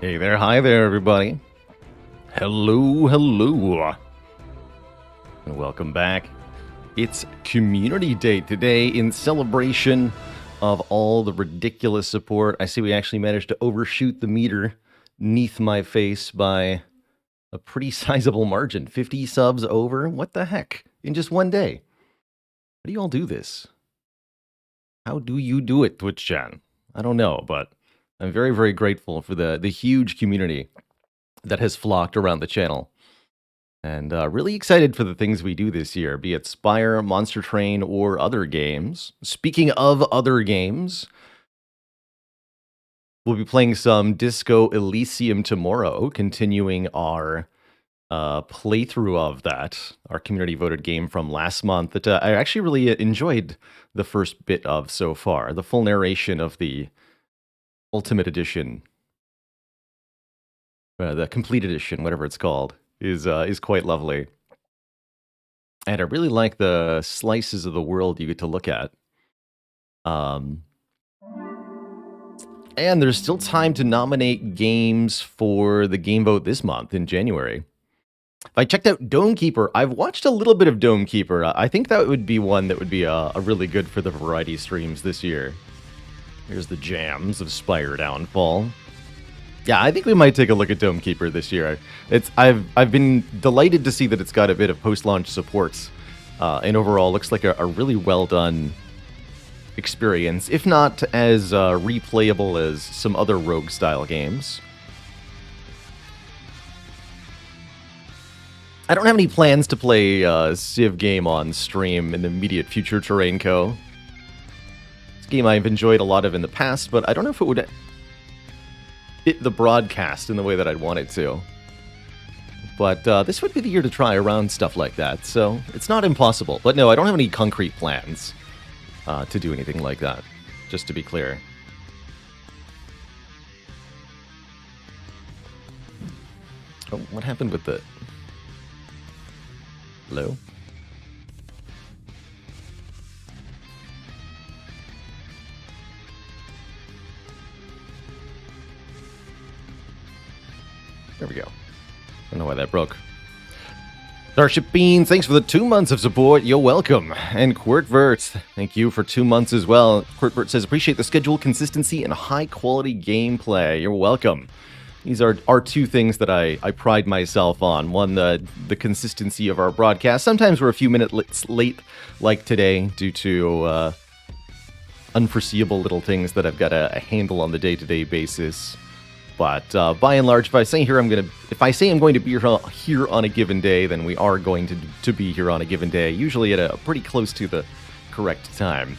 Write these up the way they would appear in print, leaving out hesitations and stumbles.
Hey there, hi there, everybody. Hello, hello. And welcome back. It's Community Day today in celebration of all the ridiculous support. I see we actually managed to overshoot the meter neath my face by a pretty sizable margin. 50 subs over? What the heck? In just one day. How do you all do this? How do you do it, Twitch chan? I don't know, but I'm very, very grateful for the huge community that has flocked around the channel. And really excited for the things we do this year, be it Spire, Monster Train, or other games. Speaking of other games, we'll be playing some Disco Elysium tomorrow, continuing our playthrough of that, our community voted game from last month that I actually really enjoyed the first bit of so far. The full narration of the Ultimate Edition, the Complete Edition, whatever it's called, is quite lovely. And I really like the slices of the world you get to look at. And there's still time to nominate games for the game vote this month in January. If I checked out Dome Keeper, I've watched a little bit of Dome Keeper. I think that would be one that would be a really good for the variety streams this year. Here's the jams of Spire Downfall. Yeah, I think we might take a look at Dome Keeper this year. I've been delighted to see that it's got a bit of post-launch support, and overall looks like a really well done experience, if not as replayable as some other rogue-style games. I don't have any plans to play a Civ game on stream in the immediate future, Terrain Co. It's a game I've enjoyed a lot of in the past, but I don't know if it would fit the broadcast in the way that I'd want it to. But this would be the year to try around stuff like that, so it's not impossible. But no, I don't have any concrete plans to do anything like that, just to be clear. Oh, what happened with the... Hello? There we go. I don't know why that broke. Starship Beans, thanks for the 2 months of support. You're welcome. And Quirtvert, thank you for 2 months as well. Quirtvert says, appreciate the schedule, consistency, and high-quality gameplay. You're welcome. These are two things that I pride myself on. One, the consistency of our broadcast. Sometimes we're a few minutes late, like today, due to unforeseeable little things that I've got to handle on the day-to-day basis. But by and large, if I say I'm going to be here on a given day, then we are going to be here on a given day, usually at a pretty close to the correct time.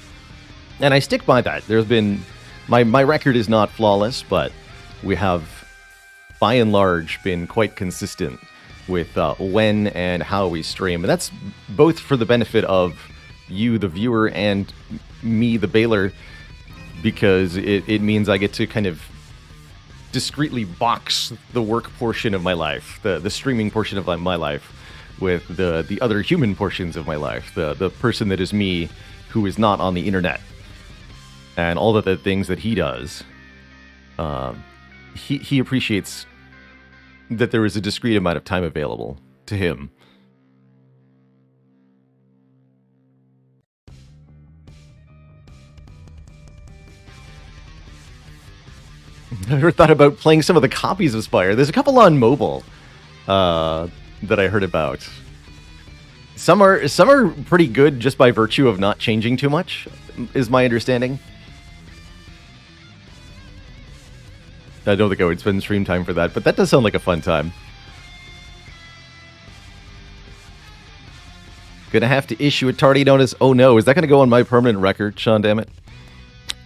And I stick by that. There's been my record is not flawless, but we have by and large been quite consistent with when and how we stream. And that's both for the benefit of you, the viewer, and me, the bailer, because it means I get to kind of discreetly box the work portion of my life, the streaming portion of my life, with the other human portions of my life, the person that is me who is not on the internet, and all of the things that he does. He appreciates that there is a discrete amount of time available to him. I ever thought about playing some of the copies of Spire. There's a couple on mobile that I heard about. Some are pretty good just by virtue of not changing too much, is my understanding. I don't think I would spend stream time for that, but that does sound like a fun time. Gonna have to issue a tardy notice. Oh no, is that gonna go on my permanent record, Sean, damn it?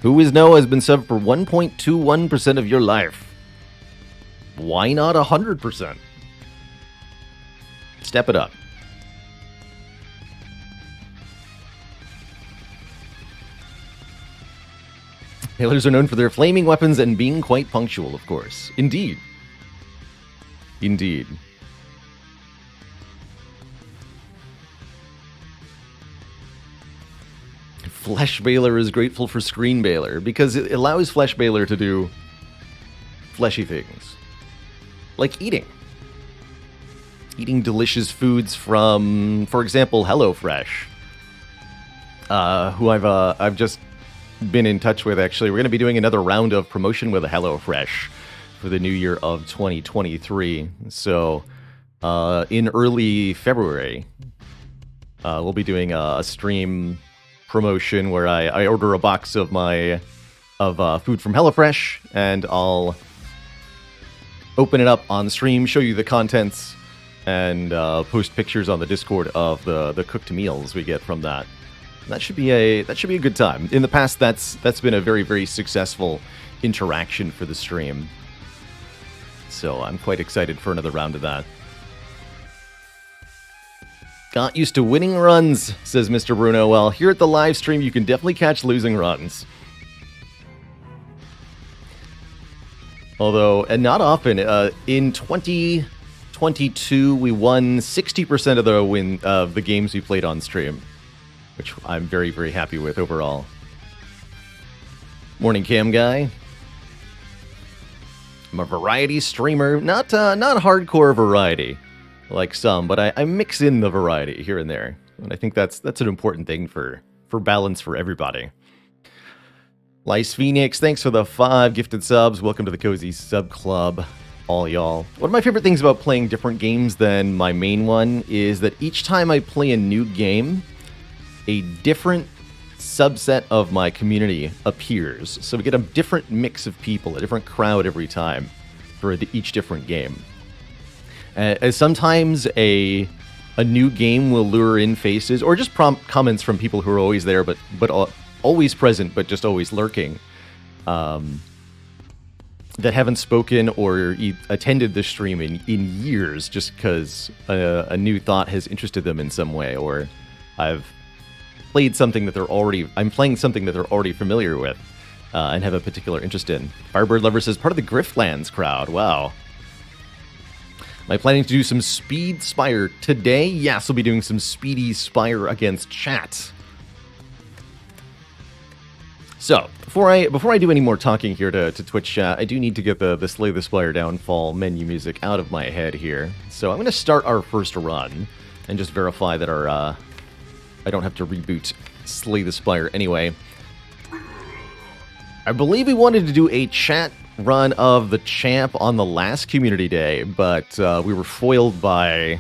Who is no has been subbed for 1.21% of your life. Why not 100%? Step it up. Sailors are known for their flaming weapons and being quite punctual, of course. Indeed. Indeed. Flesh Baler is grateful for Screen Baler because it allows Flesh Baler to do fleshy things. like eating. Eating delicious foods from, for example, HelloFresh, who I've just been in touch with, actually. We're going to be doing another round of promotion with HelloFresh for the new year of 2023. So in early February, we'll be doing a stream promotion where I order a box of food from HelloFresh, and I'll open it up on stream, show you the contents, and post pictures on the Discord of the cooked meals we get from that. That should be a good time. In the past, that's been a very, very successful interaction for the stream. So I'm quite excited for another round of that. Got used to winning runs, says Mr. Bruno. Well, here at the live stream, you can definitely catch losing runs. Although, and not often, in 2022, we won 60% of the games we played on stream, which I'm very, very happy with overall. Morning, Cam Guy. I'm a variety streamer, not hardcore variety like some, but I mix in the variety here and there, and I think that's an important thing for balance for everybody. Lice Phoenix, thanks for the 5 gifted subs. Welcome to the Cozy Sub Club, all y'all. One of my favorite things about playing different games than my main one is that each time I play a new game, a different subset of my community appears. So we get a different mix of people, a different crowd every time for each different game. Sometimes a new game will lure in faces, or just prompt comments from people who are always there, but always present, but just always lurking, that haven't spoken or attended the stream in years, just because a new thought has interested them in some way, or I'm playing something that they're already familiar with, and have a particular interest in. Firebird Lover says, part of the Griftlands crowd. Wow. Am I planning to do some speed Spire today? Yes, we'll be doing some speedy Spire against chat. So, before I do any more talking here to Twitch chat, I do need to get the Slay the Spire Downfall menu music out of my head here. So I'm going to start our first run and just verify that I don't have to reboot Slay the Spire anyway. I believe we wanted to do a chat run of the champ on the last community day, but we were foiled by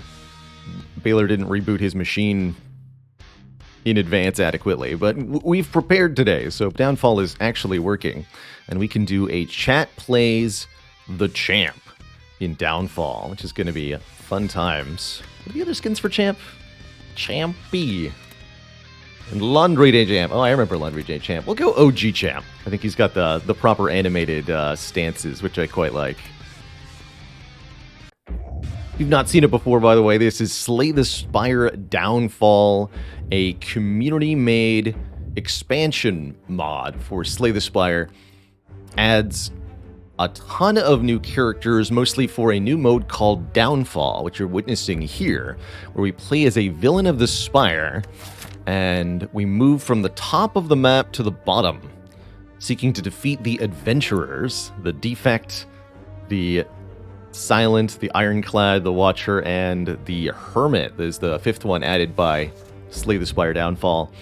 Baylor didn't reboot his machine in advance adequately, but we've prepared today, so Downfall is actually working, and we can do a chat plays the champ in Downfall, which is going to be fun times. What are the other skins for champ? Champy. And Laundry Day Champ. Oh, I remember Laundry Day Champ. We'll go OG Champ. I think he's got the proper animated stances, which I quite like. If you've not seen it before, by the way, this is Slay the Spire Downfall, a community-made expansion mod for Slay the Spire. Adds a ton of new characters, mostly for a new mode called Downfall, which you're witnessing here, where we play as a villain of the Spire, and we move from the top of the map to the bottom, seeking to defeat the adventurers, the Defect, the Silent, the Ironclad, the Watcher, and the Hermit. There's the 5th one added by Slay the Spire Downfall.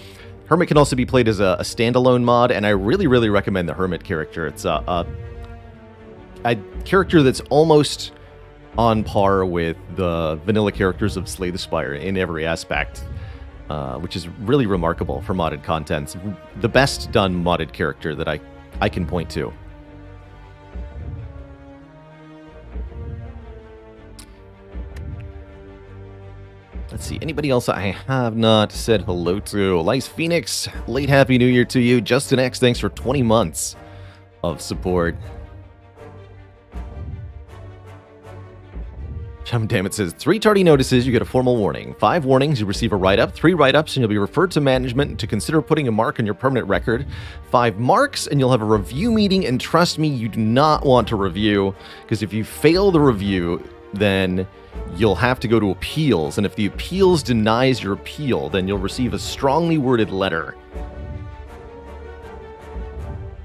Hermit can also be played as a standalone mod, and I really, really recommend the Hermit character. It's a character that's almost on par with the vanilla characters of Slay the Spire in every aspect, which is really remarkable for modded content. The best done modded character that I can point to. Let's see, anybody else I have not said hello to? Lice Phoenix, late Happy New Year to you. Justin X, thanks for 20 months of support. Chum Dammit says, 3 tardy notices, you get a formal warning. 5 warnings, you receive a write-up. 3 write-ups, and you'll be referred to management to consider putting a mark on your permanent record. 5 marks, and you'll have a review meeting, and trust me, you do not want to review, because if you fail the review, then you'll have to go to appeals, and if the appeals denies your appeal, then you'll receive a strongly worded letter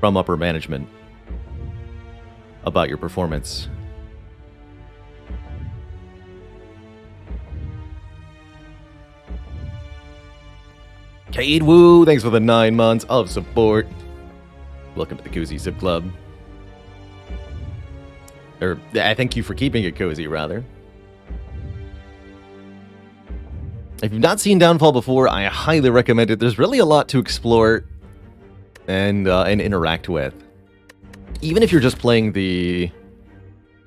from upper management about your performance. Cade Woo, thanks for the 9 months of support. Welcome to the Cozy Zip Club. Or, thank you for keeping it cozy, rather. If you've not seen Downfall before, I highly recommend it. There's really a lot to explore and interact with. Even if you're just playing the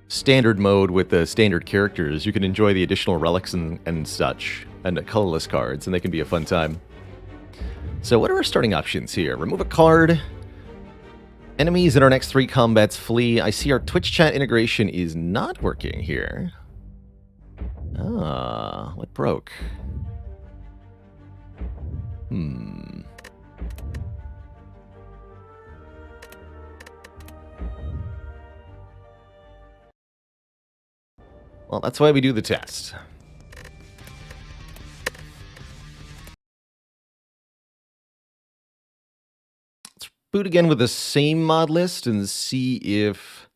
standard mode with the standard characters, you can enjoy the additional relics and such, and the colorless cards, and they can be a fun time. So what are our starting options here? Remove a card. Enemies in our next 3 combats flee. I see our Twitch chat integration is not working here. Ah, what broke? Well, that's why we do the test. Boot again with the same mod list and see if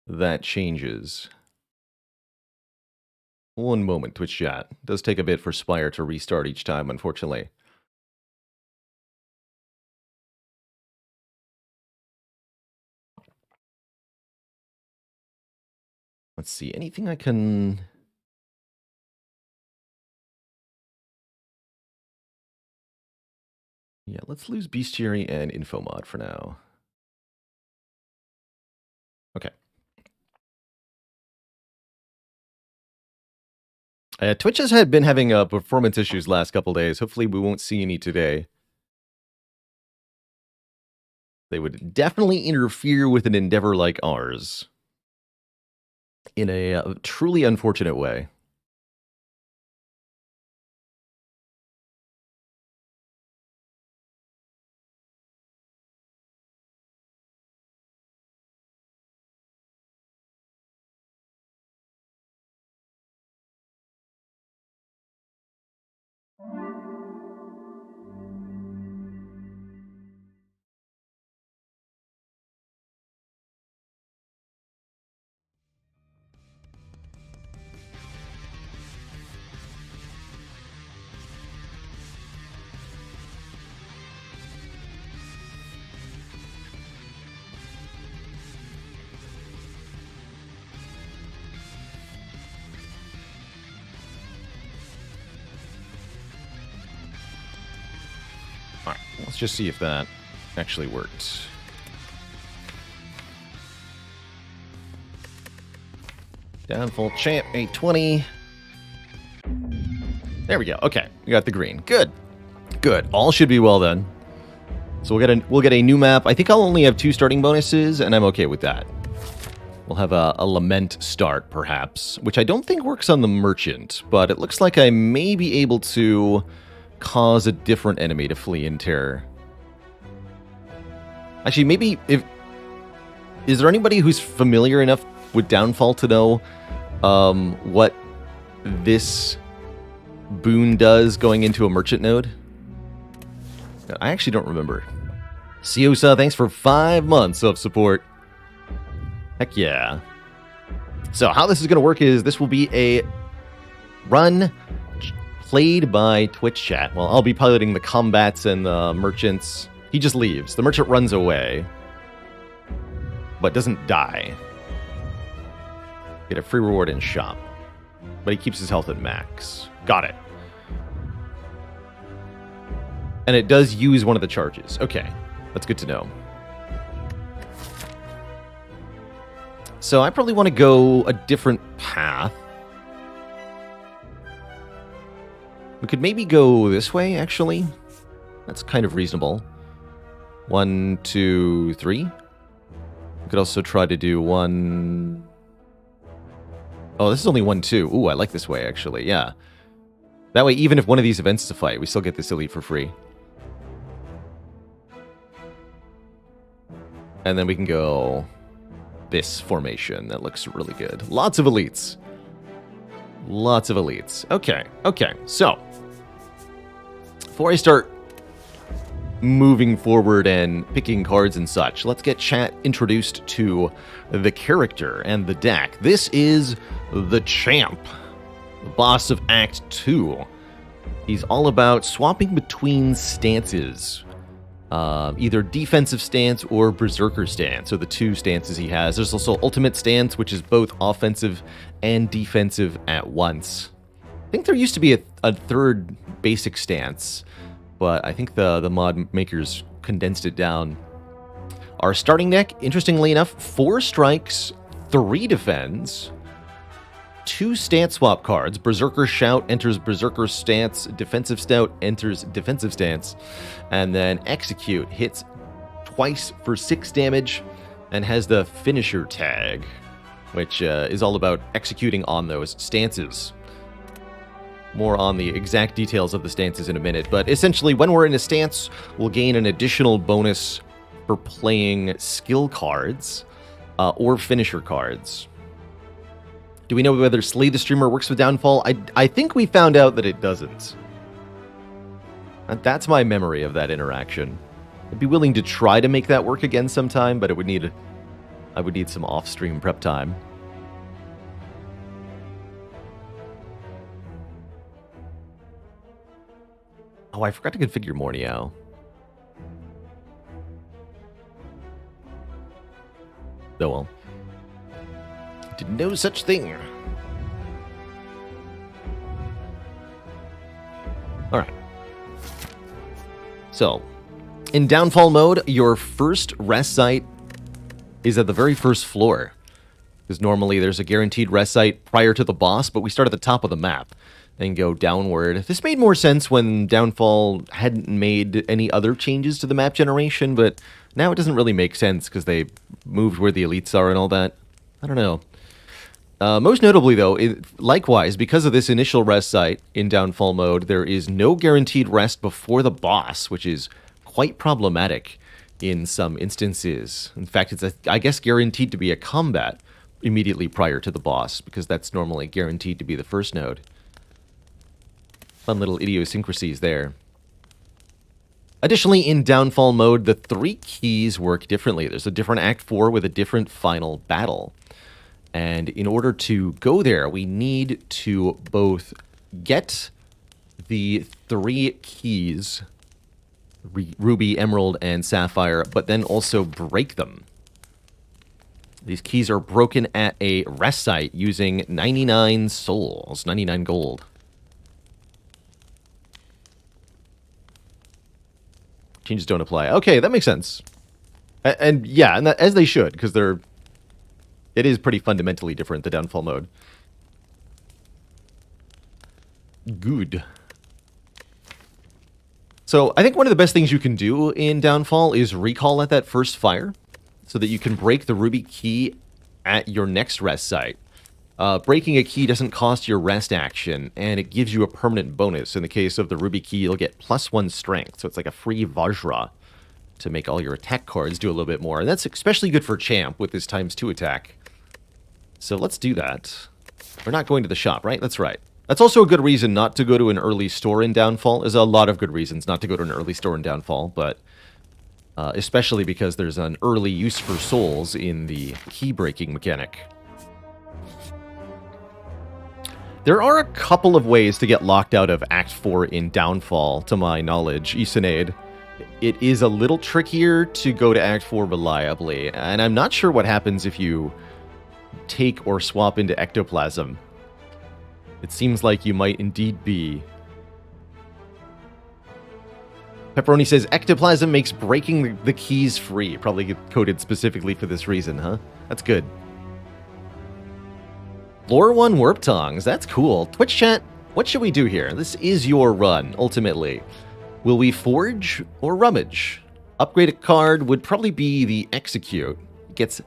that changes. One moment, Twitch chat. It does take a bit for Spire to restart each time, unfortunately. Let's see, anything I can... Yeah, let's lose Bestiary and Infomod for now. Okay. Twitch has been having performance issues last couple days. Hopefully we won't see any today. They would definitely interfere with an endeavor like ours in a truly unfortunate way. Alright, let's just see if that actually worked. Downfall champ, 820. There we go. Okay, we got the green. Good. Good. All should be well done. So we'll get a new map. I think I'll only have 2 starting bonuses, and I'm okay with that. We'll have a lament start, perhaps, which I don't think works on the merchant, but it looks like I may be able to cause a different enemy to flee in terror. Actually, maybe if... Is there anybody who's familiar enough with Downfall to know what this boon does going into a merchant node? I actually don't remember. Siosa, thanks for 5 months of support. Heck yeah. So how this is going to work is this will be a run played by Twitch chat. Well, I'll be piloting the combats and the merchants. He just leaves. The merchant runs away, but doesn't die. Get a free reward in shop, but he keeps his health at max. Got it. And it does use one of the charges. Okay, that's good to know. So I probably want to go a different path. We could maybe go this way, actually. That's kind of reasonable. 1, 2, 3. We could also try to do 1... Oh, this is only 1, 2. Ooh, I like this way, actually, yeah. That way, even if one of these events is a fight, we still get this elite for free. And then we can go this formation. That looks really good. Lots of elites. Lots of elites. Okay, okay. So, before I start moving forward and picking cards and such, let's get chat introduced to the character and the deck. This is the champ, the boss of Act 2. He's all about swapping between stances. Either defensive stance or berserker stance are the two stances he has. There's also ultimate stance, which is both offensive and defensive at once. I think there used to be a third basic stance, but I think the mod makers condensed it down. Our starting deck, interestingly enough, 4 strikes, 3 defends, 2 stance swap cards. Berserker Shout enters Berserker Stance, Defensive Stout enters Defensive Stance, and then Execute hits twice for 6 damage and has the Finisher tag, which is all about executing on those stances. More on the exact details of the stances in a minute, but essentially when we're in a stance, we'll gain an additional bonus for playing skill cards or finisher cards. Do we know whether Slay the Streamer works with Downfall? I think we found out that it doesn't. That's my memory of that interaction. I'd be willing to try to make that work again sometime, but I would need some off-stream prep time. Oh, I forgot to configure Morniao. Oh well. Did no such thing. Alright. So, in Downfall mode, your first rest site is at the very first floor. Because normally there's a guaranteed rest site prior to the boss, but we start at the top of the map and go downward. This made more sense when Downfall hadn't made any other changes to the map generation, but now it doesn't really make sense because they moved where the elites are and all that. I don't know. Most notably, though, likewise, because of this initial rest site in Downfall mode, there is no guaranteed rest before the boss, which is quite problematic in some instances. In fact, it's, I guess, guaranteed to be a combat immediately prior to the boss, because that's normally guaranteed to be the first node. Fun little idiosyncrasies there. Additionally, in Downfall mode, the 3 keys work differently. There's a different Act 4 with a different final battle. And in order to go there, we need to both get the 3 keys, Ruby, Emerald, and Sapphire, but then also break them. These keys are broken at a rest site using 99 souls, 99 gold. Changes don't apply. Okay, that makes sense. And yeah, and as they should, because it is pretty fundamentally different, the Downfall mode. Good. So, I think one of the best things you can do in Downfall is recall at that first fire, so that you can break the Ruby key at your next rest site. Breaking a key doesn't cost your rest action, and it gives you a permanent bonus. In the case of the Ruby key, you'll get +1 strength, so it's like a free Vajra to make all your attack cards do a little bit more. And that's especially good for Champ with his ×2 attack. So let's do that. We're not going to the shop, right? That's right. That's also a good reason not to go to an early store in Downfall. There's a lot of good reasons not to go to an early store in Downfall, but especially because there's an early use for souls in the key-breaking mechanic. There are a couple of ways to get locked out of Act 4 in Downfall, to my knowledge, Isanade. It is a little trickier to go to Act 4 reliably, and I'm not sure what happens if you take or swap into Ectoplasm. It seems like you might indeed be. Pepperoni says, Ectoplasm makes breaking the keys free. Probably coded specifically for this reason, huh? That's good. Lore 1 Warp Tongs, that's cool. Twitch chat, what should we do here? This is your run, ultimately. Will we forge or rummage? Upgrade a card would probably be the Execute. It gets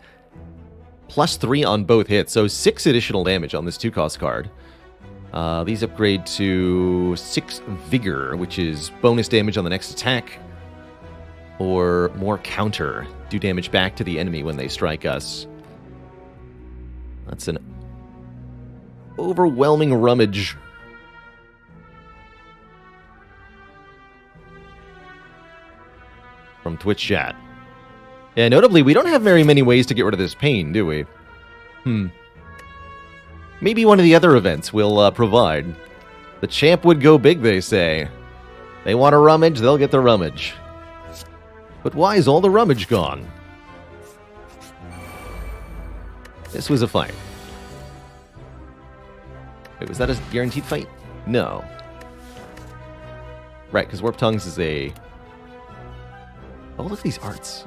+3 on both hits, so 6 additional damage on this 2-cost card. These upgrade to 6 Vigor, which is bonus damage on the next attack, or more counter. Do damage back to the enemy when they strike us. That's an overwhelming rummage. From Twitch chat. Yeah, notably, we don't have very many ways to get rid of this pain, do we? Maybe one of the other events will provide. The champ would go big, they say. They want a rummage, they'll get the rummage. But why is all the rummage gone? This was a fight. Wait, was that a guaranteed fight? No. Right, because Warp Tongues is a... Oh, look at these arts.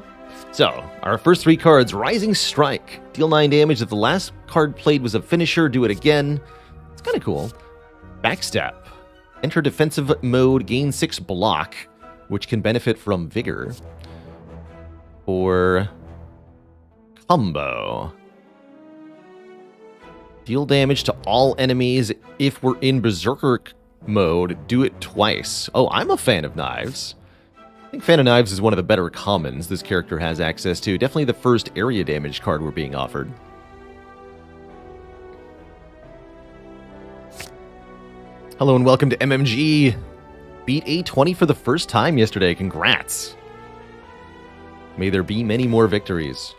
So, our first 3 cards, Rising Strike. Deal 9 damage. If the last card played was a finisher, do it again. It's kind of cool. Backstep. Enter defensive mode, gain 6 block, which can benefit from Vigor. Or... Combo. Deal damage to all enemies. If we're in Berserker mode, do it twice. Oh, I'm a fan of knives. I think Fan of Knives is one of the better commons this character has access to. Definitely the first area damage card we're being offered. Hello and welcome to MMG. Beat A20 for the first time yesterday. Congrats. May there be many more victories.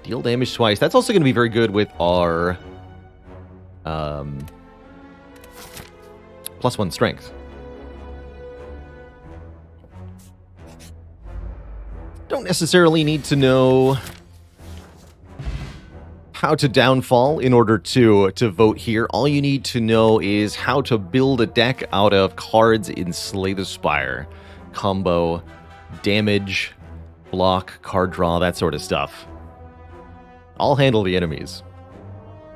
Deal damage twice. That's also going to be very good with our +1 strength. Don't necessarily need to know how to downfall in order to vote here. All you need to know is how to build a deck out of cards in Slay the Spire. Combo, damage, block, card draw, that sort of stuff. I'll handle the enemies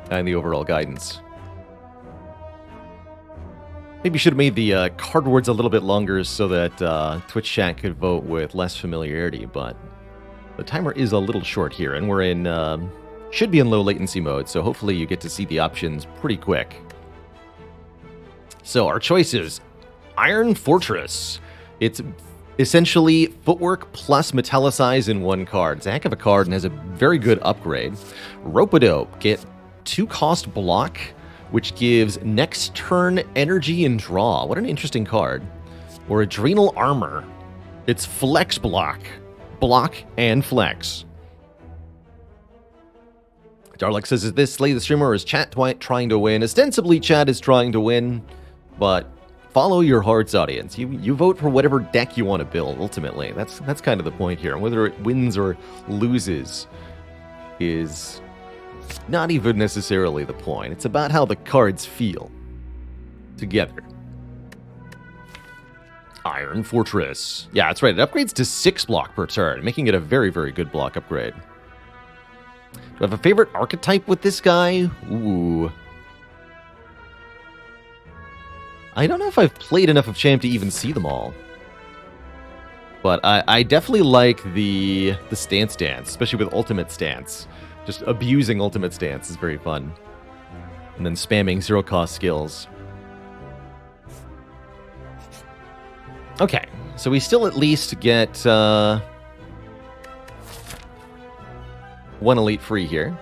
and the overall guidance. Maybe should have made the card words a little bit longer so that Twitch chat could vote with less familiarity, but the timer is a little short here, and we're in, should be in low latency mode, so hopefully you get to see the options pretty quick. So our choices, Iron Fortress. It's essentially footwork plus metallicize in 1 card. It's a heck of a card and has a very good upgrade. Rope-a-dope, get 2 cost block, which gives next turn energy and draw. What an interesting card. Or Adrenal Armor. It's flex block. Block and flex. Darlek says, is this Slay the Streamer or is chat trying to win? Ostensibly chat is trying to win, but follow your heart's audience. You vote for whatever deck you want to build, ultimately. That's kind of the point here. And whether it wins or loses is not even necessarily the point. It's about how the cards feel together. Iron Fortress. Yeah, that's right. It upgrades to 6 block per turn, making it a very, very good block upgrade. Do I have a favorite archetype with this guy? Ooh. I don't know if I've played enough of Champ to even see them all. But I definitely like the stance dance, especially with ultimate stance. Just abusing ultimate stance is very fun. And then spamming 0-cost skills. Okay, so we still at least get 1 elite free here.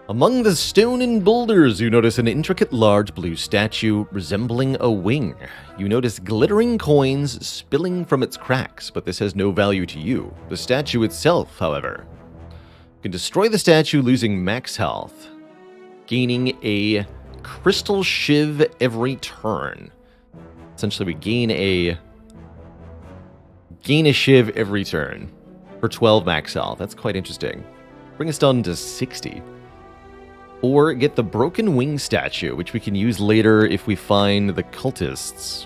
Among the stone and boulders, you notice an intricate large blue statue resembling a wing. You notice glittering coins spilling from its cracks, but this has no value to you. The statue itself, however. You can destroy the statue losing max health, gaining a crystal shiv every turn. Essentially, we gain a shiv every turn for 12 max health. That's quite interesting. Bring us down to 60. Or get the Broken Wing statue, which we can use later if we find the cultists.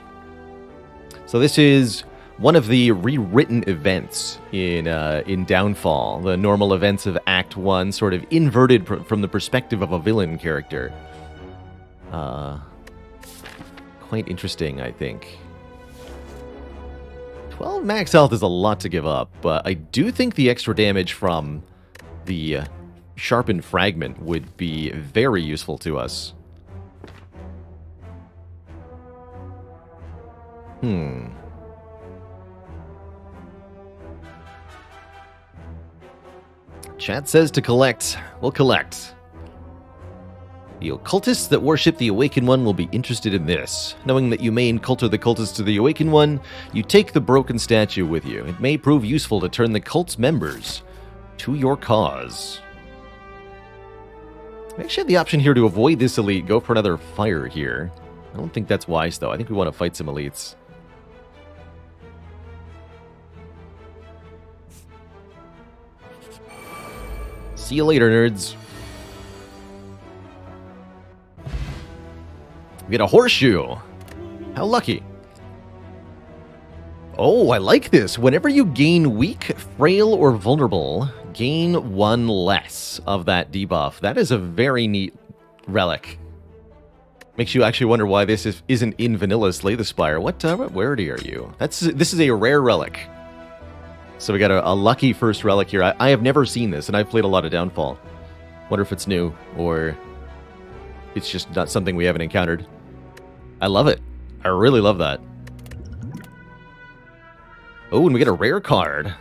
So this is one of the rewritten events in Downfall. The normal events of Act 1, sort of inverted from the perspective of a villain character. Quite interesting, I think. 12 max health is a lot to give up, but I do think the extra damage from the Sharpened Fragment would be very useful to us. Chat says to collect. We'll collect. The occultists that worship the Awakened One will be interested in this. Knowing that you may encounter the cultists to the Awakened One, you take the broken statue with you. It may prove useful to turn the cult's members to your cause. We actually have the option here to avoid this elite, go for another fire here. I don't think that's wise, though. I think we want to fight some elites. See you later, nerds. We get a horseshoe. How lucky. Oh, I like this. Whenever you gain weak, frail, or vulnerable, gain 1 less of that debuff. That is a very neat relic. Makes you actually wonder why this isn't in vanilla Slay the Spire. What rarity are you? This is a rare relic. So we got a lucky first relic here. I have never seen this, and I've played a lot of Downfall. Wonder if it's new, or it's just not something we haven't encountered. I love it. I really love that. Oh, and we get a rare card.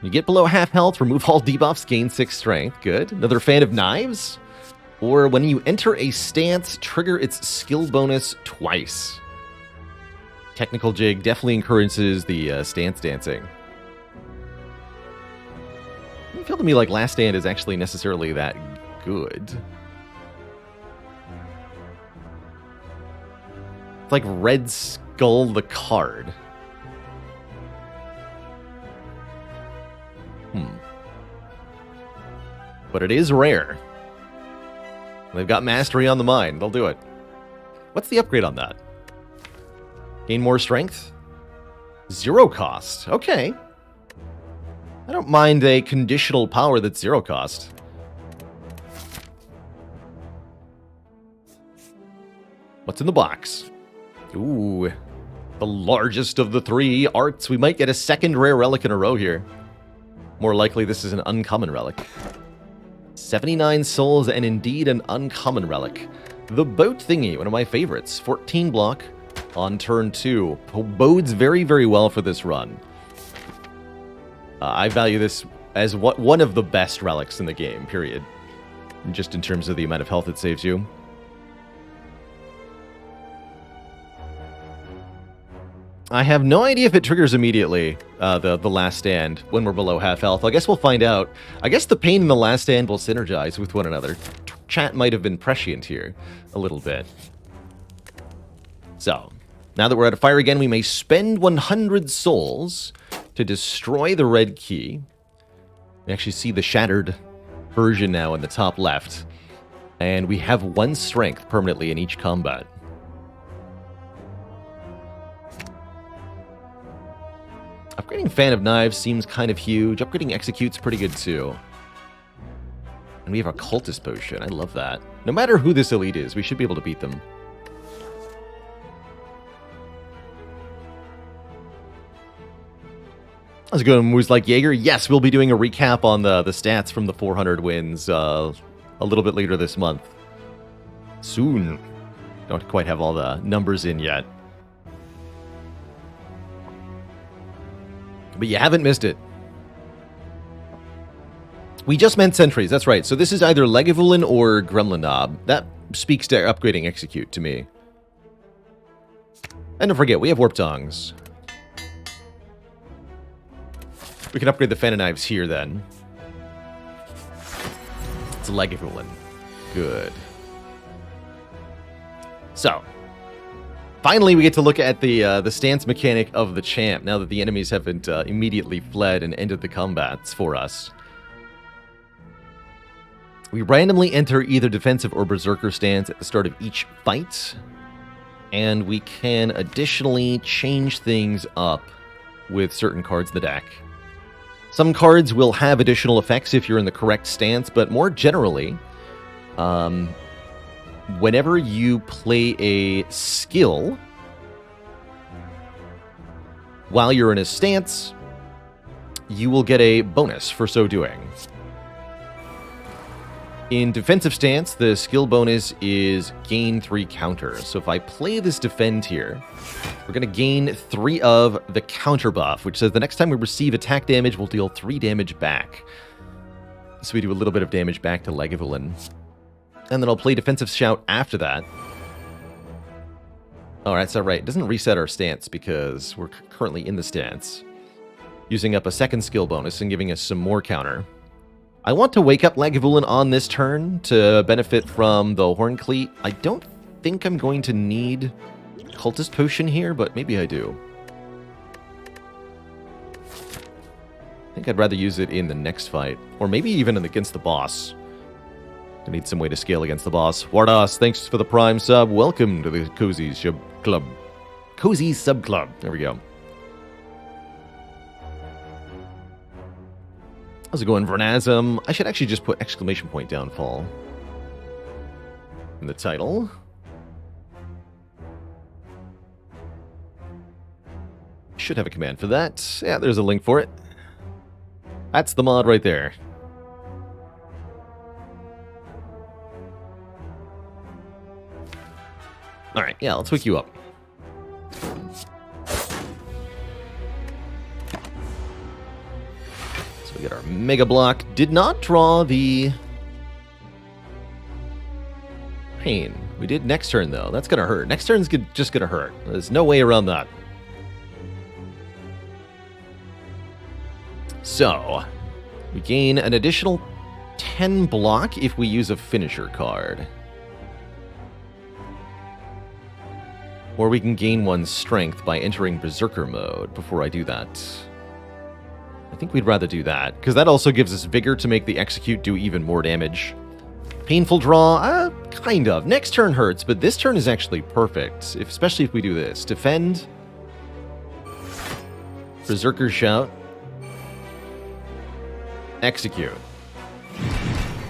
You get below half health, remove all debuffs, gain 6 strength. Good. Another fan of knives? Or when you enter a stance, trigger its skill bonus twice. Technical Jig definitely encourages the stance dancing. It doesn't feel to me like Last Stand is actually necessarily that good. It's like Red Skull the card. But it is rare. They've got mastery on the mind. They'll do it. What's the upgrade on that? Gain more strength? 0 cost. Okay. I don't mind a conditional power that's 0 cost. What's in the box? Ooh. The largest of the 3 arts. We might get a second rare relic in a row here. More likely this is an uncommon relic. 79 souls and indeed an uncommon relic. The boat thingy, one of my favorites. 14 block on turn 2. Bodes very, very well for this run. I value this as one of the best relics in the game, period. Just in terms of the amount of health it saves you. I have no idea if it triggers immediately, the Last Stand, when we're below half health. I guess we'll find out. I guess the pain and the Last Stand will synergize with one another. Chat might have been prescient here a little bit. So, now that we're at a fire again, we may spend 100 souls to destroy the red key. We actually see the shattered version now in the top left. And we have 1 strength permanently in each combat. Upgrading Fan of Knives seems kind of huge. Upgrading Execute's pretty good too. And we have a Cultist Potion. I love that. No matter who this elite is, we should be able to beat them. How's it going, Moose Like Jaeger? Yes, we'll be doing a recap on the stats from the 400 wins a little bit later this month. Soon. Don't quite have all the numbers in yet. But you haven't missed it. We just meant sentries, that's right. So this is either Legivulin or Gremlin Knob. That speaks to upgrading Execute to me. And don't forget, we have Warp Tongues. We can upgrade the Fan of Knives here, then. It's Legivulin. Good. So, finally, we get to look at the stance mechanic of the champ, now that the enemies haven't immediately fled and ended the combats for us. We randomly enter either defensive or berserker stance at the start of each fight, and we can additionally change things up with certain cards in the deck. Some cards will have additional effects if you're in the correct stance, but more generally, whenever you play a skill while you're in a stance, you will get a bonus for so doing. In defensive stance, the skill bonus is gain 3 counter. So if I play this defend here, we're going to gain 3 of the counter buff, which says the next time we receive attack damage, we'll deal 3 damage back. So we do a little bit of damage back to Legivulin. And then I'll play defensive shout after that. Alright, that's right. It doesn't reset our stance because we're currently in the stance. Using up a second skill bonus and giving us some more counter. I want to wake up Lagavulin on this turn to benefit from the Horn Cleat. I don't think I'm going to need Cultist Potion here, but maybe I do. I think I'd rather use it in the next fight, or maybe even against the boss. I need some way to scale against the boss. Wardas, thanks for the Prime sub. Welcome to the Cozy Sub Club. Cozy Sub Club. There we go. How's it going, Vernazum? I should actually just put exclamation point downfall in the title. Should have a command for that. Yeah, there's a link for it. That's the mod right there. Alright, yeah, let's wake you up. So we get our Mega Block. Did not draw the Pain. We did next turn, though. That's gonna hurt. Next turn's just gonna hurt. There's no way around that. So, we gain an additional 10 block if we use a finisher card. Or we can gain 1 strength by entering Berserker mode before I do that. I think we'd rather do that, because that also gives us Vigor to make the Execute do even more damage. Painful draw? Kind of. Next turn hurts, but this turn is actually perfect, especially if we do this. Defend. Berserker Shout. Execute.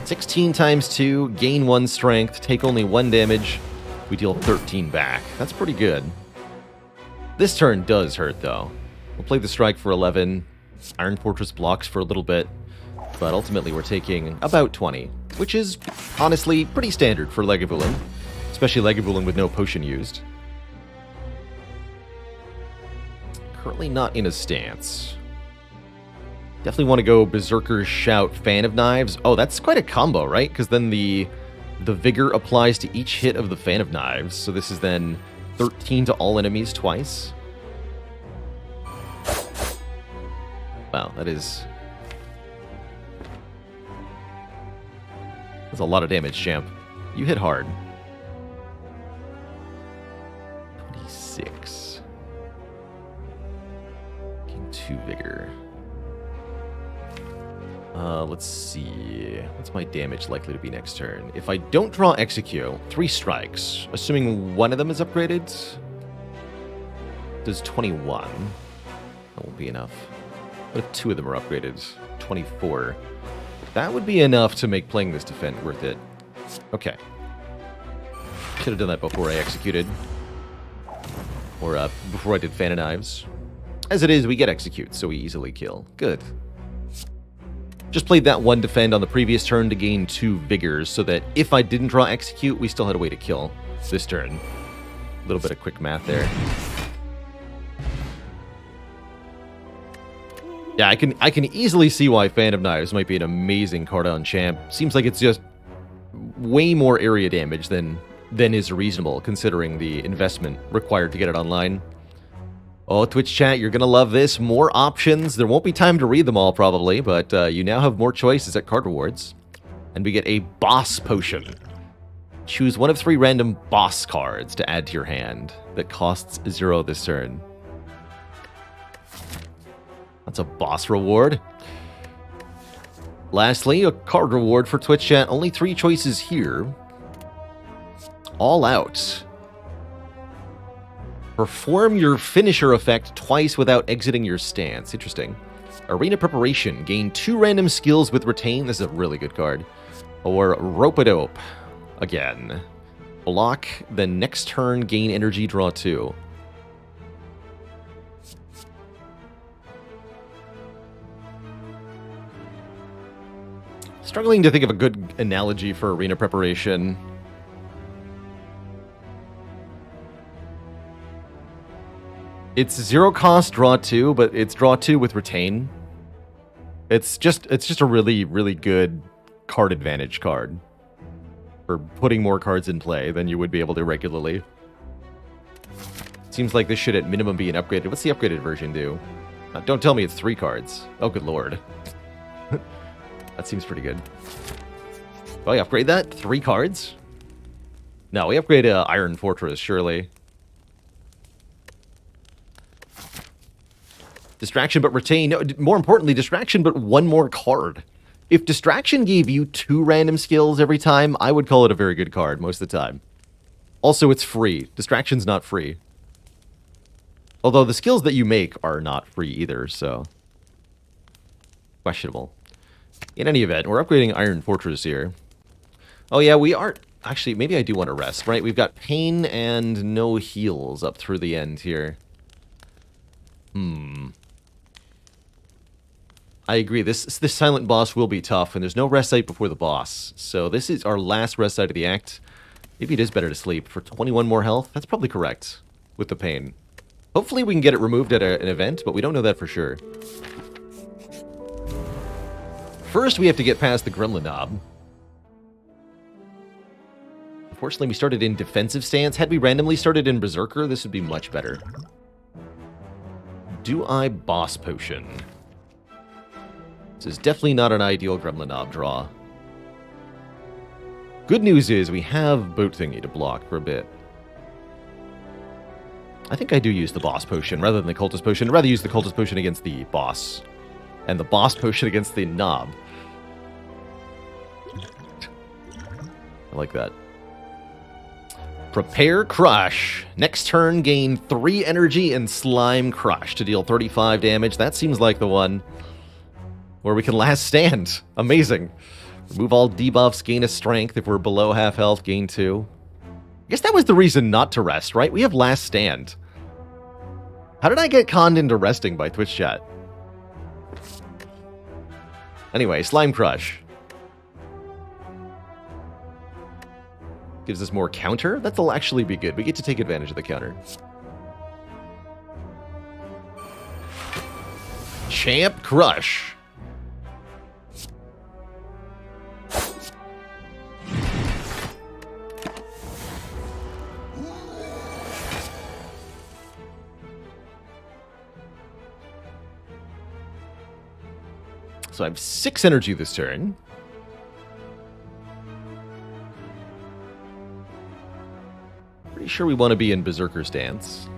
16 times 2, gain 1 strength, take only 1 damage. We deal 13 back. That's pretty good. This turn does hurt, though. We'll play the Strike for 11. Iron Fortress blocks for a little bit. But ultimately, we're taking about 20, which is, honestly, pretty standard for Lagavulin. Especially Lagavulin with no potion used. Currently not in a stance. Definitely want to go Berserker Shout, Fan of Knives. Oh, that's quite a combo, right? Because then the Vigor applies to each hit of the Fan of Knives. So this is then 13 to all enemies twice. Wow, that's a lot of damage, champ. You hit hard. 26. Gain 2 Vigor. Let's see. What's my damage likely to be next turn? If I don't draw Execute, 3 strikes. Assuming one of them is upgraded, does 21. That won't be enough. What if 2 of them are upgraded? 24. That would be enough to make playing this defend worth it. Okay. Should have done that before I executed. Or before I did Fan of Knives. As it is, we get Execute, so we easily kill. Good. Just played that 1 defend on the previous turn to gain 2 vigors, so that if I didn't draw Execute, we still had a way to kill this turn. A little bit of quick math there. Yeah, I can easily see why Fan of Knives might be an amazing card on champ. Seems like it's just way more area damage than is reasonable, considering the investment required to get it online. Oh, Twitch chat, you're going to love this. More options. There won't be time to read them all, probably, but you now have more choices at card rewards. And we get a boss potion. Choose one of 3 random boss cards to add to your hand that costs 0 this turn. That's a boss reward. Lastly, a card reward for Twitch chat. Only 3 choices here. All Out. Perform your finisher effect twice without exiting your stance. Interesting. Arena Preparation. Gain 2 random skills with Retain. This is a really good card. Or Rope-a-Dope. Again. Block, then next turn gain energy, draw 2. Struggling to think of a good analogy for Arena Preparation. It's 0 cost, draw 2, but it's draw 2 with Retain. It's just a really, really good card advantage card for putting more cards in play than you would be able to regularly. Seems like this should at minimum be an upgraded. What's the upgraded version do? Don't tell me it's 3 cards. Oh, good lord. That seems pretty good. Oh, we upgrade that? 3 cards? No, we upgrade Iron Fortress, surely. Distraction but retain. No, more importantly, distraction but 1 more card. If distraction gave you 2 random skills every time, I would call it a very good card most of the time. Also, it's free. Distraction's not free. Although the skills that you make are not free either, so... questionable. In any event, we're upgrading Iron Fortress here. Oh yeah, we are... actually, maybe I do want to rest, right? We've got pain and no heals up through the end here. I agree, this silent boss will be tough, and there's no rest site before the boss. So this is our last rest site of the act. Maybe it is better to sleep for 21 more health. That's probably correct with the pain. Hopefully we can get it removed at an event, but we don't know that for sure. First, we have to get past the Gremlin Knob. Unfortunately, we started in defensive stance. Had we randomly started in Berserker, this would be much better. Do I Boss Potion? This is definitely not an ideal Gremlin Knob draw. Good news is we have Boat Thingy to block for a bit. I think I do use the Boss Potion rather than the Cultist Potion. I'd rather use the Cultist Potion against the boss. And the Boss Potion against the knob. I like that. Prepare Crush. Next turn, gain 3 energy and Slime Crush to deal 35 damage. That seems like the one where we can last stand. Amazing. Remove all debuffs, gain a strength. If we're below half health, gain 2. I guess that was the reason not to rest, right? We have last stand. How did I get conned into resting by Twitch chat? Anyway, Slime Crush. Gives us more counter? That'll actually be good. We get to take advantage of the counter. Champ Crush. So I have 6 energy this turn. Pretty sure we want to be in Berserker stance.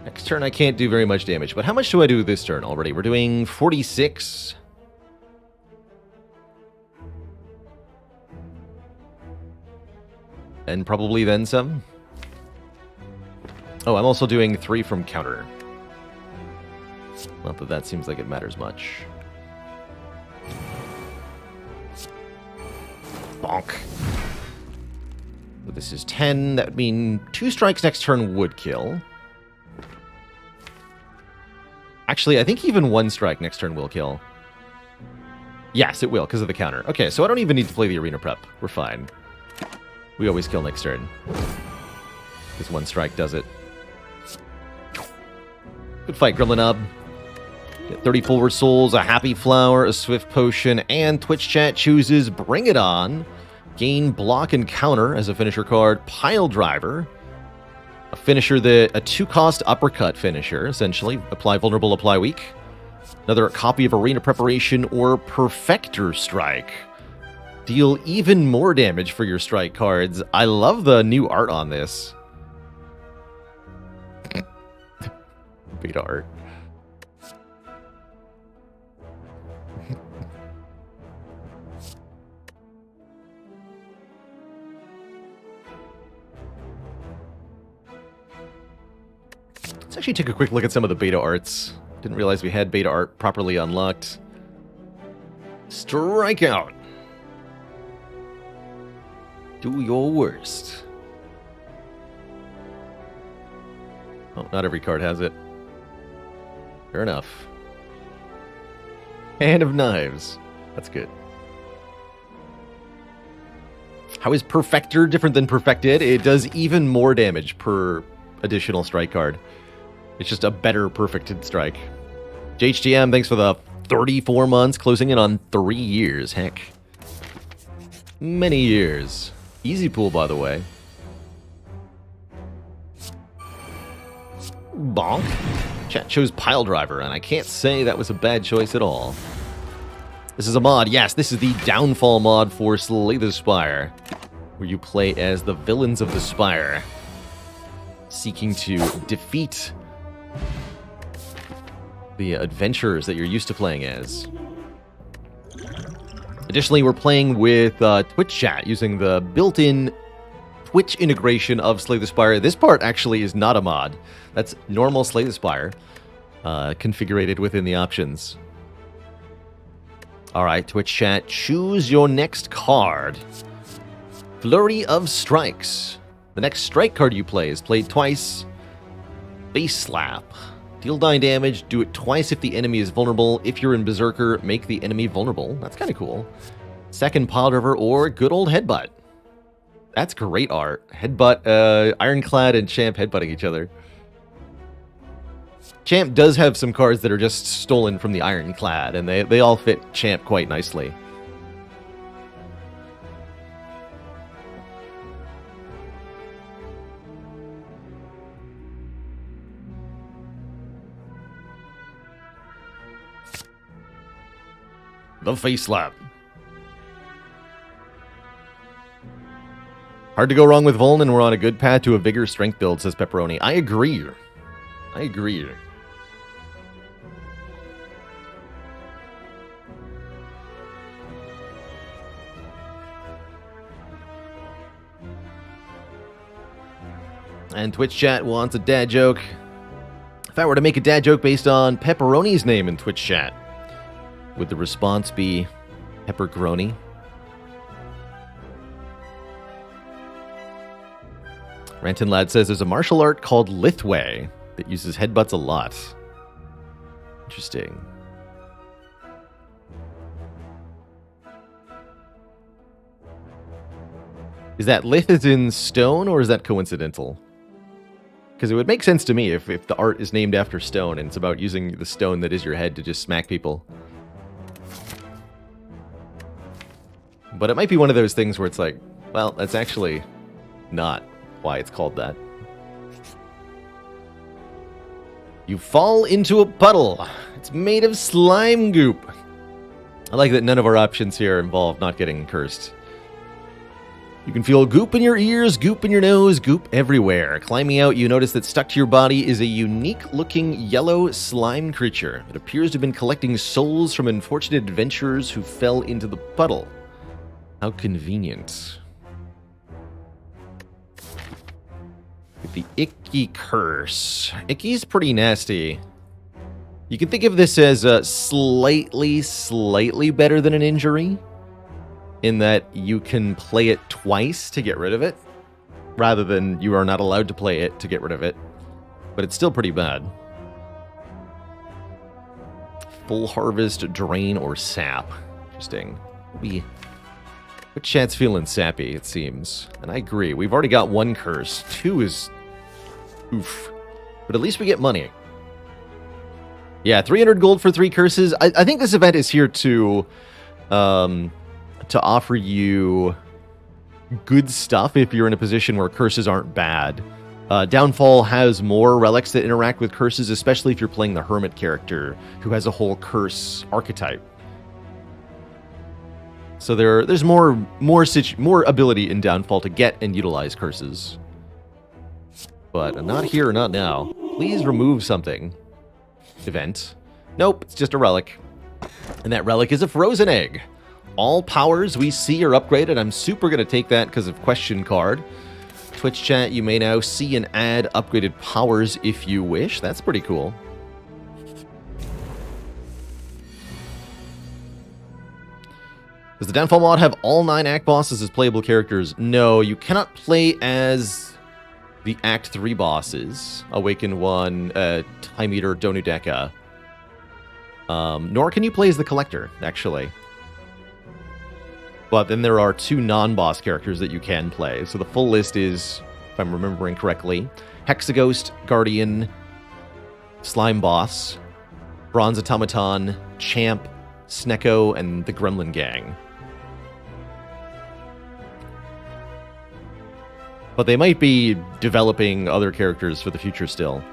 Next turn I can't do very much damage, but how much do I do this turn already? We're doing 46. And probably then some. Oh, I'm also doing 3 from counter. Not that that seems like it matters much. Bonk. So this is 10. That would mean 2 strikes next turn would kill. Actually, I think even 1 strike next turn will kill. Yes, it will, because of the counter. Okay, so I don't even need to play the arena prep. We're fine. We always kill next turn. Because 1 strike does it. Good fight, Gremlin Knob. Get 30 forward souls, a happy flower, a swift potion, and Twitch chat chooses Bring It On. Gain block and counter as a finisher card. Pile Driver. A finisher that a 2-cost uppercut finisher, essentially. Apply vulnerable, apply weak. Another copy of Arena Preparation or Perfector Strike. Deal even more damage for your strike cards. I love the new art on this. Beta art. Let's actually take a quick look at some of the beta arts. Didn't realize we had beta art properly unlocked. Strikeout. Do your worst. Oh, not every card has it. Fair enough. Hand of Knives. That's good. How is Perfector different than Perfected? It does even more damage per additional strike card. It's just a better perfected strike. JHTM, thanks for the 34 months, closing in on 3 years. Heck. Many years. Easy pool, by the way. Bonk. Chat chose Pile Driver, and I can't say that was a bad choice at all. This is a mod. Yes, this is the Downfall mod for Slay the Spire, where you play as the villains of the Spire, seeking to defeat the adventurers that you're used to playing as. Additionally, we're playing with Twitch chat using the built-in Twitch integration of Slay the Spire. This part actually is not a mod. That's normal Slay the Spire, configured within the options. Alright, Twitch chat, choose your next card. Flurry of Strikes. The next strike card you play is played twice. Face Slap. Deal 9 damage, do it twice if the enemy is vulnerable. If you're in Berserker, make the enemy vulnerable. That's kind of cool. Second Pile Driver or good old Headbutt. That's great art. Headbutt, Ironclad and Champ headbutting each other. Champ does have some cards that are just stolen from the Ironclad, and they all fit Champ quite nicely. The Face Slap. Hard to go wrong with Vuln, and we're on a good path to a bigger strength build, says Pepperoni. I agree. I agree. And Twitch chat wants a dad joke. If I were to make a dad joke based on Pepperoni's name in Twitch chat, would the response be Peppergroni? Ranton Lad says there's a martial art called Lithway that uses headbutts a lot. Interesting. Is that Lith as in stone, or is that coincidental? Because it would make sense to me if the art is named after stone and it's about using the stone that is your head to just smack people. But it might be one of those things where it's like, well, that's actually not why it's called that. You fall into a puddle. It's made of slime goop. I like that none of our options here involve not getting cursed. You can feel goop in your ears, goop in your nose, goop everywhere. Climbing out, you notice that stuck to your body is a unique-looking yellow slime creature that appears to have been collecting souls from unfortunate adventurers who fell into the puddle. How convenient. The Icky Curse. Icky's pretty nasty. You can think of this as slightly better than an injury, in that you can play it twice to get rid of it, rather than you are not allowed to play it to get rid of it. But it's still pretty bad. Full Harvest, Drain, or Sap. Interesting. But chat's feeling sappy, it seems. And I agree. We've already got one curse. 2 is oof. But at least we get money. Yeah, 300 gold for 3 curses. I think this event is here to offer you good stuff if you're in a position where curses aren't bad. Downfall has more relics that interact with curses, especially if you're playing the Hermit character, who has a whole curse archetype. So there's more ability in Downfall to get and utilize curses. But not here, not now. Please remove something. Event. Nope, it's just a relic. And that relic is a frozen egg. All powers we see are upgraded. I'm super going to take that because of question card. Twitch chat, you may now see and add upgraded powers if you wish. That's pretty cool. Does the Downfall mod have all 9 Act bosses as playable characters? No, you cannot play as the Act 3 bosses. Awaken 1, Time Eater, Donudeka. Nor can you play as the Collector, actually. But then there are 2 non-boss characters that you can play. So the full list is, if I'm remembering correctly, Hexaghost, Guardian, Slime Boss, Bronze Automaton, Champ, Snecko, and the Gremlin Gang. But they might be developing other characters for the future still.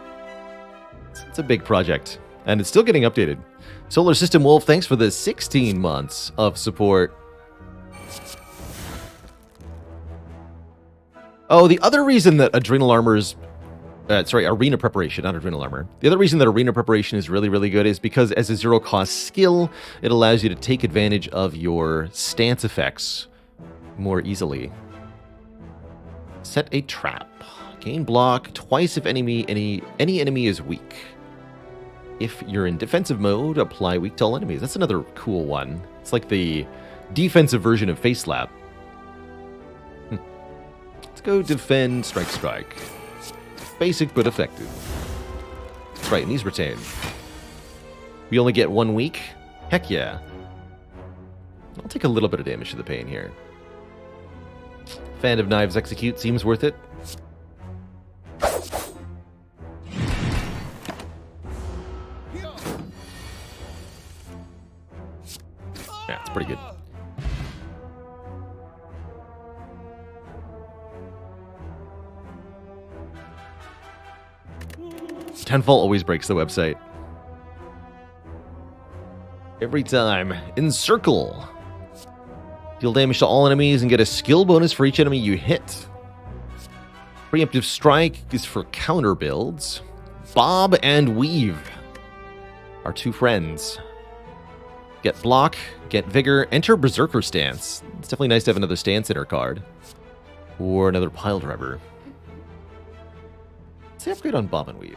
It's a big project, and it's still getting updated. Solar System Wolf, thanks for the 16 months of support. Oh, the other reason that Adrenal Armor's... Arena Preparation, not Adrenal Armor. The other reason that Arena Preparation is really, really good is because as a zero-cost skill, it allows you to take advantage of your stance effects more easily. Set a trap. Gain block twice if any enemy is weak. If you're in defensive mode, apply weak to all enemies. That's another cool one. It's like the defensive version of Face Slap. Let's go defend, strike. Basic but effective. That's right, and these retain. We only get 1 week? Heck yeah. I'll take a little bit of damage to the pain here. Fan of Knives Execute seems worth it. Yeah, it's pretty good. Tenfall always breaks the website. Every time. Encircle. Deal damage to all enemies and get a skill bonus for each enemy you hit. Preemptive Strike is for counter builds. Bob and Weave are 2 friends. Get Block, get Vigor, enter Berserker Stance. It's definitely nice to have another stance in our card. Or another Pile Driver. Let's upgrade on Bob and Weave.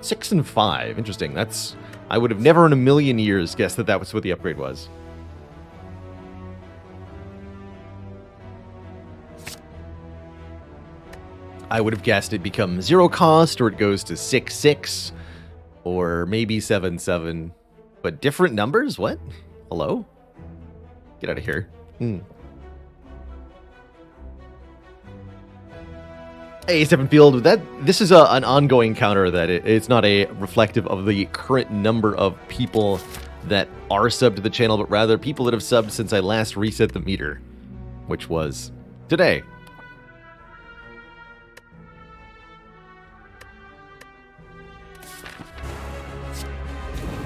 6 and 5. Interesting. That's... I would have never in a million years guessed that that was what the upgrade was. I would have guessed it becomes 0 cost, or it goes to 6/6, or maybe 7/7. But different numbers? What? Hello? Get out of here. Hey, Steppenfield, this is an ongoing counter that it's not a reflective of the current number of people that are subbed to the channel, but rather people that have subbed since I last reset the meter, which was today.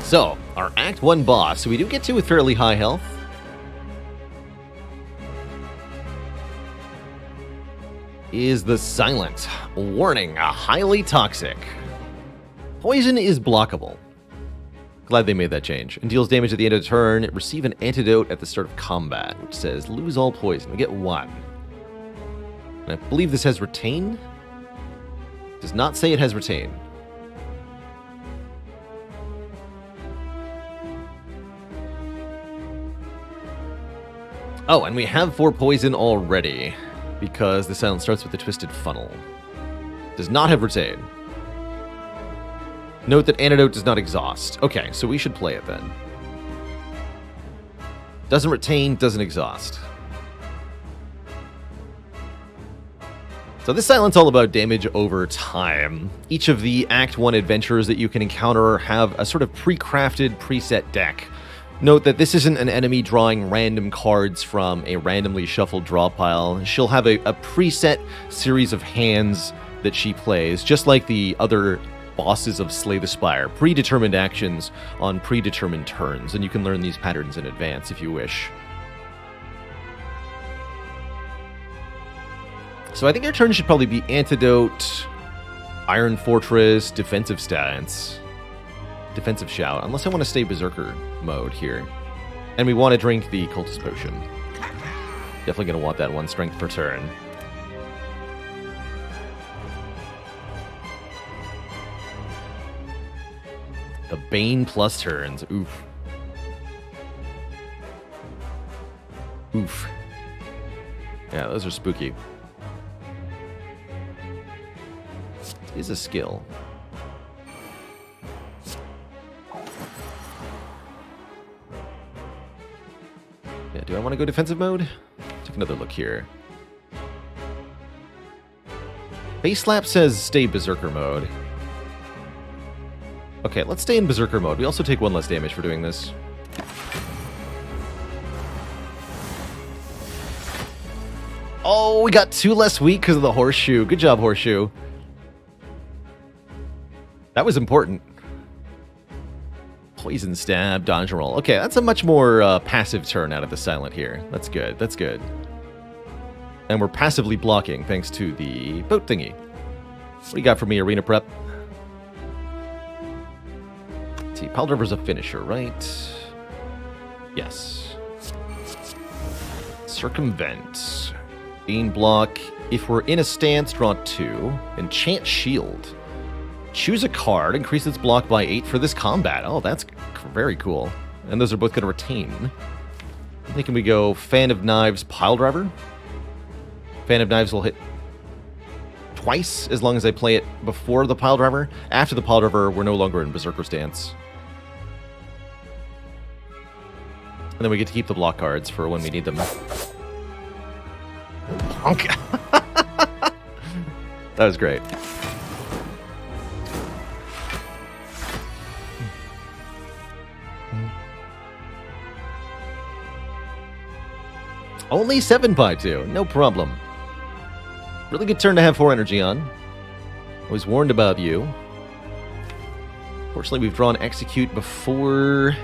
So, our Act 1 boss, we do get to with fairly high health. Is the Silent. Warning, highly toxic. Poison is blockable. Glad they made that change. And deals damage at the end of the turn. Receive an antidote at the start of combat, which says lose all poison. We get 1. And I believe this has retain. Does not say it has retain. Oh, and we have 4 poison already, because the Silent starts with the Twisted Funnel. Does not have retain. Note that antidote does not exhaust. Okay, so we should play it then. Doesn't retain, doesn't exhaust. So this Silent's all about damage over time. Each of the Act 1 adventures that you can encounter have a sort of pre-crafted, preset deck. Note that this isn't an enemy drawing random cards from a randomly shuffled draw pile. She'll have a preset series of hands that she plays, just like the other bosses of Slay the Spire. Predetermined actions on predetermined turns, and you can learn these patterns in advance if you wish. So I think our turn should probably be Antidote, Iron Fortress, Defensive Stance, Defensive Shout, unless I want to stay Berserker mode here. And we want to drink the Cultist Potion. Definitely going to want that 1 strength per turn. The Bane plus turns. Oof. Oof. Yeah, those are spooky. Is a skill. Yeah, do I want to go defensive mode? Take another look here. Face Slap says stay Berserker mode. Okay, let's stay in Berserker mode. We also take 1 less damage for doing this. Oh, we got 2 less weak because of the Horseshoe. Good job, Horseshoe. That was important. Poison stab, dodge roll. Okay, that's a much more passive turn out of the silent here. That's good. That's good. And we're passively blocking thanks to the boat thingy. What do you got for me, Arena Prep? Let's see, Pile Driver's a finisher, right? Yes. Circumvent. Gain block. If we're in a stance, draw 2. Enchant Shield. Choose a card, increase its block by 8 for this combat. Oh, that's very cool. And those are both going to retain. I'm thinking we go Fan of Knives, Pile Driver. Fan of Knives will hit twice as long as I play it before the Pile Driver. After the Pile Driver, we're no longer in Berserker stance. And then we get to keep the block cards for when we need them. Honk. That was great. Only 7x2, no problem. Really good turn to have 4 energy on. I was warned about you. Fortunately, we've drawn Execute before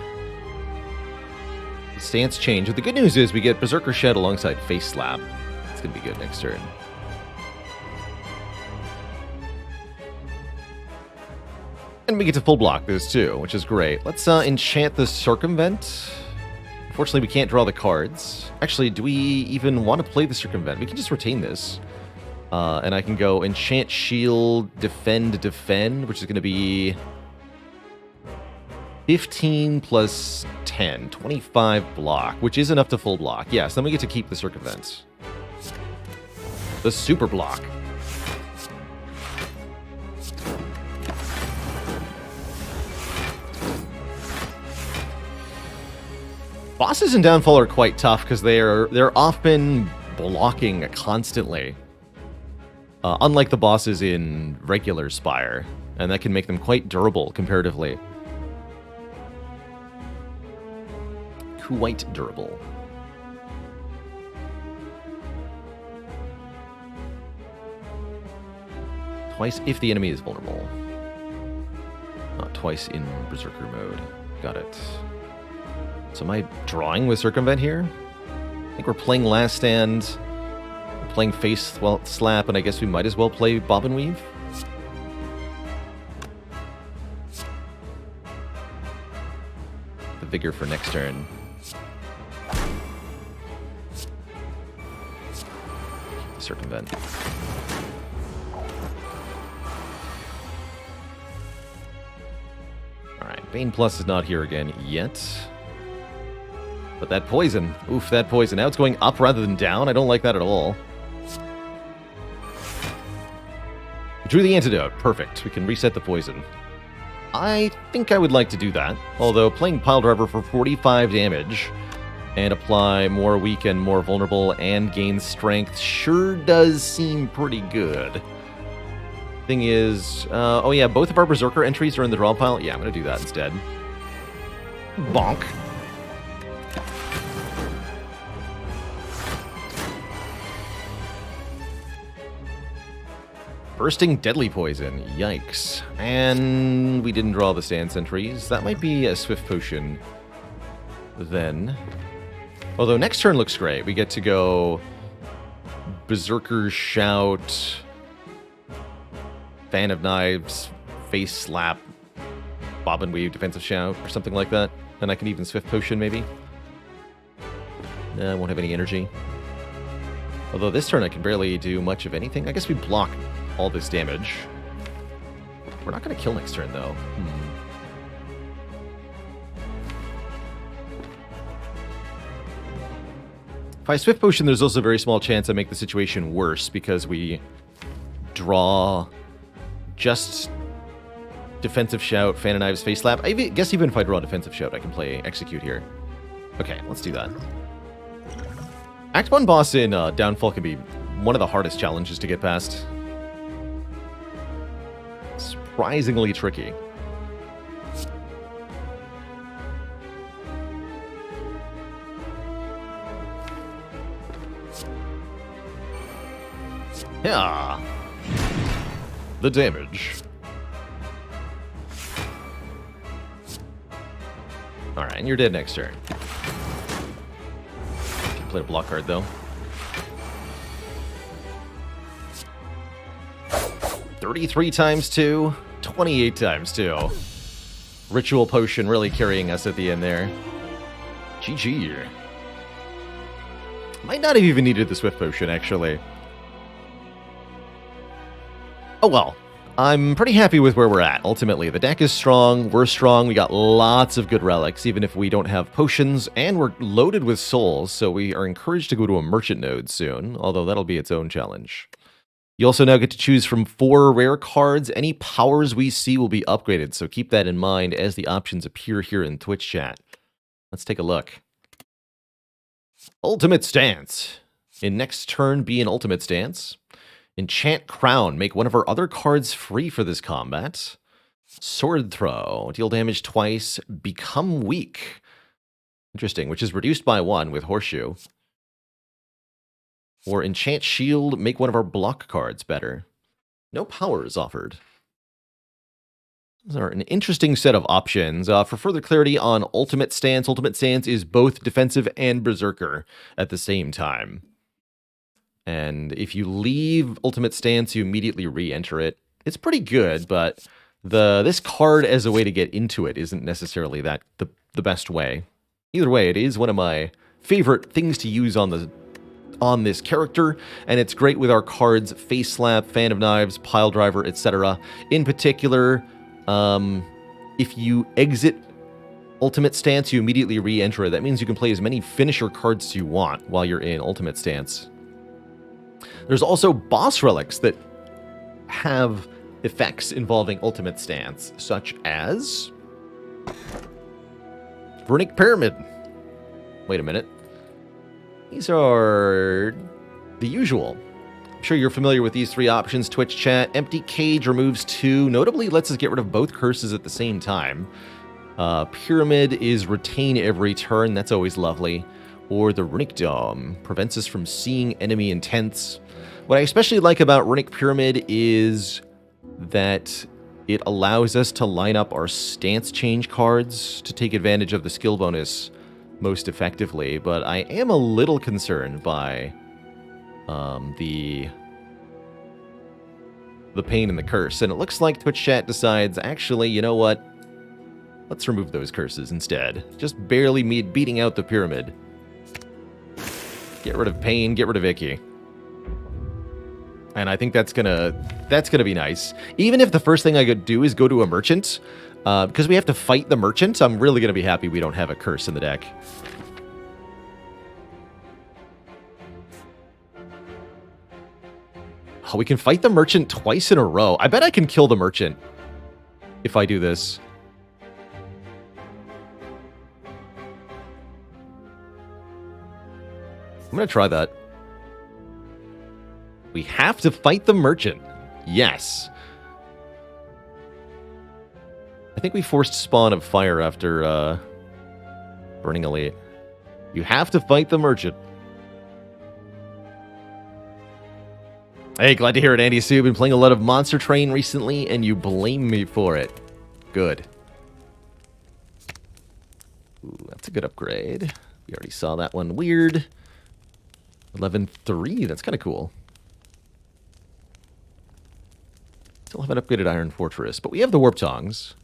the stance change. But the good news is we get Berserker Shed alongside Face Slap. It's going to be good next turn. And we get to full block this too, which is great. Let's enchant the Circumvent. Unfortunately, we can't draw the cards. Actually, do we even want to play the Circumvent? We can just retain this. And I can go Enchant Shield, Defend, which is going to be 15 plus 10, 25 block, which is enough to full block. Yes, then we get to keep the Circumvent. The Super Block. Bosses in Downfall are quite tough because they're often blocking constantly. Unlike the bosses in regular Spire, and that can make them quite durable comparatively. Quite durable. Twice if the enemy is vulnerable. Not twice in Berserker mode. Got it. So am I drawing with Circumvent here? I think we're playing Last Stand, we're playing Face Slap, and I guess we might as well play Bob and Weave. The Vigor for next turn. Circumvent. Alright, Bane Plus is not here again yet. But that poison. Oof, that poison. Now it's going up rather than down. I don't like that at all. We drew the antidote. Perfect. We can reset the poison. I think I would like to do that. Although playing Pile Driver for 45 damage and apply more weak and more vulnerable and gain strength sure does seem pretty good. Thing is, oh yeah, both of our Berserker entries are in the draw pile. Yeah, I'm going to do that instead. Bonk. Bursting Deadly Poison. Yikes. And we didn't draw the stance entries. That might be a Swift Potion then. Although next turn looks great. We get to go Berserker Shout, Fan of Knives, Face Slap, Bob and Weave, Defensive Shout, or something like that. And I can even Swift Potion, maybe. I won't have any energy. Although this turn I can barely do much of anything. I guess we block all this damage. We're not going to kill next turn, though. If I Swift Potion, there's also a very small chance I make the situation worse because we draw just Defensive Shout, Fan of Knives, Face Slap. I guess even if I draw Defensive Shout, I can play Execute here. Okay, let's do that. Act 1 boss in Downfall can be one of the hardest challenges to get past. Surprisingly tricky. Yeah. The damage. Alright, and you're dead next turn. Play a block card, though. 33 times 2, 28 times 2. Ritual Potion really carrying us at the end there. GG. Might not have even needed the Swift Potion, actually. Oh well. I'm pretty happy with where we're at, ultimately. The deck is strong, we're strong, we got lots of good relics, even if we don't have potions, and we're loaded with souls, so we are encouraged to go to a merchant node soon, although that'll be its own challenge. You also now get to choose from 4 rare cards. Any powers we see will be upgraded, so keep that in mind as the options appear here in Twitch chat. Let's take a look. Ultimate Stance. In next turn, be an Ultimate Stance. Enchant Crown. Make one of our other cards free for this combat. Sword Throw. Deal damage twice. Become weak. Interesting, which is reduced by 1 with Horseshoe. Or Enchant Shield. Make one of our block cards better. No powers offered. Those are an interesting set of options. For further clarity on Ultimate Stance is both defensive and berserker at the same time. And if you leave Ultimate Stance, you immediately re-enter it. It's pretty good, but this card as a way to get into it isn't necessarily the best way. Either way, it is one of my favorite things to use on this character, and it's great with our cards Face Slap, Fan of Knives, Pile Driver, etc. In particular, if you exit Ultimate Stance, you immediately re-enter it. That means you can play as many finisher cards as you want while you're in Ultimate Stance. There's also boss relics that have effects involving Ultimate Stance, such as Runic Pyramid. Wait a minute. These are the usual. I'm sure you're familiar with these 3 options. Twitch chat. Empty Cage removes 2. Notably lets us get rid of both curses at the same time. Pyramid is retain every turn. That's always lovely. Or the Runic Dome. Prevents us from seeing enemy intents. What I especially like about Runic Pyramid is that it allows us to line up our stance change cards to take advantage of the skill bonus most effectively, but I am a little concerned by the pain and the curse, and it looks like Twitch chat decides, actually, you know what? Let's remove those curses instead. Just barely beating out the pyramid. Get rid of pain, get rid of Icky. And I think that's gonna be nice. Even if the first thing I could do is go to a merchant, because we have to fight the merchant, I'm really gonna be happy we don't have a curse in the deck. Oh, we can fight the merchant twice in a row. I bet I can kill the merchant if I do this. I'm gonna try that. We have to fight the merchant. Yes. I think we forced spawn of fire after Burning Elite. You have to fight the merchant. Hey, glad to hear it, Andy Sue. Been playing a lot of Monster Train recently, and you blame me for it. Good. Ooh, that's a good upgrade. We already saw that one. Weird. 11-3. That's kind of cool. Still haven't upgraded Iron Fortress, but we have the Warp Tongs.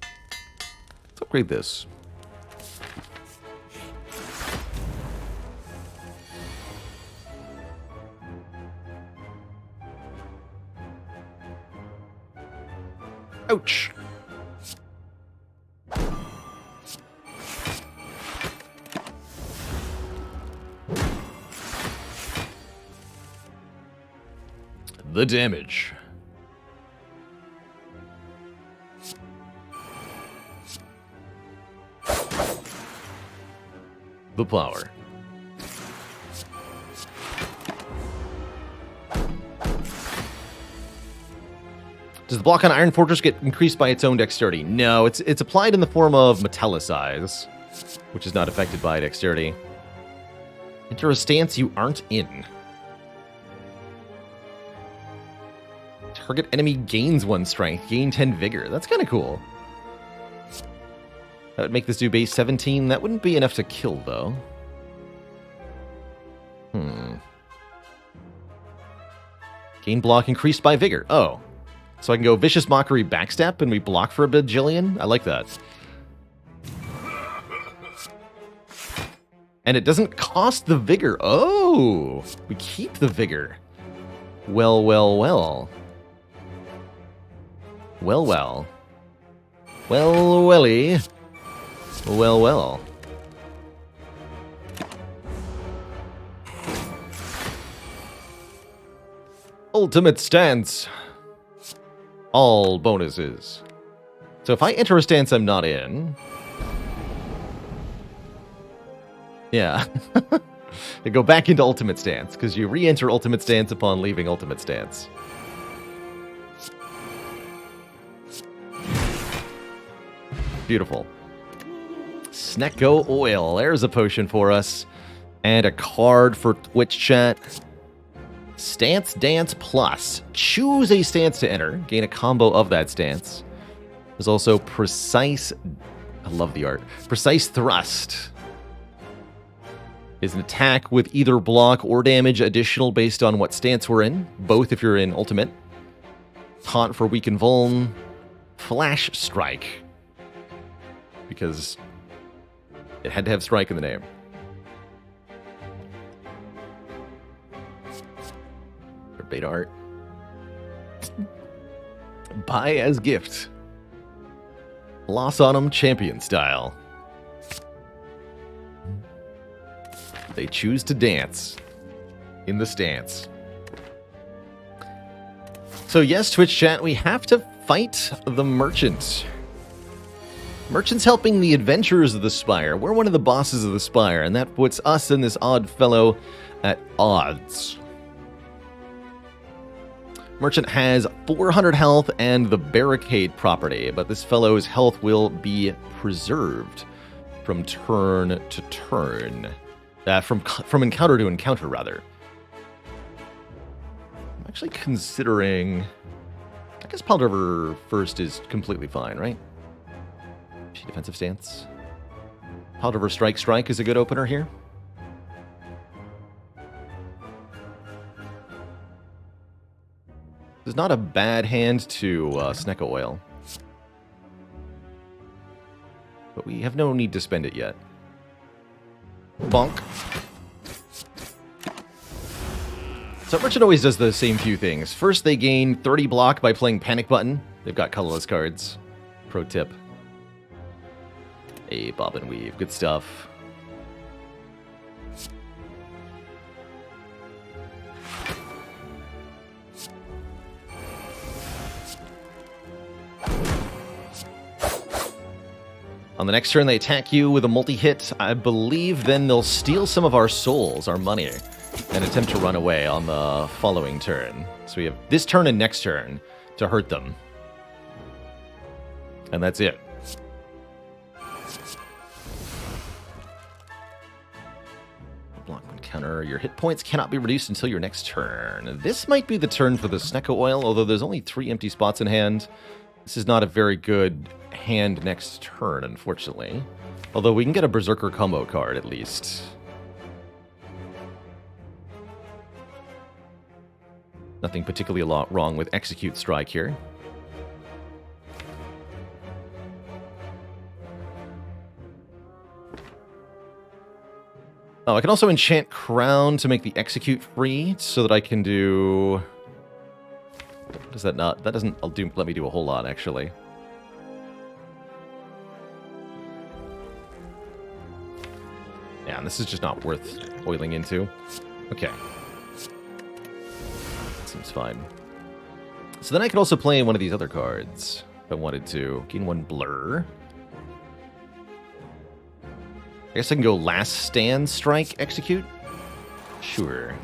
Let's upgrade this. Ouch. The damage. The power. Does the block on Iron Fortress get increased by its own dexterity? No, it's applied in the form of metallicize, which is not affected by dexterity. Enter a stance you aren't in. Target enemy gains 1 strength, gain 10 vigor. That's kind of cool. That would make this do base 17. That wouldn't be enough to kill, though. Gain block increased by vigor. Oh. So I can go Vicious Mockery Backstep and we block for a bajillion? I like that. And it doesn't cost the vigor. Oh! We keep the vigor. Well, well, well. Well, well. Well, welly. Well, well. Ultimate stance. All bonuses. So if I enter a stance I'm not in... Yeah. You go back into ultimate stance, because you re-enter ultimate stance upon leaving ultimate stance. Beautiful. Snecko Oil. There's a potion for us. And a card for Twitch chat. Stance Dance Plus. Choose a stance to enter. Gain a combo of that stance. There's also Precise... I love the art. Precise Thrust. Is an attack with either block or damage additional based on what stance we're in. Both if you're in Ultimate. Taunt for Weak and Vuln. Flash Strike. Because it had to have strike in the name. Or beta art. Buy as gift. Loss on 'em champion style. They choose to dance in the stance. So yes, Twitch chat, we have to fight the merchant. Merchant's helping the adventurers of the Spire. We're one of the bosses of the Spire, and that puts us and this odd fellow at odds. Merchant has 400 health and the barricade property, but this fellow's health will be preserved from turn to turn. From encounter to encounter, rather. I'm actually considering... I guess Pile Driver first is completely fine, right? Defensive stance. Pile Driver Strike is a good opener here. This is not a bad hand to Snecko Oil. But we have no need to spend it yet. Bonk. So Merchant always does the same few things. First, they gain 30 block by playing Panic Button. They've got colorless cards. Pro tip. Hey, Bob and Weave. Good stuff. On the next turn, they attack you with a multi-hit. I believe then they'll steal some of our souls, our money, and attempt to run away on the following turn. So we have this turn and next turn to hurt them. And that's it. Block and counter. Your hit points cannot be reduced until your next turn. This might be the turn for the Snecko Oil, although there's only 3 empty spots in hand. This is not a very good hand next turn, unfortunately. Although we can get a Berserker combo card, at least. Nothing particularly wrong with Execute Strike here. Oh, I can also enchant Crown to make the Execute free, so that I can do... What does that not... That doesn't let me do a whole lot, actually. Yeah, and this is just not worth oiling into. Okay. That seems fine. So then I could also play one of these other cards, if I wanted to. Gain 1 blur. I guess I can go Last Stand Strike Execute? Sure.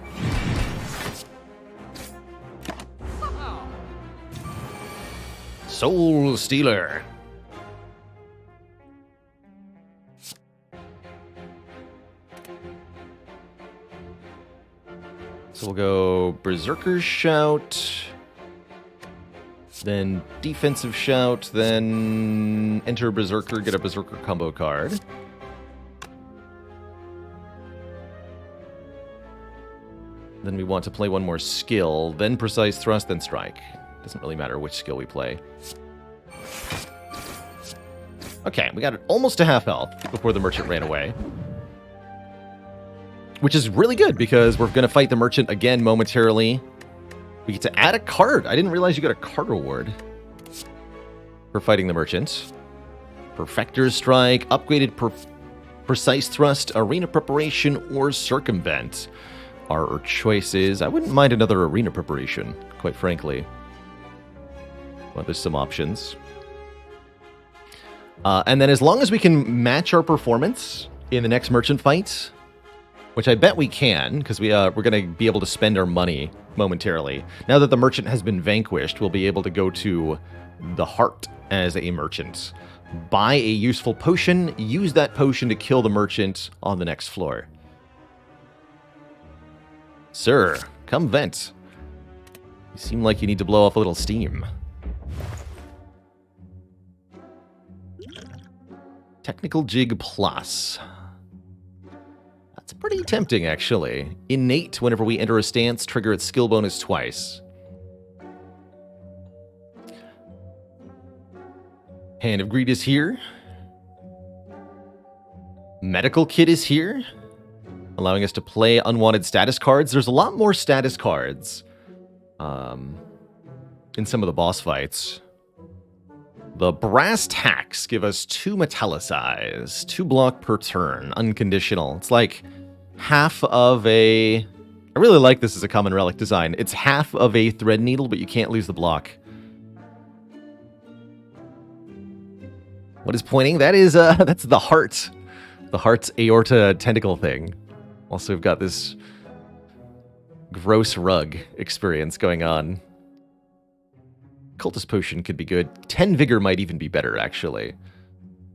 Soul Stealer. So we'll go Berserker Shout. Then defensive shout, then enter Berserker, get a Berserker combo card. Then we want to play one more skill, then precise thrust, then strike. Doesn't really matter which skill we play. Okay, we got it almost to half health before the merchant ran away. Which is really good because we're going to fight the merchant again momentarily. We get to add a card. I didn't realize you got a card reward for fighting the merchant. Perfector's Strike, upgraded Precise Thrust, Arena Preparation, or Circumvent are our choices. I wouldn't mind another Arena Preparation, quite frankly. Well, there's some options. And then as long as we can match our performance in the next merchant fight, which I bet we can, because we're going to be able to spend our money momentarily. Now that the merchant has been vanquished, we'll be able to go to the heart as a merchant. Buy a useful potion, use that potion to kill the merchant on the next floor. Sir, come vent. You seem like you need to blow off a little steam. Technical Jig Plus. That's pretty tempting, actually. Innate, whenever we enter a stance, trigger its skill bonus twice. Hand of Greed is here. Medical Kit is here, allowing us to play unwanted status cards. There's a lot more status cards in some of the boss fights. The Brass Tacks give us 2 Metallicize, 2 block per turn, unconditional. It's like half of a... I really like this as a common relic design. It's half of a thread needle, but you can't lose the block. What is pointing? That is, that's the heart. The heart's aorta tentacle thing. Also, we've got this gross rug experience going on. Cultist Potion could be good. 10 Vigor might even be better, actually.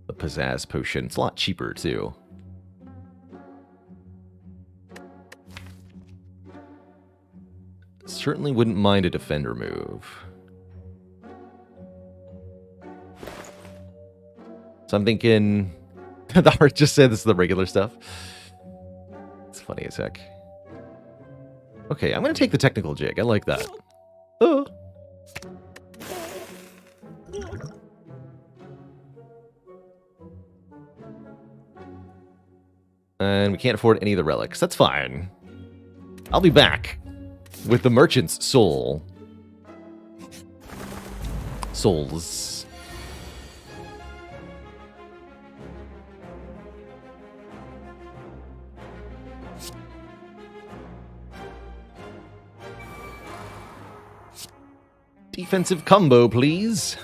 The Pizzazz Potion. It's a lot cheaper, too. Certainly wouldn't mind a Defender move. So I'm thinking... the heart just said this is the regular stuff. It's funny as heck. Okay, I'm going to take the Technical Jig. I like that. Oh. And we can't afford any of the relics. That's fine. I'll be back with the Merchant's Soul. Souls. Defensive combo, please.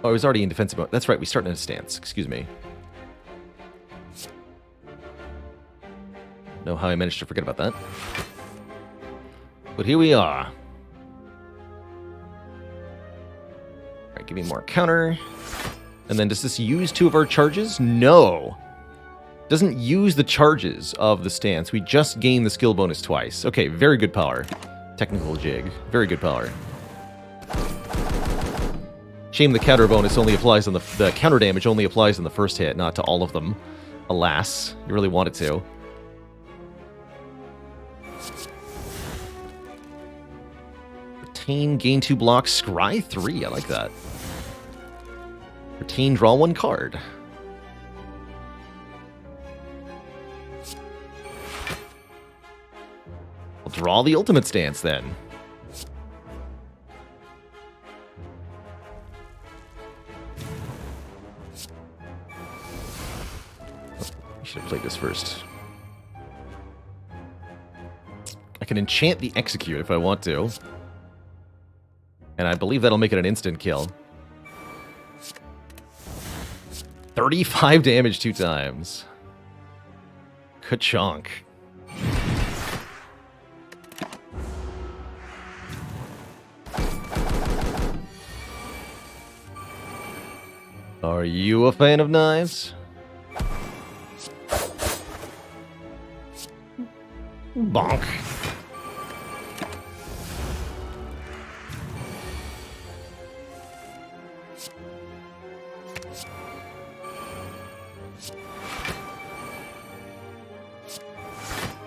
Oh, I was already in defensive mode. That's right, we start in a stance. Excuse me. Know how I managed to forget about that. But here we are. Alright, give me more counter. And then does this use 2 of our charges? No. Doesn't use the charges of the stance. We just gain the skill bonus twice. Okay, very good power. Technical Jig. Very good power. Shame the counter bonus only applies on the counter damage only applies on the first hit, not to all of them. Alas, you really want it to. Retain, gain 2 blocks, scry 3. I like that. Retain, draw 1 card. We'll draw the ultimate stance then. Should have played this first. I can enchant the Execute if I want to. And I believe that'll make it an instant kill. 35 damage 2 times. Ka-chonk. Are you a fan of knives? Bonk.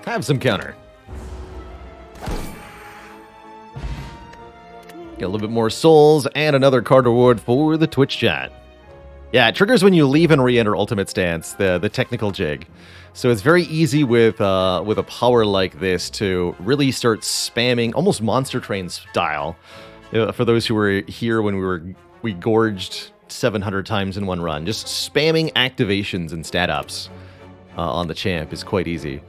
Have some counter. Get a little bit more souls and another card reward for the Twitch chat. Yeah, it triggers when you leave and re-enter Ultimate Stance, the technical jig. So it's very easy with a power like this to really start spamming, almost Monster Train style. For those who were here when we gorged 700 times in one run, just spamming activations and stat ups on the champ is quite easy.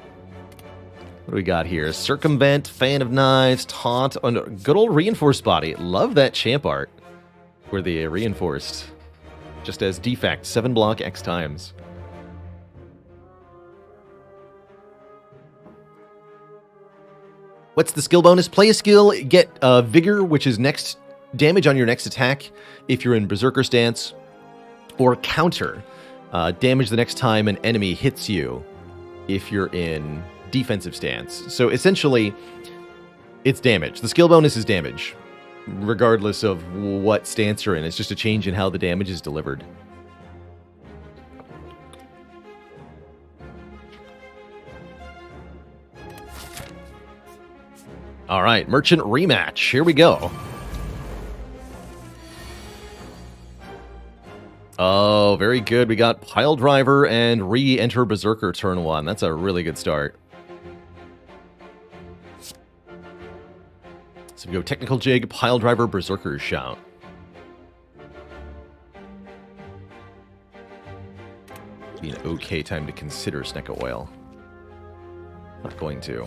What do we got here? Circumvent, Fan of Knives, Taunt, good old Reinforced Body. Love that champ art where the Reinforced, just as defect, 7 block X times. What's the skill bonus? Play a skill, get Vigor, which is next damage on your next attack if you're in Berserker stance, or Counter, damage the next time an enemy hits you if you're in defensive stance. So essentially, it's damage. The skill bonus is damage, regardless of what stance you're in. It's just a change in how the damage is delivered. All right, Merchant rematch. Here we go. Oh, very good. We got Pile Driver and re-enter Berserker turn 1. That's a really good start. So we go Technical Jig, Pile Driver, Berserker's Shout. Be an okay time to consider Snecka Oil. Not going to.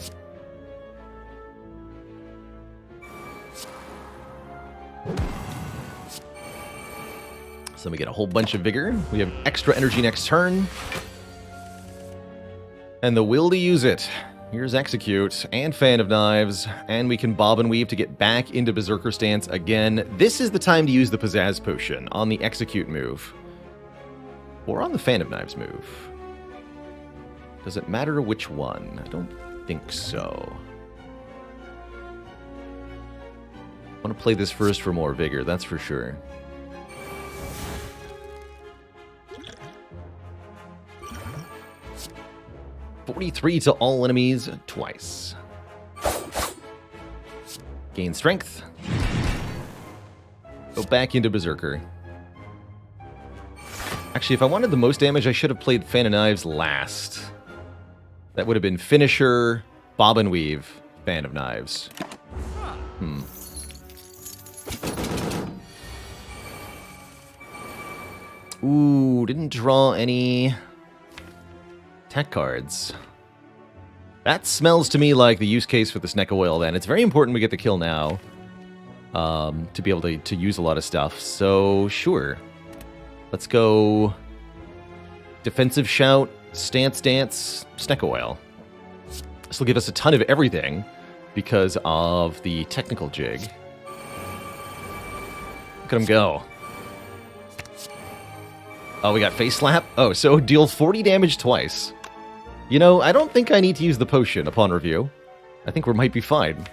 So we get a whole bunch of Vigor. We have extra energy next turn. And the will to use it. Here's Execute and Fan of Knives, and we can bob and weave to get back into Berserker stance again. This is the time to use the Pizzazz Potion on the Execute move. Or on the Fan of Knives move. Does it matter which one? I don't think so. I want to play this first for more Vigor, that's for sure. $43 to all enemies twice. Gain strength. Go back into Berserker. Actually, if I wanted the most damage, I should have played Fan of Knives last. That would have been Finisher, Bob and Weave, Fan of Knives. Ooh, didn't draw any tech cards. That smells to me like the use case for the Snecka Oil then. It's very important we get the kill now to be able to use a lot of stuff. So, sure. Let's go Defensive Shout, Stance Dance, Snecka Oil. This will give us a ton of everything because of the technical jig. Look at him go. Oh, we got Face Slap? Oh, so deal 40 damage twice. You know, I don't think I need to use the potion upon review. I think we might be fine.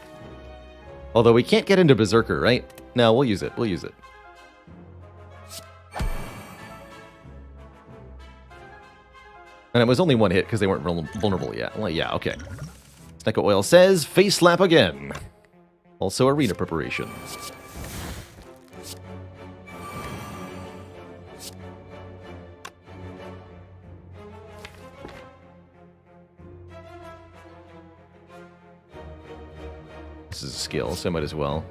Although we can't get into Berserker, right? No, we'll use it. We'll use it. And it was only one hit because they weren't vulnerable yet. Well, yeah, okay. Snecka Oil says, Face Slap again. Also arena preparation. This is a skill, so I might as well.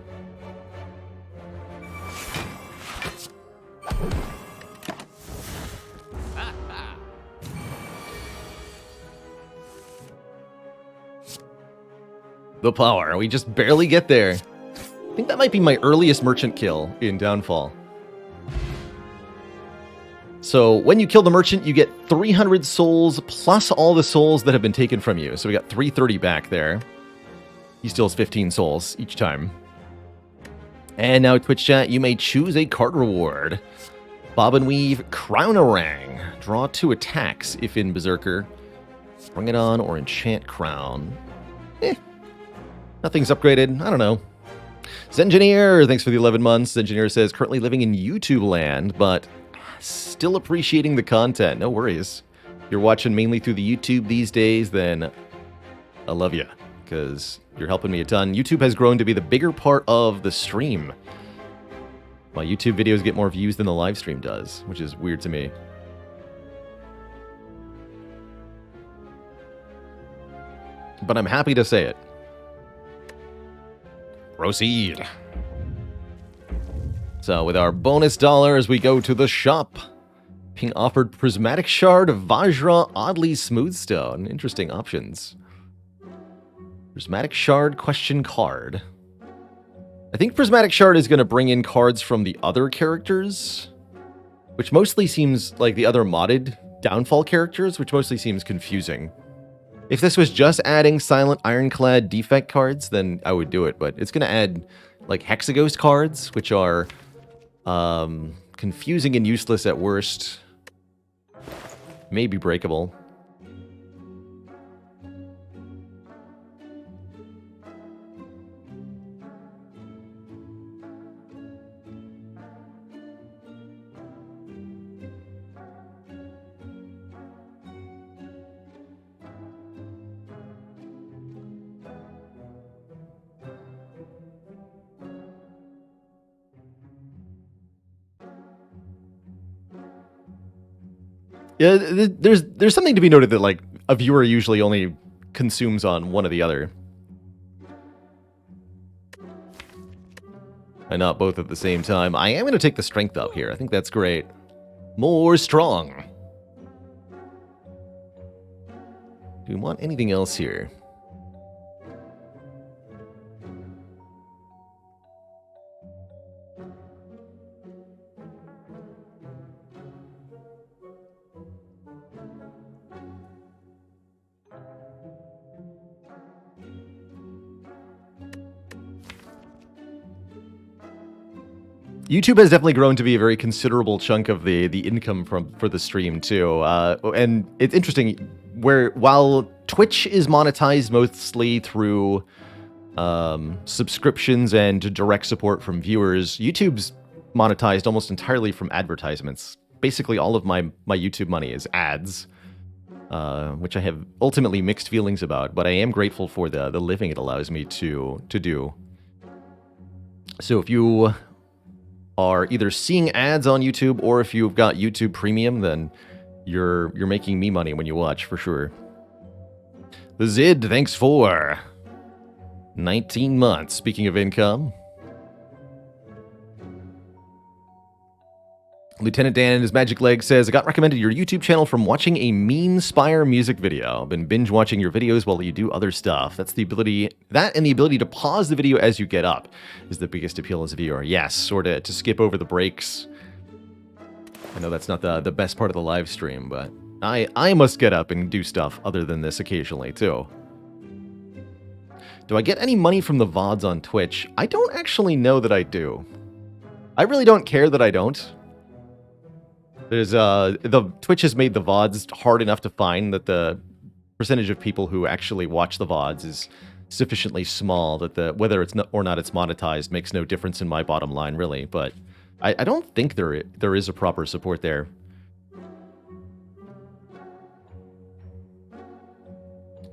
The power. We just barely get there. I think that might be my earliest merchant kill in Downfall. So when you kill the merchant, you get 300 souls plus all the souls that have been taken from you. So we got 330 back there. He still has 15 souls each time. And now Twitch chat, you may choose a card reward. Bob and Weave, Crown Orang. Draw 2 attacks if in Berserker. Bring it on or enchant Crown. Nothing's upgraded. I don't know. Zengineer, thanks for the 11 months. Zengineer says, currently living in YouTube land, but still appreciating the content. No worries. If you're watching mainly through the YouTube these days, then I love you, because you're helping me a ton. YouTube has grown to be the bigger part of the stream. My YouTube videos get more views than the live stream does, which is weird to me. But I'm happy to say it. Proceed. So with our bonus dollars, we go to the shop. Being offered Prismatic Shard, Vajra, Oddly Smooth Stone. Interesting options. Prismatic Shard question card. I think Prismatic Shard is going to bring in cards from the other characters, which mostly seems like the other modded Downfall characters, which mostly seems confusing. If this was just adding Silent Ironclad defect cards, then I would do it, but it's going to add like Hexaghost cards, which are confusing and useless at worst. Maybe breakable. Yeah, there's something to be noted that like a viewer usually only consumes on one or the other, and not both at the same time. I am going to take the strength up here. I think that's great. More strong. Do we want anything else here? YouTube has definitely grown to be a very considerable chunk of the income for the stream too, and it's interesting while Twitch is monetized mostly through subscriptions and direct support from viewers, YouTube's monetized almost entirely from advertisements. Basically, all of my YouTube money is ads, which I have ultimately mixed feelings about, but I am grateful for the living it allows me to do. So if you are either seeing ads on YouTube or if you've got YouTube Premium, then you're making me money when you watch, for sure. The Zid, thanks for 19 months. Speaking of income, Lieutenant Dan and his magic leg says, I got recommended your YouTube channel from watching a mean Spire music video. I've been binge watching your videos while you do other stuff. That and the ability to pause the video as you get up is the biggest appeal as a viewer. Yes, sort of to skip over the breaks. I know that's not the best part of the live stream, but I must get up and do stuff other than this occasionally too. Do I get any money from the VODs on Twitch? I don't actually know that I do. I really don't care that I don't. There's the Twitch has made the VODs hard enough to find that the percentage of people who actually watch the VODs is sufficiently small that whether it's or not it's monetized makes no difference in my bottom line, really. But I don't think there is a proper support there.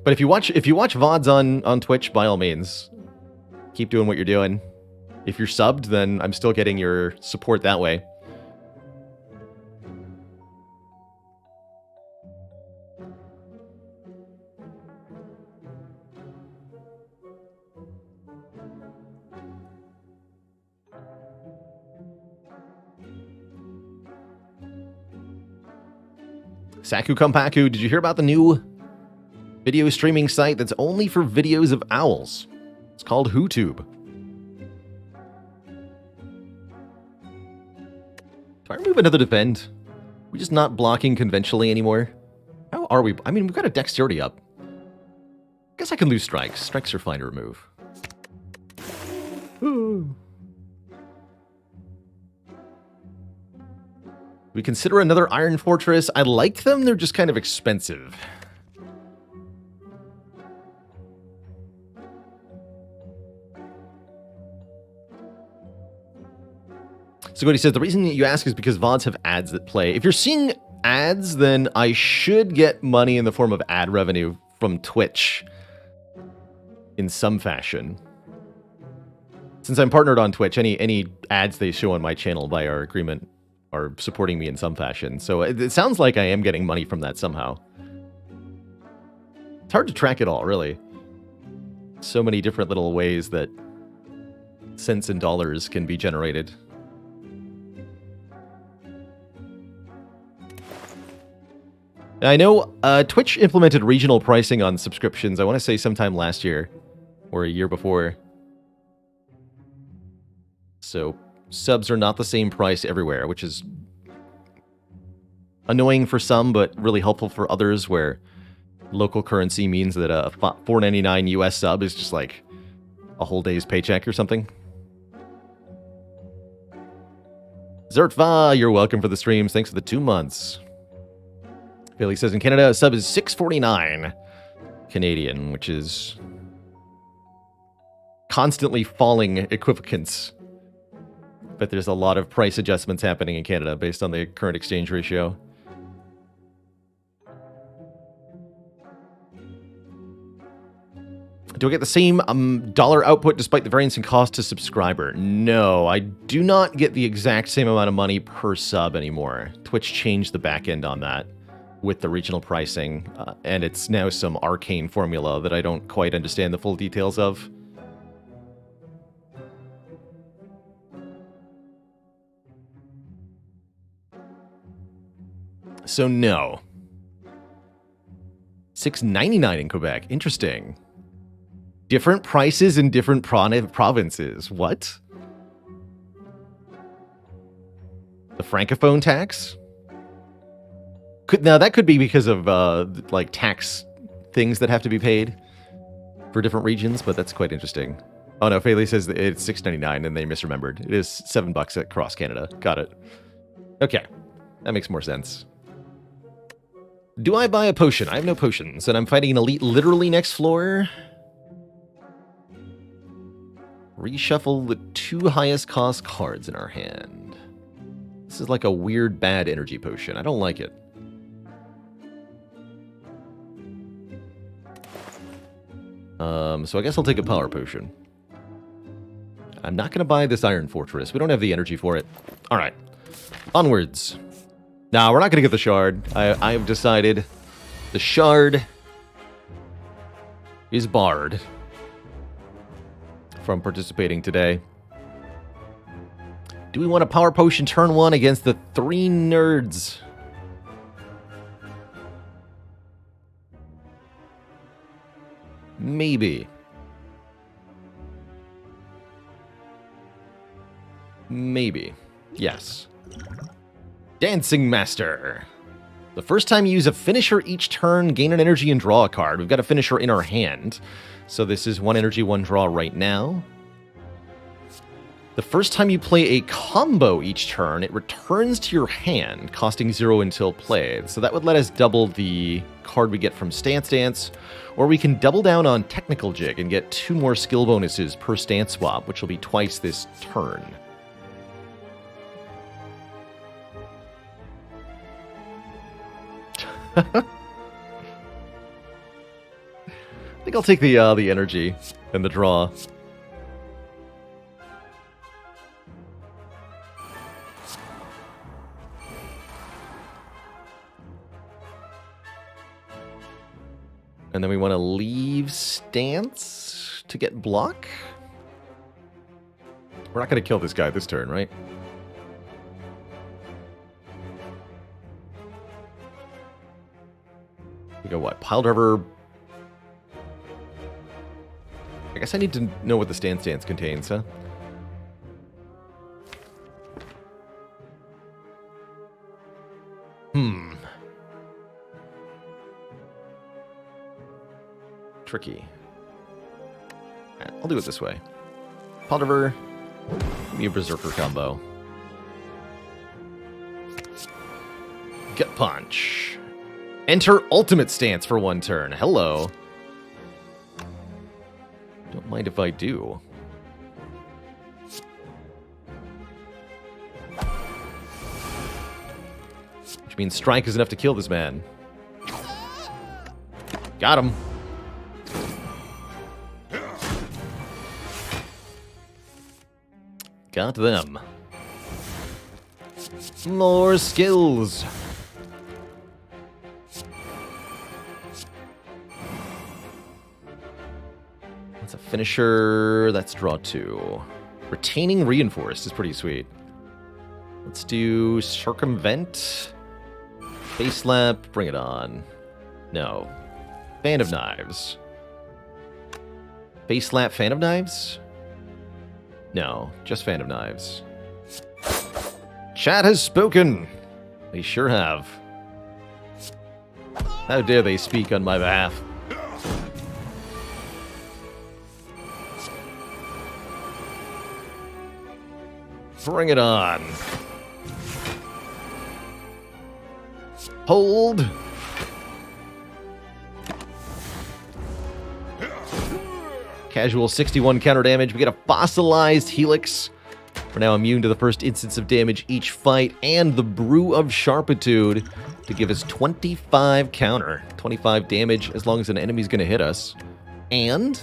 But if you watch VODs on Twitch, by all means, keep doing what you're doing. If you're subbed, then I'm still getting your support that way. Saku Kompaku, did you hear about the new video streaming site that's only for videos of owls? It's called HooTube. Do I remove another defend? We're just not blocking conventionally anymore. How are we? I mean, we've got a dexterity up. Guess I can lose strikes. Strikes are fine to remove. Ooh. We consider another Iron Fortress. I like them, they're just kind of expensive. So what he says, the reason you ask is because VODs have ads that play. If you're seeing ads, then I should get money in the form of ad revenue from Twitch. in some fashion. Since I'm partnered on Twitch, any ads they show on my channel by our agreement are supporting me in some fashion. So it sounds like I am getting money from that somehow. It's hard to track it all, really. So many different little ways that cents and dollars can be generated. I know Twitch implemented regional pricing on subscriptions, I want to say sometime last year or a year before. So subs are not the same price everywhere, which is annoying for some, but really helpful for others, where local currency means that a $4.99 US sub is just like a whole day's paycheck or something. Zertva, you're welcome for the streams. Thanks for the 2 months. Billy says in Canada, a sub is $6.49 Canadian, which is constantly falling equivalence. But there's a lot of price adjustments happening in Canada based on the current exchange ratio. Do I get the same dollar output despite the variance in cost to subscriber? No, I do not get the exact same amount of money per sub anymore. Twitch changed the back end on that with the regional pricing, and it's now some arcane formula that I don't quite understand the full details of. So no. $6.99 in Quebec. Interesting. Different prices in different provinces. What? The francophone tax? Now that could be because of like tax things that have to be paid for different regions, but that's quite interesting. Oh no, Faley says that it's $6.99 and they misremembered. It is $7 across Canada. Got it. Okay, that makes more sense. Do I buy a potion? I have no potions, and I'm fighting an elite literally next floor. Reshuffle the 2 highest cost cards in our hand. This is like a weird bad energy potion. I don't like it. So I guess I'll take a power potion. I'm not going to buy this Iron Fortress. We don't have the energy for it. All right. Onwards. Now, we're not going to get the shard. I have decided the shard is barred from participating today. Do we want a power potion turn 1 against the 3 nerds? Maybe. Maybe. Yes. Dancing Master. The first time you use a finisher each turn, gain an energy and draw a card. We've got a finisher in our hand. So this is 1 energy, 1 draw right now. The first time you play a combo each turn, it returns to your hand, costing 0 until played. So that would let us double the card we get from Stance Dance, or we can double down on Technical Jig and get 2 more skill bonuses per stance swap, which will be twice this turn. I think I'll take the energy and the draw. And then we want to leave stance to get block. We're not going to kill this guy this turn, right? We go what? Pile driver. I guess I need to know what the stance contains, huh? Tricky. I'll do it this way. Pile driver. Give me a berserker combo. Gut punch. Enter ultimate stance for 1 turn. Hello. Don't mind if I do. Which means strike is enough to kill this man. Got them. More skills. That's a finisher. That's draw 2. Retaining Reinforced is pretty sweet. Let's do Circumvent. Face Slap. Bring it on. No. Fan of Knives. Face Slap, Fan of Knives? No, just Fan of Knives. Chat has spoken. They sure have. How dare they speak on my behalf? Bring it on. Hold. Casual 61 counter damage. We get a fossilized Helix. We're now immune to the first instance of damage each fight, and the Brew of Sharpitude to give us 25 counter. 25 damage as long as an enemy's going to hit us. And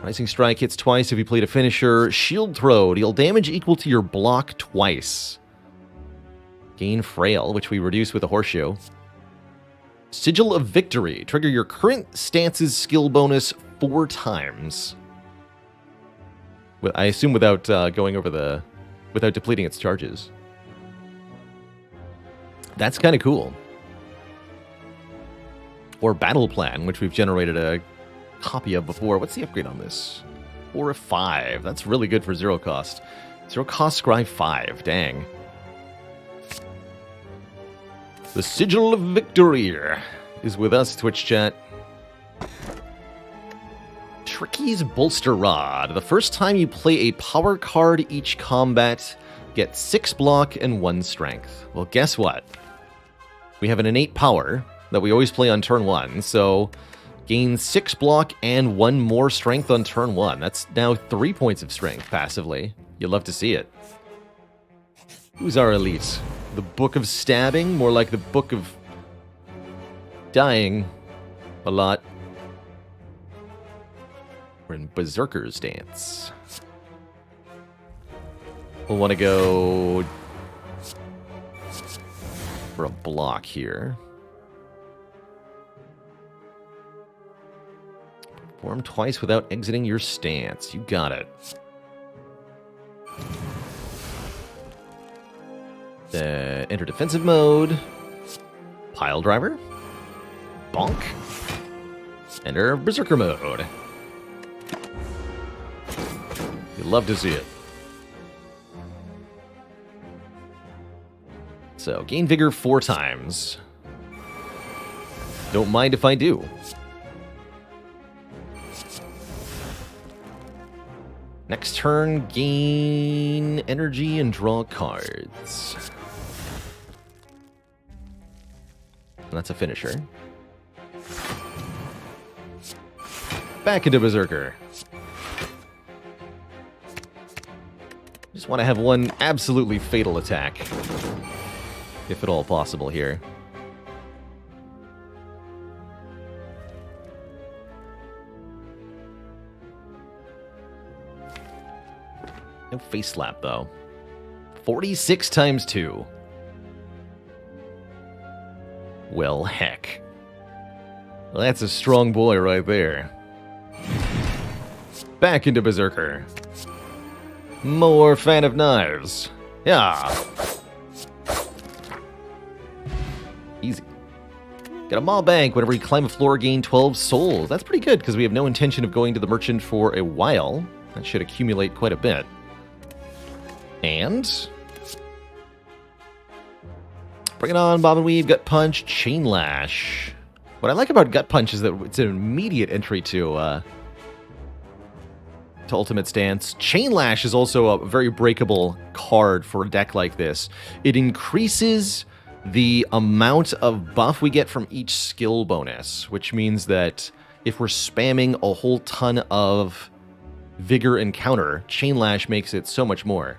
Rising Strike hits twice if you played a finisher. Shield Throw. Deal damage equal to your block twice. Gain Frail, which we reduce with a Horseshoe. Sigil of Victory. Trigger your current stance's skill bonus 4 times. I assume without going over without depleting its charges. That's kind of cool. Or Battle Plan, which we've generated a copy of before. What's the upgrade on this? 4 of 5. That's really good for 0 cost. 0 cost Scry 5. Dang. The Sigil of Victory is with us, Twitch chat. Tricky's Bolster Rod. The first time you play a power card each combat, get 6 block and 1 strength. Well, guess what? We have an innate power that we always play on turn 1, so gain 6 block and 1 more strength on turn 1. That's now 3 points of strength passively. You'll love to see it. Who's our elite? The Book of Stabbing? More like the Book of Dying a lot. We're in Berserker's Dance. We'll want to go for a block here. Perform twice without exiting your stance. You got it. Enter defensive mode. Pile driver. Bonk. Enter berserker mode. You'd love to see it. So, gain vigor 4 times. Don't mind if I do. Next turn, gain energy and draw cards. That's a finisher. Back into Berserker. Just want to have one absolutely fatal attack, if at all possible here. No face slap, though. 46 times 2. Well, heck. Well, that's a strong boy right there. Back into Berserker. More Fan of Knives. Yeah. Easy. Got a Maw Bank. Whenever you climb a floor, gain 12 souls. That's pretty good, because we have no intention of going to the merchant for a while. That should accumulate quite a bit. And bring it on, Bob and Weave, Gut Punch, Chain Lash. What I like about Gut Punch is that it's an immediate entry to Ultimate Stance. Chain Lash is also a very breakable card for a deck like this. It increases the amount of buff we get from each skill bonus, which means that if we're spamming a whole ton of Vigor and Counter, Chain Lash makes it so much more.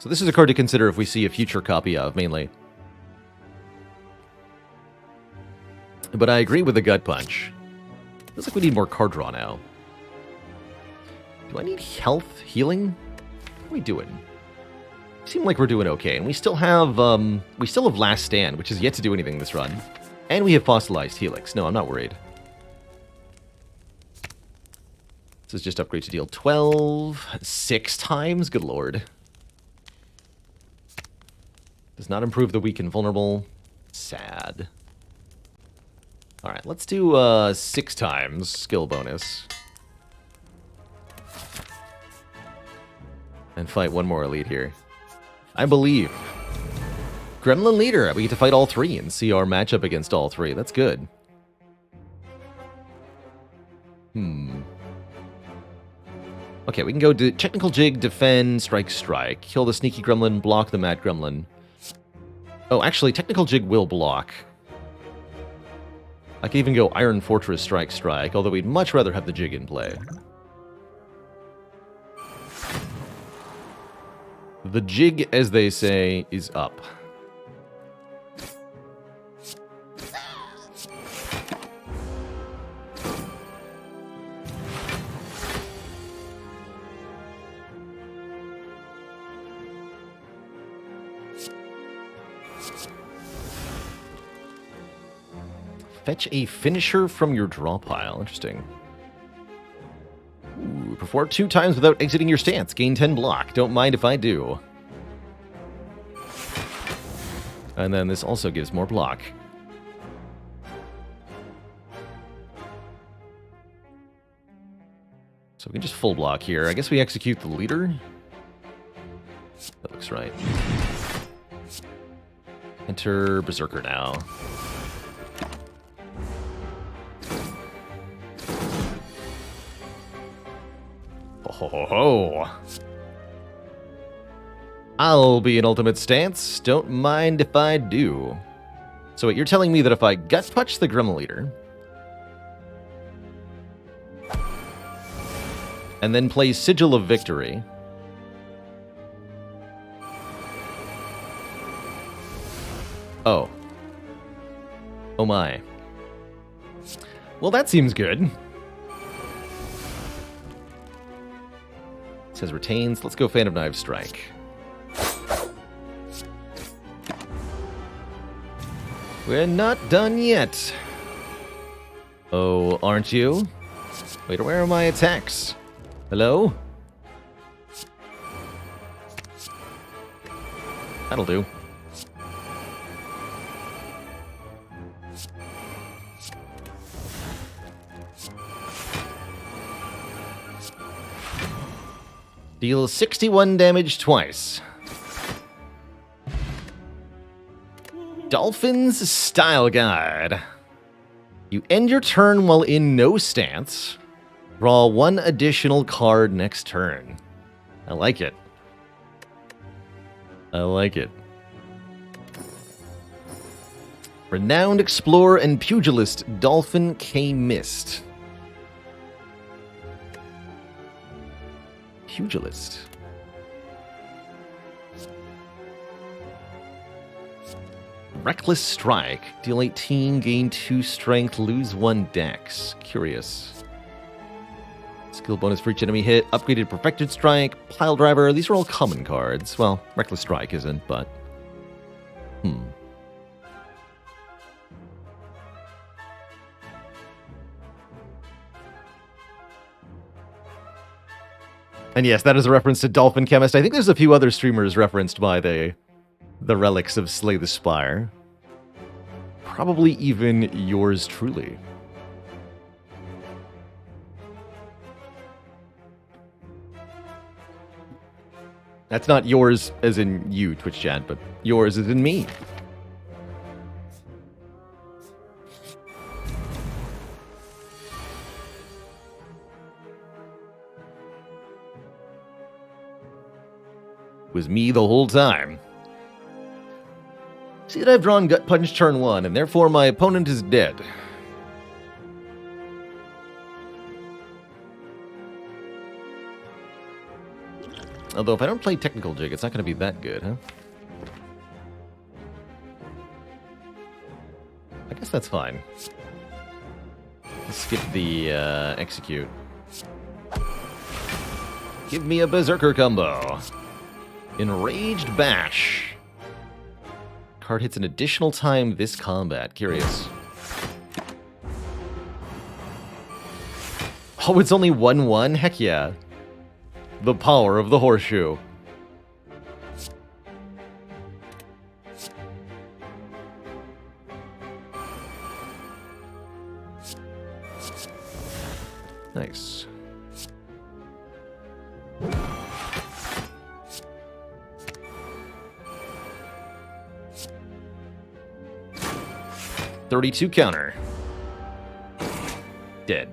So this is a card to consider if we see a future copy of, mainly. But I agree with the gut punch. Feels like we need more card draw now. Do I need health healing? What are we doing? Seem like we're doing okay, and we still have Last Stand, which is yet to do anything this run. And we have Fossilized Helix. No, I'm not worried. This is just upgrade to deal 12, 6 times? Good lord. Does not improve the weak and vulnerable. Sad. Alright, let's do 6 times skill bonus. And fight one more elite here. I believe. Gremlin Leader. We get to fight all 3 and see our matchup against all 3. That's good. Okay, we can go to Technical Jig, Defend, Strike. Kill the Sneaky Gremlin, block the Mad Gremlin. Oh, actually, Technical Jig will block. I can even go Iron Fortress, Strike, although we'd much rather have the Jig in play. The jig, as they say, is up. Fetch a finisher from your draw pile. Interesting. Ooh, perform 2 times without exiting your stance. Gain 10 block. Don't mind if I do. And then this also gives more block. So we can just full block here. I guess we execute the leader. That looks right. Enter Berserker now. Ho ho ho! I'll be in ultimate stance. Don't mind if I do. So wait, you're telling me that if I gut punch the Gremlin Leader and then play Sigil of Victory, oh my. Well, that seems good. Says retains. Let's go Fan of Knives Strike. We're not done yet. Oh, aren't you? Wait, where are my attacks? Hello? That'll do. Deal 61 damage twice. Dolphin's Style Guide. You end your turn while in no stance. Draw 1 additional card next turn. I like it. I like it. Renowned Explorer and Pugilist Dolphin K. Mist. Pugilist. Reckless Strike. Deal 18, gain 2 strength, lose 1 dex. Curious. Skill bonus for each enemy hit. Upgraded Perfected Strike. Pile Driver. These are all common cards. Well, Reckless Strike isn't, but... And yes, that is a reference to Dolphin Chemist. I think there's a few other streamers referenced by the relics of Slay the Spire. Probably even yours truly. That's not yours as in you, Twitch chat, but yours as in me. It was me the whole time. See that I've drawn Gut Punch turn 1, and therefore my opponent is dead. Although if I don't play Technical Jig, it's not going to be that good, huh? I guess that's fine. Let's skip the execute. Give me a Berserker combo. Enraged Bash. Card hits an additional time this combat. Curious. Oh, it's only 1/1? Heck yeah. The power of the horseshoe. Nice. $32 counter. Dead.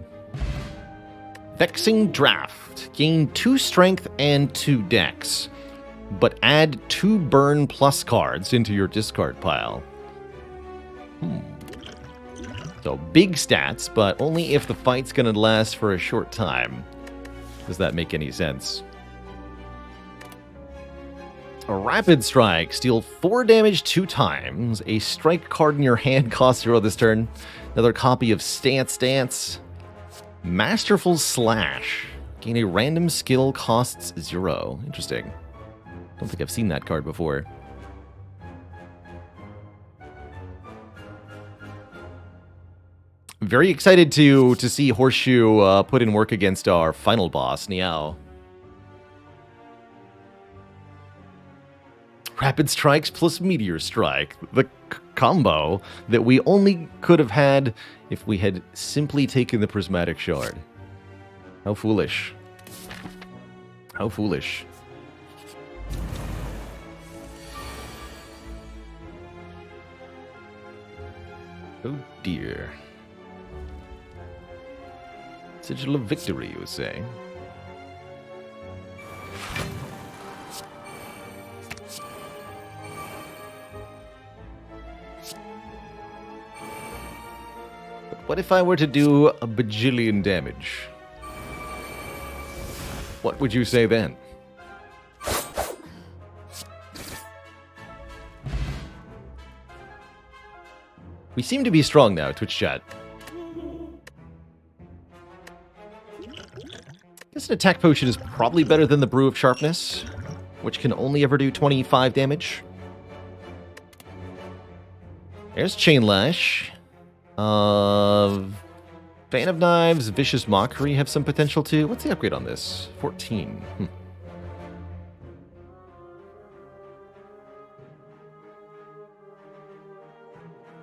Vexing Draft. Gain 2 strength and 2 dex, but add 2 burn plus cards into your discard pile. So big stats, but only if the fight's gonna last for a short time. Does that make any sense? A Rapid Strike. Steal 4 damage 2 times. A strike card in your hand costs 0 this turn. Another copy of Stance. Masterful Slash. Gain a random skill, costs 0. Interesting. Don't think I've seen that card before. Very excited to see Horseshoe put in work against our final boss, Niao. Rapid Strikes plus Meteor Strike. The combo that we only could have had if we had simply taken the Prismatic Shard. How foolish. How foolish. Oh dear. Sigil of Victory, you would say. But what if I were to do a bajillion damage? What would you say then? We seem to be strong now, Twitch chat. I guess an attack potion is probably better than the Brew of Sharpness, which can only ever do 25 damage. There's Chain Lash. Fan of Knives, Vicious Mockery have some potential too. What's the upgrade on this? 14.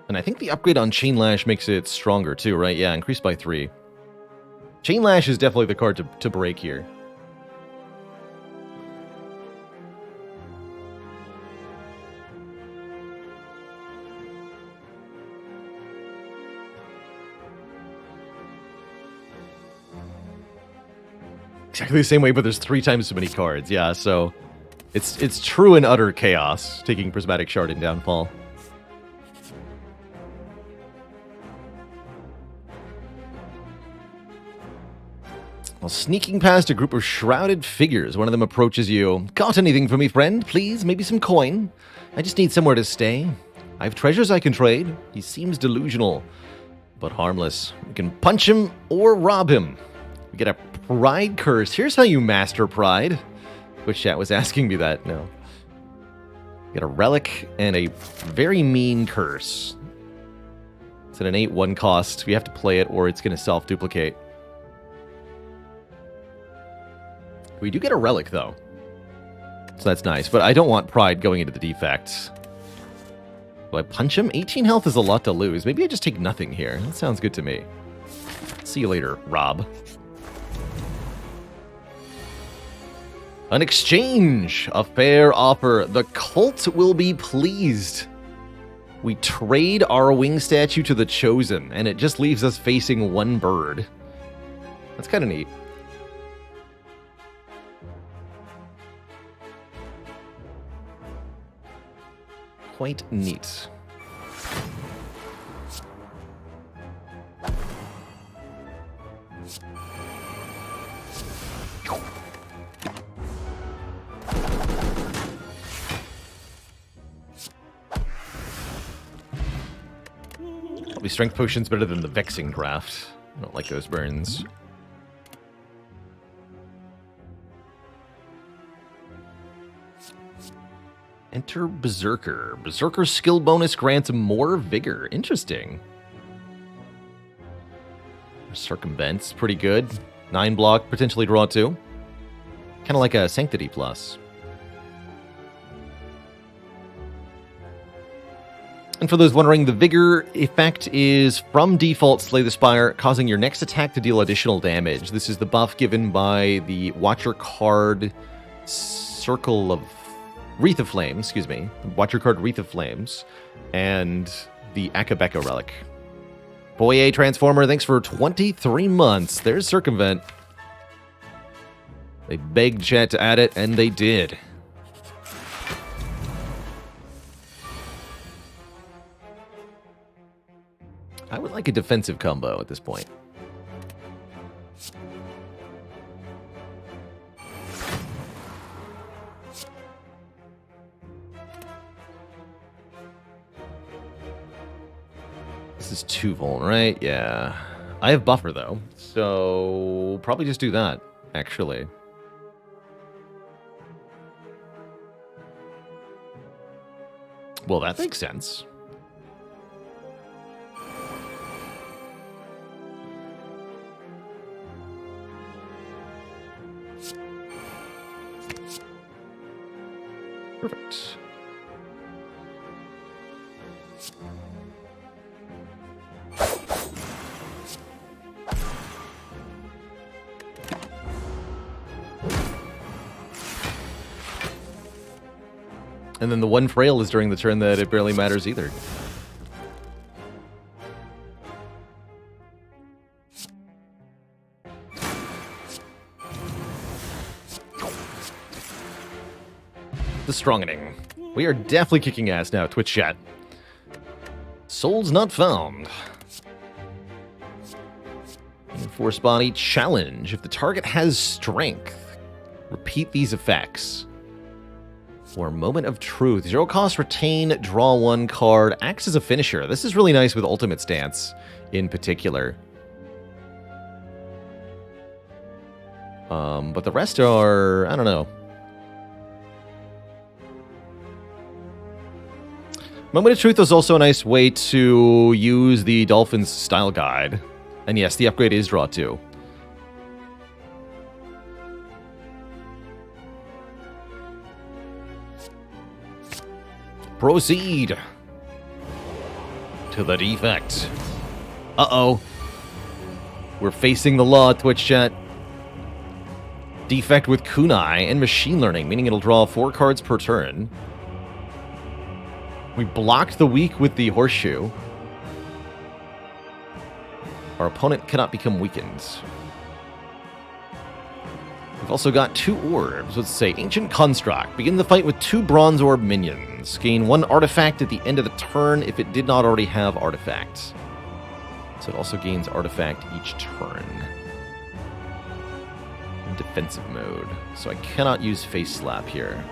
And I think the upgrade on Chain Lash makes it stronger too, right? Yeah, increased by 3. Chain Lash is definitely the card to break here. Exactly the same way, but there's 3 times so many cards. Yeah, so it's true and utter chaos taking Prismatic Shard in Downfall. While sneaking past a group of shrouded figures, one of them approaches you. Got anything for me, friend? Please, maybe some coin? I just need somewhere to stay. I have treasures I can trade. He seems delusional, but harmless. We can punch him or rob him. We get a pride curse. Here's how you master pride. Which chat was asking me that. No. Get a relic and a very mean curse. It's an innate 1 cost. We have to play it or it's going to self-duplicate. We do get a relic, though. So that's nice, but I don't want pride going into the defect. Do I punch him? 18 health is a lot to lose. Maybe I just take nothing here. That sounds good to me. See you later, Rob. An exchange! A fair offer. The cult will be pleased. We trade our wing statue to the Chosen, and it just leaves us facing 1 bird. That's kind of neat. Quite neat. Probably strength potions better than the vexing draft. I don't like those burns. Enter Berserker. Berserker's skill bonus grants more vigor. Interesting. Circumvent's pretty good. 9 block, potentially draw 2. Kind of like a Sanctity plus. And for those wondering, the Vigor effect is from default Slay the Spire, causing your next attack to deal additional damage. This is the buff given by the Watcher card Circle of Wreath of Flames, excuse me. Watcher card Wreath of Flames, and the Akabeka Relic. Boye Transformer, thanks for 23 months. There's Circumvent. They begged chat to add it, and they did. I would like a defensive combo at this point. This is 2 vuln, right? Yeah. I have buffer, though, so probably just do that, actually. Well, that makes sense. Perfect. And then the one frail is during the turn that it barely matters either. The Strongening. We are definitely kicking ass now, Twitch chat. Souls not found. Force body challenge. If the target has strength, repeat these effects. Or Moment of Truth. 0 cost, retain, draw 1 card, acts as a finisher. This is really nice with Ultimate Stance in particular. But the rest are, I don't know. Moment of Truth is also a nice way to use the Dolphin's style guide. And yes, the upgrade is draw 2. Proceed to the defect. Uh-oh. We're facing the law, Twitch chat. Defect with Kunai and Machine Learning, meaning it'll draw 4 cards per turn. We blocked the weak with the Horseshoe. Our opponent cannot become weakened. We've also got 2 orbs. Let's say Ancient Construct. Begin the fight with 2 Bronze Orb minions. Gain 1 artifact at the end of the turn if it did not already have artifacts. So it also gains artifact each turn. In defensive mode. So I cannot use Face Slap here.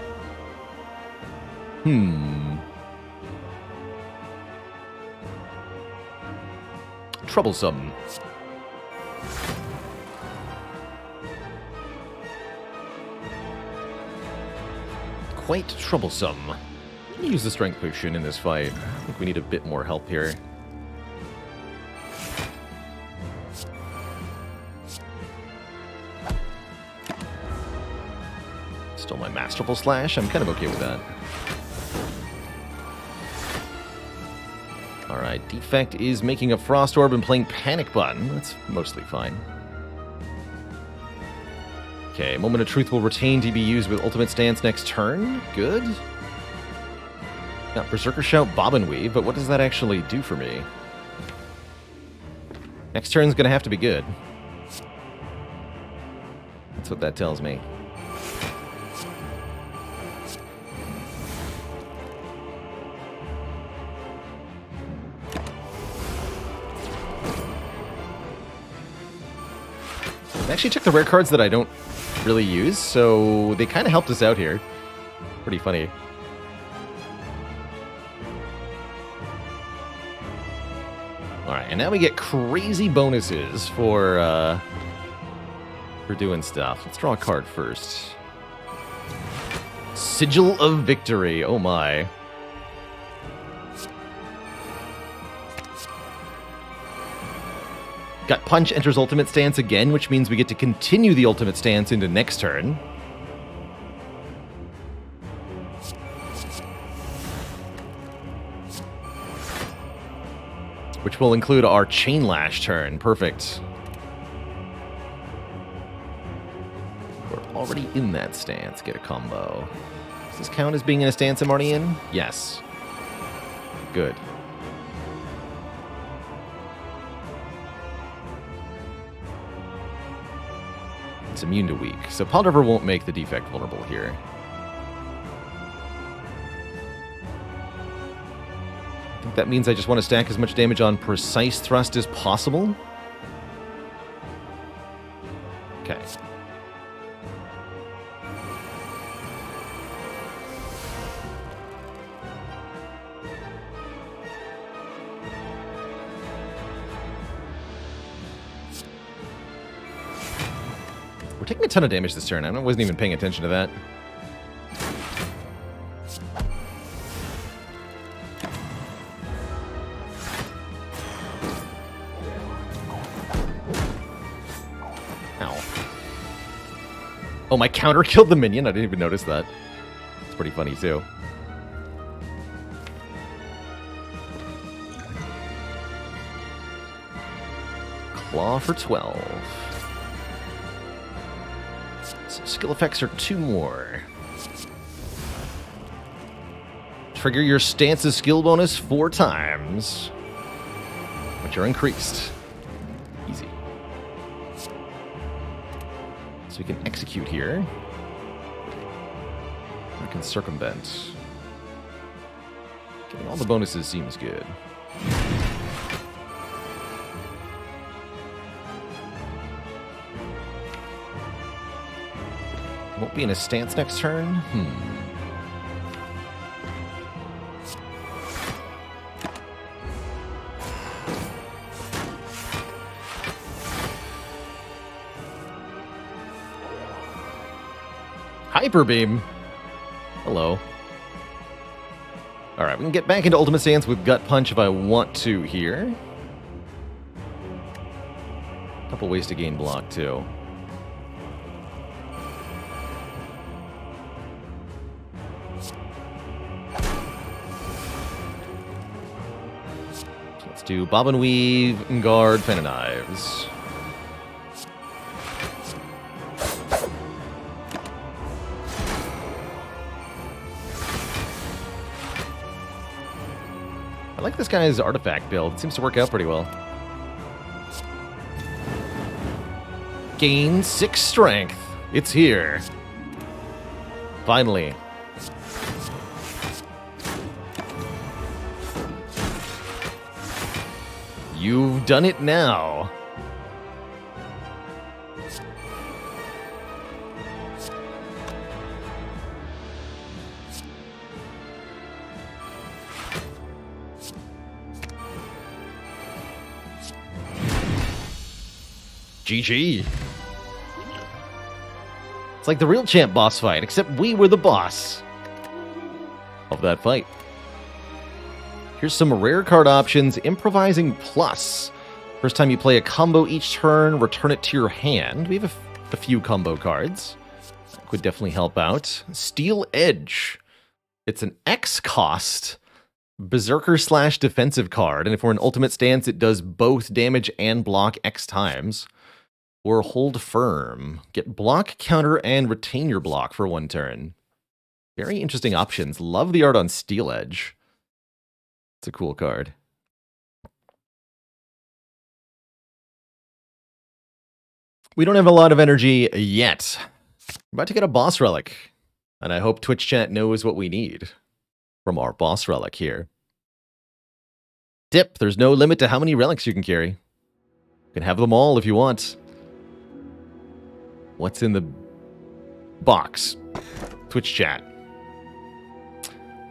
Troublesome. Quite troublesome. I'm gonna use the Strength Potion in this fight. I think we need a bit more help here. Still my Masterful Slash. I'm kind of okay with that. Alright, Defect is making a Frost Orb and playing Panic Button. That's mostly fine. Okay, Moment of Truth will retain DBUs with Ultimate Stance next turn. Good. Got Berserker Shout, Bob and Weave, but what does that actually do for me? Next turn's gonna have to be good. That's what that tells me. I actually took the rare cards that I don't really use, so they kind of helped us out here. Pretty funny. Alright, and now we get crazy bonuses for doing stuff. Let's draw a card first. Sigil of Victory. Oh my. Gut Punch enters ultimate stance again, which means we get to continue the ultimate stance into next turn. Which will include our Chain Lash turn. Perfect. We're already in that stance. Get a combo. Does this count as being in a stance I'm already in? Yes. Good. It's immune to weak, so Pod River won't make the defect vulnerable here. I think that means I just want to stack as much damage on Precise Thrust as possible. Okay. We're taking a ton of damage this turn. I wasn't even paying attention to that. Ow. Oh, my counter killed the minion? I didn't even notice that. It's pretty funny, too. Claw for 12. So skill effects are 2 more. Trigger your stance's skill bonus 4 times, which are increased. Easy. So we can execute here. I can circumvent. Getting all the bonuses seems good. Won't be in a stance next turn? Hyper Beam. Hello. Alright, we can get back into ultimate stance with Gut Punch if I want to here. Couple ways to gain block, too. Let's do Bob and Weave, and Guard, Fan of Knives. I like this guy's artifact build. It seems to work out pretty well. Gain 6 strength. It's here. Finally. You've done it now. GG. It's like the real champ boss fight, except we were the boss of that fight. Here's some rare card options. Improvising Plus. First time you play a combo each turn, return it to your hand. We have a few combo cards. That could definitely help out. Steel Edge. It's an X cost Berserker / defensive card. And if we're in ultimate stance, it does both damage and block X times. Or Hold Firm. Get block, counter, and retain your block for 1 turn. Very interesting options. Love the art on Steel Edge. It's a cool card. We don't have a lot of energy yet. We're about to get a boss relic. And I hope Twitch chat knows what we need from our boss relic here. Tip, there's no limit to how many relics you can carry. You can have them all if you want. What's in the box? Twitch chat.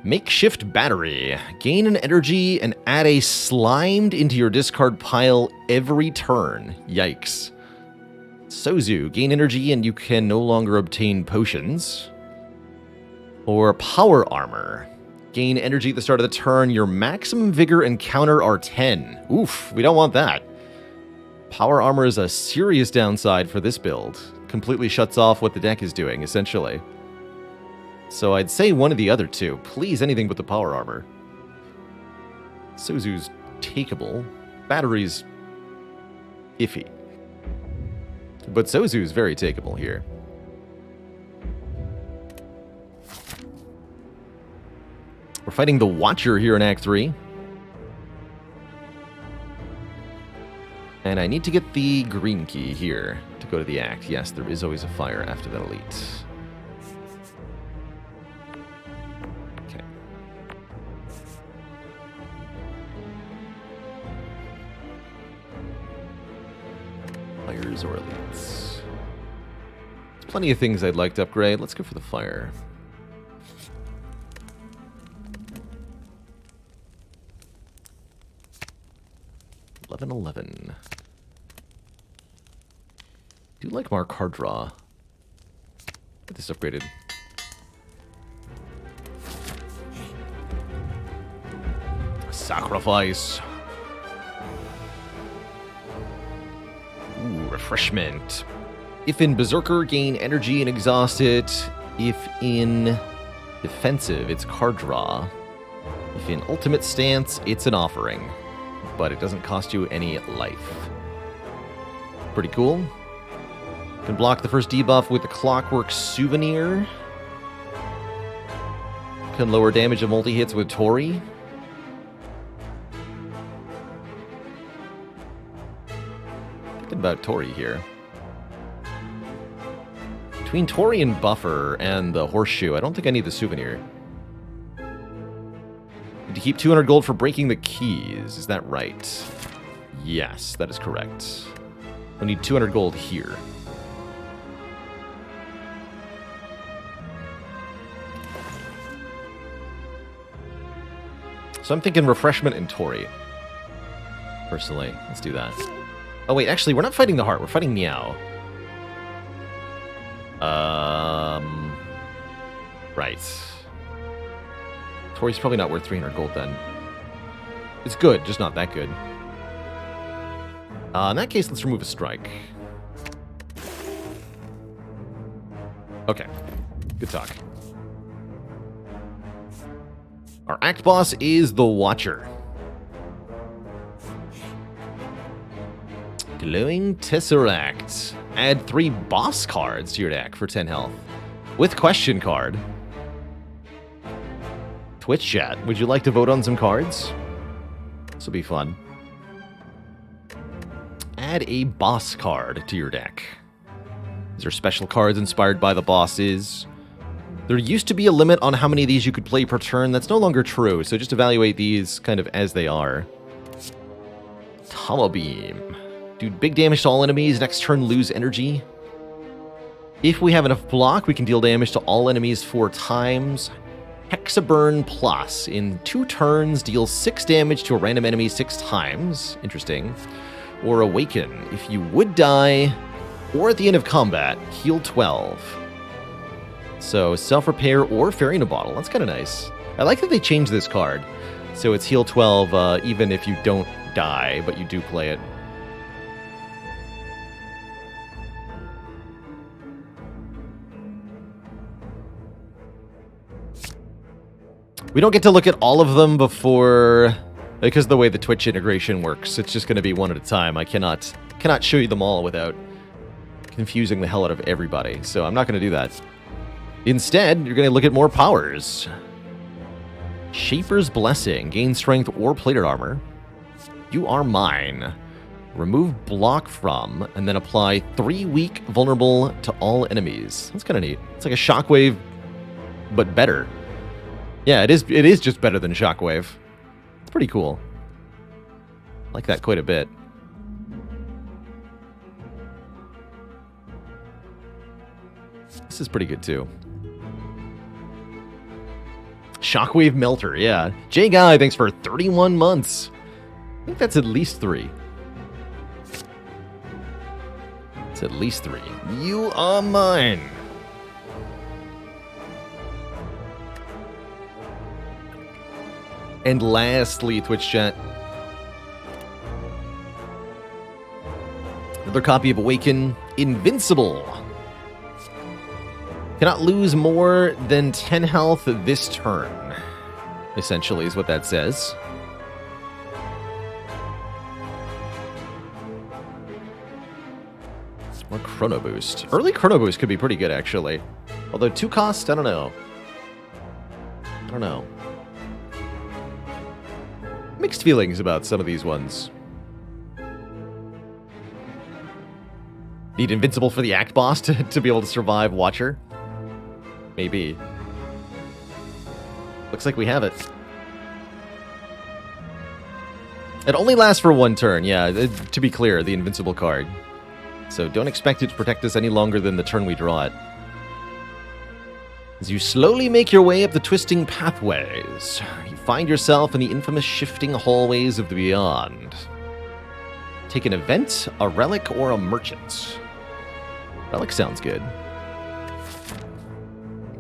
Makeshift battery. Gain an energy and add a slimed into your discard pile every turn. Yikes. Sozu. Gain energy and you can no longer obtain potions. Or power armor. Gain energy at the start of the turn. Your maximum vigor and counter are 10. Oof, we don't want that. Power armor is a serious downside for this build. Completely shuts off what the deck is doing, essentially. So I'd say one of the other two. Please, anything but the power armor. Sozu's takeable. Battery's iffy. But Sozu's very takeable here. We're fighting the Watcher here in Act 3. And I need to get the green key here to go to the Act. Yes, there is always a fire after that elite. Okay. Fires or elites. There's plenty of things I'd like to upgrade. Let's go for the fire. $11. Do like more card draw. Get this upgraded. Sacrifice. Ooh, refreshment. If in Berserker, gain energy and exhaust it. If in defensive, it's card draw. If in ultimate stance, it's an offering. But it doesn't cost you any life. Pretty cool. Can block the first debuff with the Clockwork Souvenir. Can lower damage of multi-hits with Tori. Thinking about Tori here. Between Tori and Buffer and the Horseshoe, I don't think I need the Souvenir. Need to keep 200 gold for breaking the keys. Is that right? Yes, that is correct. I need 200 gold here. So I'm thinking refreshment and Tori. Personally, let's do that. Oh wait, actually, we're not fighting the heart. We're fighting Meow. Right. Tori's probably not worth 300 gold then. It's good, just not that good. In that case, let's remove a strike. Okay, good talk. Our act boss is the Watcher. Glowing Tesseract. Add 3 boss cards to your deck for 10 health. With question card. Twitch chat, would you like to vote on some cards? This will be fun. Add a boss card to your deck. These are special cards inspired by the bosses. There used to be a limit on how many of these you could play per turn. That's no longer true, so just evaluate these kind of as they are. Tama Beam. Do big damage to all enemies. Next turn, lose energy. If we have enough block, we can deal damage to all enemies 4 times. Hexaburn Plus. In 2 turns, deals 6 damage to a random enemy 6 times. Interesting. Or Awaken. If you would die, or at the end of combat, heal 12. So, self-repair or fairy in a bottle. That's kind of nice. I like that they changed this card. So it's heal 12 even if you don't die, but you do play it. We don't get to look at all of them before, because of the way the Twitch integration works. It's just going to be one at a time. I cannot show you them all without confusing the hell out of everybody. So I'm not going to do that. Instead, you're going to look at more powers. Shaper's Blessing. Gain strength or plated armor. You are mine. Remove block from, and then apply 3 weak vulnerable to all enemies. That's kind of neat. It's like a shockwave, but better. Yeah, it is just better than Shockwave. It's pretty cool. I like that quite a bit. This is pretty good too. Shockwave Melter, yeah. Jay Guy, thanks for 31 months. I think that's at least 3. It's at least 3. You are mine. And lastly, Twitch chat. Another copy of Awaken Invincible. Cannot lose more than 10 health this turn. Essentially is what that says. Or Chrono Boost. Early Chrono Boost could be pretty good, actually. Although 2 cost, I don't know. I don't know. Mixed feelings about some of these ones. Need Invincible for the Act Boss to be able to survive Watcher? Maybe. Looks like we have it. It only lasts for 1 turn, yeah, to be clear, the Invincible card. So don't expect it to protect us any longer than the turn we draw it. As you slowly make your way up the twisting pathways, you find yourself in the infamous shifting hallways of the beyond. Take an event, a relic, or a merchant. Relic sounds good. I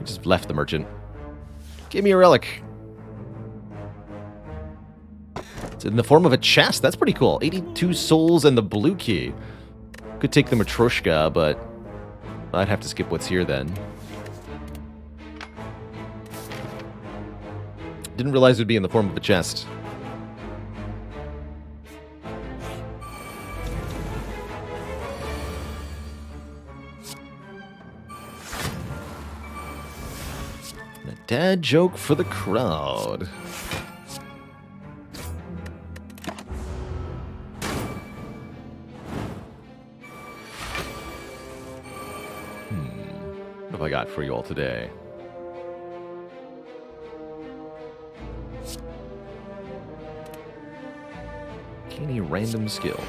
just left the merchant. Give me a relic. It's in the form of a chest. That's pretty cool. 82 souls and the blue key. Could take the Matryoshka, but I'd have to skip what's here then. Didn't realize it would be in the form of a chest. A dad joke for the crowd. What have I got for you all today? Any random skill.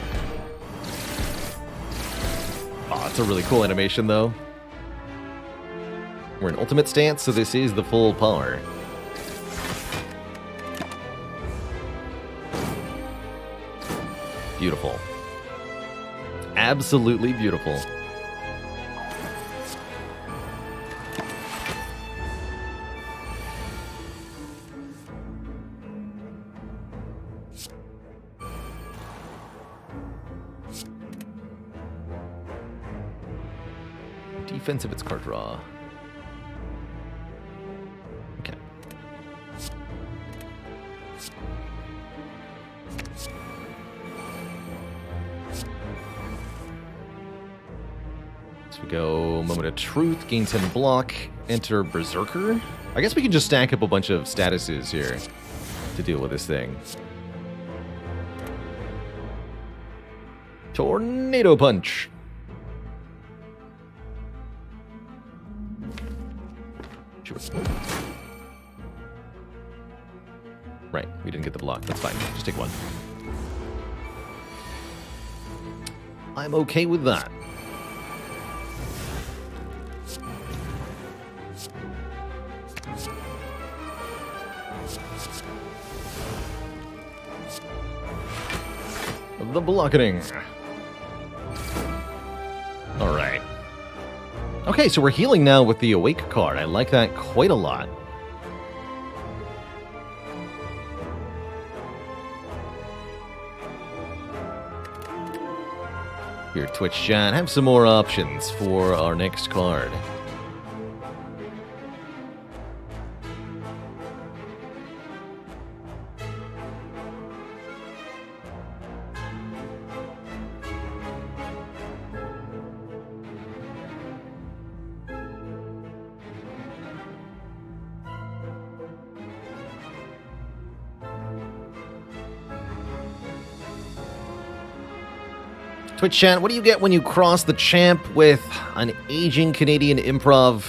Oh, it's a really cool animation, though. We're in ultimate stance, so this is the full power. Beautiful. Absolutely beautiful. Defense of its card draw. Okay. So we go Moment of Truth, gain 10 block, enter Berserker. I guess we can just stack up a bunch of statuses here to deal with this thing. Tornado Punch. Right, we didn't get the block. That's fine. Just take 1. I'm okay with that. The blocking. All right. Okay, so we're healing now with the Awake card. I like that quite a lot. Here, Twitch chat, have some more options for our next card. Twitch chat, what do you get when you cross the champ with an aging Canadian improv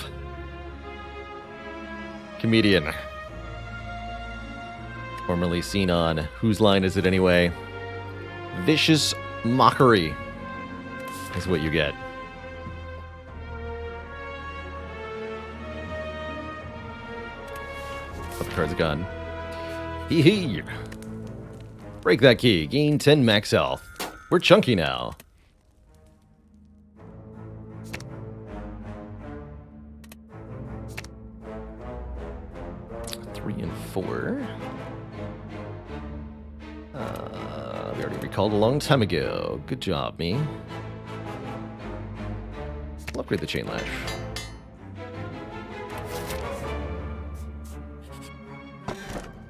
comedian? Formerly seen on Whose Line Is It Anyway? Vicious mockery is what you get. Put the card's gone. Hee hee. Break that key. Gain 10 max health. We're chunky now. Three and 4. We already recalled a long time ago. Good job, me. I'll upgrade the chain lash.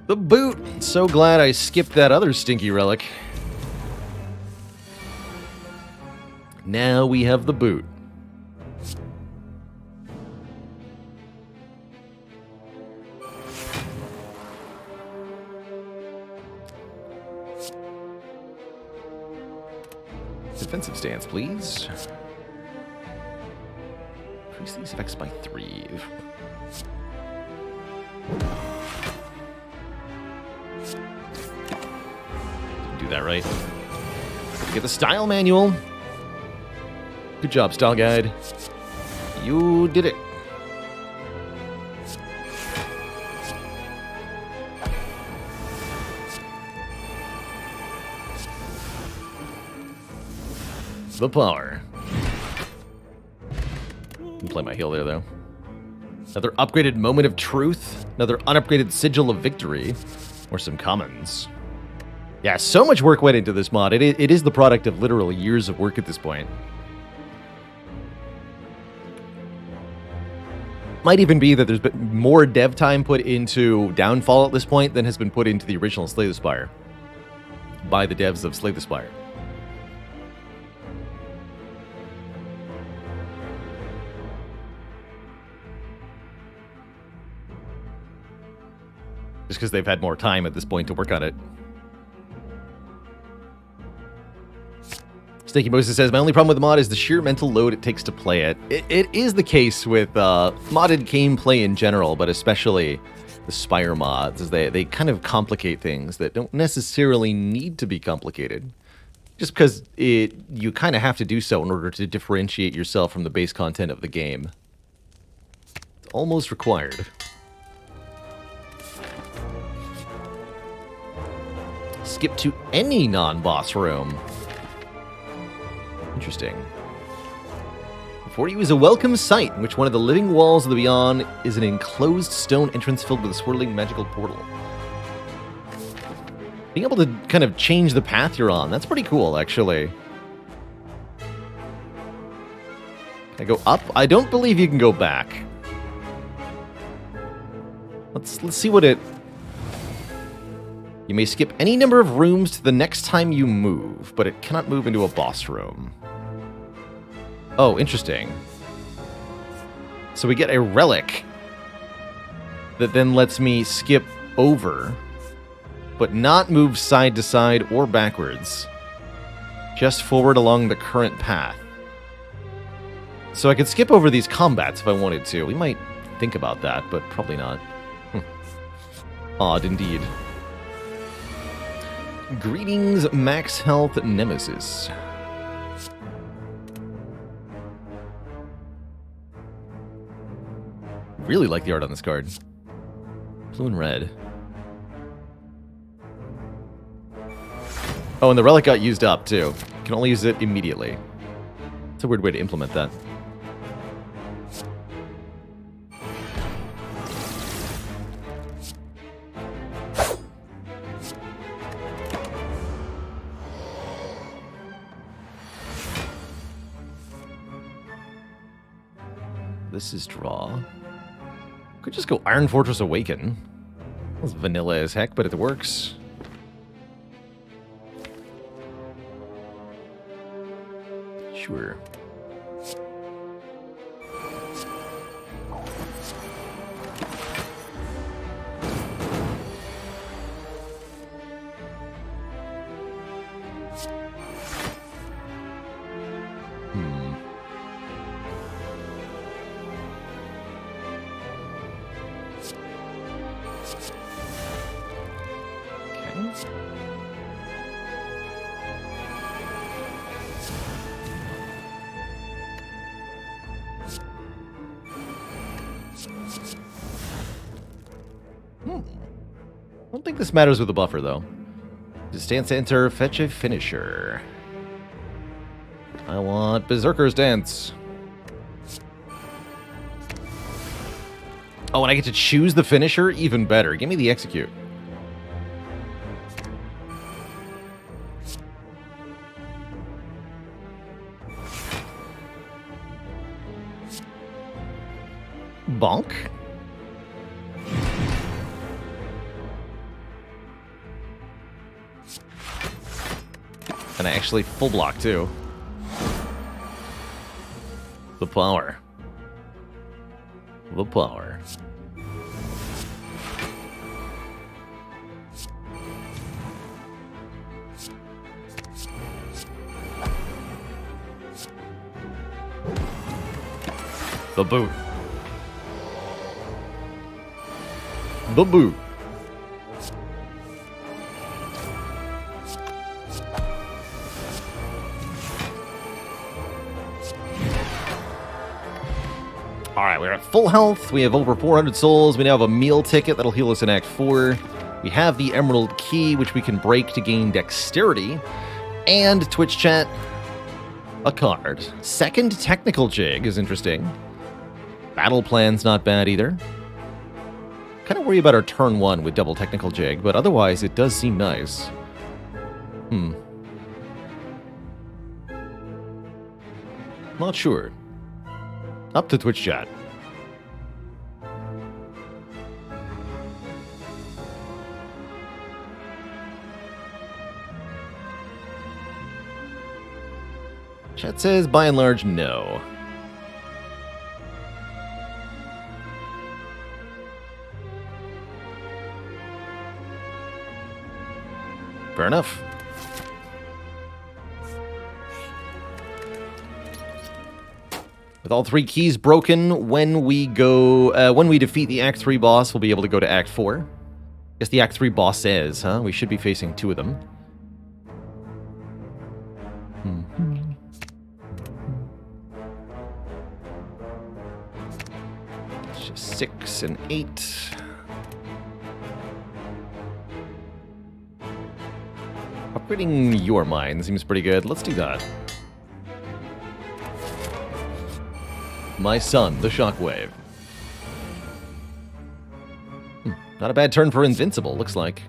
The boot! So glad I skipped that other stinky relic. Now we have the boot. Defensive stance, please. Increase these effects by 3. Do that right. Get the style manual. Good job, style guide. You did it. The power. Can play my heal there, though. Another upgraded moment of truth. Another unupgraded sigil of victory. Or some commons. Yeah, so much work went into this mod. It is the product of literal years of work at this point. Might even be that there's been more dev time put into Downfall at this point than has been put into the original Slay the Spire. By the devs of Slay the Spire. Just because they've had more time at this point to work on it. Snaky Moses says, my only problem with the mod is the sheer mental load it takes to play it. It is the case with modded gameplay in general, but especially the Spire mods, as they kind of complicate things that don't necessarily need to be complicated. Just because you kind of have to do so in order to differentiate yourself from the base content of the game. It's almost required. Skip to any non-boss room. Interesting. Before you is a welcome sight, in which one of the living walls of the beyond is an enclosed stone entrance filled with a swirling magical portal. Being able to kind of change the path you're on, that's pretty cool, actually. Can I go up? I don't believe you can go back. Let's see what it... You may skip any number of rooms to the next time you move, but it cannot move into a boss room. Oh, interesting. So we get a relic that then lets me skip over, but not move side to side or backwards. Just forward along the current path. So I could skip over these combats if I wanted to. We might think about that, but probably not. Odd indeed. Greetings, Max Health Nemesis. Really like the art on this card. Blue and red. Oh, and the relic got used up, too. Can only use it immediately. It's a weird way to implement that. This is draw. Could just go Iron Fortress Awaken. It's vanilla as heck, but it works. Sure. I don't think this matters with the buffer, though. Just dance, enter, fetch a finisher. I want Berserker's Dance. Oh, and I get to choose the finisher? Even better. Give me the execute. Bonk. And I actually full block, too. The power. The power. The boot. The boot. Alright, we're at full health. We have over 400 souls. We now have a meal ticket that'll heal us in Act 4. We have the Emerald Key, which we can break to gain dexterity. And Twitch chat, a card. Second Technical Jig is interesting. Battle Plan's not bad either. Kind of worry about our turn 1 with double Technical Jig, but otherwise it does seem nice. Not sure. Up to Twitch chat. Chat says, by and large, no. Fair enough. With all 3 keys broken, when we defeat the Act 3 boss, we'll be able to go to Act 4. Guess the Act 3 boss says, huh? We should be facing 2 of them. It's just 6 and 8. Upgrading your mind seems pretty good. Let's do that. My son, the Shockwave. Not a bad turn for Invincible, looks like.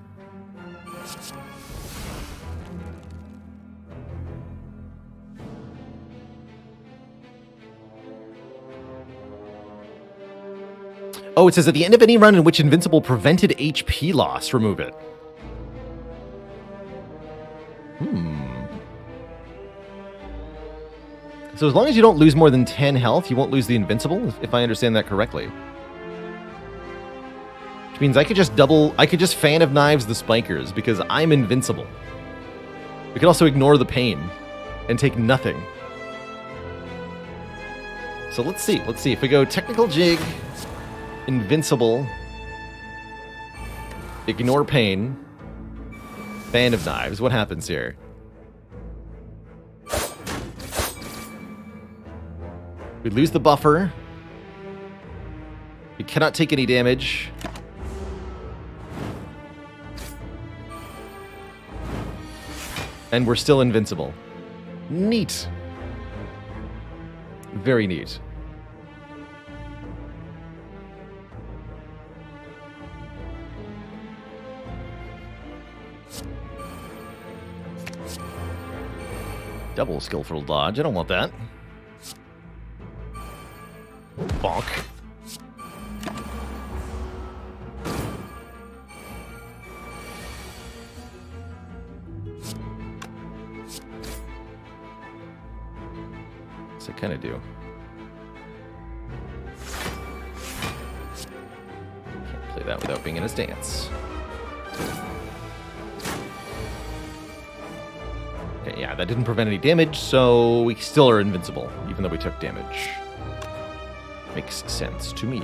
Oh, it says at the end of any run in which Invincible prevented HP loss, remove it. So as long as you don't lose more than 10 health, you won't lose the Invincible, if I understand that correctly. Which means I could just Fan of Knives the Spikers, because I'm invincible. We could also ignore the pain, and take nothing. So let's see, if we go Technical Jig, Invincible, ignore pain, Fan of Knives, what happens here? We lose the buffer. We cannot take any damage. And we're still invincible. Neat. Very neat. Double skillful dodge. I don't want that. Bonk. What's it kind of do? Can't play that without being in a stance. Okay, yeah, that didn't prevent any damage, so we still are invincible, even though we took damage. Makes sense to me.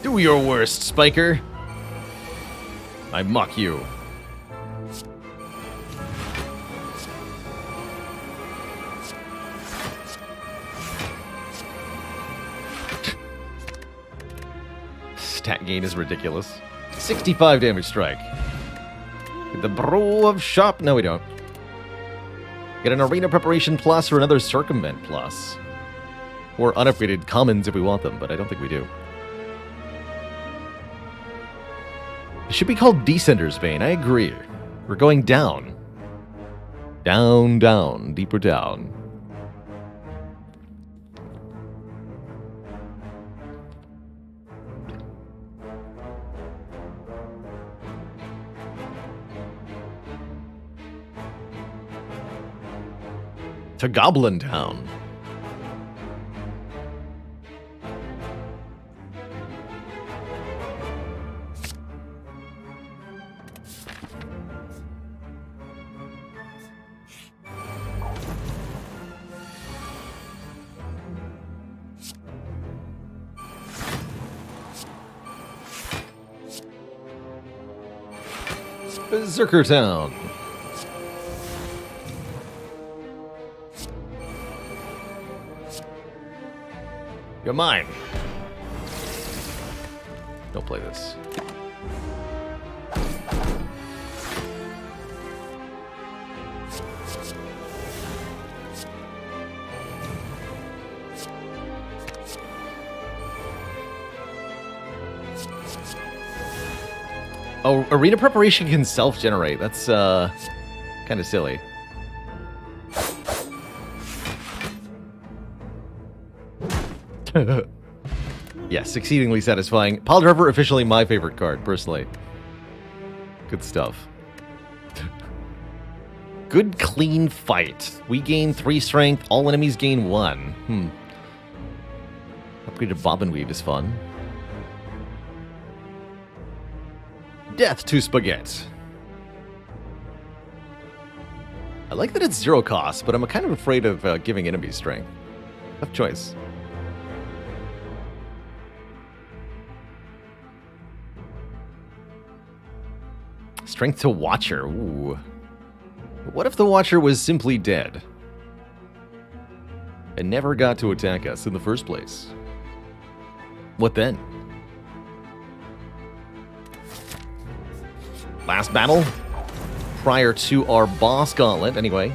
Do your worst, Spiker. I mock you. Stat gain is ridiculous. 65 damage strike. Get the Brew of Shop. No, we don't. Get an Arena Preparation Plus or another Circumvent Plus. Or unupgraded commons if we want them, but I don't think we do. It should be called Descender's Bane. I agree. We're going down. Down, down, deeper down. To Goblin Town. Berserker Town. You're mine. Don't play this. Oh, Arena Preparation can self-generate. That's, kind of silly. Yes, exceedingly satisfying. Pile Driver, officially my favorite card, personally. Good stuff. Good, clean fight. We gain 3 strength, all enemies gain 1. Upgraded Bob and Weave is fun. Death to Spaghetti. I like that it's 0 cost, but I'm kind of afraid of giving enemies strength. Tough choice. Strength to Watcher. Ooh. What if the Watcher was simply dead? And never got to attack us in the first place? What then? Last battle? Prior to our boss gauntlet, anyway.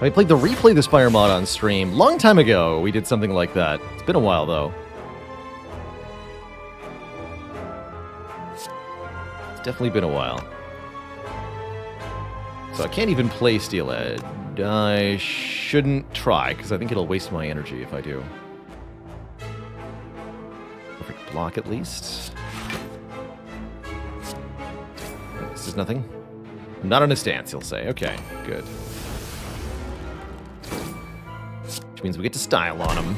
I played the Replay the Spire mod on stream. Long time ago, we did something like that. It's been a while, though. It's definitely been a while. So I can't even play Steel Edge. I shouldn't try, because I think it'll waste my energy if I do. Perfect block, at least. This is nothing. Not on a stance, you'll say. Okay, good. Which means we get to style on him.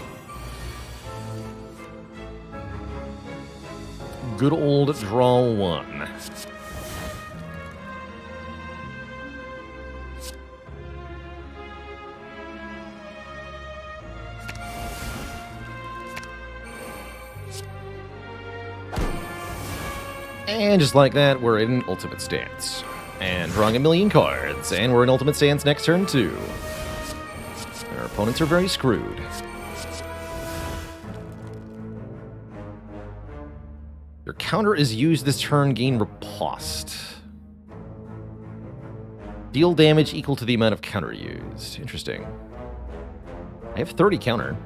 Good old draw 1. And just like that, we're in Ultimate Stance. And drawing a million cards, and we're in Ultimate Stance next turn too. Our opponents are very screwed. Your counter is used this turn, gain riposte. Deal damage equal to the amount of counter used. Interesting. I have 30 counter.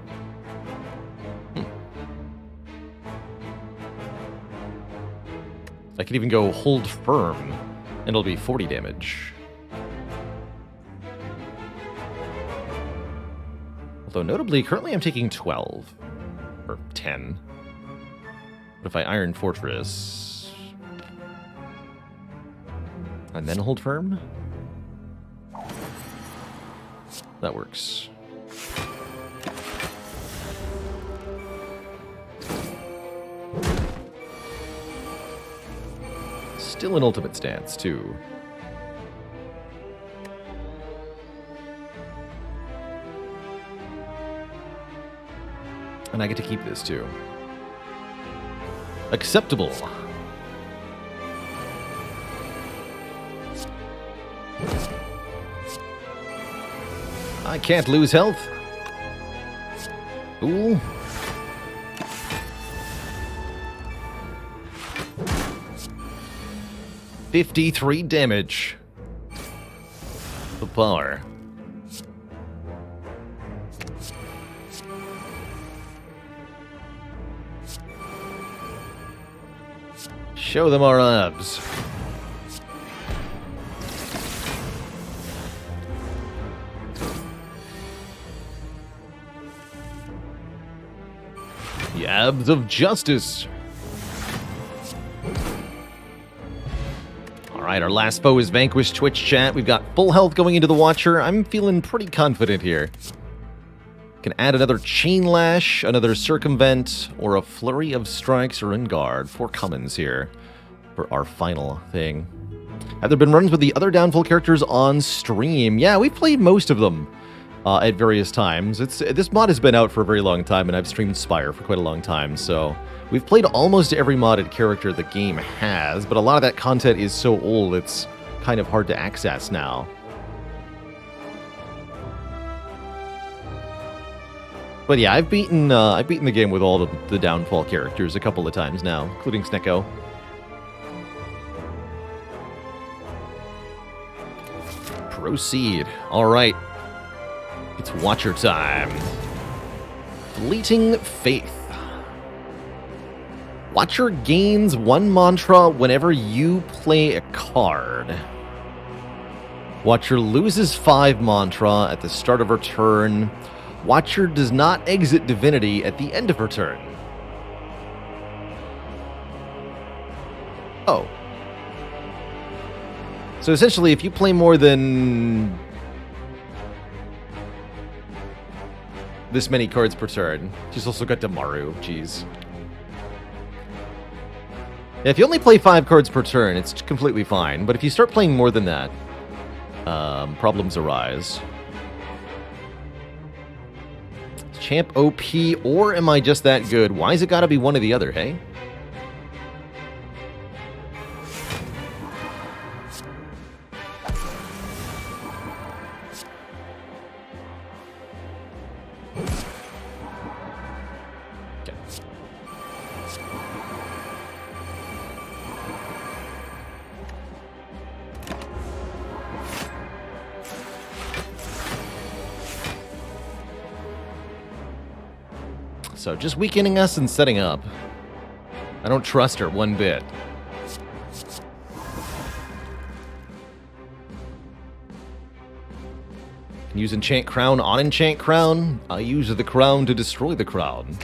I could even go hold firm, and it'll be 40 damage. Although notably, currently I'm taking 12. Or 10. But if I Iron Fortress... and then hold firm? That works. Still an ultimate stance, too. And I get to keep this, too. Acceptable. I can't lose health. Ooh. $53 damage. The power. Show them our abs. The abs of justice. Alright, our last foe is vanquished. Twitch chat. We've got full health going into the Watcher. I'm feeling pretty confident here. Can add another Chain Lash, another Circumvent, or a Flurry of Strikes or In Guard. 4 commons here for our final thing. Have there been runs with the other Downfall characters on stream? Yeah, we've played most of them at various times. This mod has been out for a very long time, and I've streamed Spire for quite a long time, so we've played almost every modded character the game has, but a lot of that content is so old it's kind of hard to access now. But yeah, I've beaten the game with all the Downfall characters a couple of times now, including Snecko. Proceed. All right. It's Watcher time. Fleeting Faith. Watcher gains 1 mantra whenever you play a card. Watcher loses 5 mantra at the start of her turn. Watcher does not exit Divinity at the end of her turn. Oh. So essentially, if you play more than this many cards per turn, she's also got Damaru, jeez. Yeah, if you only play 5 cards per turn, it's completely fine. But if you start playing more than that, problems arise. Champ OP, or am I just that good? Why is it gotta be one or the other, hey? Okay. So, just weakening us and setting up. I don't trust her one bit. Can use Enchant Crown on Enchant Crown. I use the crown to destroy the crown.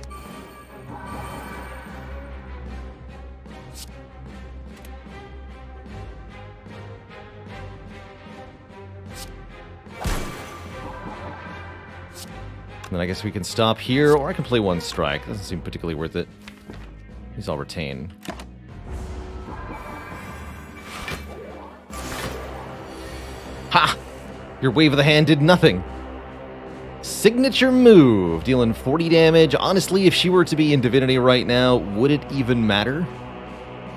Then I guess we can stop here, or I can play 1 strike. Doesn't seem particularly worth it. These I'll retain. Ha! Your wave of the hand did nothing. Signature move, dealing 40 damage. Honestly, if she were to be in Divinity right now, would it even matter?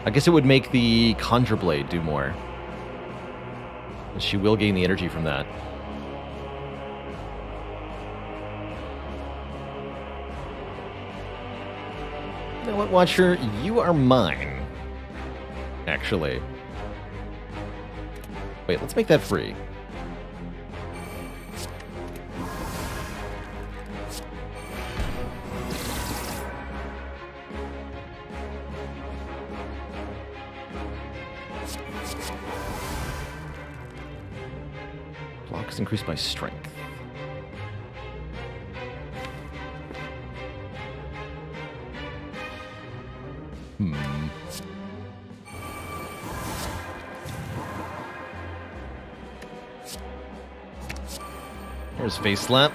I guess it would make the Conjure Blade do more. And she will gain the energy from that. You know what, Watcher? You are mine. Actually. Wait, let's make that free. Block is increased by strength. There's Face Slap.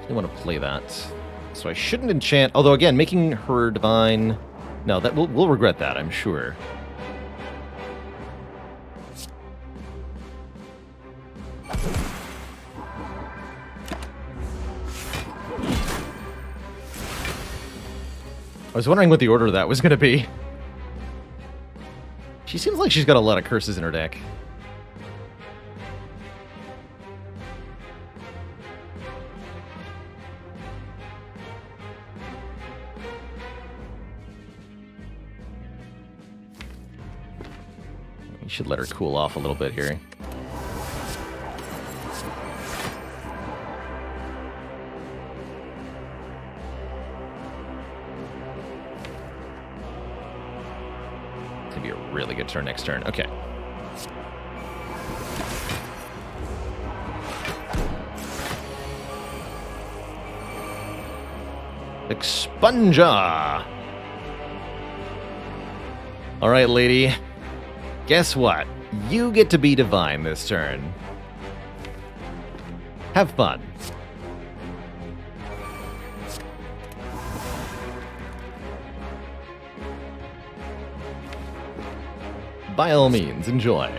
I want to play that. So I shouldn't enchant. Although, again, making her divine... No, that we'll regret that, I'm sure. I was wondering what the order of that was going to be. She seems like she's got a lot of curses in her deck. We should let her cool off a little bit here. It's gonna be a really good turn next turn. Okay. Expunja! Alright, lady. Guess what? You get to be divine this turn. Have fun. By all means, enjoy.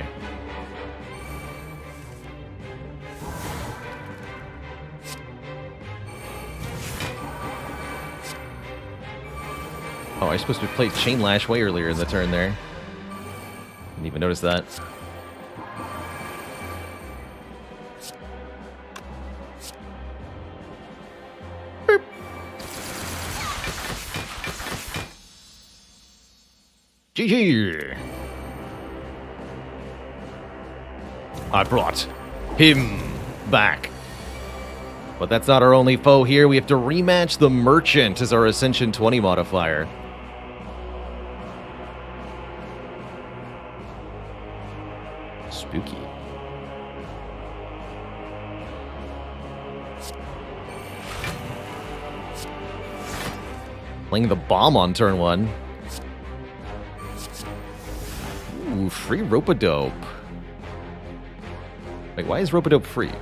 Oh, I was supposed to play Chain Lash way earlier in the turn there. Didn't even notice that. Boop. GG! I brought him back. But that's not our only foe here. We have to rematch the Merchant as our Ascension 20 modifier. Spooky. Playing the bomb on turn 1. Ooh, free Rope-a-Dope. Wait, why is Rope-a-Dope free?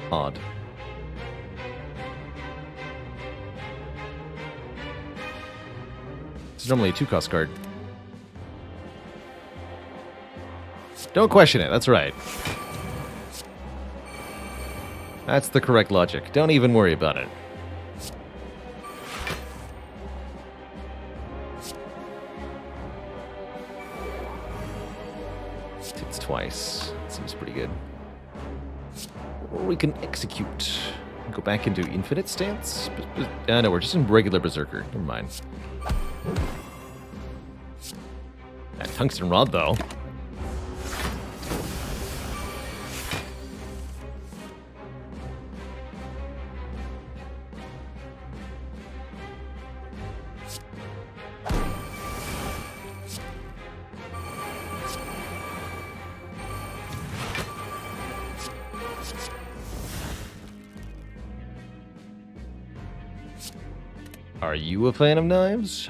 Odd. It's normally a 2-cost card. Don't question it, that's right. That's the correct logic. Don't even worry about it. Hits twice. Seems pretty good. Or we can execute. Go back into infinite stance? No, we're just in regular Berserker. Never mind. That tungsten rod, though. Are you a fan of knives?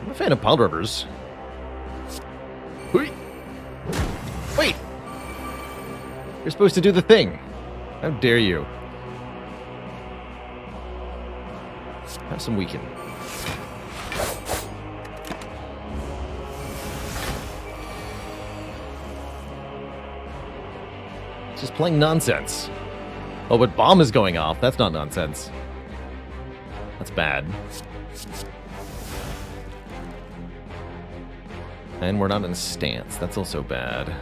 I'm a fan of pound rubbers. Wait! You're supposed to do the thing. How dare you? Have some weaken. Just playing nonsense. Oh, but bomb is going off. That's not nonsense. That's bad. And we're not in stance. That's also bad.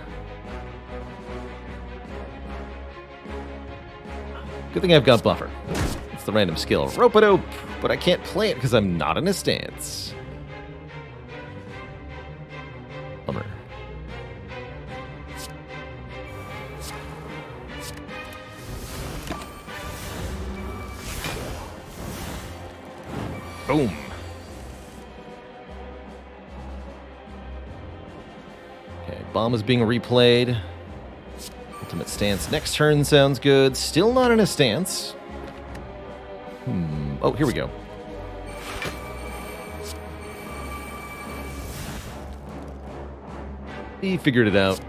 Good thing I've got buffer. It's the random skill. Rope-a-dope! But I can't play it because I'm not in a stance. Bummer. Boom. Okay, bomb is being replayed. Ultimate stance next turn sounds good. Still not in a stance. Oh, here we go. He figured it out.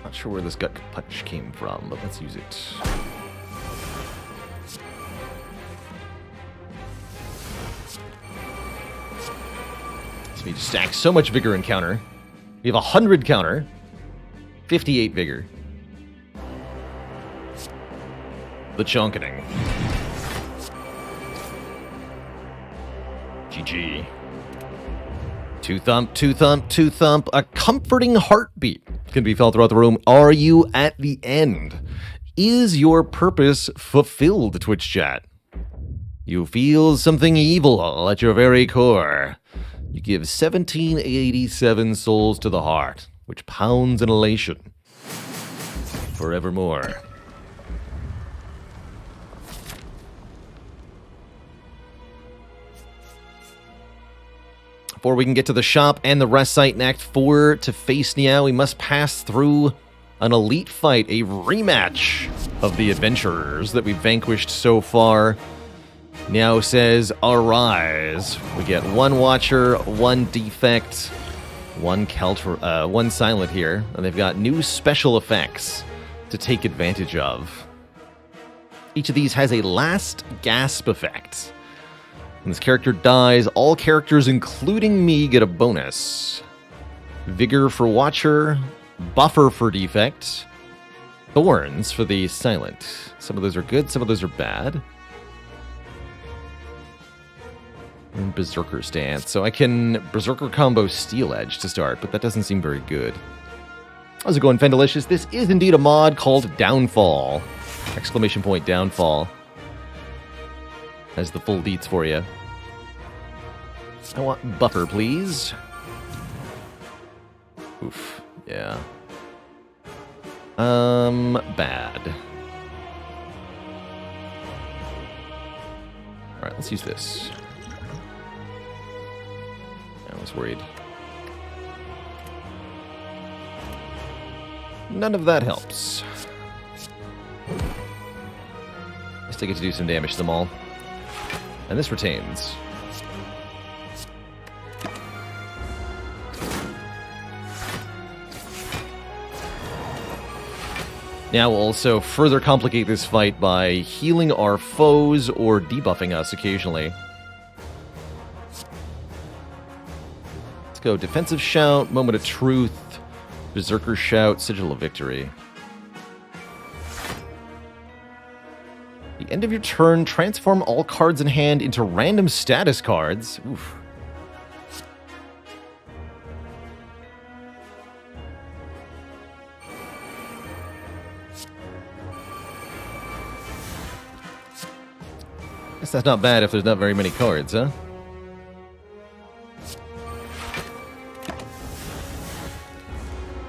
Not sure where this gut punch came from, but let's use it. So we just stack so much vigor and counter. We have 100 counter, 58 vigor. The chonkening. GG. Two thump, two thump, two thump. A comforting heartbeat can be felt throughout the room. Are you at the end? Is your purpose fulfilled, Twitch chat? You feel something evil at your very core. You give 1787 souls to the heart, which pounds in elation forevermore. Before we can get to the shop and the rest site in Act 4 to face Niao, we must pass through an elite fight, a rematch of the adventurers that we've vanquished so far. Niao says, arise. We get one Watcher, one Defect, one Silent here, and they've got new special effects to take advantage of. Each of these has a last gasp effect. When this character dies, all characters, including me, get a bonus. Vigor for Watcher, Buffer for Defect, Thorns for the Silent. Some of those are good, some of those are bad. And Berserker Stance. So I can Berserker combo Steel Edge to start, but that doesn't seem very good. How's it going, Fendalicious? This is indeed a mod called Downfall. Exclamation point Downfall. Has the full deets for you. I want Buffer, please. Oof. Yeah. Bad. Alright, let's use this. I was worried. None of that helps. I still get to do some damage to them all. And this retains. Now we'll also further complicate this fight by healing our foes or debuffing us occasionally. Let's go Defensive Shout, Moment of Truth, Berserker Shout, Sigil of Victory. The end of your turn, transform all cards in hand into random status cards. Oof. Guess that's not bad if there's not very many cards, huh?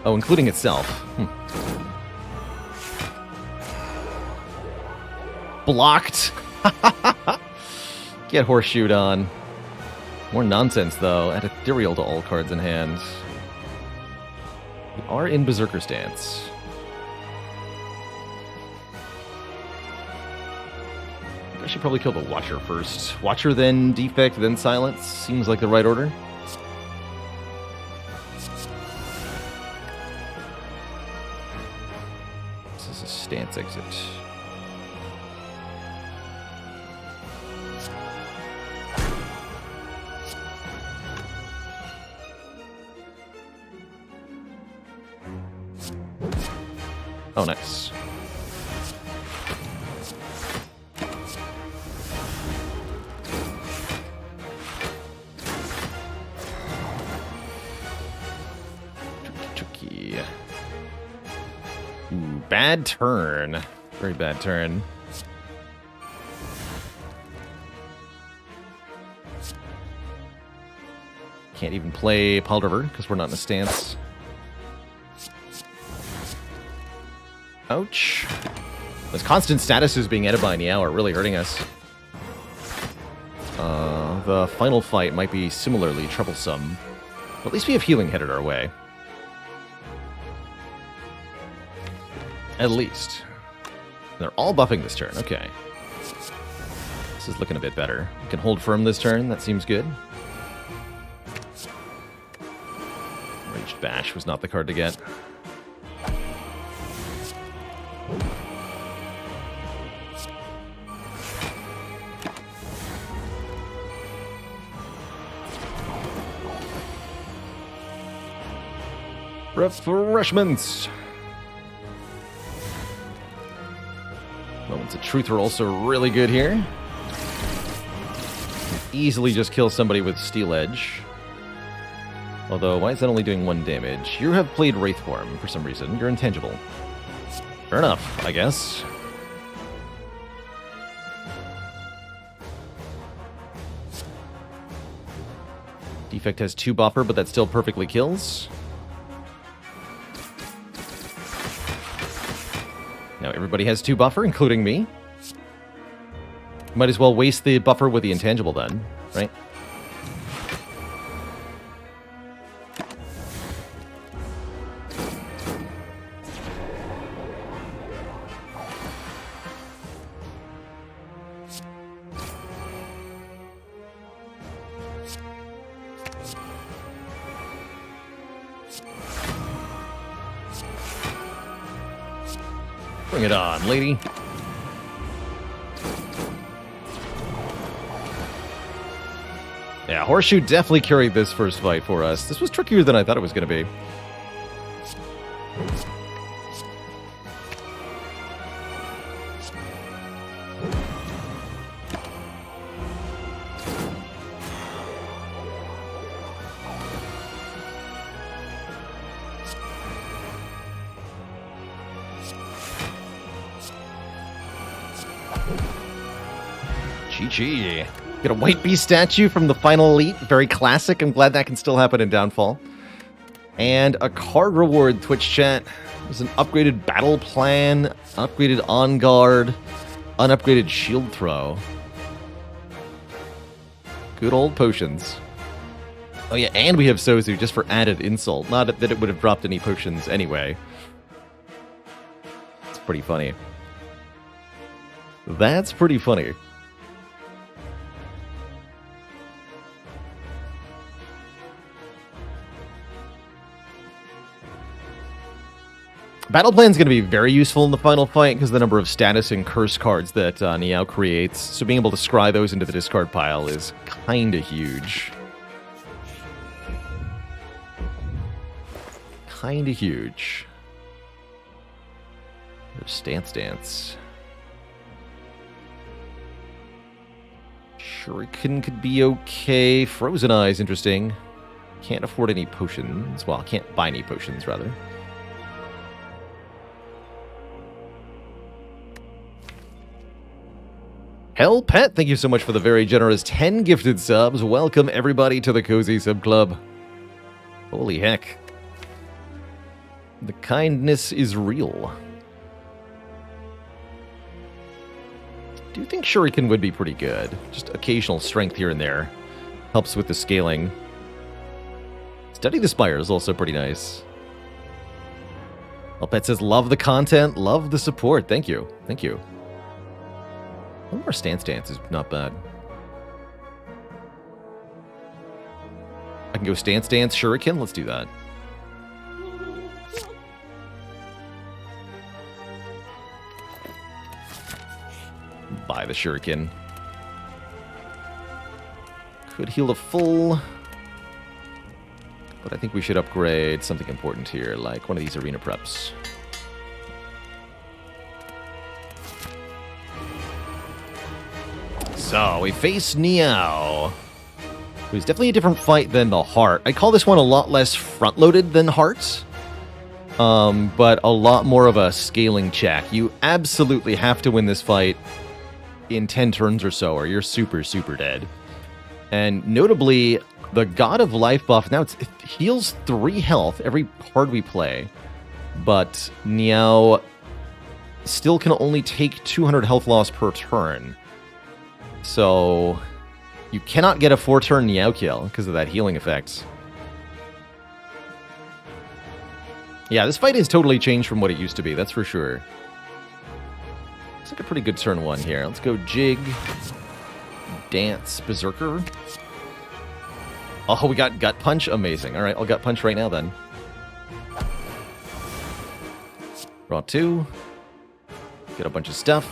Oh, including itself. Blocked. Get horseshoed on. More nonsense, though. Add Ethereal to all cards in hand. We are in Berserker Stance. I should probably kill the Watcher first. Watcher, then Defect, then Silence. Seems like the right order. This is a stance exit. Oh, nice. Tricky. Ooh, bad turn. Very bad turn. Can't even play Pile Driver because we're not in a stance. Ouch. Those constant statuses being added by Niao are really hurting us. The final fight might be similarly troublesome. But at least we have healing headed our way. At least. They're all buffing this turn. Okay. This is looking a bit better. We can hold firm this turn. That seems good. Raged Bash was not the card to get. Refreshments! Moments of Truth are also really good here. Easily just kill somebody with Steel Edge. Although, why is that only doing 1 damage? You have played Wraithform for some reason. You're intangible. Fair enough, I guess. Defect has 2 buffer, but that still perfectly kills. Now everybody has 2 buffer, including me. Might as well waste the buffer with the intangible then, right? Bring it on, lady. Yeah, Horseshoe definitely carried this first fight for us. This was trickier than I thought it was going to be. GG. Get a White Beast statue from the final elite. Very classic. I'm glad that can still happen in Downfall. And a card reward, Twitch chat. There's an upgraded battle plan, upgraded on guard, unupgraded shield throw. Good old potions. Oh yeah, and we have Sozu just for added insult. Not that it would have dropped any potions anyway. It's pretty funny. That's pretty funny. Battle Plan is going to be very useful in the final fight because the number of status and curse cards that Niao creates. So being able to scry those into the discard pile is kind of huge. Kind of huge. There's Stance Dance. Shuriken could be okay. Frozen Eyes, interesting. Can't afford any potions. Well, can't buy any potions, rather. Hell Pet, thank you so much for the very generous 10 gifted subs. Welcome everybody to the Cozy Sub Club. Holy heck. The kindness is real. Do you think Shuriken would be pretty good? Just occasional strength here and there. Helps with the scaling. Study the Spire is also pretty nice. Hell Pet says, love the content, love the support. Thank you. Thank you. One more Stance Dance is not bad. I can go Stance Dance, Shuriken. Let's do that. Buy the Shuriken. Could heal a full. But I think we should upgrade something important here, like one of these arena preps. So, we face Niao, who's definitely a different fight than the Heart. I call this one a lot less front-loaded than Heart, but a lot more of a scaling check. You absolutely have to win this fight in 10 turns or so, or you're super, super dead. And notably, the God of Life buff, now it heals 3 health every card we play, but Niao still can only take 200 health loss per turn. So you cannot get a 4-turn Meow kill because of that healing effect. Yeah, this fight has totally changed from what it used to be, that's for sure. Looks like a pretty good turn 1 here. Let's go Jig, Dance, Berserker. Oh, we got Gut Punch? Amazing. Alright, I'll Gut Punch right now then. Draw 2. Get a bunch of stuff.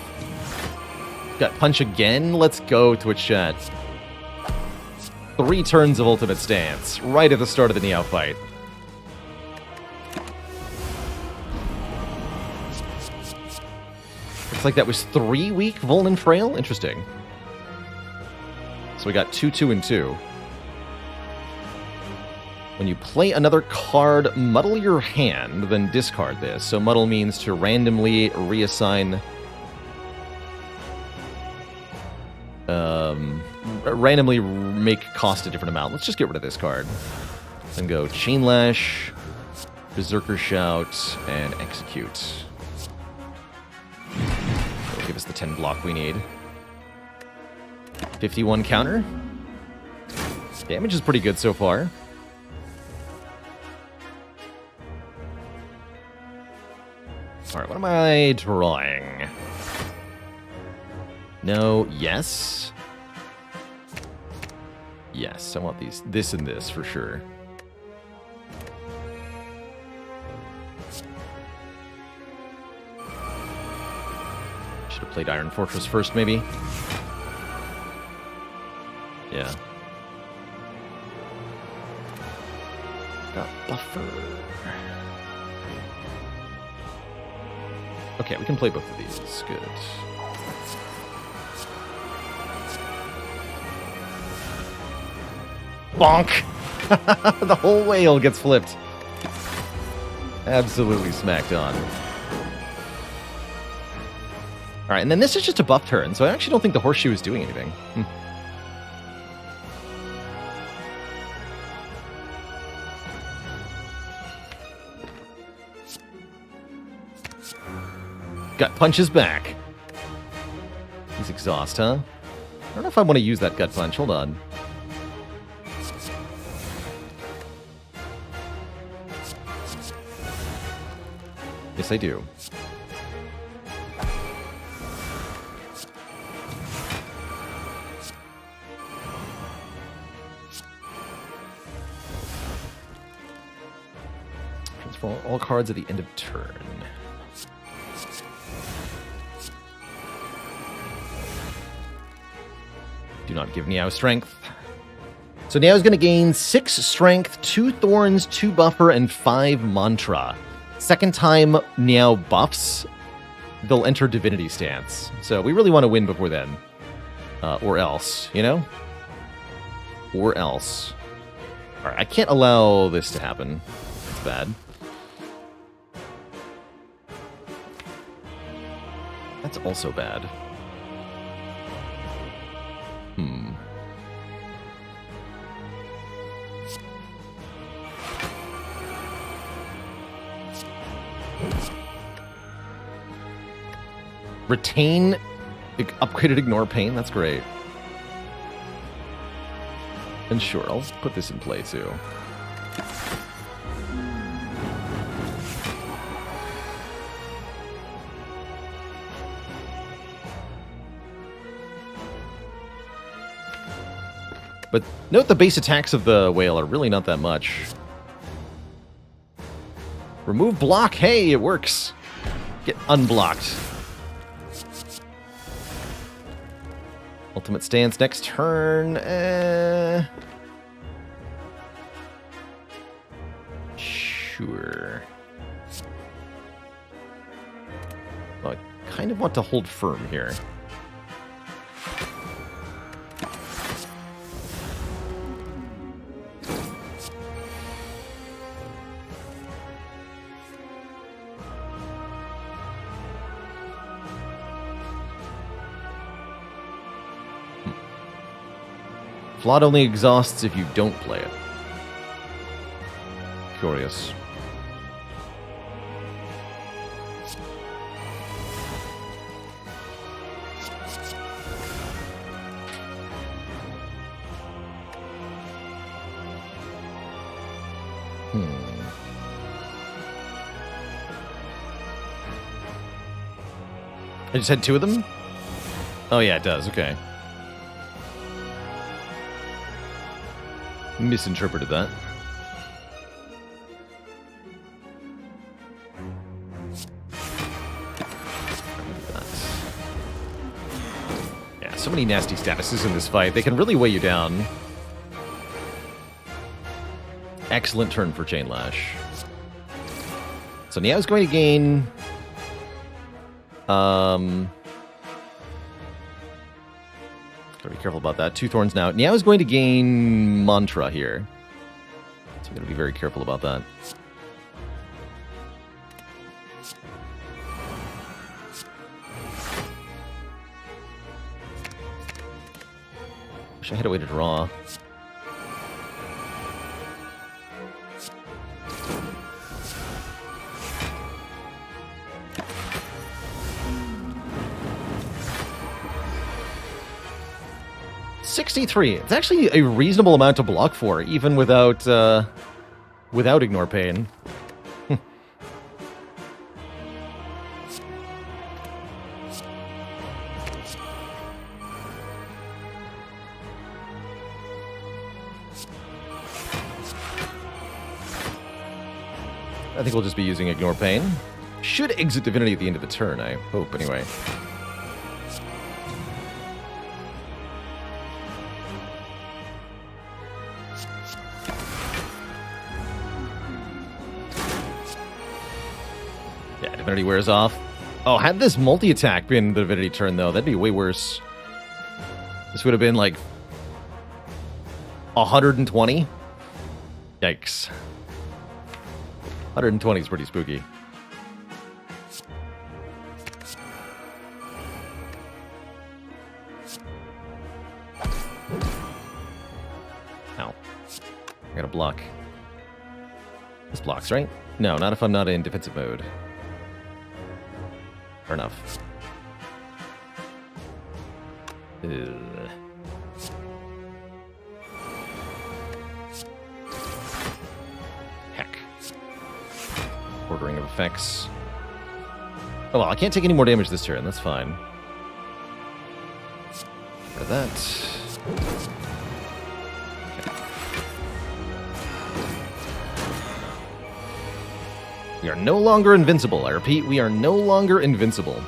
Gut Punch again? Let's go, Twitch chat. 3 turns of Ultimate Stance, right at the start of the Meow fight. Looks like that was 3 weak Vuln and Frail? Interesting. So we got 2, 2, and 2. When you play another card, muddle your hand, then discard this. So muddle means to randomly reassign... randomly make cost a different amount. Let's just get rid of this card. Then go Chain Lash, Berserker Shout, and Execute. That'll give us the 10 block we need. 51 counter. Damage is pretty good so far. Alright, what am I drawing? No, yes. Yes, I want this and this for sure. Should have played Iron Fortress first, maybe. Yeah. Got Buffer. Okay, we can play both of these. Good. Bonk! The whole whale gets flipped. Absolutely smacked on. Alright, and then this is just a buff turn, so I actually don't think the horseshoe is doing anything. Gut Punch is back. He's exhaust, huh? I don't know if I want to use that Gut Punch. Hold on. Yes, I do. Transfer all cards at the end of turn. Do not give Meow strength. So Meow is going to gain 6 strength, 2 thorns, 2 buffer, and 5 mantra. Second time Meow buffs, they'll enter Divinity Stance. So we really want to win before then. Or else, you know? Or else. Alright, I can't allow this to happen. That's bad. That's also bad. Retain upgraded Ignore Pain. That's great. And sure, I'll put this in play too. But note the base attacks of the whale are really not that much. Remove block. Hey, it works. Get unblocked. Ultimate Stance next turn. Sure. Well, I kind of want to hold firm here. Flood only exhausts if you don't play it. Curious. I just had 2 of them? Oh yeah, it does, okay. Misinterpreted that. Yeah, so many nasty statuses in this fight. They can really weigh you down. Excellent turn for Chain Lash. So Niao's going to gain... Gotta be careful about that. 2 thorns now. Niao's going to gain Mantra here. So we gotta be very careful about that. Wish I had a way to draw. $63. It's actually a reasonable amount to block for, even without Ignore Pain. I think we'll just be using Ignore Pain. Should exit Divinity at the end of the turn, I hope, anyway. Yeah, Divinity wears off. Oh, had this multi-attack been the Divinity turn, though, that'd be way worse. This would have been, like, 120? Yikes. 120 is pretty spooky. Ow. I gotta block. This blocks, right? No, not if I'm not in defensive mode. Fair enough. Ugh. Heck. Ordering of effects. Oh well, I can't take any more damage this turn, that's fine. For that. We are no longer invincible. I repeat, we are no longer invincible.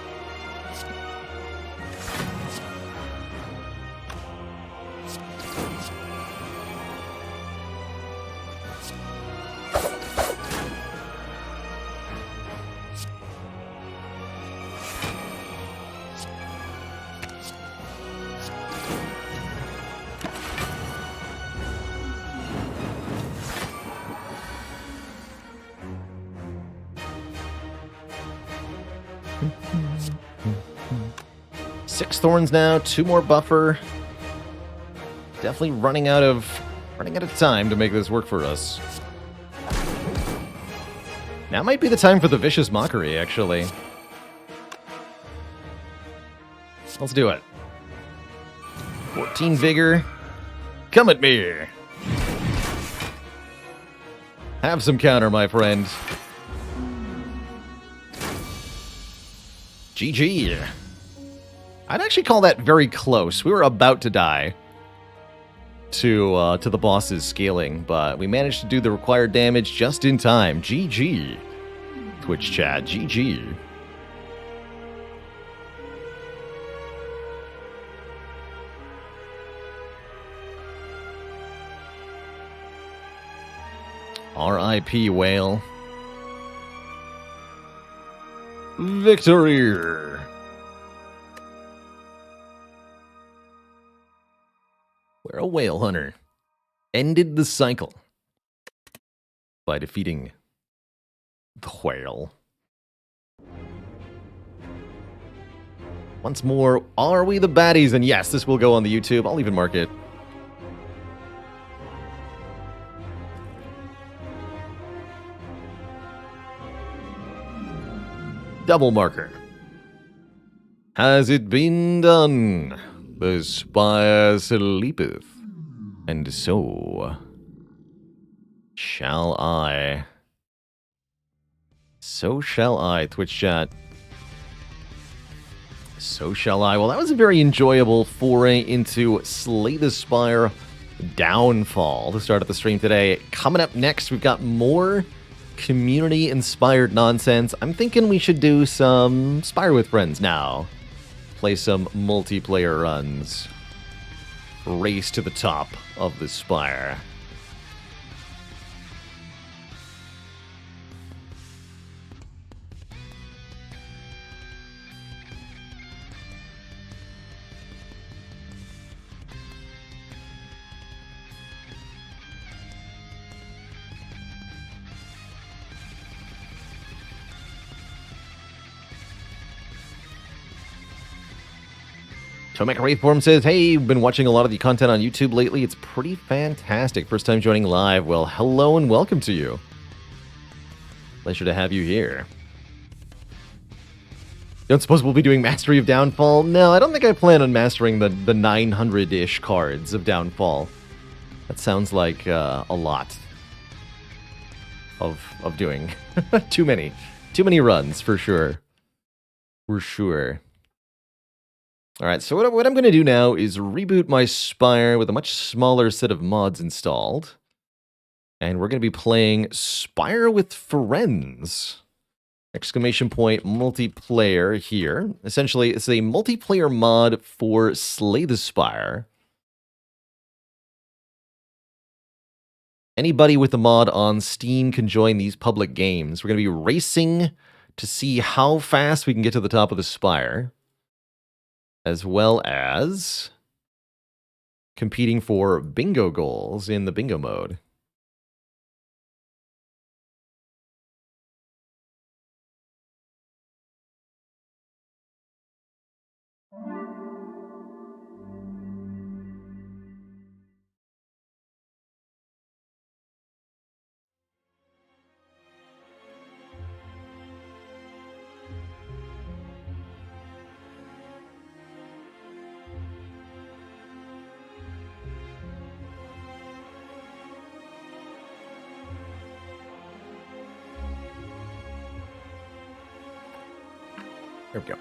Six thorns now, 2 more buffer. Definitely running out of time to make this work for us. Now might be the time for the Vicious Mockery, actually. Let's do it. 14 vigor. Come at me. Have some counter, my friend. GG. I'd actually call that very close. We were about to die to the boss's scaling, but we managed to do the required damage just in time. GG. Twitch chat, GG. R.I.P. Whale. Victory! Where a whale hunter ended the cycle by defeating the whale. Once more, are we the baddies? And yes, this will go on the YouTube. I'll even mark it. Double marker. Has it been done? The Spire sleepeth, and so Shall I? So shall I, Twitch chat. So shall I. Well, that was a very enjoyable foray into Slay the Spire Downfall to start at the stream today. Coming up next, we've got more community-inspired nonsense. I'm thinking we should do some Spire with Friends now. Play some multiplayer runs. Race to the top of the Spire. Tomek Wraithform says, hey, been watching a lot of the content on YouTube lately. It's pretty fantastic. First time joining live. Well, hello and welcome to you. Pleasure to have you here. Don't suppose we'll be doing Mastery of Downfall? No, I don't think I plan on mastering the 900-ish cards of Downfall. That sounds like a lot of doing. Too many runs, for sure. For sure. All right, so what I'm going to do now is reboot my Spire with a much smaller set of mods installed. And we're going to be playing Spire with Friends. Exclamation point multiplayer here. Essentially, it's a multiplayer mod for Slay the Spire. Anybody with the mod on Steam can join these public games. We're going to be racing to see how fast we can get to the top of the Spire, as well as competing for bingo goals in the bingo mode. There we go.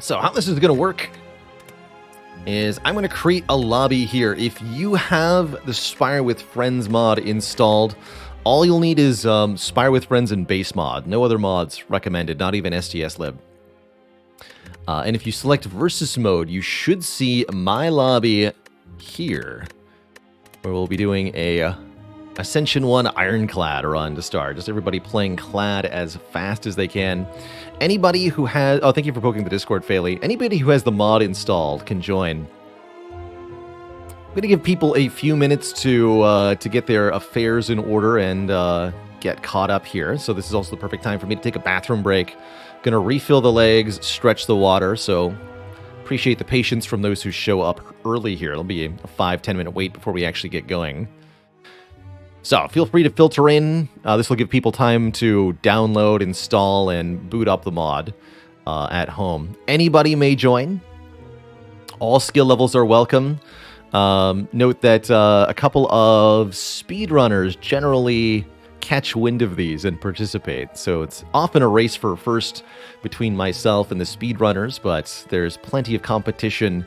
So how this is going to work is I'm going to create a lobby here. If you have the Spire with Friends mod installed, all you'll need is Spire with Friends and base mod. No other mods recommended, not even STS-lib. And if you select versus mode, you should see my lobby here, where we'll be doing a Ascension 1 Ironclad run to start. Just everybody playing Clad as fast as they can. Anybody who has... Oh, thank you for poking the Discord, Faily. Anybody who has the mod installed can join. I'm going to give people a few minutes to get their affairs in order and get caught up here. So this is also the perfect time for me to take a bathroom break. Going to refill the legs, stretch the water, so appreciate the patience from those who show up early here. It'll be a 5-10 minute wait before we actually get going. So feel free to filter in. This will give people time to download, install, and boot up the mod at home. Anybody may join. All skill levels are welcome. Note that a couple of speedrunners generally catch wind of these and participate. So it's often a race for first between myself and the speedrunners, but there's plenty of competition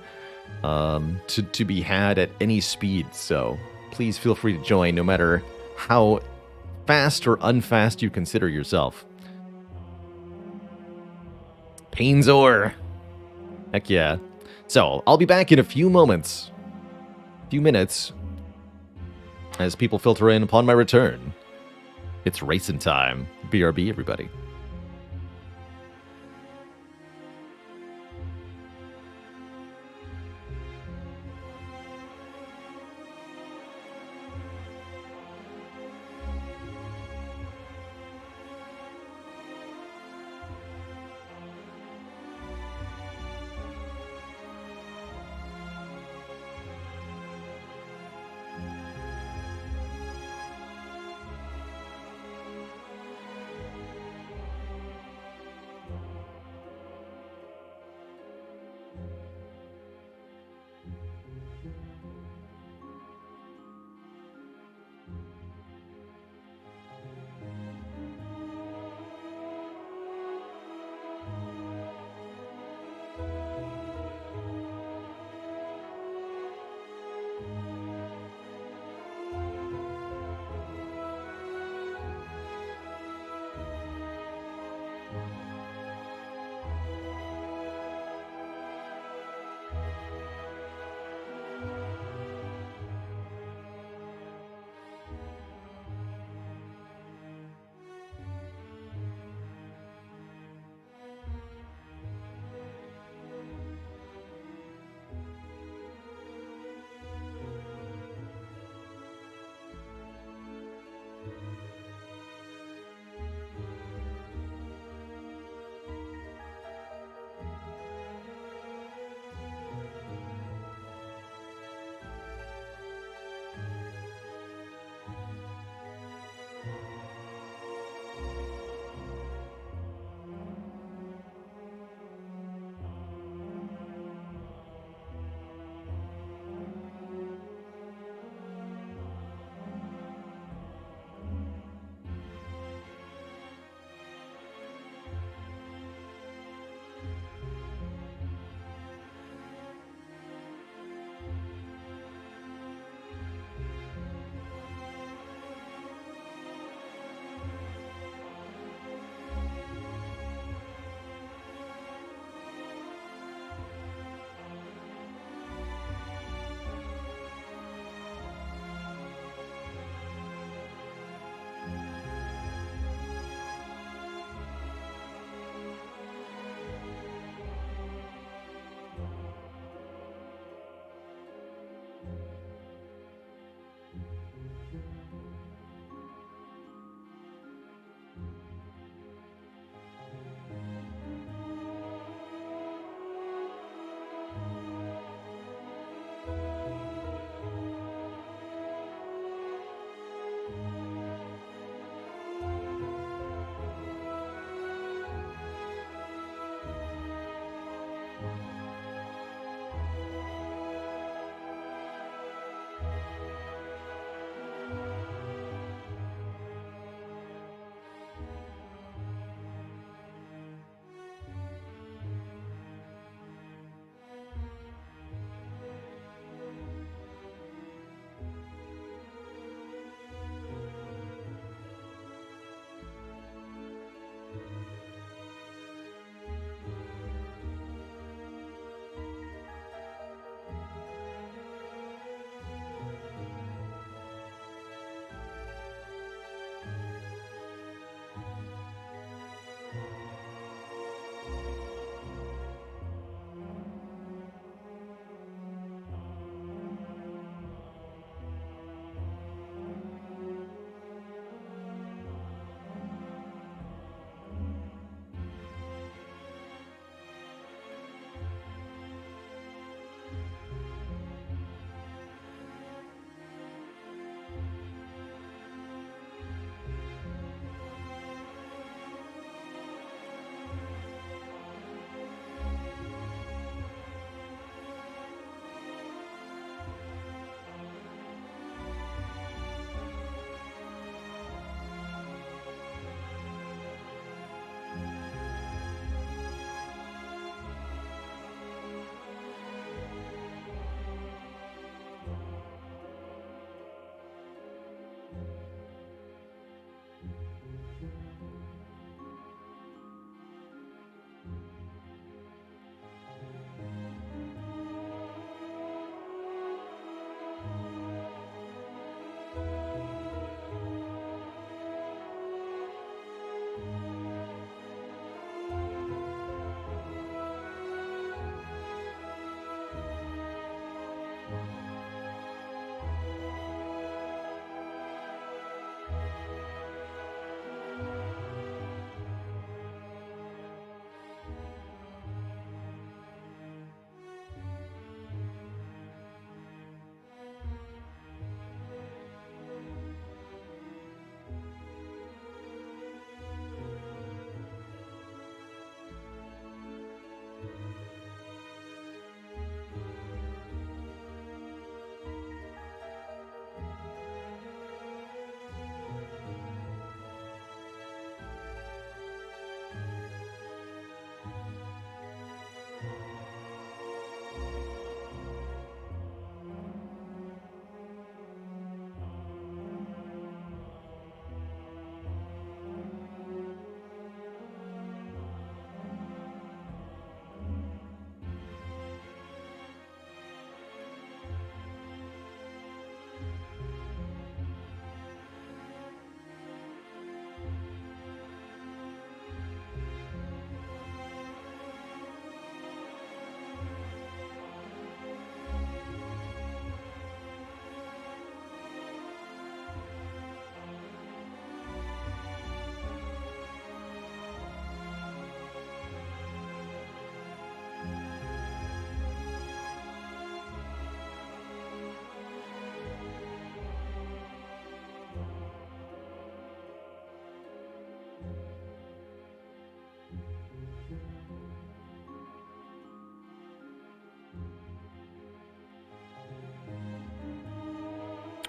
to be had at any speed. So please feel free to join, no matter how fast or unfast you consider yourself. Painzor. Heck yeah. So, I'll be back in a few moments. Few minutes. As people filter in upon my return. It's racing time. BRB, everybody.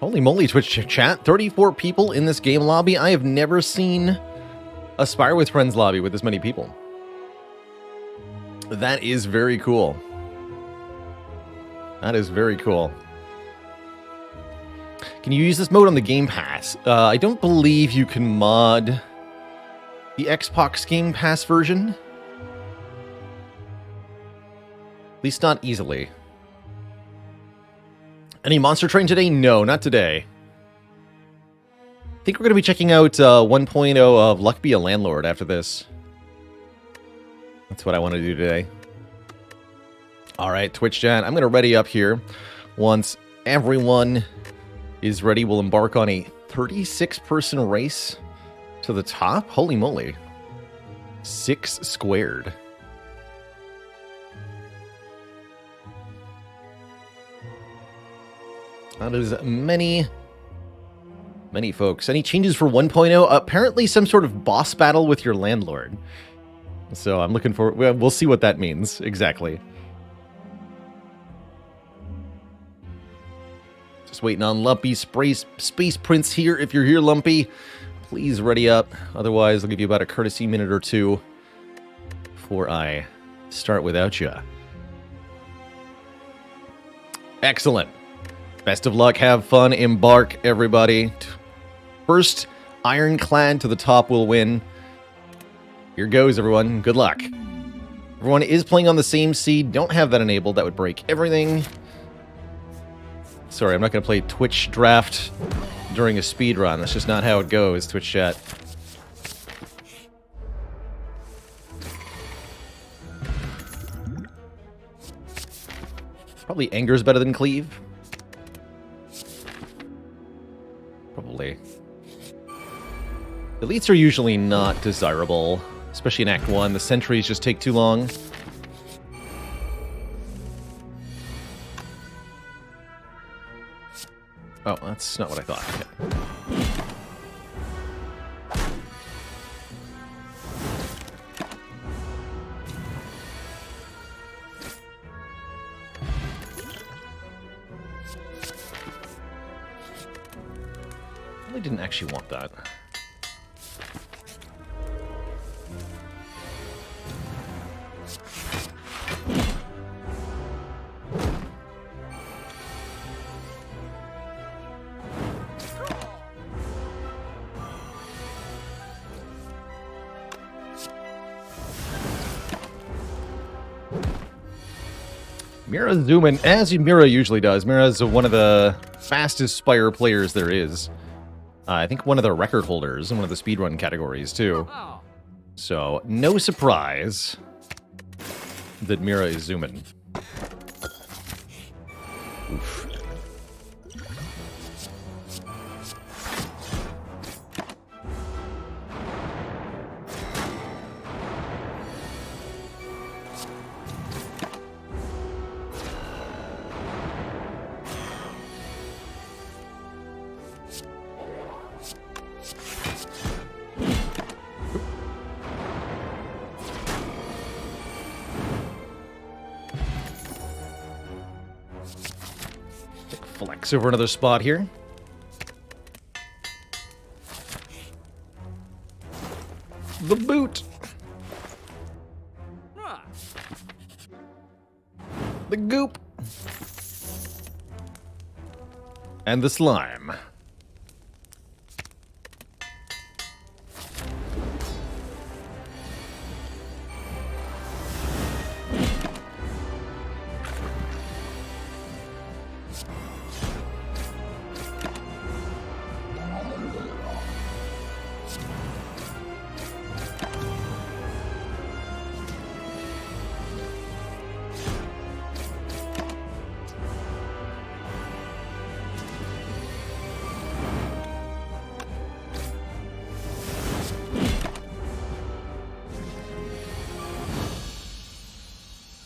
Holy moly, Twitch chat. 34 people in this game lobby. I have never seen a Spire with Friends lobby with this many people. That is very cool. That is very cool. Can you use this mode on the Game Pass? I don't believe you can mod the Xbox Game Pass version. At least not easily. Any Monster Train today? No, not today. I think we're going to be checking out 1.0 of Luck Be A Landlord after this. That's what I want to do today. Alright, Twitch chat, I'm going to ready up here. Once everyone is ready, we'll embark on a 36-person race to the top. Holy moly. 6 squared. That is many folks. Any changes for 1.0? Apparently some sort of boss battle with your landlord. So I'm looking for... We'll see what that means exactly. Just waiting on Lumpy. Space Prince here. If you're here, Lumpy, please ready up. Otherwise, I'll give you about a courtesy minute or two before I start without you. Excellent. Best of luck. Have fun. Embark, everybody. First ironclad to the top will win. Here goes, everyone. Good luck. Everyone is playing on the same seed. Don't have that enabled. That would break everything. Sorry, I'm not going to play Twitch draft during a speed run. That's just not how it goes, Twitch chat. Probably Anger's better than Cleave. Probably. Elites are usually not desirable, especially in Act 1. The sentries just take too long. Oh, that's not what I thought. Okay. I didn't actually want that. Mira zooming, as Mira usually does. Mira is one of the fastest Spire players there is. I think one of the record holders in one of the speedrun categories, too. So, no surprise that Mira is zooming. Oof. Flex over another spot here. The boot. The goop. And the slime.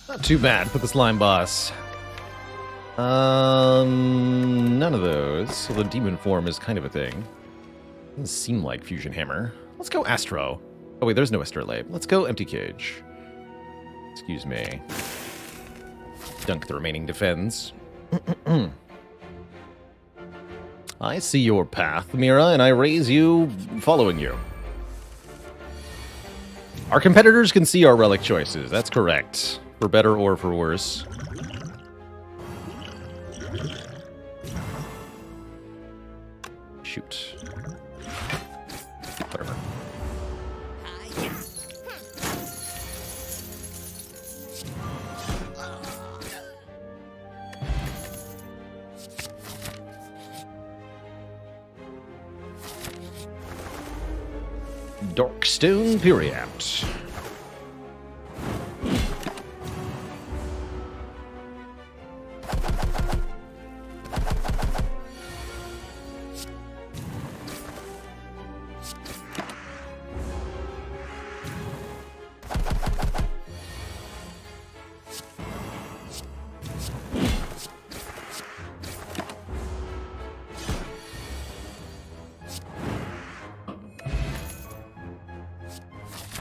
Not too bad for the slime boss. None of those. Although demon form is kind of a thing. Doesn't seem like Fusion Hammer. Let's go Astro. Oh wait, there's no Astrolabe. Let's go Empty Cage. Excuse me. Dunk the remaining defense. I see your path, Mira, and I raise you following you. Our competitors can see our relic choices, that's correct. For better or for worse. Shoot. Whatever. Darkstone Periapt.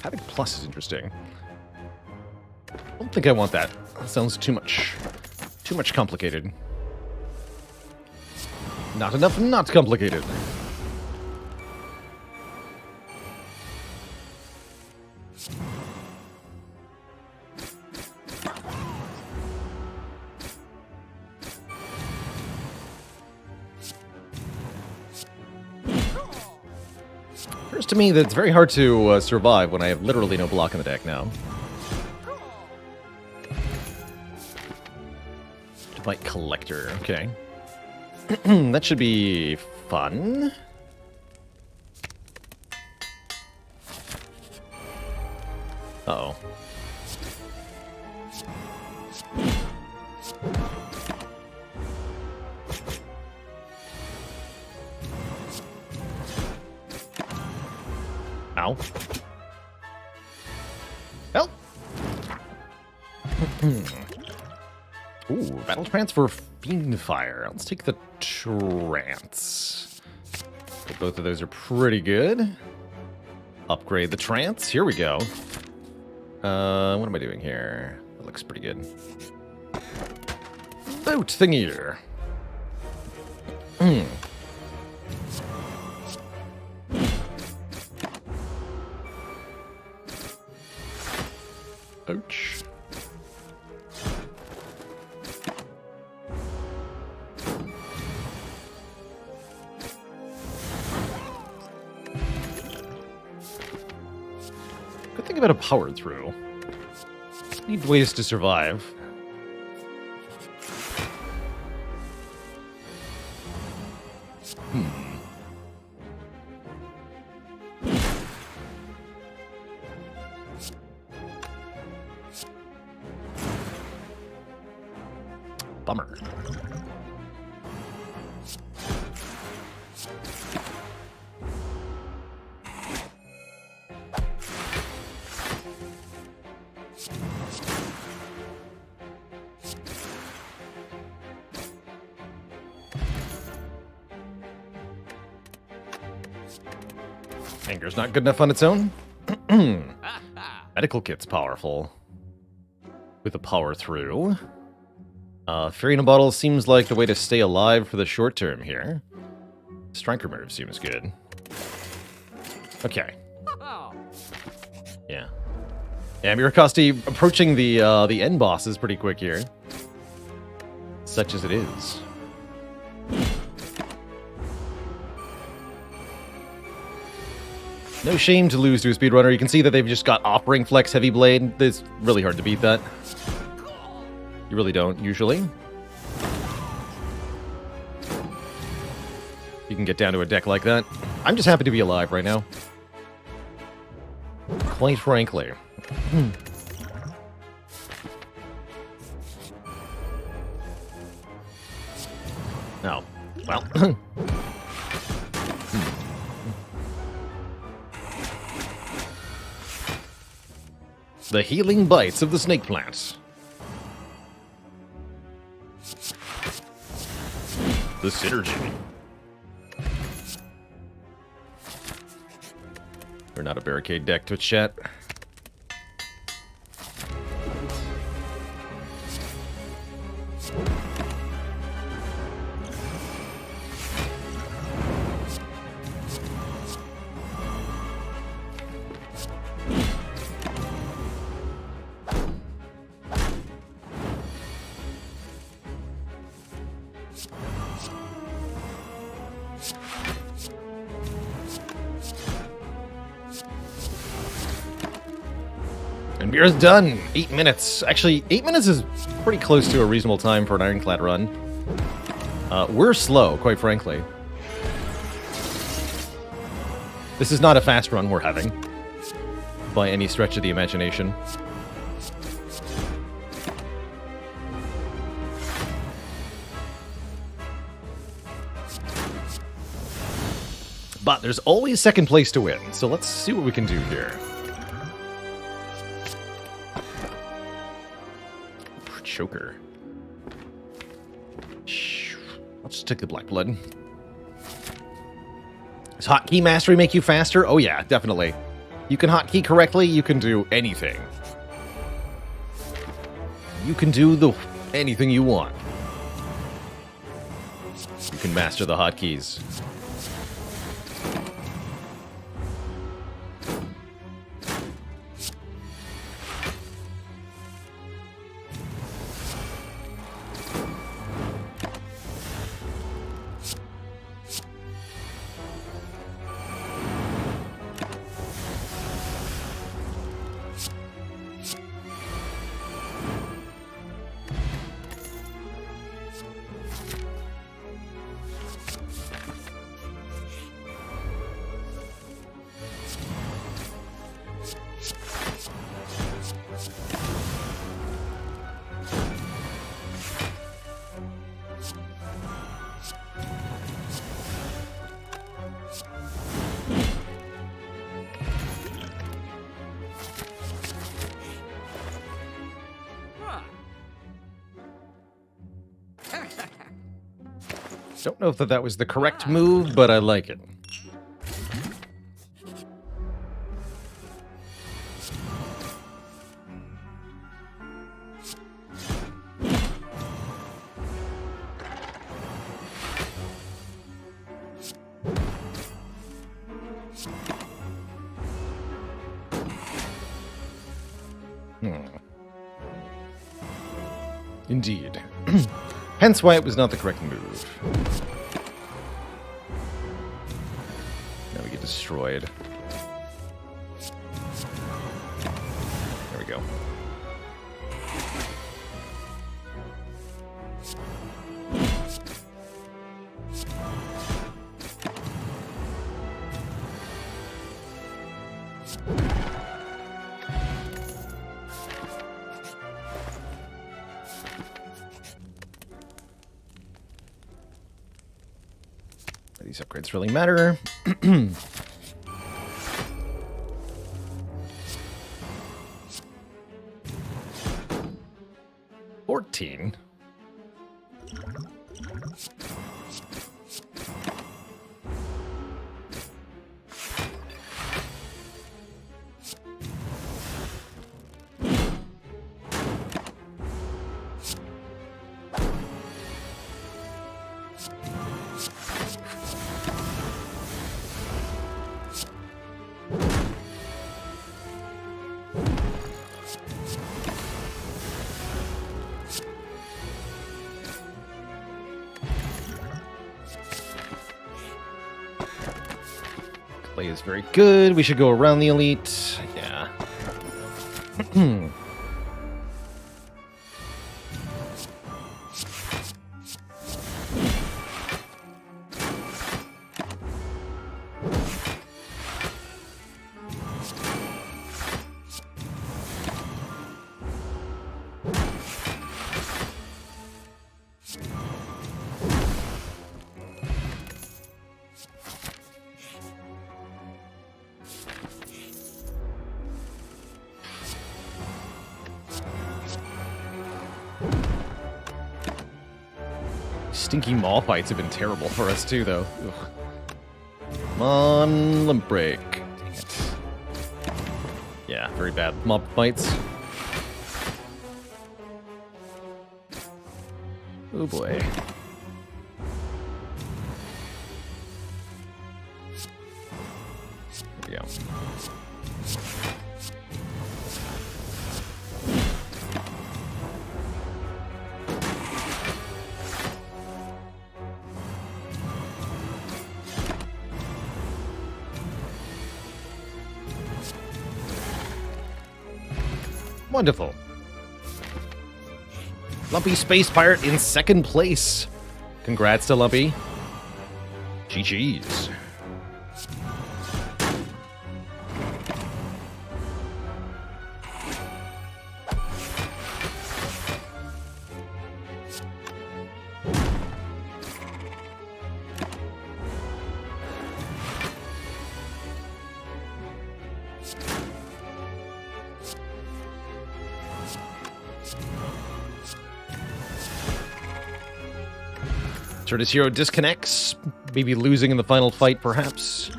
Having plus is interesting. I don't think I want that. That sounds too much complicated. Not enough not complicated. To me, that it's very hard to survive when I have literally no block in the deck now. Divite Collector, okay. That should be fun. Uh-oh. Ow. Help! Ooh, Battle Trance for Fiendfire. Let's take the Trance. Both of those are pretty good. Upgrade the Trance. Here we go. What am I doing here? That looks pretty good. Boat thingy. Ouch. Good thing about a power through. Need ways to survive. Bummer. Anger's not good enough on its own. Medical kit's powerful. With a power through. Fairy in a bottle seems like the way to stay alive for the short term here. Striker move seems good. Okay. Yeah. Yeah, Miracosti approaching the end boss is pretty quick here. Such as it is. No shame to lose to a speedrunner. You can see that they've just got Offering Flex Heavy Blade. It's really hard to beat that. You really don't, usually. You can get down to a deck like that. I'm just happy to be alive right now. Quite frankly. No. Well. The healing bites of the snake plants. The synergy. We're not a barricade deck, Twitch chat. And beer's done. 8 minutes. Actually, 8 minutes is pretty close to a reasonable time for an Ironclad run. We're slow, quite frankly. This is not a fast run we're having, by any stretch of the imagination. But there's always second place to win, so let's see what we can do here. Choker. I'll just take the black blood. Does hotkey mastery make you faster? Oh yeah, definitely. You can hotkey correctly, you can do anything. You can do anything you want. You can master the hotkeys. Don't know if that was the correct move, but I like it. Indeed. Hence why it was not the correct move. Now we get destroyed. There we go. These upgrades really matter. 14. Play is very good. We should go around the elite. Yeah. Stinky maul fights have been terrible for us too, though. Ugh. Come on, limp break. Dang it. Yeah, very bad mob fights. Oh boy. There we go. Wonderful. Lumpy Space Pirate in second place. Congrats to Lumpy. GG's. Turtis Hero disconnects, maybe losing in the final fight, perhaps.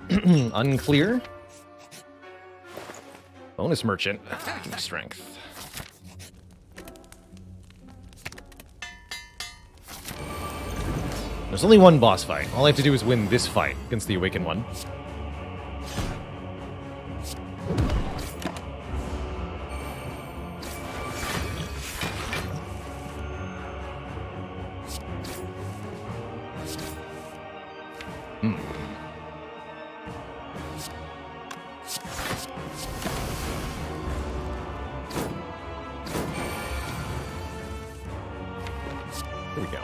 Unclear. Bonus Merchant. Strength. There's only one boss fight. All I have to do is win this fight against the Awakened one. Here we go.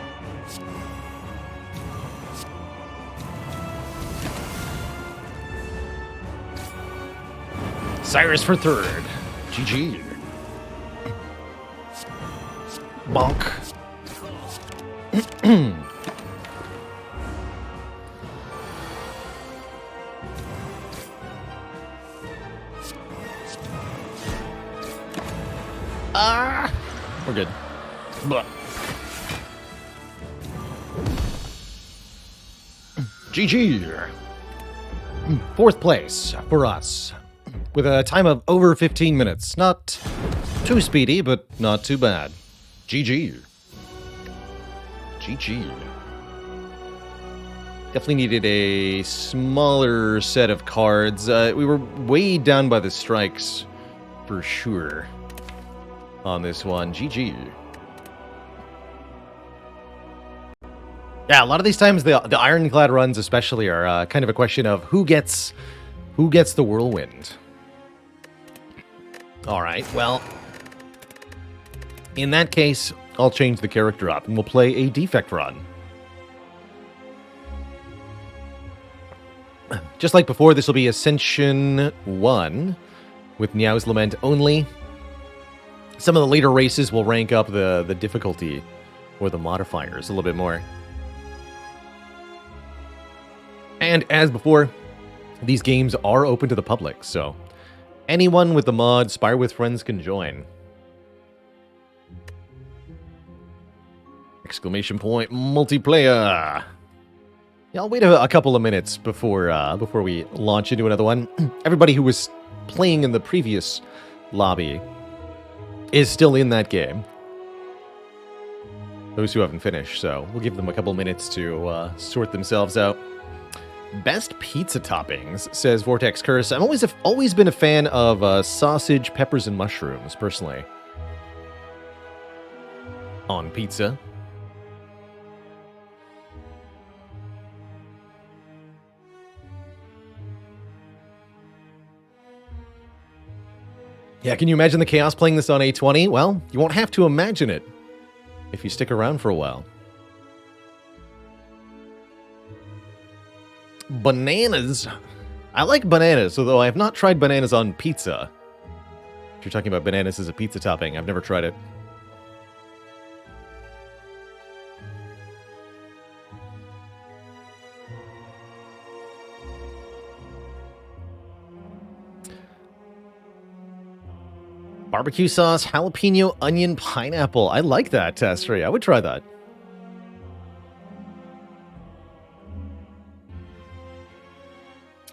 Cyrus for third. GG. Bonk. We're good. Blah. GG. Fourth place for us, with a time of over 15 minutes. Not too speedy, but not too bad. GG. GG. Definitely needed a smaller set of cards. We were weighed down by the strikes, for sure, on this one. GG. Yeah, a lot of these times the Ironclad runs especially are kind of a question of who gets the Whirlwind. All right, well, in that case, I'll change the character up and we'll play a defect run. Just like before, this will be Ascension 1 with Niao's Lament only. Some of the later races will rank up the difficulty or the modifiers a little bit more. And as before, these games are open to the public, so anyone with the mod Spire with Friends can join. Exclamation point, multiplayer. Yeah, I'll wait a couple of minutes before we launch into another one. Everybody who was playing in the previous lobby is still in that game. Those who haven't finished, so we'll give them a couple minutes to sort themselves out. Best pizza toppings, says Vortex Curse. I've always been a fan of sausage, peppers, and mushrooms, personally. On pizza. Yeah, can you imagine the chaos playing this on A20? Well, you won't have to imagine it if you stick around for a while. Bananas. I like bananas, although I have not tried bananas on pizza. If you're talking about bananas as a pizza topping, I've never tried it. Barbecue sauce, jalapeno, onion, pineapple. I like that, Astray. I would try that.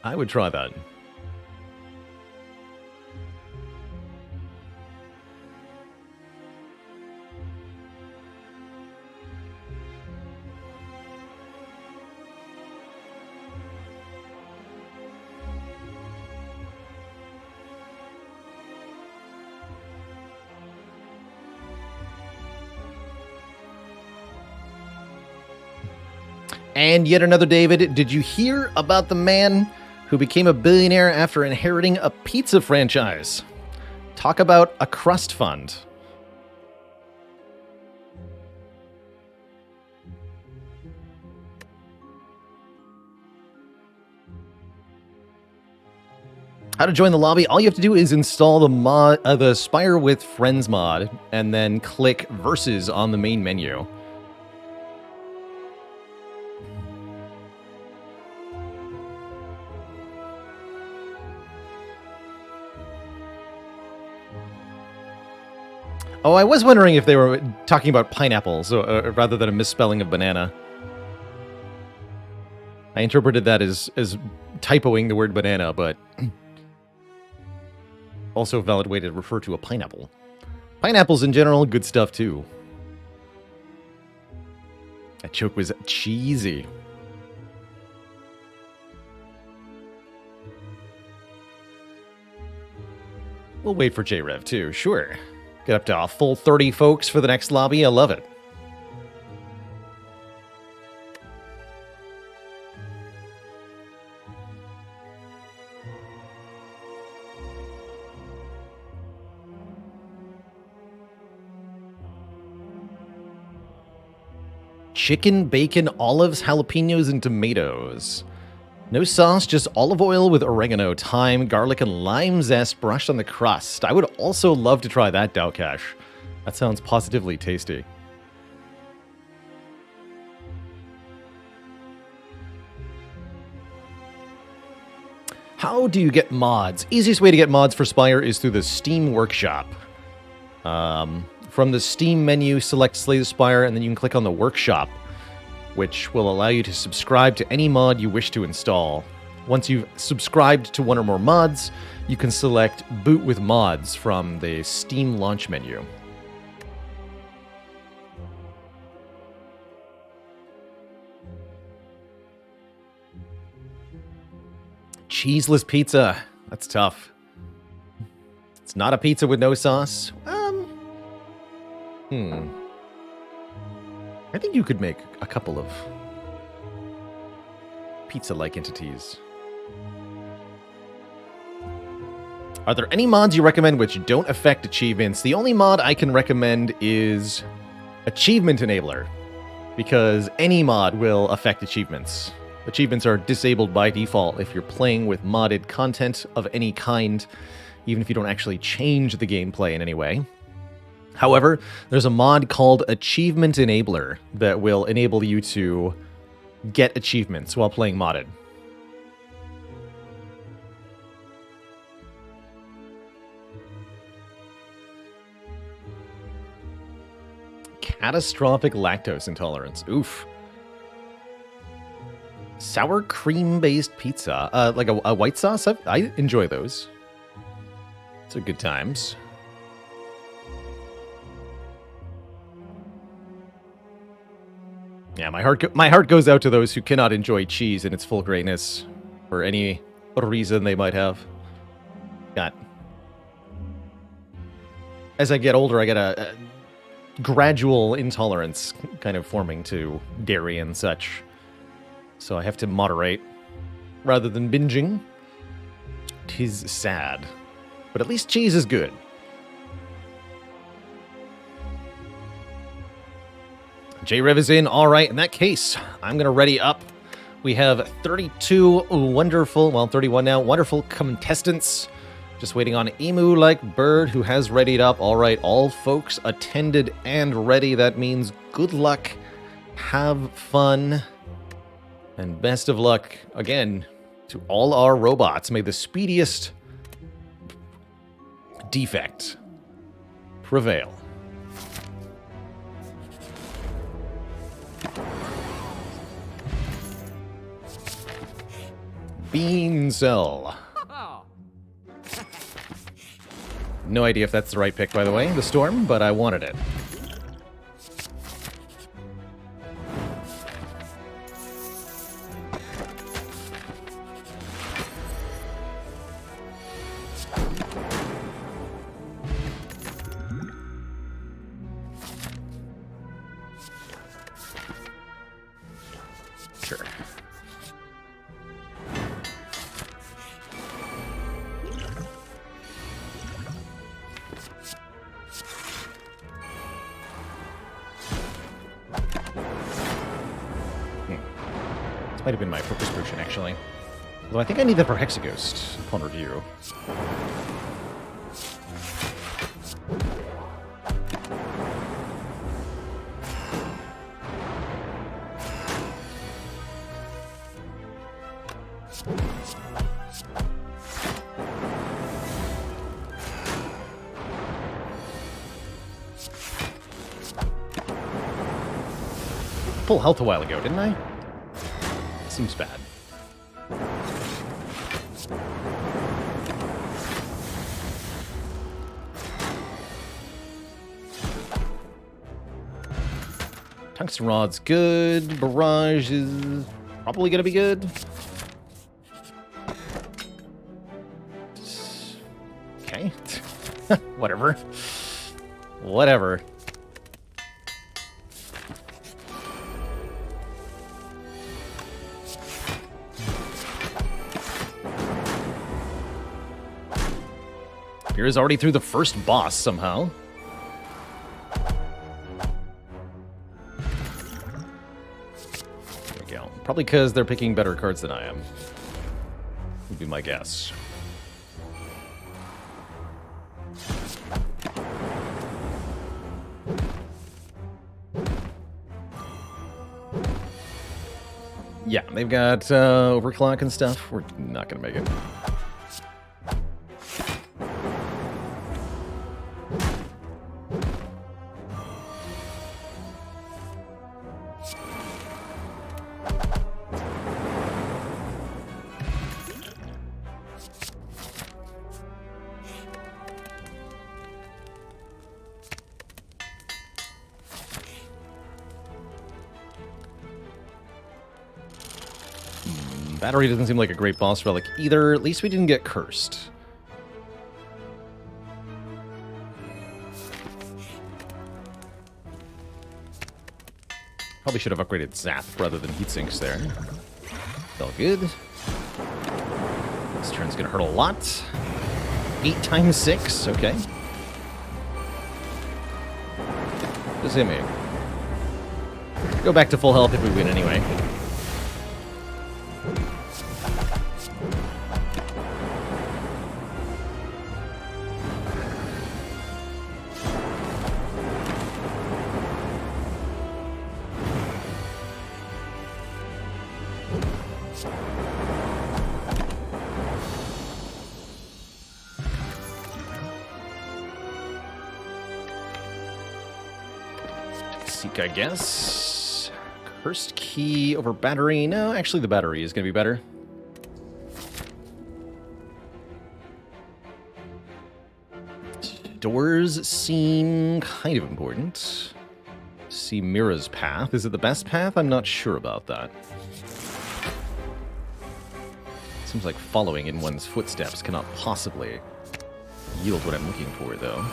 I would try that. And yet another David, did you hear about the man who became a billionaire after inheriting a pizza franchise? Talk about a crust fund. How to join the lobby? All you have to do is install the Spire with Friends mod, and then click Versus on the main menu. Oh, I was wondering if they were talking about pineapples rather than a misspelling of banana. I interpreted that as typoing the word banana, but also a valid way to refer to a pineapple. Pineapples in general, good stuff too. That joke was cheesy. We'll wait for JRev too, sure. Get up to a full 30 folks for the next lobby, I love it. Chicken, bacon, olives, jalapenos, and tomatoes. No sauce, just olive oil with oregano, thyme, garlic, and lime zest brushed on the crust. I would also love to try that, Dalcash. That sounds positively tasty. How do you get mods? Easiest way to get mods for Spire is through the Steam Workshop. From the Steam menu, select Slay the Spire, and then you can click on the Workshop, which will allow you to subscribe to any mod you wish to install. Once you've subscribed to one or more mods, you can select Boot with Mods from the Steam launch menu. Cheeseless pizza. That's tough. It's not a pizza with no sauce. I think you could make a couple of pizza-like entities. Are there any mods you recommend which don't affect achievements? The only mod I can recommend is Achievement Enabler, because any mod will affect achievements. Achievements are disabled by default if you're playing with modded content of any kind, even if you don't actually change the gameplay in any way. However, there's a mod called Achievement Enabler that will enable you to get achievements while playing modded. Catastrophic lactose intolerance. Oof. Sour cream-based pizza. Like a white sauce? I enjoy those. Those are good times. Yeah, my heart goes out to those who cannot enjoy cheese in its full greatness for any reason they might have. As I get older, I get a gradual intolerance kind of forming to dairy and such. So I have to moderate rather than binging. 'Tis sad. But at least cheese is good. JRev is in. All right, in that case, I'm going to ready up. We have 32 wonderful, well, 31 now, wonderful contestants. Just waiting on Emu Like Bird, who has readied up. All right, all folks attended and ready. That means good luck, have fun, and best of luck, again, to all our robots. May the speediest defect prevail. Bean Cell. No idea if that's the right pick, by the way, the Storm, but I wanted it. Sure. This might have been my focus potion, actually. Although I think I need that for Hexaghost upon review. Full health a while ago, didn't I? Seems bad. Tungsten Rod's good. Barrage is probably gonna be good. Okay. Whatever. Whatever. Spear is already through the first boss somehow. There we go. Probably because they're picking better cards than I am. Would be my guess. Yeah, they've got overclock and stuff. We're not going to make it. Battery doesn't seem like a great boss relic either. At least we didn't get cursed. Probably should have upgraded Zap rather than Heatsinks there. Felt good. This turn's gonna hurt a lot. 8 times 6, okay. Just hit me. Go back to full health if we win anyway. Seek, I guess. Cursed key over battery. No, actually the battery is going to be better. Doors seem kind of important. See Mira's path. Is it the best path? I'm not sure about that. Seems like following in one's footsteps cannot possibly yield what I'm looking for, though.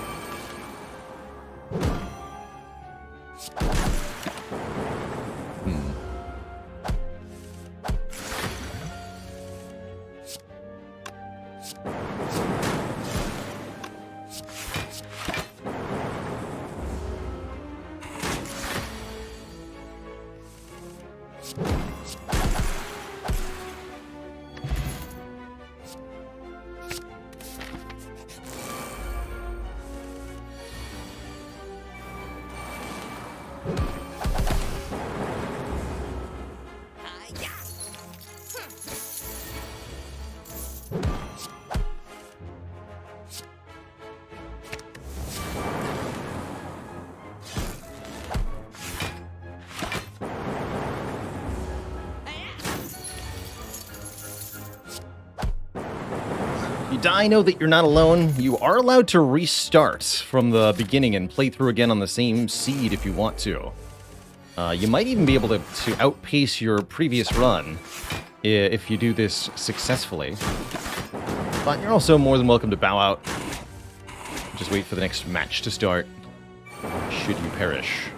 I know that you're not alone. You are allowed to restart from the beginning and play through again on the same seed if you want to. You might even be able to outpace your previous run if you do this successfully. But you're also more than welcome to bow out. Just wait for the next match to start, should you perish.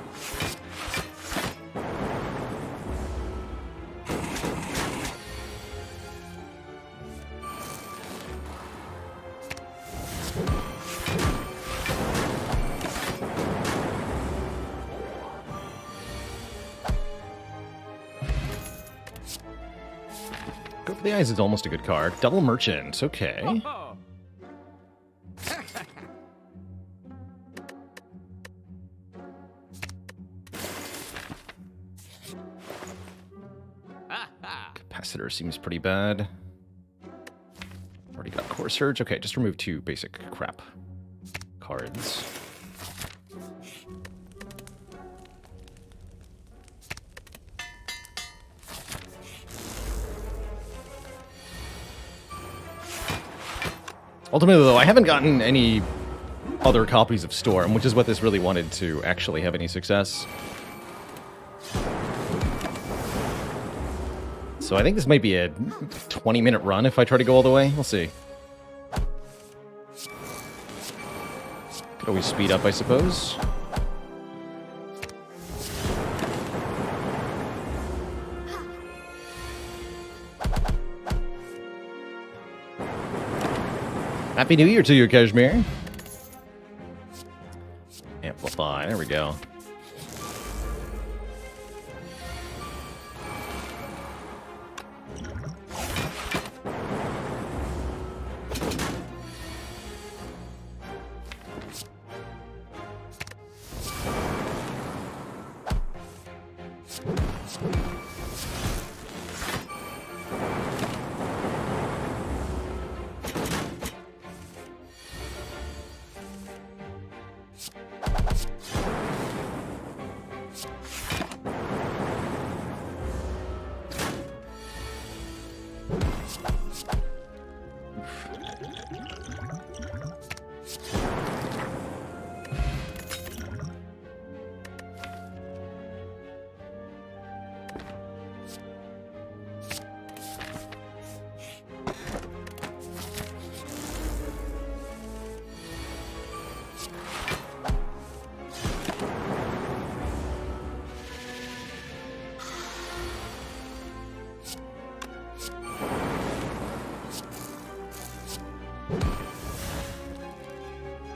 Go for the Eyes is almost a good card. Double Merchant, okay. Capacitor seems pretty bad. Already got Core Surge. Okay, just remove 2 basic crap cards. Ultimately, though, I haven't gotten any other copies of Storm, which is what this really wanted to actually have any success. So I think this might be a 20-minute run if I try to go all the way. We'll see. Could always speed up, I suppose. Happy New Year to you, Kashmir. Amplify, there we go.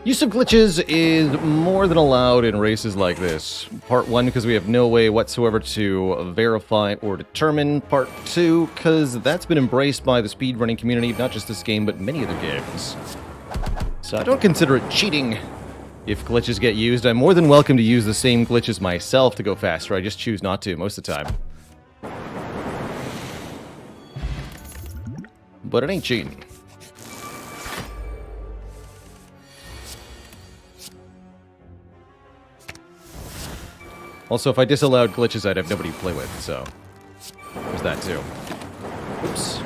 Use of glitches is more than allowed in races like this. Part 1, because we have no way whatsoever to verify or determine. Part 2, because that's been embraced by the speedrunning community, not just this game, but many other games. So I don't consider it cheating if glitches get used. I'm more than welcome to use the same glitches myself to go faster. I just choose not to most of the time. But it ain't cheating. Also, if I disallowed glitches, I'd have nobody to play with, so there's that too. Oops.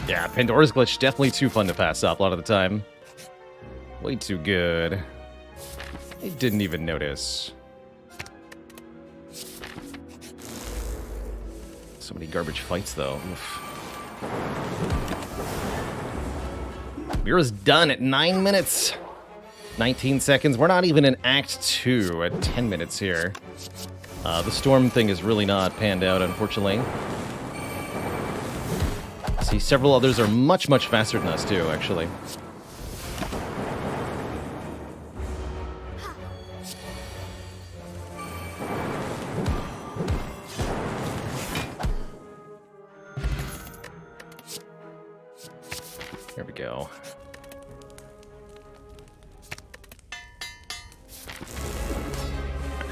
Yeah, Pandora's Glitch, definitely too fun to pass up a lot of the time. Way too good. I didn't even notice. So many garbage fights, though. Oof. Mira's done at 9 minutes. 19 seconds. We're not even in Act 2 at 10 minutes here. The storm thing is really not panned out, unfortunately. See, several others are much, much faster than us, too, actually. There we go.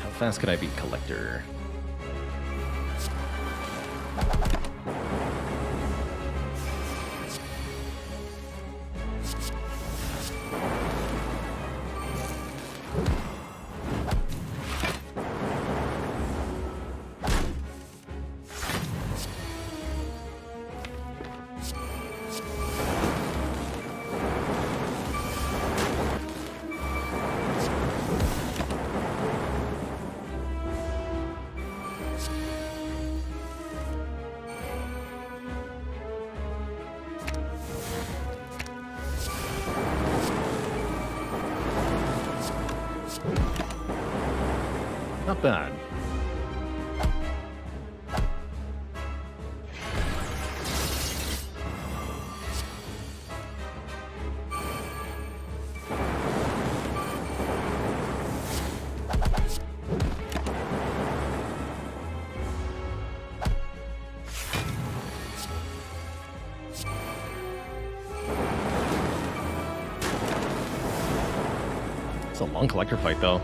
How fast can I beat Collector? Not bad. It's a long collector fight, though.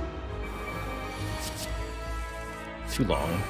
Too long.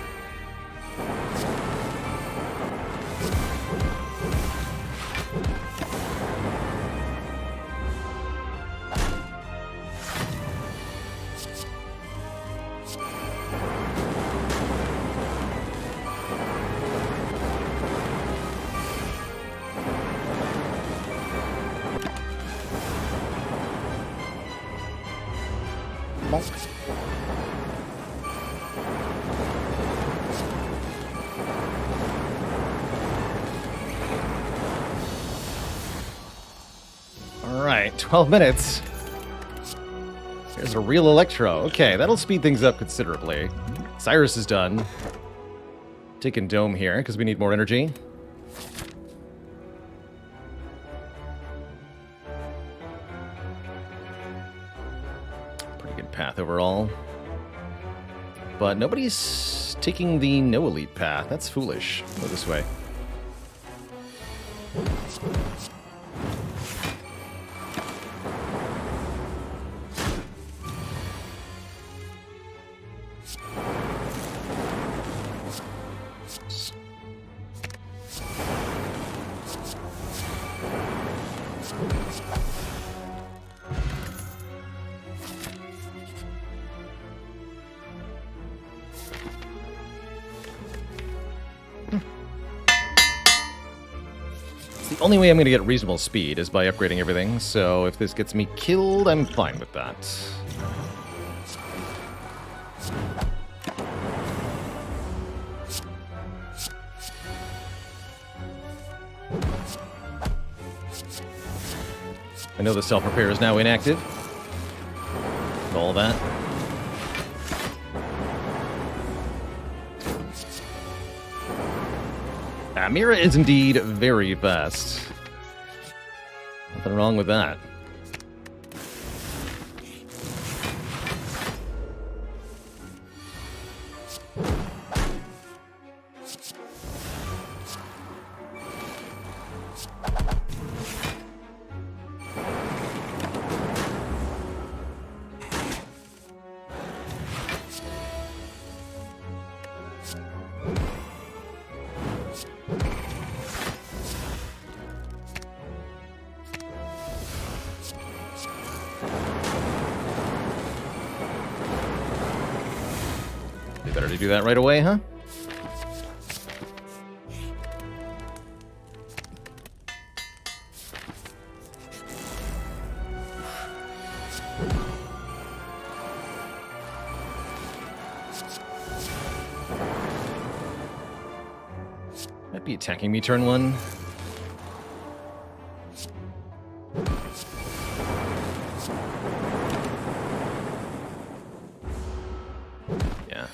Alright, 12 minutes. There's a real Electro. Okay, that'll speed things up considerably. Cyrus is done. Taking Dome here, because we need more energy. Pretty good path overall. But nobody's taking the no elite path. That's foolish. Go this way. The only way I'm going to get reasonable speed is by upgrading everything, so if this gets me killed, I'm fine with that. I know the self-repair is now inactive. All that. Mira is indeed very fast. Nothing wrong with that. Better to do that right away, huh? Might be attacking me turn one. Yeah.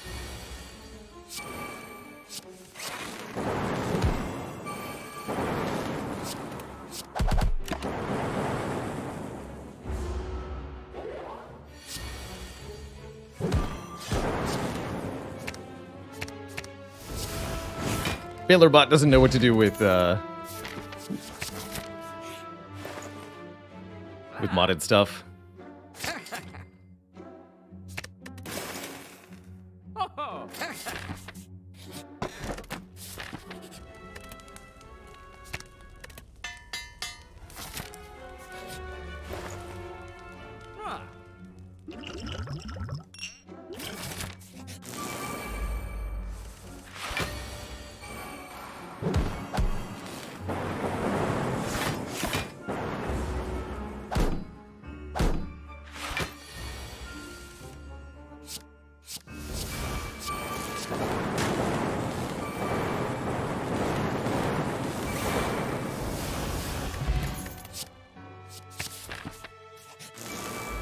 Bailerbot doesn't know what to do with modded stuff.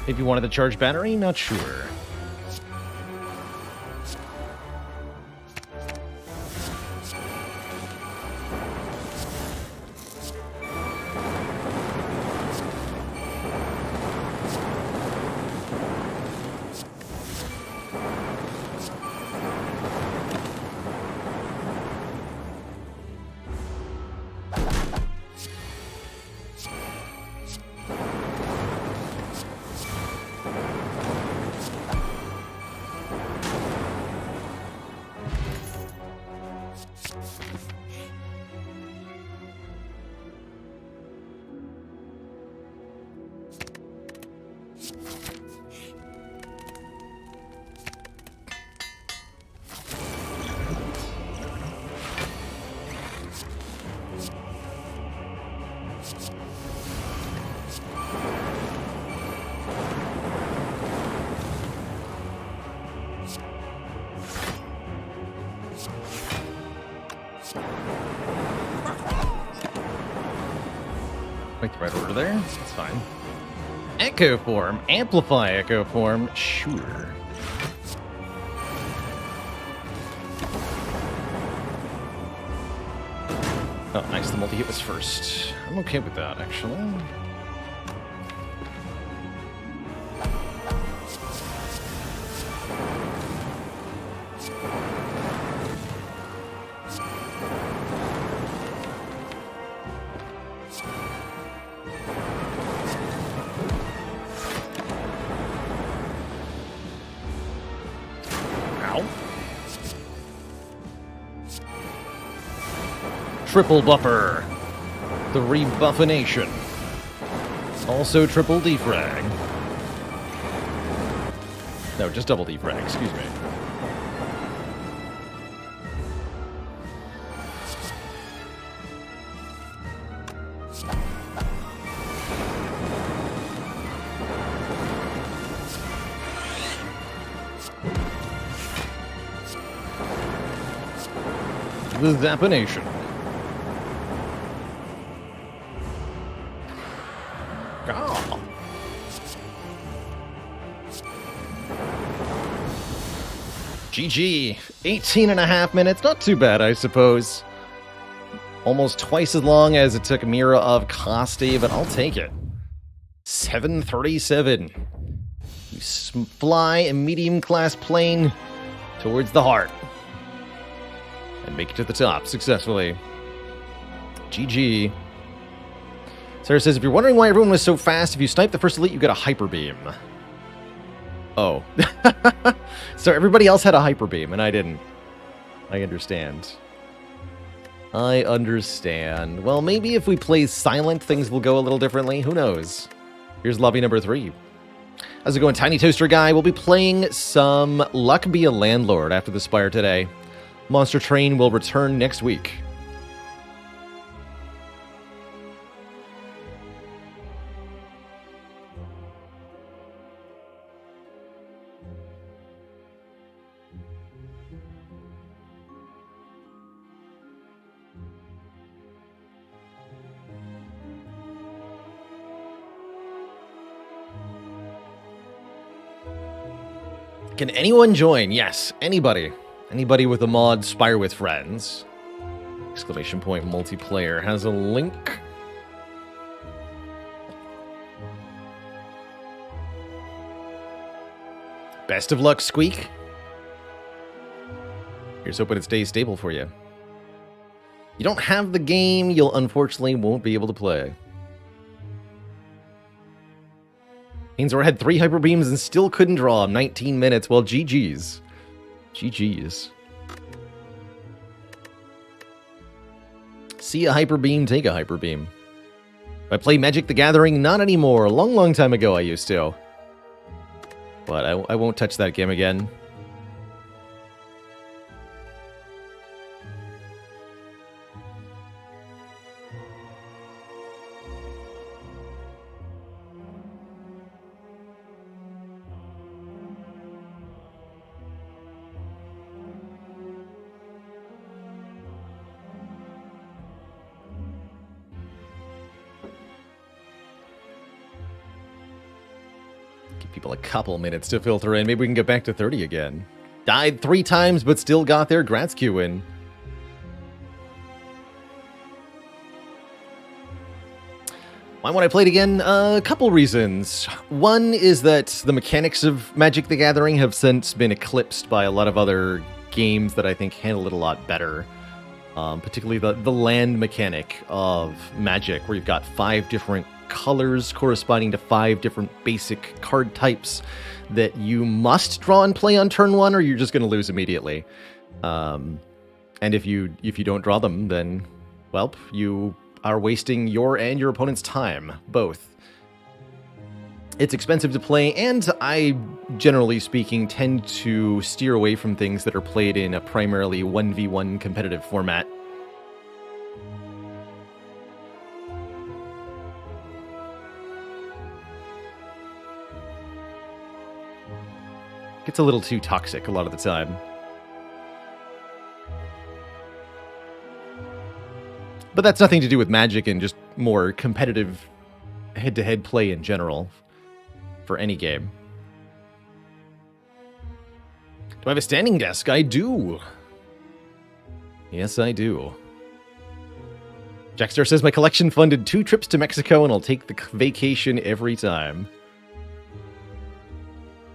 Maybe you wanted the charged battery? Not sure. Make the right order there. That's fine. Echo form. Amplify echo form. Sure. Oh, nice. The multi-hit was first. I'm okay with that, actually. Triple buffer. The rebuffination. Also triple defrag. No, just double defrag, excuse me. The Zappination. Oh. GG. 18 and a half minutes. Not too bad, I suppose. Almost twice as long as it took Mira of Costi, but I'll take it. 737. You fly a medium-class plane towards the heart. And make it to the top successfully. GG. Sarah says, if you're wondering why everyone was so fast, if you snipe the first elite, you get a hyper beam. Oh. So everybody else had a hyper beam, and I didn't. I understand. I understand. Well, maybe if we play silent, things will go a little differently. Who knows? Here's lobby number 3. How's it going, Tiny Toaster Guy? We'll be playing some Luck Be A Landlord after the Spire today. Monster Train will return next week. Can anyone join? Yes, anybody. Anybody with a mod Spire with Friends. Exclamation point multiplayer has a link. Best of luck, Squeak. Here's hoping it stays stable for you. You don't have the game, you'll unfortunately won't be able to play. Ainsor had 3 hyper beams and still couldn't draw 19 minutes. Well, GG's. GG's. See a hyper beam, take a hyper beam. I play Magic the Gathering? Not anymore. A long, long time ago I used to. But I won't touch that game again. Give people a couple minutes to filter in. Maybe we can get back to 30 again. Died 3 times, but still got their Gratzq win. Why won't I play it again? A couple reasons. One is that the mechanics of Magic the Gathering have since been eclipsed by a lot of other games that I think handle it a lot better. Particularly the land mechanic of Magic, where you've got 5 different colors corresponding to 5 different basic card types that you must draw and play on turn 1, or you're just going to lose immediately. And if you don't draw them, then, well, you are wasting your and your opponent's time, both. It's expensive to play, and I, generally speaking, tend to steer away from things that are played in a primarily 1v1 competitive format. Gets a little too toxic a lot of the time. But that's nothing to do with Magic and just more competitive head-to-head play in general for any game. Do I have a standing desk? I do. Yes, I do. Jackstar says my collection funded 2 trips to Mexico and I'll take the vacation every time.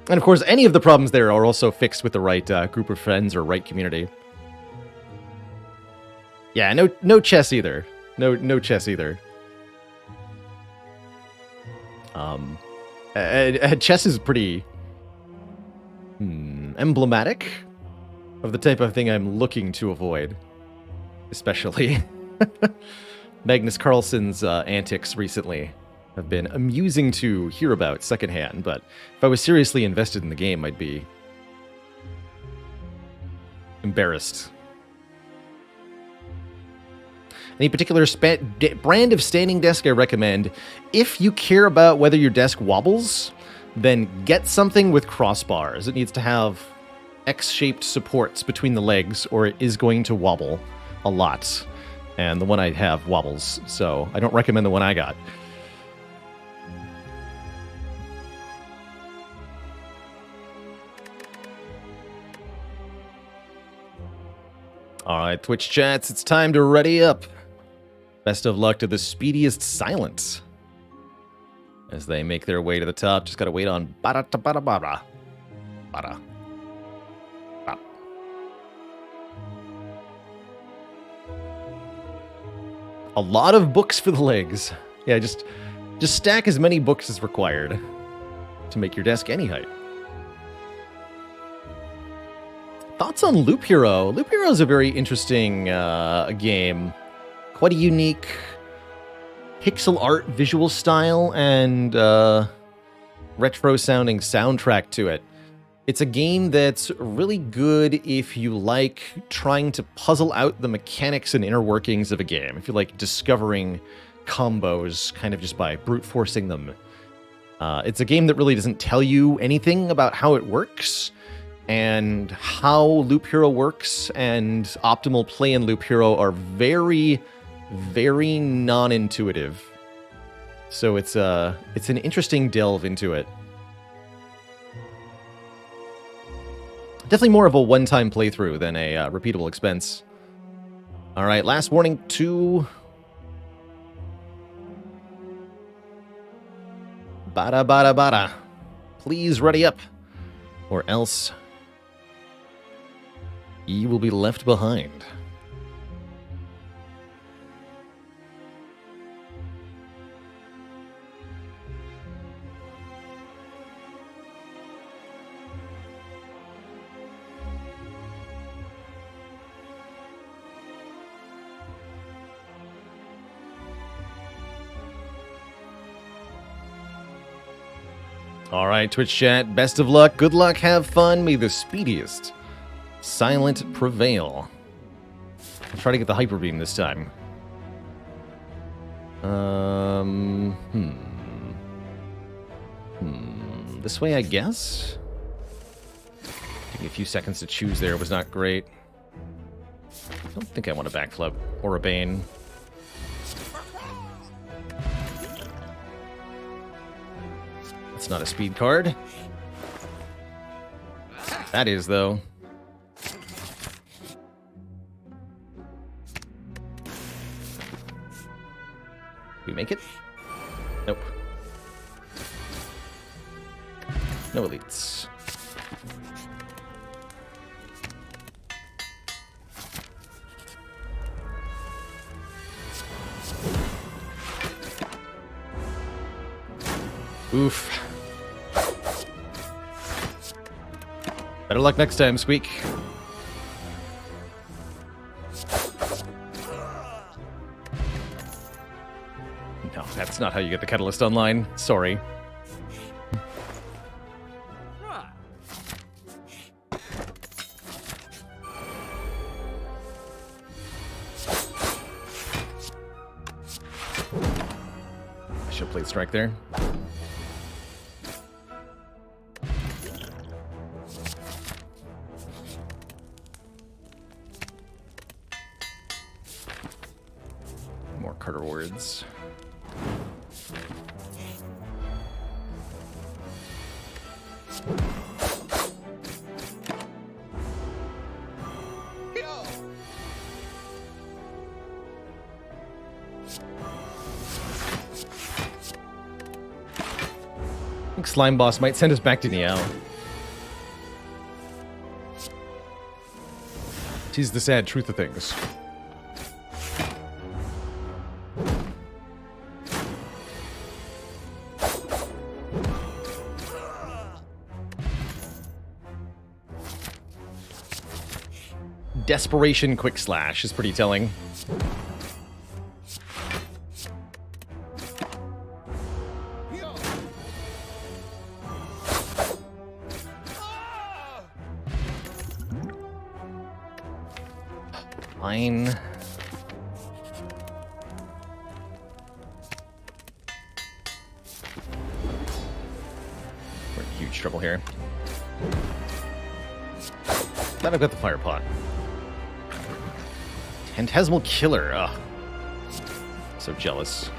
And of course, any of the problems there are also fixed with the right group of friends or right community. Yeah, no chess either. No chess either. Chess is pretty emblematic of the type of thing I'm looking to avoid. Especially Magnus Carlsen's antics recently have been amusing to hear about secondhand, but if I was seriously invested in the game, I'd be embarrassed. Any particular brand of standing desk I recommend? If you care about whether your desk wobbles, then get something with crossbars. It needs to have X-shaped supports between the legs, or it is going to wobble a lot. And the one I have wobbles, so I don't recommend the one I got. Alright, Twitch chats, it's time to ready up. Best of luck to the speediest Silence as they make their way to the top. Just gotta wait on Bada. A lot of books for the legs. Yeah, just stack as many books as required to make your desk any height. Thoughts on Loop Hero? Loop Hero is a very interesting game. Quite a unique pixel art visual style and retro-sounding soundtrack to it. It's a game that's really good if you like trying to puzzle out the mechanics and inner workings of a game. If you like discovering combos kind of just by brute forcing them. It's a game that really doesn't tell you anything about how it works, and how Loop Hero works and optimal play in Loop Hero are very, very non-intuitive. So it's an interesting delve into it. Definitely more of a one-time playthrough than a repeatable expense. All right, last warning to Bada. Please ready up, or else you will be left behind. All right, Twitch chat, best of luck, good luck, have fun, may the speediest Silent prevail. I'll try to get the Hyper Beam this time. This way, I guess? Taking a few seconds to choose there was not great. I don't think I want a backflip or a Bane. That's not a speed card. That is, though. We make it? Nope. No elites. Oof. Better luck next time, Squeak. No, that's not how you get the Catalyst online. Sorry. I should have played Strike there. More Carter words. I think Slime Boss might send us back to Niao. Tis the sad truth of things. Desperation Quick Slash is pretty telling. Fine. We're in huge trouble here. Glad I've got the fire pot. Phantasmal Killer. Ugh. So jealous.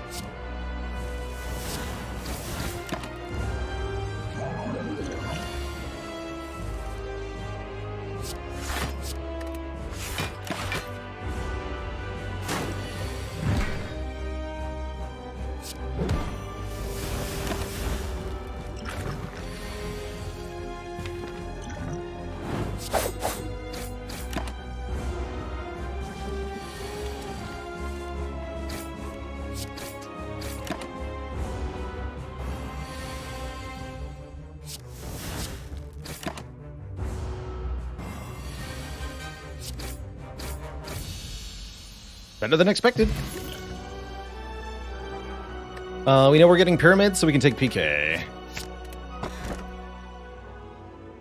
Better than expected. We know we're getting pyramids, so we can take PK.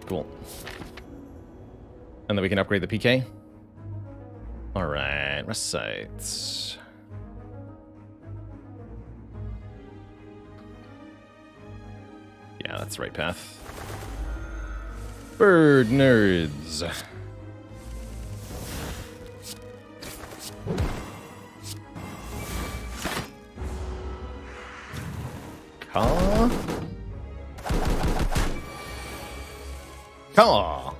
Cool. And then we can upgrade the PK. Alright, rest sites. Yeah, that's the right path. Bird nerds. Caw. Caw.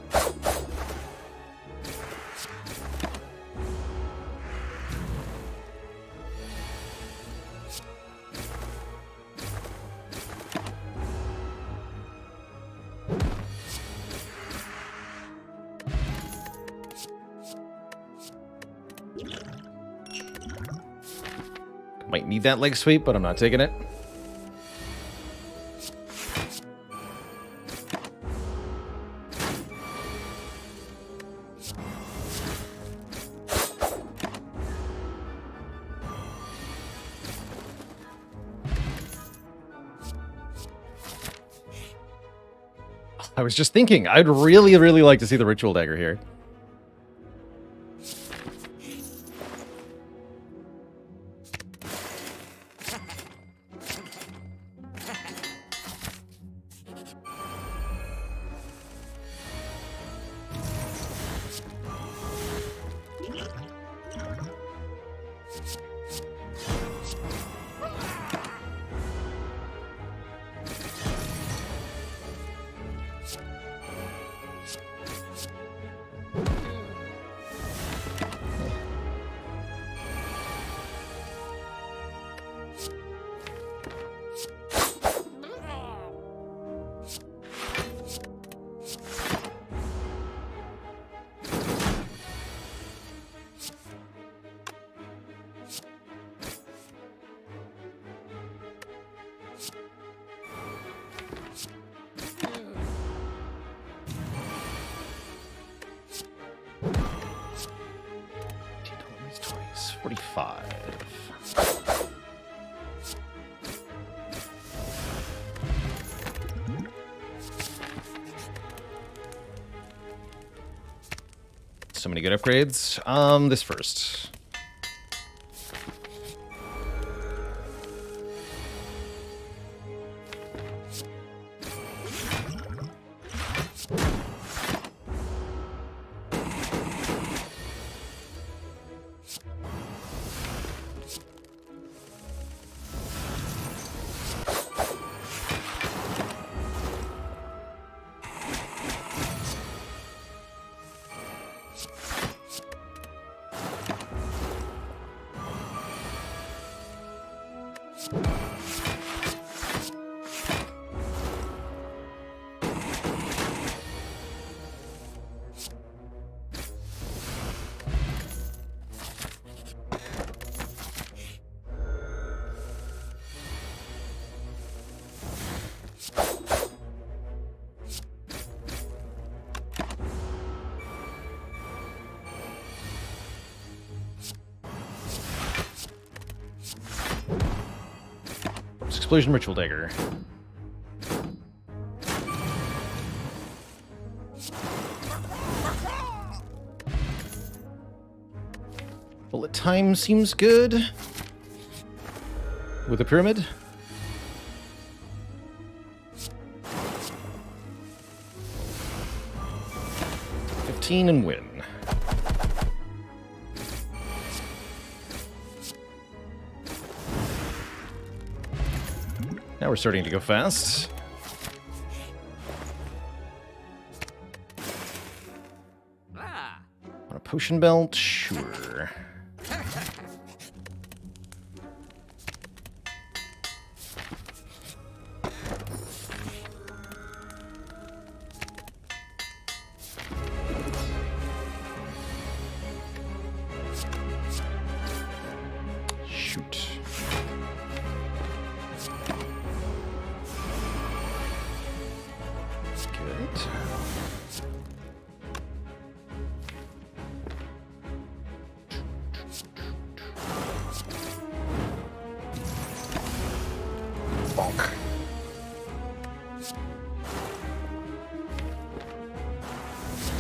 Might need that leg sweep, but I'm not taking it. I was just thinking, I'd really, really like to see the Ritual Dagger here. $20s, 45. So many good upgrades. This first. Explosion Ritual Dagger. Bullet time seems good. With a pyramid. And win. Now we're starting to go fast. On a potion belt? Sure.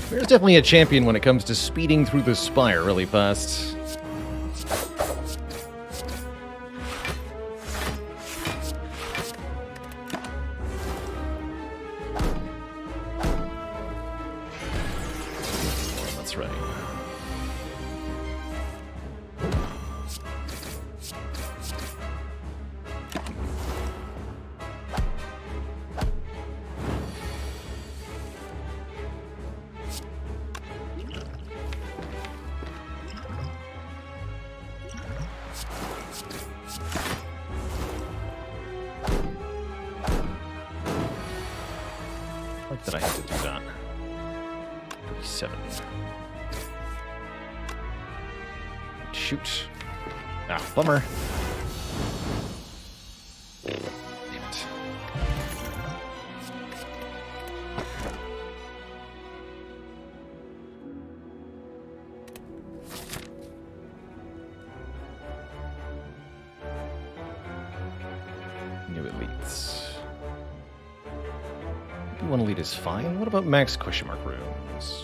There's definitely a champion when it comes to speeding through the Spire really fast. That's right. That I have to do that. 37. Shoot. Ah, bummer. Damn it. New elites. One elite is fine. What about max question mark rooms?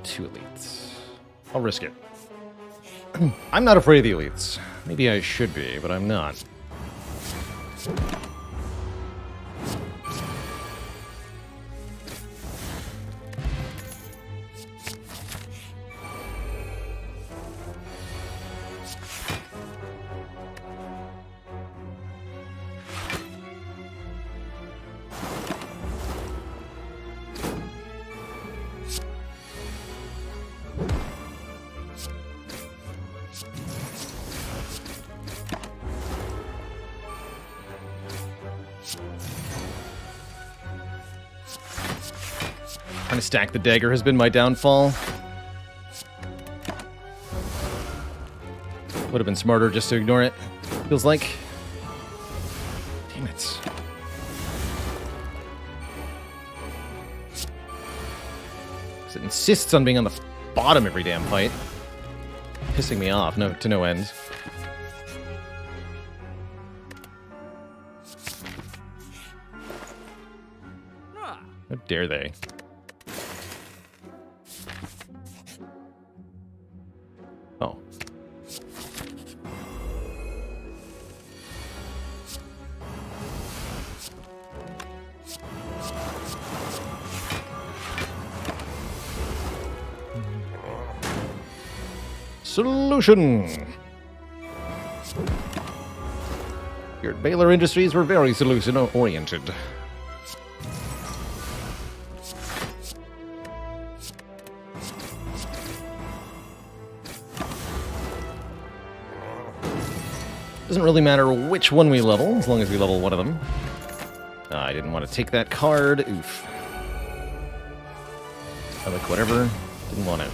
2 elites. I'll risk it. I'm not afraid of the elites. Maybe I should be, but I'm not. Trying to stack the dagger has been my downfall. Would have been smarter just to ignore it. Feels like. Damn it. It insists on being on the bottom every damn fight. Pissing me off to no end. How dare they? Oh. Solution! Here at Baylor Industries, we're very solution-oriented. Doesn't really matter which one we level, as long as we level one of them. I didn't want to take that card. Oof. I like whatever. Didn't want it.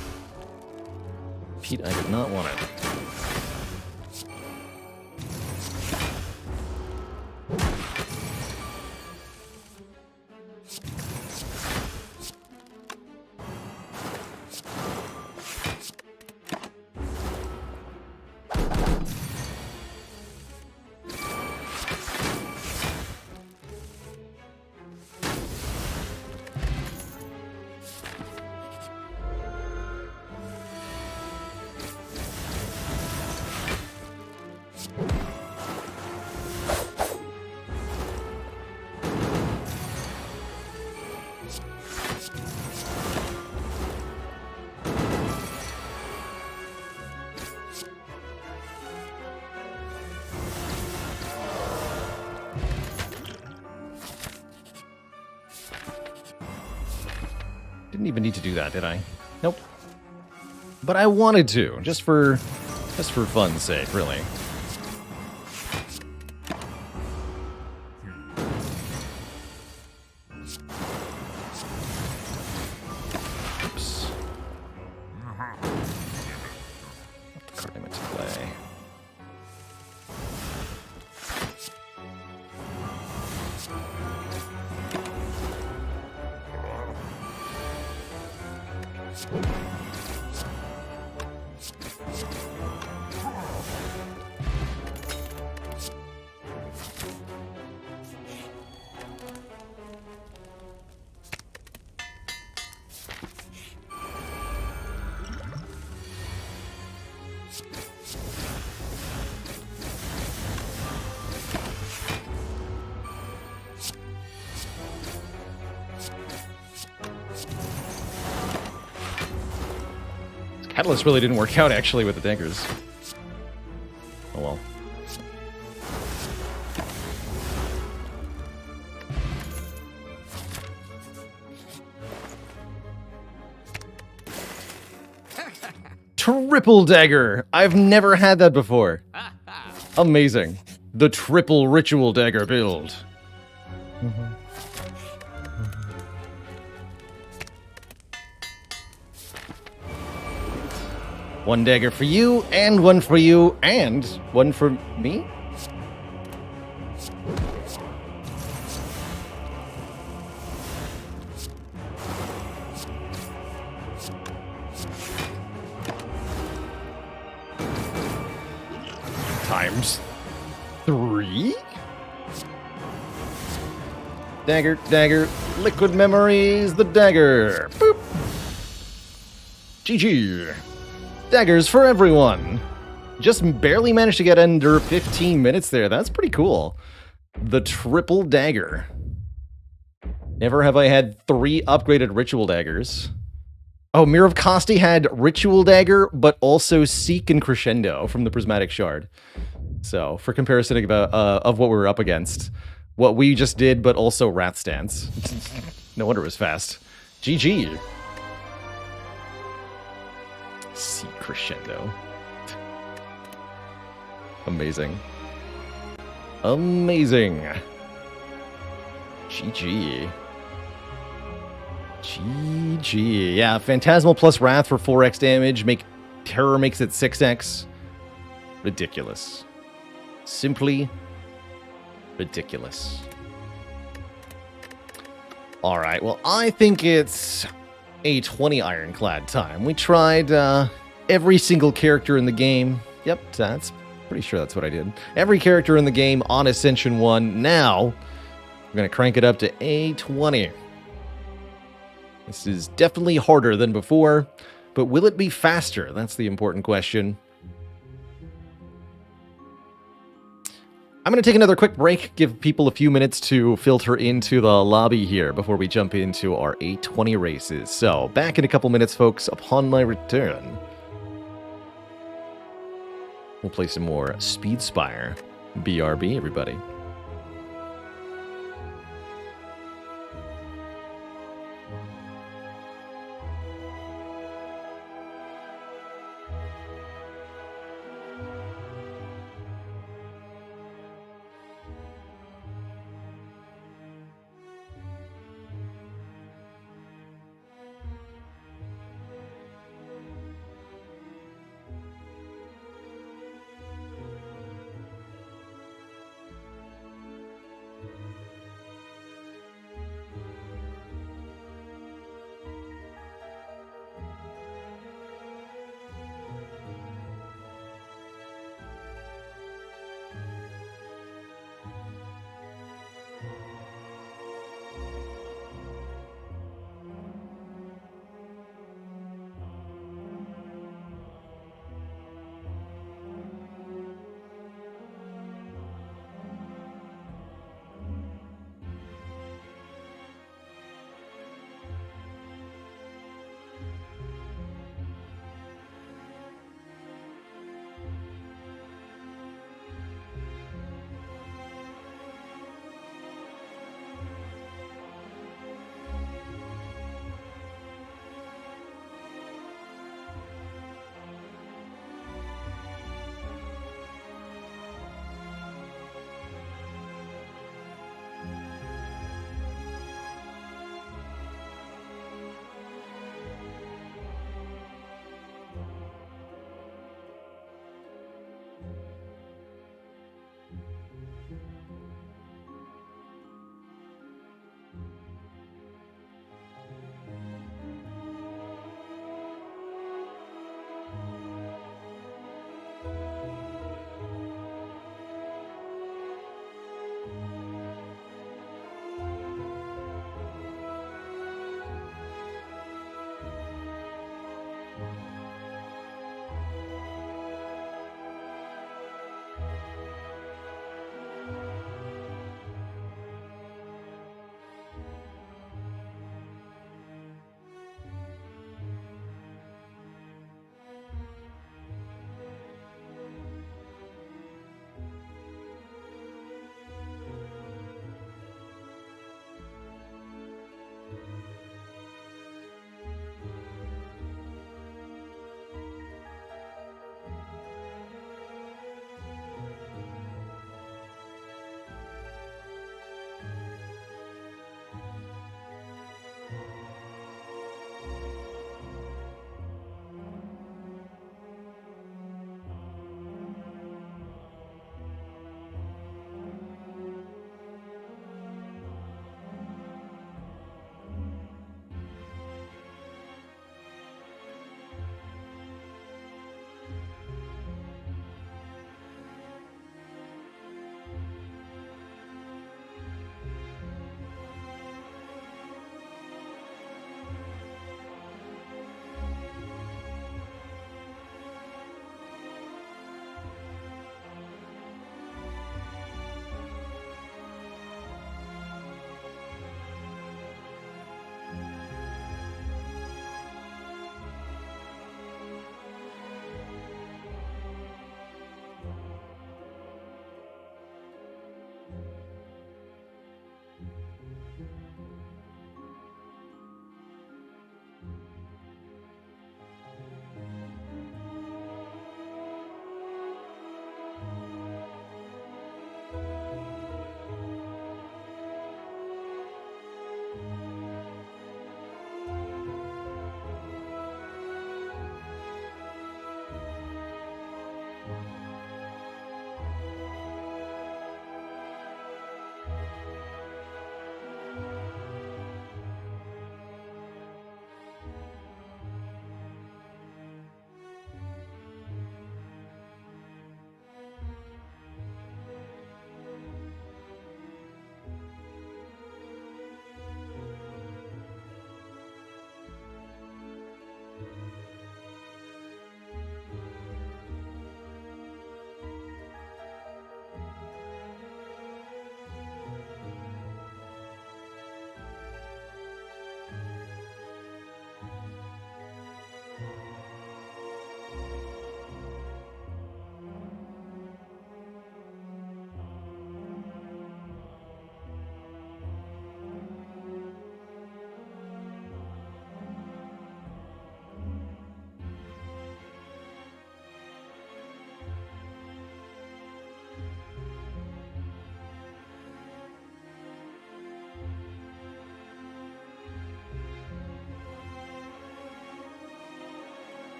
Pete, I did not want it. Didn't even need to do that, did I? Nope. But I wanted to, just for fun's sake, really. Oops. What the card I meant to play? Catalyst really didn't work out, actually, with the daggers. Oh well. Triple dagger! I've never had that before. Amazing. The triple ritual dagger build. One dagger for you, and one for you, and one for me? Times 3? Dagger, dagger, liquid memories, the dagger. Boop. GG. Daggers for everyone. Just barely managed to get under 15 minutes there. That's pretty cool. The triple dagger. Never have I had 3 upgraded ritual daggers. Oh, Mirror of Kosti had ritual dagger, but also Seek and Crescendo from the Prismatic Shard. So, for comparison of what we were up against, what we just did, but also Wrath Stance. No wonder it was fast. GG. Seek Crescendo. Amazing. Amazing. GG. GG. Yeah, Phantasmal plus Wrath for 4x damage. Terror makes it 6x. Ridiculous. Simply ridiculous. Alright, well, I think it's A20 Ironclad time. We tried every single character in the game. Yep, that's pretty sure that's what I did. Every character in the game on Ascension 1. Now, we're going to crank it up to A20. This is definitely harder than before, but will it be faster? That's the important question. I'm going to take another quick break, give people a few minutes to filter into the lobby here before we jump into our A20 races. So, back in a couple minutes, folks, upon my return. We'll play some more Speed Spire. BRB, everybody.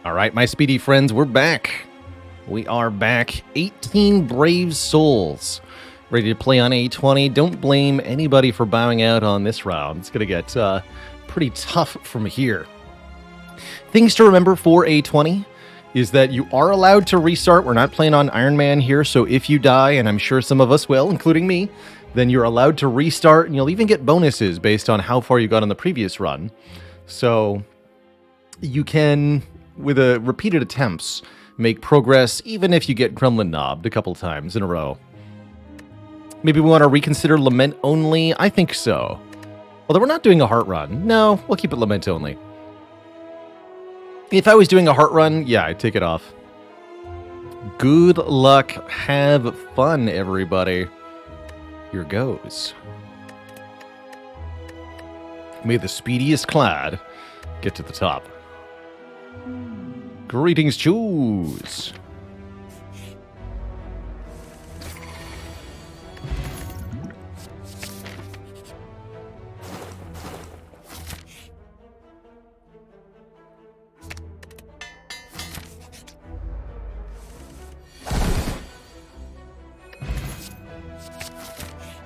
All right, my speedy friends, we're back. We are back. 18 brave souls ready to play on A20. Don't blame anybody for bowing out on this round. It's going to get pretty tough from here. Things to remember for A20 is that you are allowed to restart. We're not playing on Iron Man here, so if you die, and I'm sure some of us will, including me, then you're allowed to restart, and you'll even get bonuses based on how far you got on the previous run. So you can, with repeated attempts, make progress even if you get Gremlin knobbed a couple times in a row. Maybe we want to reconsider Lament only? I think so. Although we're not doing a heart run. No, we'll keep it Lament only. If I was doing a heart run, yeah, I'd take it off. Good luck. Have fun, everybody. Here goes. May the speediest clad get to the top. Greetings, choose.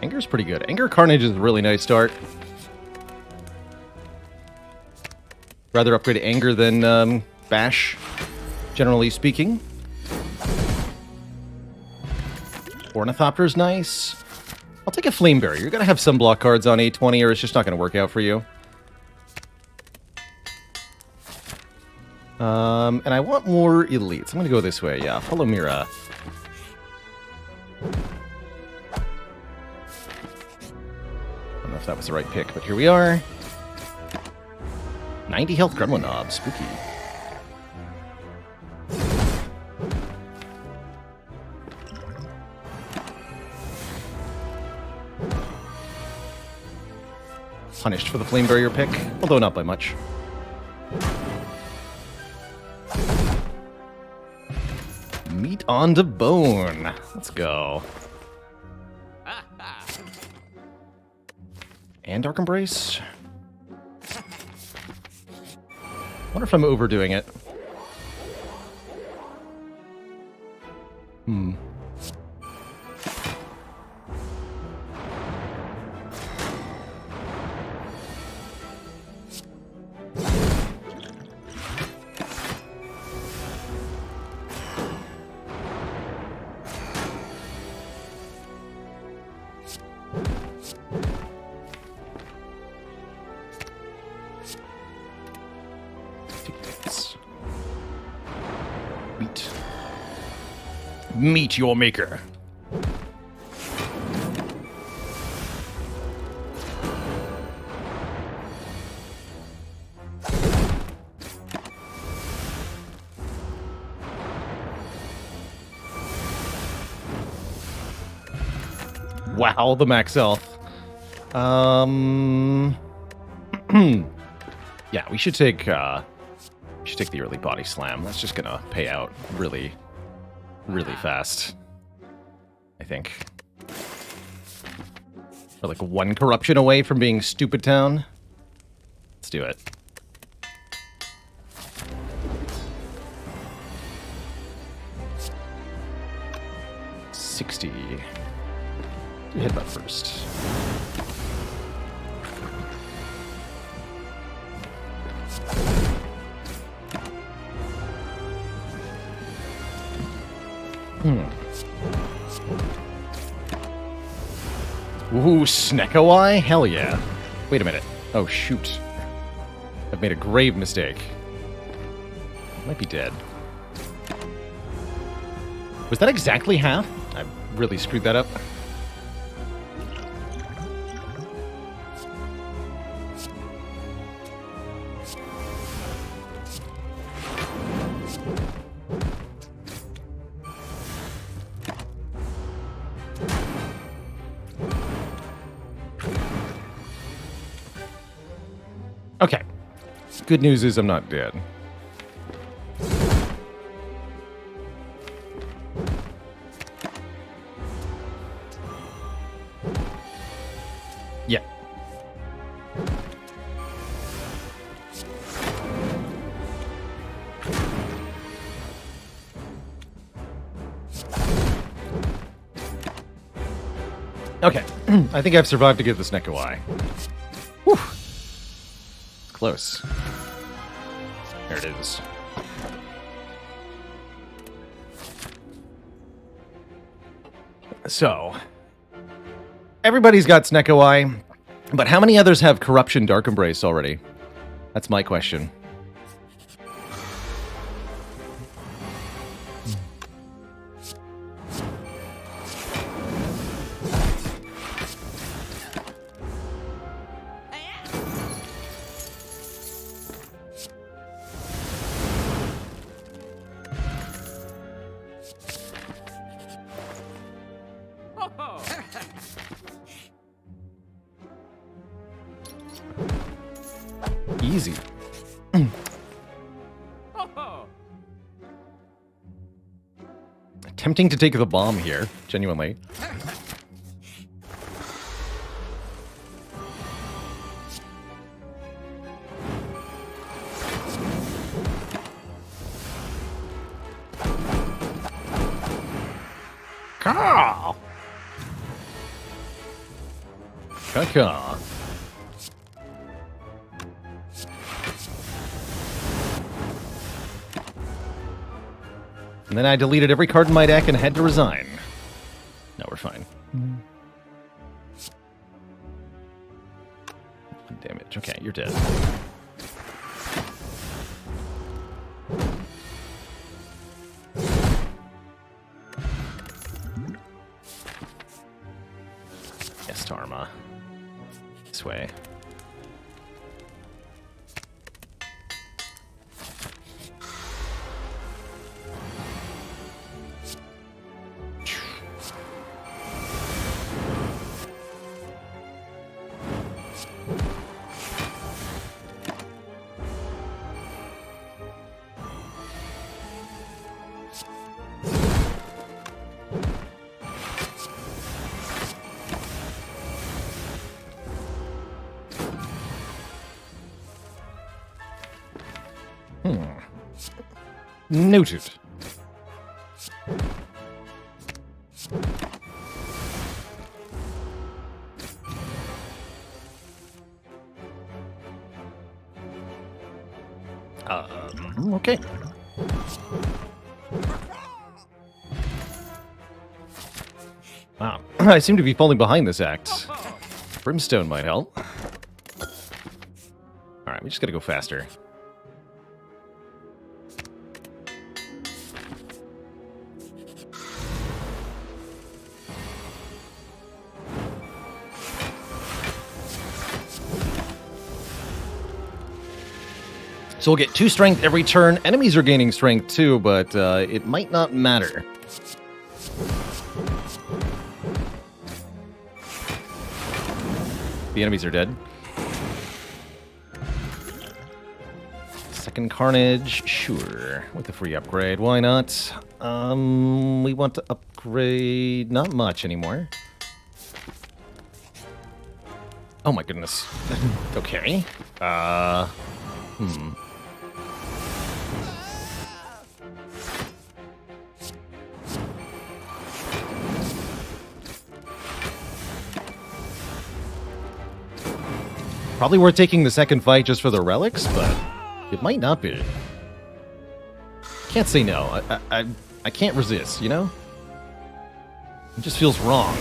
Anger's pretty good. Anger Carnage is a really nice start. Rather upgrade Anger than Bash, generally speaking. Ornithopter's nice. I'll take a Flameberry. You're going to have some block cards on A20 or it's just not going to work out for you. And I want more elites. I'm going to go this way. Yeah, follow Mira. I don't know if that was the right pick, but here we are. 90 health Gremlin Knob. Spooky. Punished for the Flame Barrier pick, although not by much. Meat on the bone. Let's go. And Dark Embrace. Wonder if I'm overdoing it. Meet your maker. Wow, the max health. Yeah, we should take the early body slam. That's just gonna pay out really fast, I think. We're like one corruption away from being Stupid Town. Let's do it. $60. Headbutt first. Ooh, Snekawai? Hell yeah. Wait a minute. Oh, shoot. I've made a grave mistake. I might be dead. Was that exactly half? I really screwed that up. Okay. Good news is I'm not dead. Yeah. I think I've survived to get this Neko Eye. Whew. It's close. There it is. So, everybody's got Sneko Eye, but how many others have Corruption Dark Embrace already? That's my question. Easy. Tempting to take the bomb here, genuinely. Caw! Caw. And then I deleted every card in my deck and had to resign. No, we're fine. One damage. Okay, you're dead. Yes, Tarma. This way. Noted. Okay. Wow. I seem to be falling behind this act. Brimstone might help. Alright, we just gotta go faster. So we'll get 2 strength every turn. Enemies are gaining strength too, but it might not matter. The enemies are dead. Second Carnage, sure. With the free upgrade, why not? We want to upgrade not much anymore. Oh my goodness. Okay. Probably worth taking the second fight just for the relics, but it might not be. Can't say no. I can't resist, you know? It just feels wrong.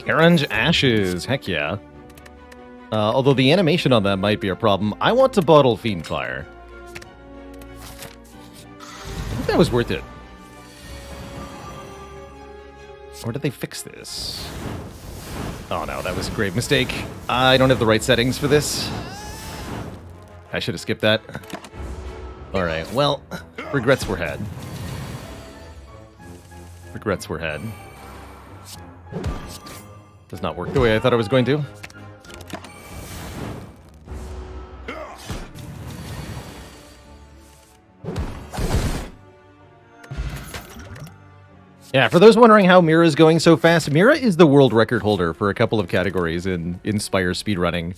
Orange Ashes, heck yeah. Although the animation on that might be a problem. I want to bottle Fiend Fire. I think that was worth it. Or did they fix this? Oh no, that was a grave mistake. I don't have the right settings for this. I should have skipped that. Alright, well, regrets were had. Regrets were had. Does not work the way I thought it was going to. Yeah, for those wondering how Mira is going so fast, Mira is the world record holder for a couple of categories in Spire speedrunning.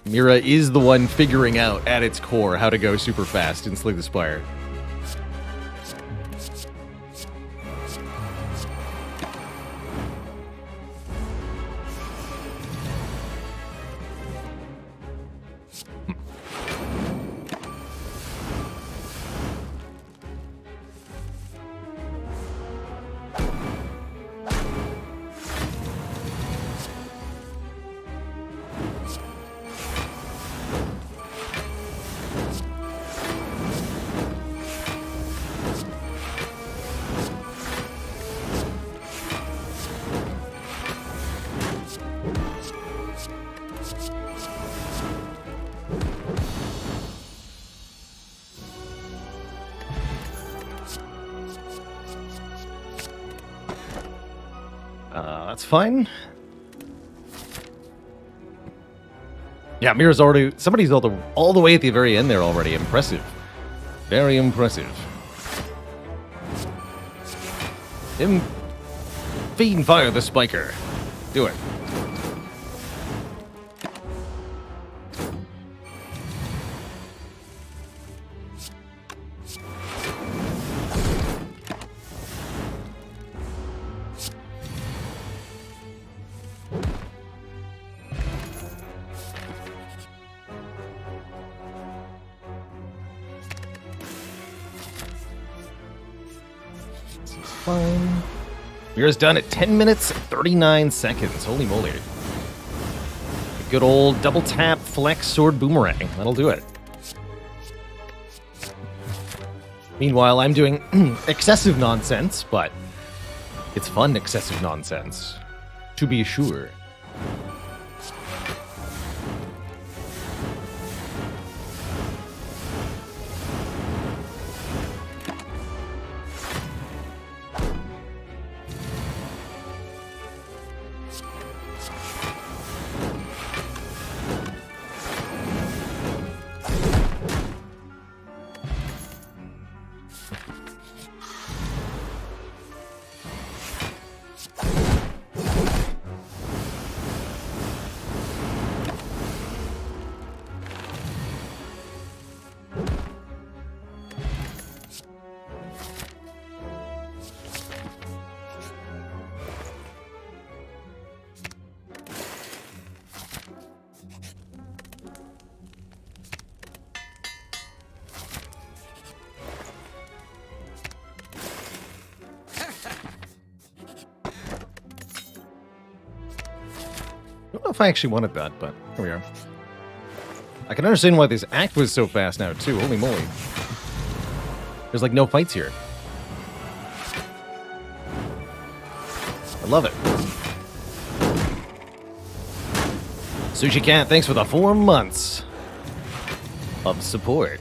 Mira is the one figuring out, at its core, how to go super fast in Slay the Spire. That's fine. Yeah, Mira's already... Somebody's all the way at the very end there already. Impressive. Very impressive. Fiend fire the spiker. Do it. Fine. Mira's done at 10 minutes, 39 seconds. Holy moly. A good old double tap flex sword boomerang. That'll do it. Meanwhile, I'm doing excessive nonsense, but it's fun excessive nonsense. To be sure. I don't know if I actually wanted that, but here we are. I can understand why this act was so fast now, too. Holy moly. There's like no fights here. I love it. Sushi Cat, thanks for the 4 months of support.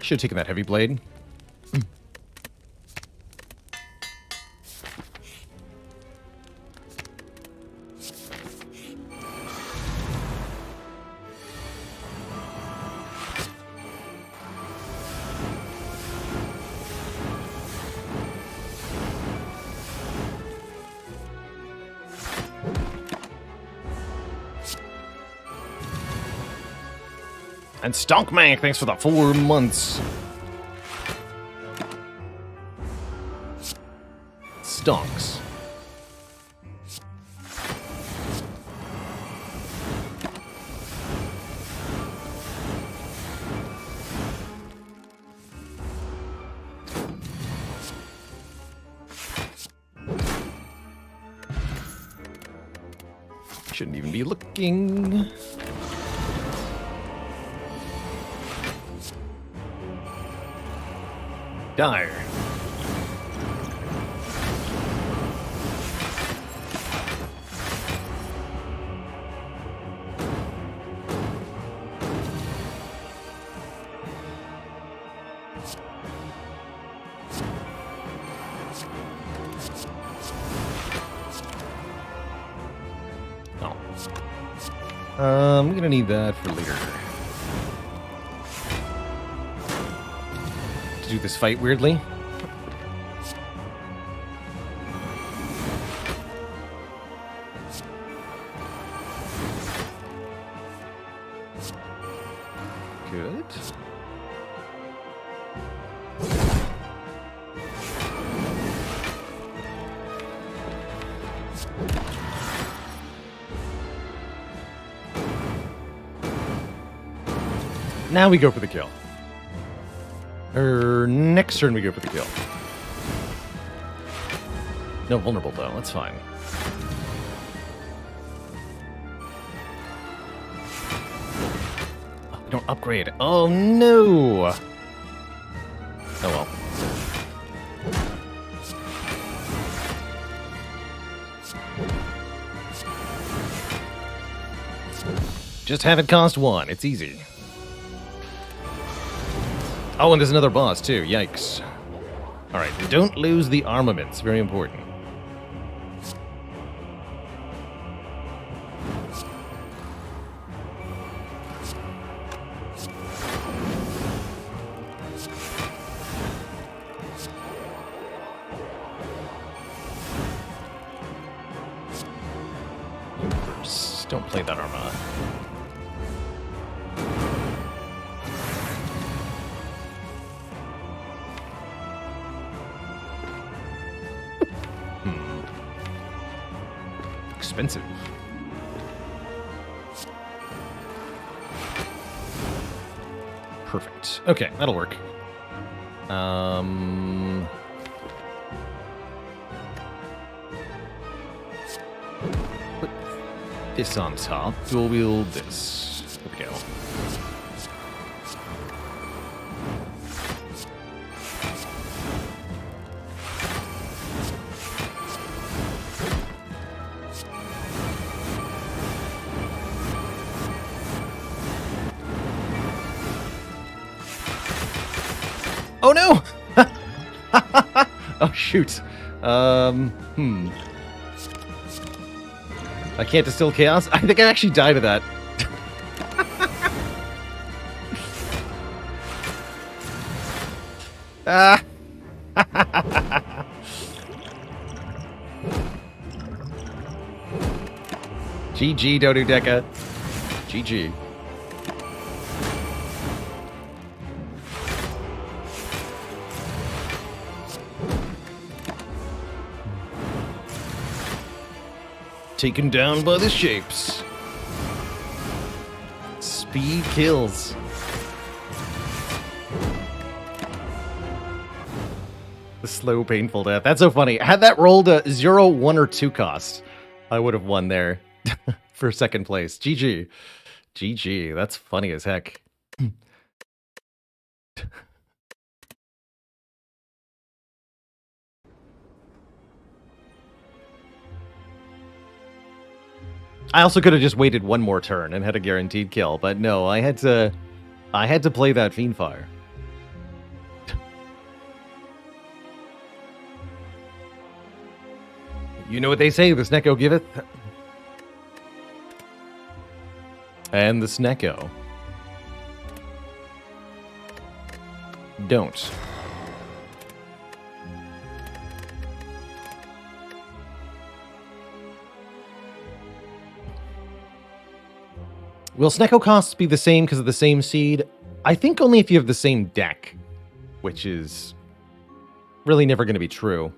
Should have taken that heavy blade. And Stonkmank, thanks for the 4 months. Stonks. Shouldn't even be looking. Dire. I'm gonna need that for later. To do this fight weirdly. Good. Now we go for the kill. Next turn we go for the kill. No vulnerable though, that's fine. Oh, we don't upgrade. Oh no! Oh well. Just have it cost 1, it's easy. Oh, and there's another boss, too. Yikes. Alright, don't lose the armaments. Very important. Oops, don't play that armor. Expensive. Perfect. Okay, that'll work. Put this on top. Dual wield this. There we go. Oh no! Oh shoot. I can't distill chaos? I think I actually died of that. Ah! GG, Dodudeka. GG. Taken down by the shapes. Speed kills. The slow, painful death. That's so funny. Had that rolled a 0, 1, or 2 cost, I would have won there for second place. GG. GG. That's funny as heck. I also could have just waited one more turn and had a guaranteed kill, but no, I had to play that Fiendfire. You know what they say, the Snecko giveth. And the Snecko don't. Will Snecko costs be the same because of the same seed? I think only if you have the same deck, which is really never going to be true.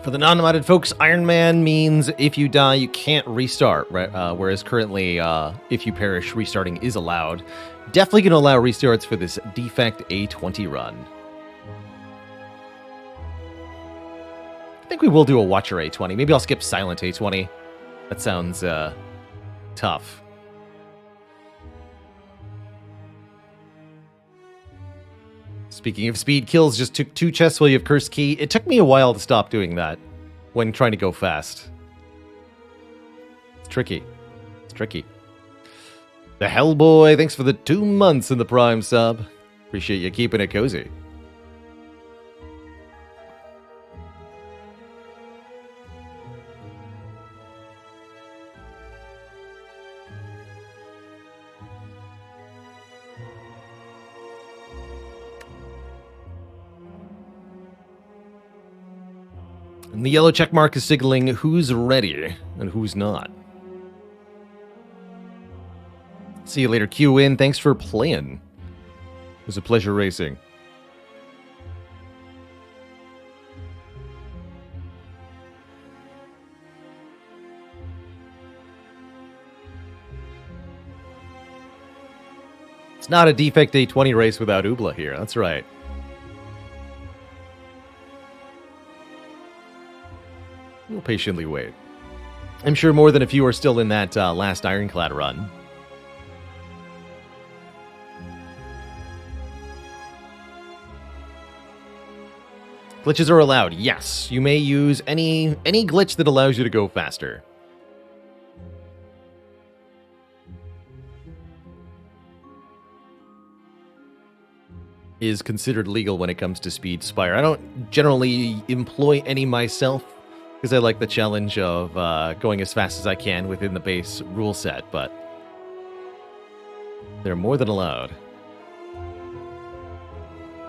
For the non-modded folks, Iron Man means if you die, you can't restart, right? Whereas currently, if you perish, restarting is allowed. Definitely going to allow restarts for this defect A20 run. I think we will do a Watcher A20. Maybe I'll skip Silent A20. That sounds tough. Speaking of speed kills, just took 2 chests while you have Cursed Key. It took me a while to stop doing that when trying to go fast. It's tricky. It's tricky. The Hellboy, thanks for the 2 months in the Prime sub. Appreciate you keeping it cozy. And the yellow check mark is signaling who's ready and who's not. See you later, Q-In. Thanks for playing. It was a pleasure racing. It's not a defect day 20 race without Oobla here. That's right. We'll patiently wait. I'm sure more than a few are still in that last Ironclad run. Glitches are allowed. Yes, you may use any glitch that allows you to go faster. Is considered legal when it comes to Speed Spire. I don't generally employ any myself because I like the challenge of going as fast as I can within the base rule set, but they're more than allowed.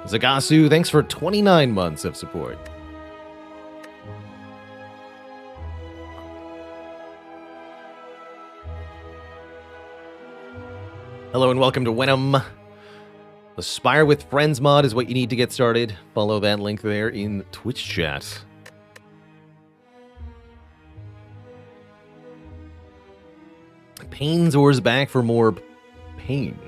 Zagasu, thanks for 29 months of support. Hello and welcome to Wenham. The Spire with Friends mod is what you need to get started. Follow that link there in Twitch chat. Painsor's back for more pain.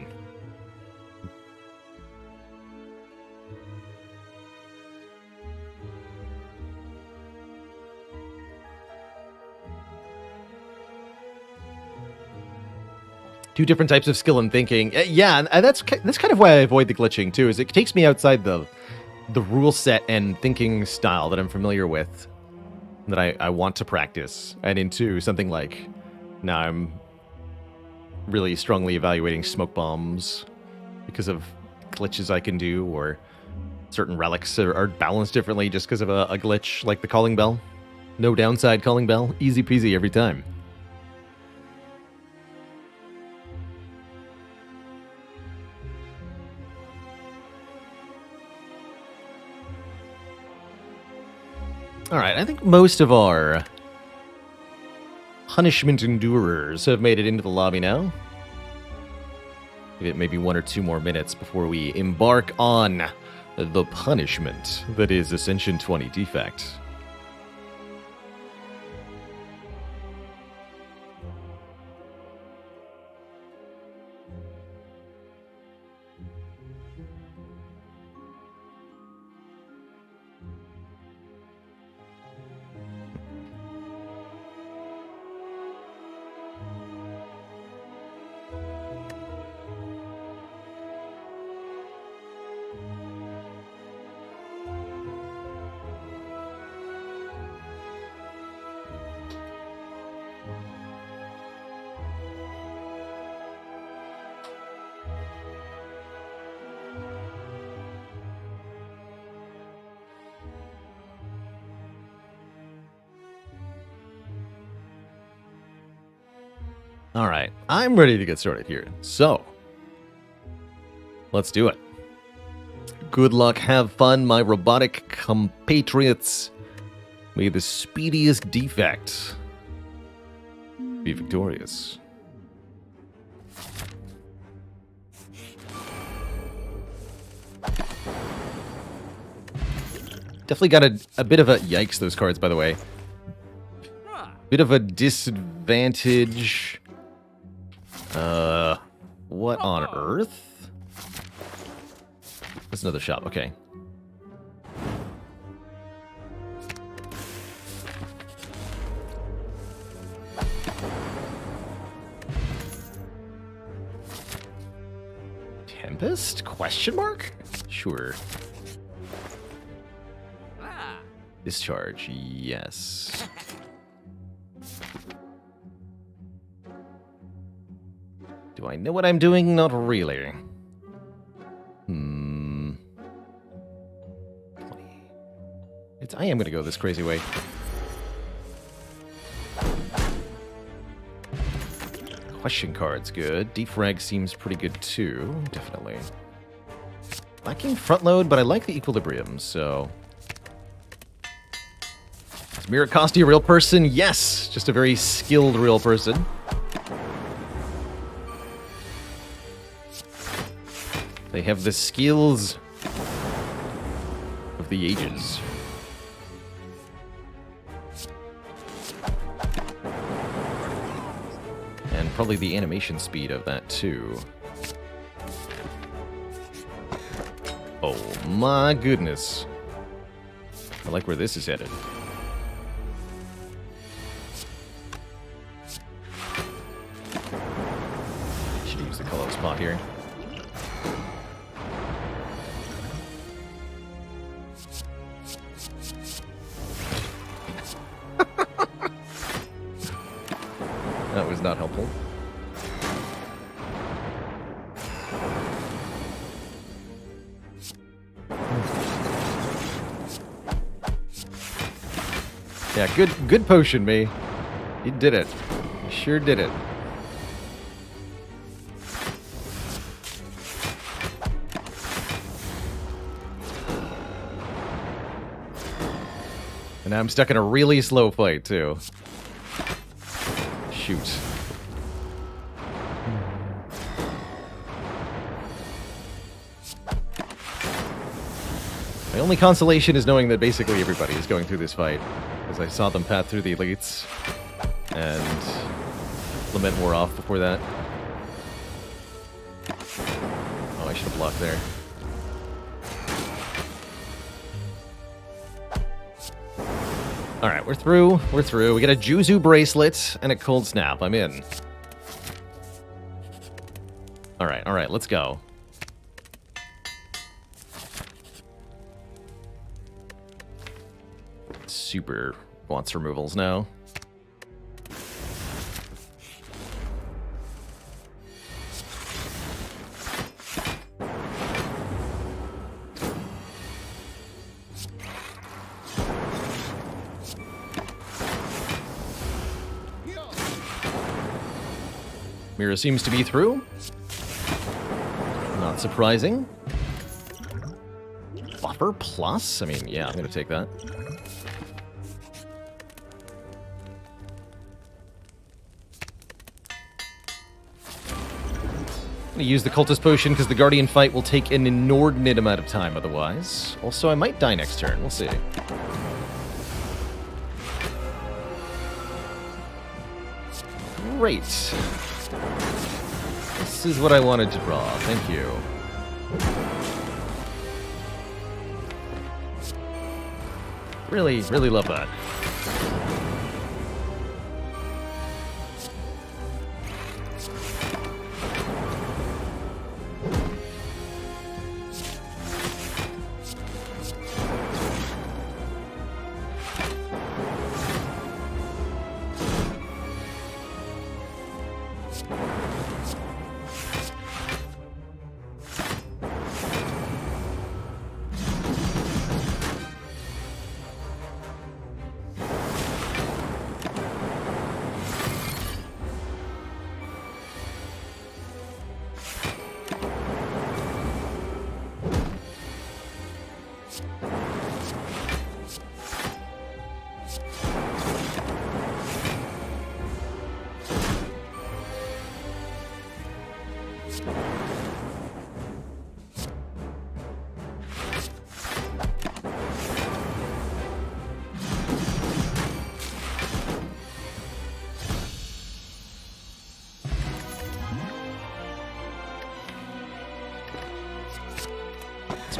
Two different types of skill and thinking. Yeah, and that's kind of why I avoid the glitching too. Is it takes me outside the rule set and thinking style that I'm familiar with, that I want to practice, and into something like now I'm really strongly evaluating smoke bombs because of glitches I can do, or certain relics are balanced differently just because of a glitch like the calling bell. No downside calling bell, easy peasy every time. Alright, I think most of our punishment endurers have made it into the lobby now. Give it maybe 1 or 2 more minutes before we embark on the punishment that is Ascension 20 Defect. Alright, I'm ready to get started here. So, let's do it. Good luck, have fun, my robotic compatriots. May the speediest defect be victorious. Definitely got a bit of a... Yikes, those cards, by the way. Bit of a disadvantage. What on earth? That's another shop, okay. Tempest? Question mark? Sure. Discharge, yes. Do I know what I'm doing? Not really. I am going to go this crazy way. Question card's good. Defrag seems pretty good too, definitely. Lacking front load, but I like the equilibrium, so... Miracosti a real person? Yes! Just a very skilled real person. They have the skills of the ages. And probably the animation speed of that, too. Oh my goodness. I like where this is headed. Should use the color spot here. That was not helpful. Yeah, good potion, me. You did it. You sure did it. And now I'm stuck in a really slow fight, too. Shoot. My only consolation is knowing that basically everybody is going through this fight. Because I saw them path through the elites. And Lament wore off before that. Oh, I should have blocked there. Alright, we're through. We're through. We get a Juzu bracelet and a cold snap. I'm in. Alright, let's go. Super wants removals now. Mira seems to be through. Not surprising. Buffer plus? I mean, yeah, I'm gonna take that. I'm gonna use the Cultist Potion because the Guardian fight will take an inordinate amount of time otherwise. Also, I might die next turn. We'll see. Great. This is what I wanted to draw. Thank you. Really, really love that.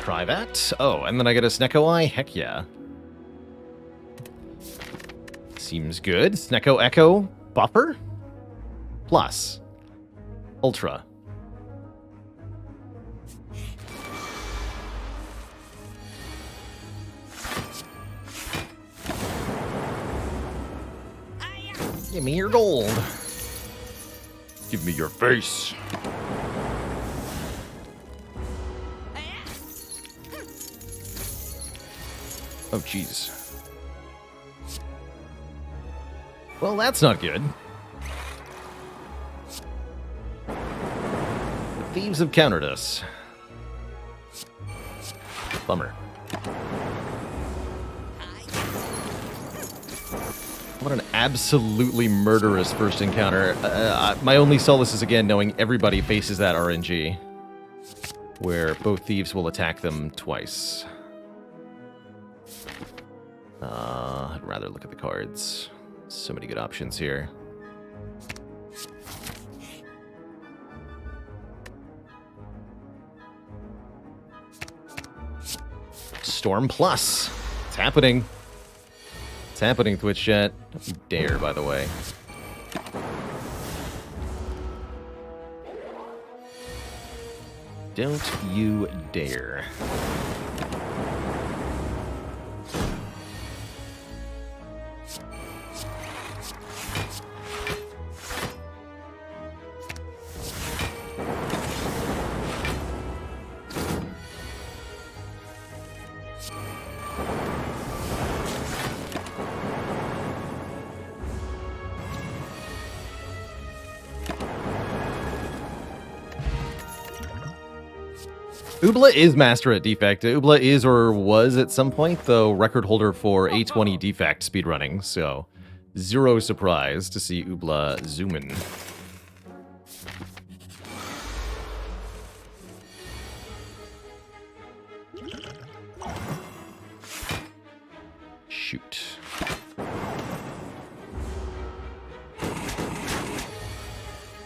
Try that. Oh, and then I get a Snecko Eye? Heck yeah. Seems good. Snecko Echo Buffer? Plus. Ultra. Give me your gold. Give me your face. Oh, jeez. Well, that's not good. The thieves have countered us. Bummer. What an absolutely murderous first encounter. My only solace is, again, knowing everybody faces that RNG, where both thieves will attack them twice. I'd rather look at the cards. So many good options here. Storm Plus. It's happening. It's happening, Twitch chat. Don't you dare, by the way. Don't you dare. Ubla is master at defect. Ubla is or was at some point the record holder for A20 defect speedrunning, so zero surprise to see Ubla zoom in. Shoot.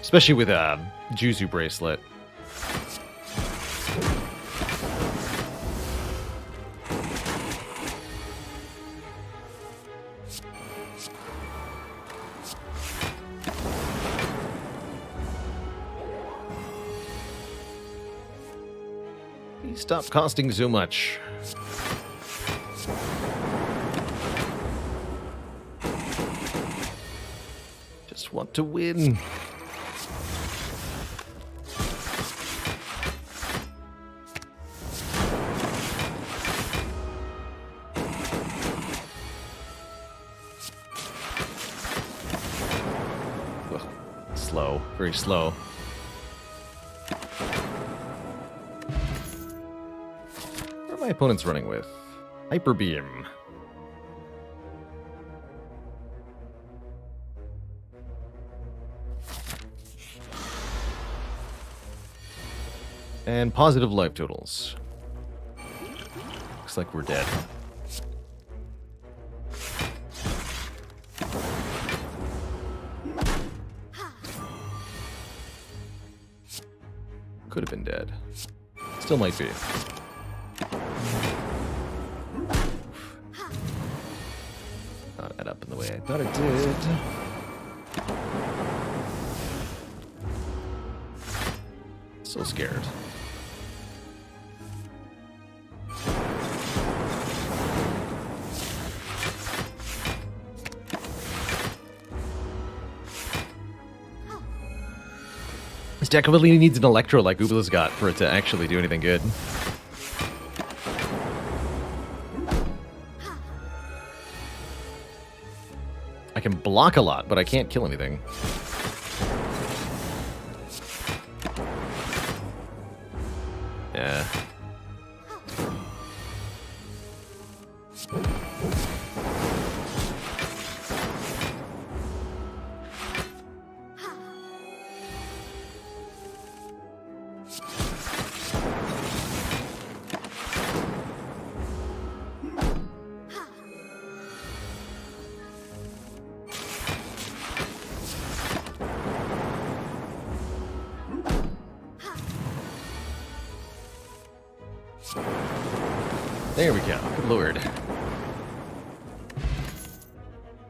Especially with a Juzu bracelet. Stop costing so much. Just want to win. Ugh, slow, very slow. My opponent's running with Hyper Beam. And positive life totals. Looks like we're dead. Could have been dead. Still might be. Not add up in the way I thought it did. So scared. This deck really needs an Electro like Ubla's got for it to actually do anything good. I can block a lot, but I can't kill anything. Yeah. There we go. Good lord. I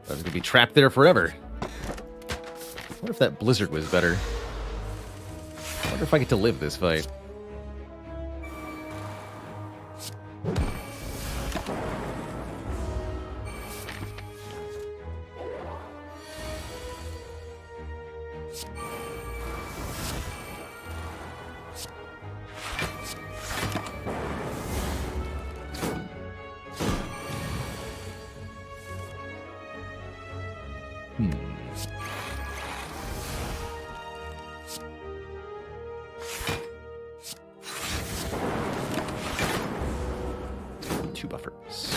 was gonna be trapped there forever. I wonder if that blizzard was better. I wonder if I get to live this fight. Two buffers.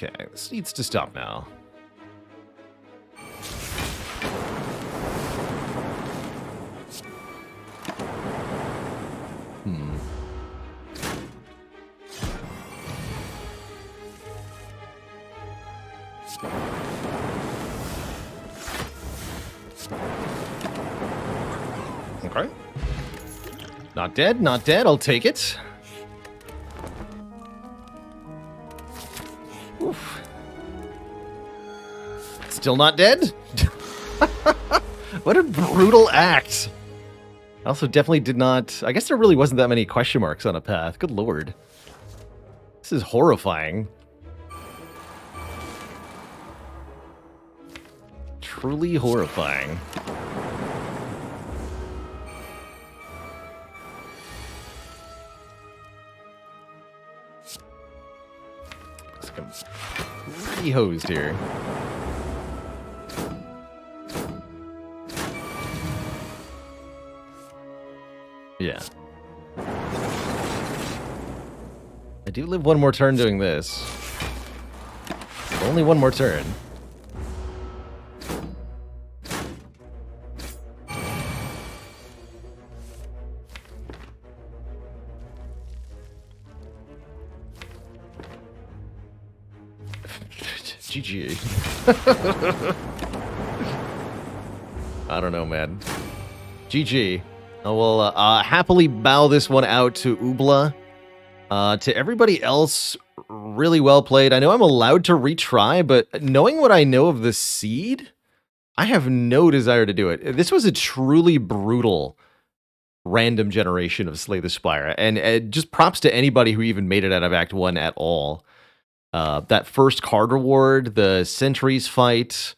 Okay, this needs to stop now. Okay. Not dead, not dead. I'll take it. Oof. Still not dead? What a brutal act. I also definitely did not... I guess there really wasn't that many question marks on a path. Good lord. This is horrifying. Truly horrifying. I'm pretty hosed here. Yeah. I do live one more turn doing this. Only one more turn. GG. I don't know, man. GG. I will happily bow this one out to Ubla. To everybody else, really well played. I know I'm allowed to retry, but knowing what I know of the seed, I have no desire to do it. This was a truly brutal random generation of Slay the Spire, and just props to anybody who even made it out of Act 1 at all. That first card reward, the Sentries fight,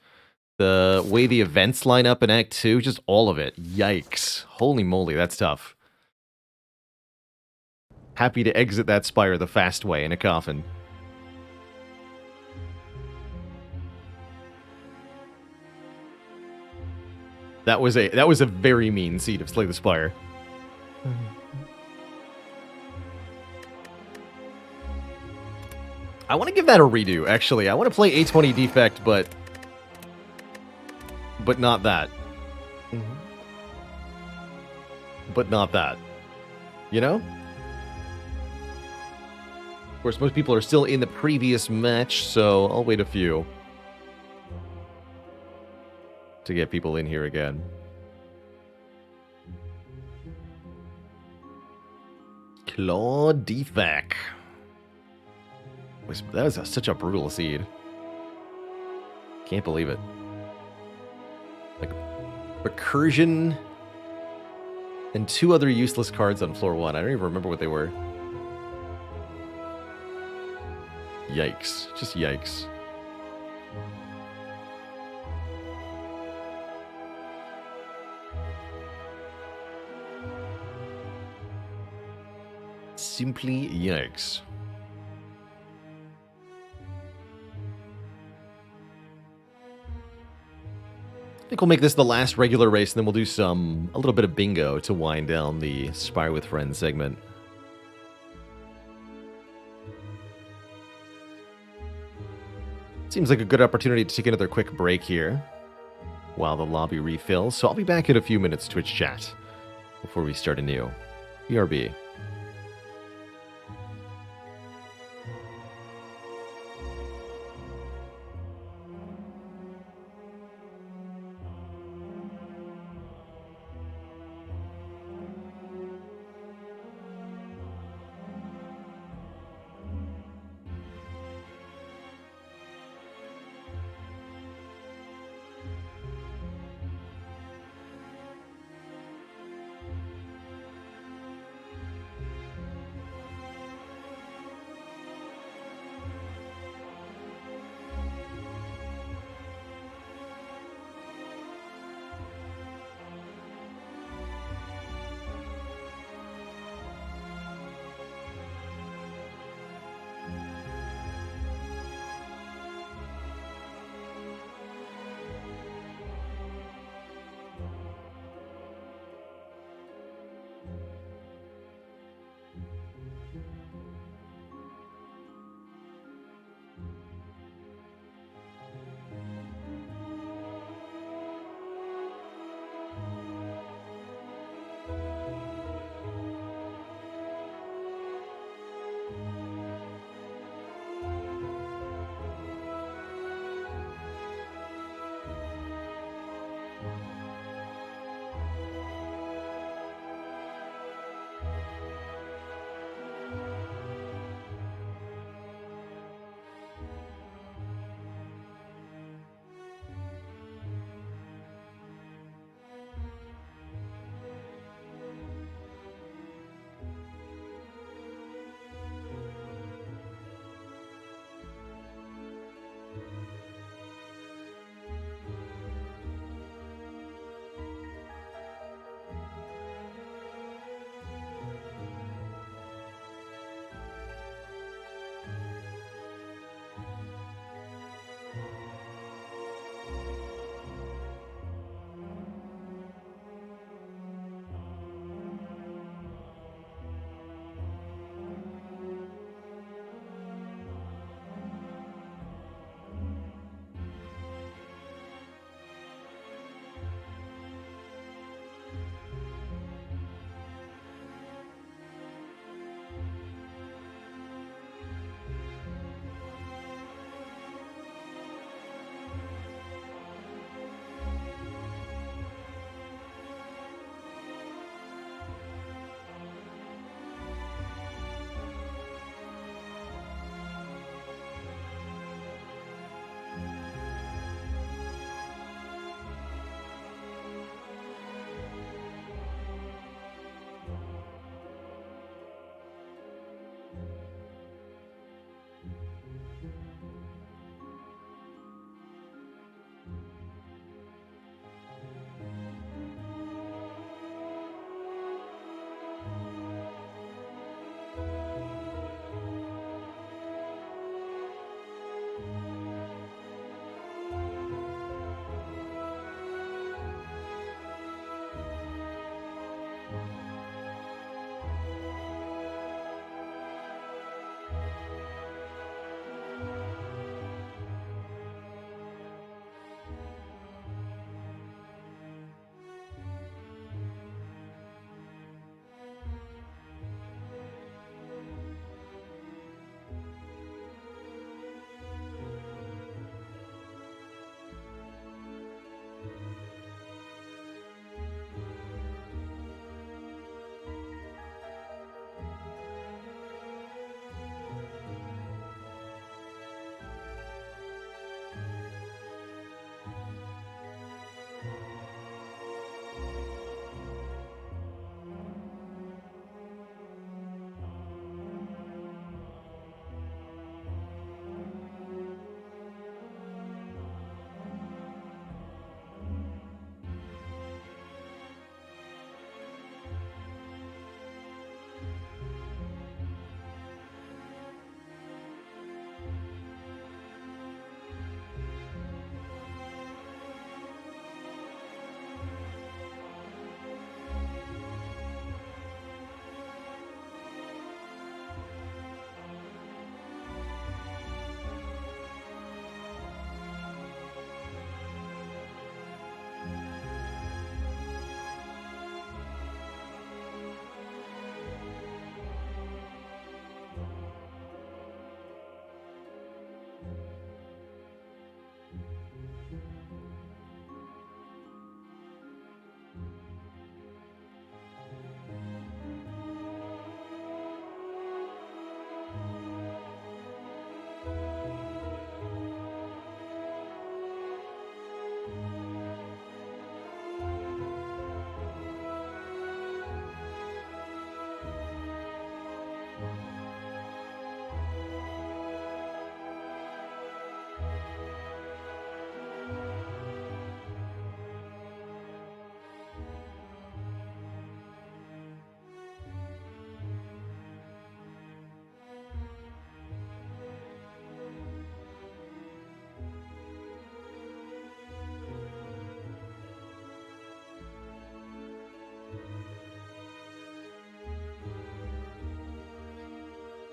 the way the events line up in Act 2, just all of it. Yikes. Holy moly, that's tough. Happy to exit that Spire the fast way in a coffin. That was a very mean seed of Slay the Spire. I want to give that a redo, actually. I want to play A20 Defect, but not that. But not that. You know? Of course, most people are still in the previous match, so I'll wait a few to get people in here again. Claw Defect. That was such a brutal seed. Can't believe it. Like, Recursion and 2 other useless cards on floor 1. I don't even remember what they were. Yikes. Just yikes. Simply yikes. I think we'll make this the last regular race, and then we'll do a little bit of bingo to wind down the Spire with Friends segment. Seems like a good opportunity to take another quick break here while the lobby refills, so I'll be back in a few minutes Twitch chat before we start anew. BRB.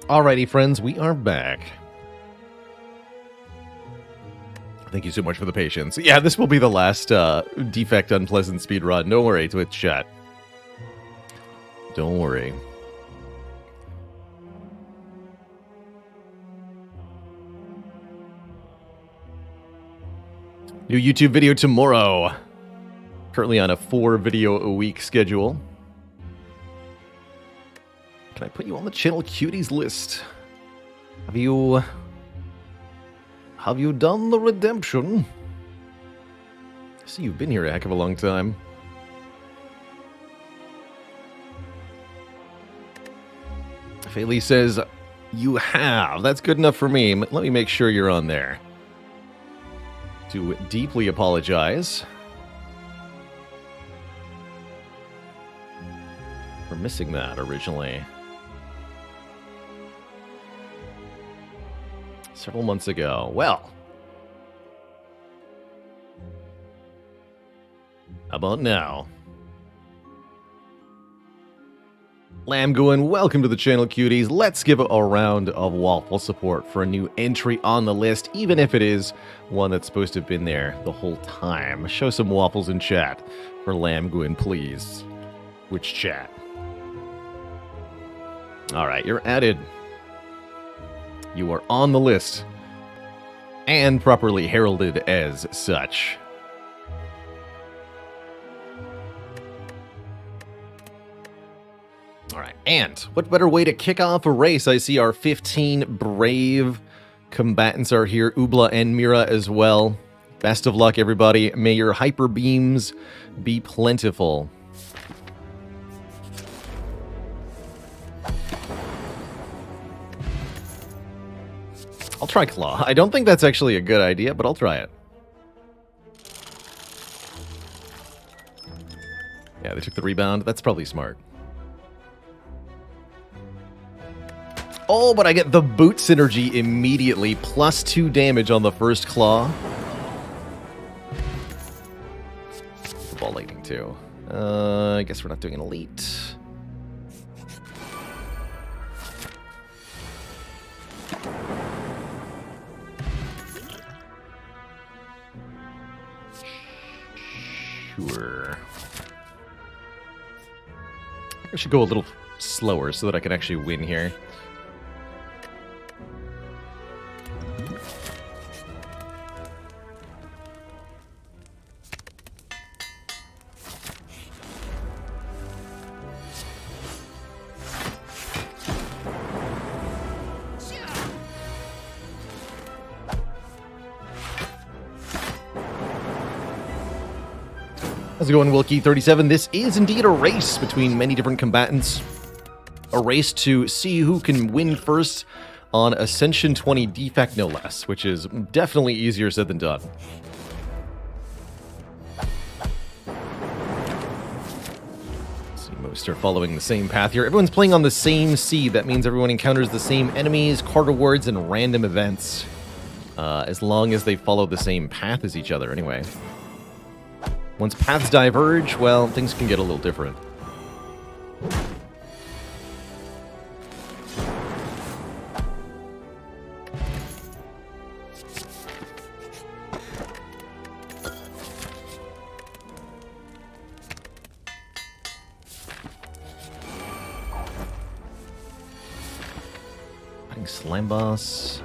Alrighty, friends, we are back. Thank you so much for the patience. Yeah, this will be the last defect unpleasant speedrun. Don't worry, Twitch chat. Don't worry. New YouTube video tomorrow. Currently on a 4-video-a-week schedule. Can I put you on the channel cuties list? Have you done the redemption? I see you've been here a heck of a long time. Faylee says, you have. That's good enough for me. Let me make sure you're on there. To deeply apologize for missing that originally. Several months ago. Well, how about now? Lamb going, welcome to the channel, cuties. Let's give a round of waffle support for a new entry on the list, even if it is one that's supposed to have been there the whole time. Show some waffles in chat for Lamb going, please. Which chat? All right, you're added. You are on the list and properly heralded as such. All right, and what better way to kick off a race? I see our 15 brave combatants are here, Ubla and Mira as well. Best of luck, everybody. May your hyper beams be plentiful. I'll try Claw. I don't think that's actually a good idea, but I'll try it. Yeah, they took the rebound. That's probably smart. Oh, but I get the boot synergy immediately. Plus 2 damage on the first Claw. Ball lightning too. I guess we're not doing an elite. Sure. I should go a little slower so that I can actually win here. How's it going, Wilkie37? This is indeed a race between many different combatants. A race to see who can win first on Ascension 20 defect, no less, which is definitely easier said than done. See, most are following the same path here. Everyone's playing on the same seed. That means everyone encounters the same enemies, card rewards, and random events. As long as they follow the same path as each other, anyway. Once paths diverge, well, things can get a little different. Fighting Slime Boss.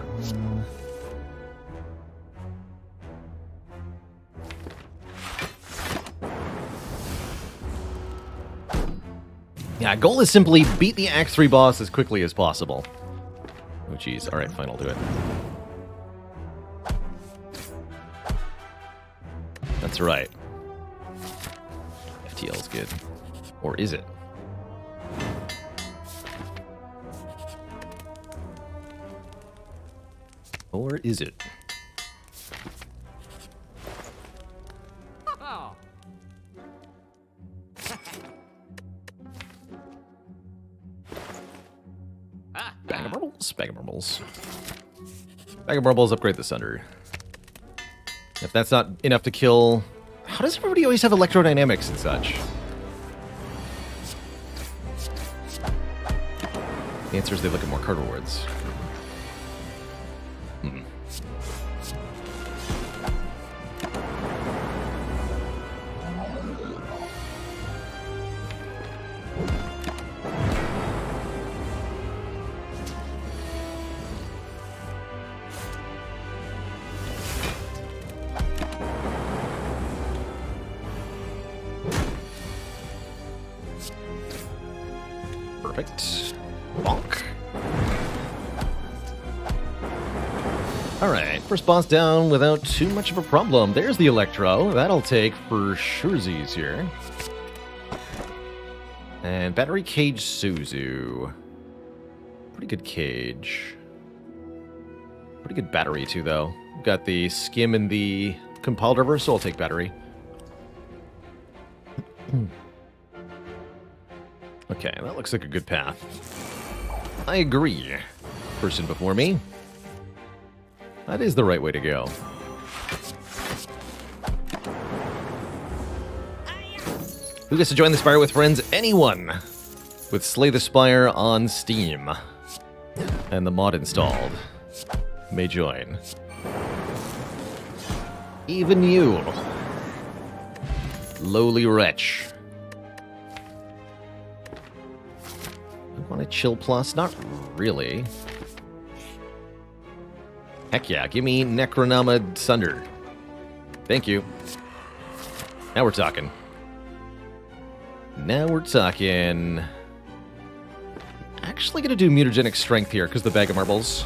Yeah, goal is simply beat the Act 3 boss as quickly as possible. Oh, jeez. All right, fine, I'll do it. That's right. FTL is good. Or is it? Or is it? Bag of marbles, bag of marbles. Bag of marbles, upgrade the Sunder. If that's not enough to kill... How does everybody always have electrodynamics and such? The answer is they look at more card rewards. Perfect. Bonk. Alright, first boss down without too much of a problem. There's the Electro. That'll take for surezies here. And Battery Cage Suzu. Pretty good cage. Pretty good battery, too, though. Got the skim and the compiled over, so I'll take battery. Okay, that looks like a good path. I agree. Person before me. That is the right way to go. Who gets to join the Spire with friends? Anyone with Slay the Spire on Steam and the mod installed may join. Even you, lowly wretch. Want a chill plus? Not really. Heck yeah, give me Necronama Sunder. Thank you. Now we're talking. Now we're talking. Actually gonna do mutagenic strength here because the bag of marbles.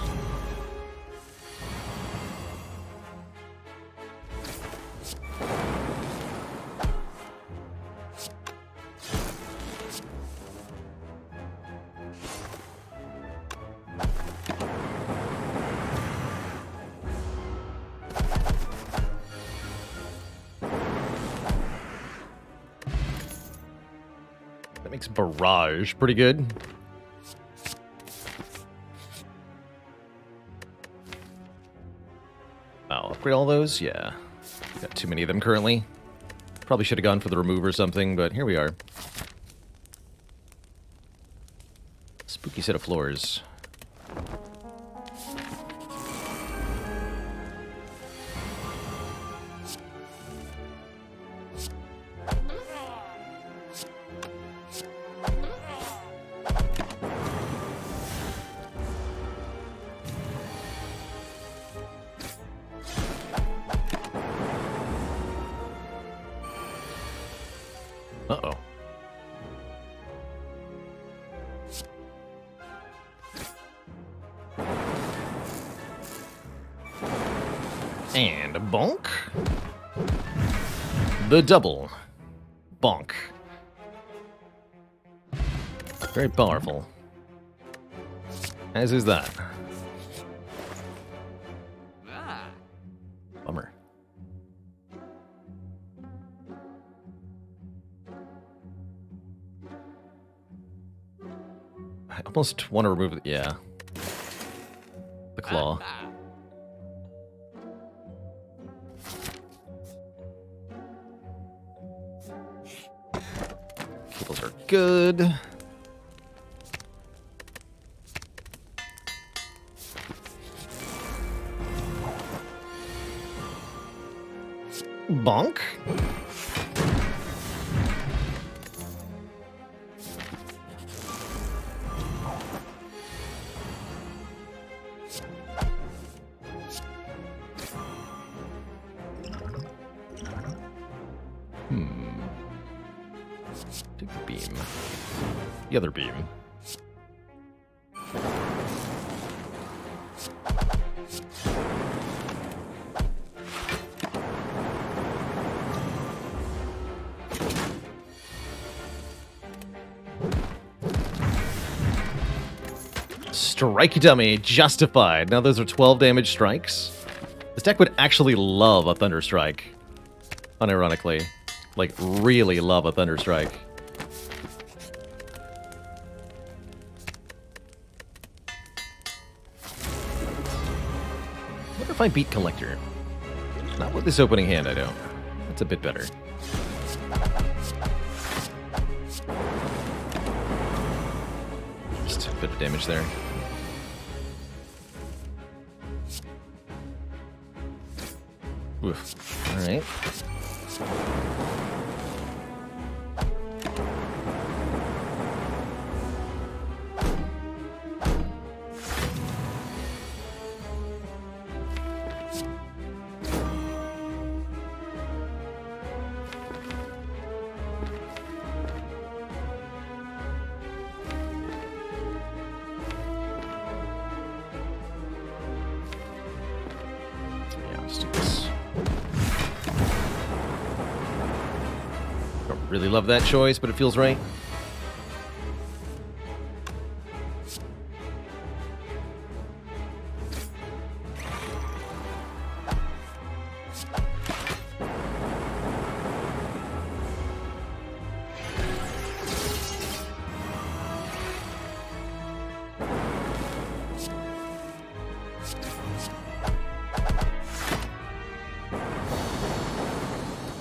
Makes barrage pretty good. I'll upgrade all those? Yeah. Got too many of them currently. Probably should have gone for the remove or something, but here we are. Spooky set of floors. Uh-oh. And a bonk. The double. Bonk. Very powerful. As is that. Bummer. I almost want to remove it. Yeah. The claw. Cables are good. Bonk. Take the beam. The other beam. Strike dummy, justified. Now those are 12 damage strikes. This deck would actually love a Thunder Strike. Unironically. Like, really love a Thunder Strike. I wonder if I beat Collector. Not with this opening hand, I don't. That's a bit better. missed a bit of damage there. Oof. Alright. Really love that choice, but it feels right.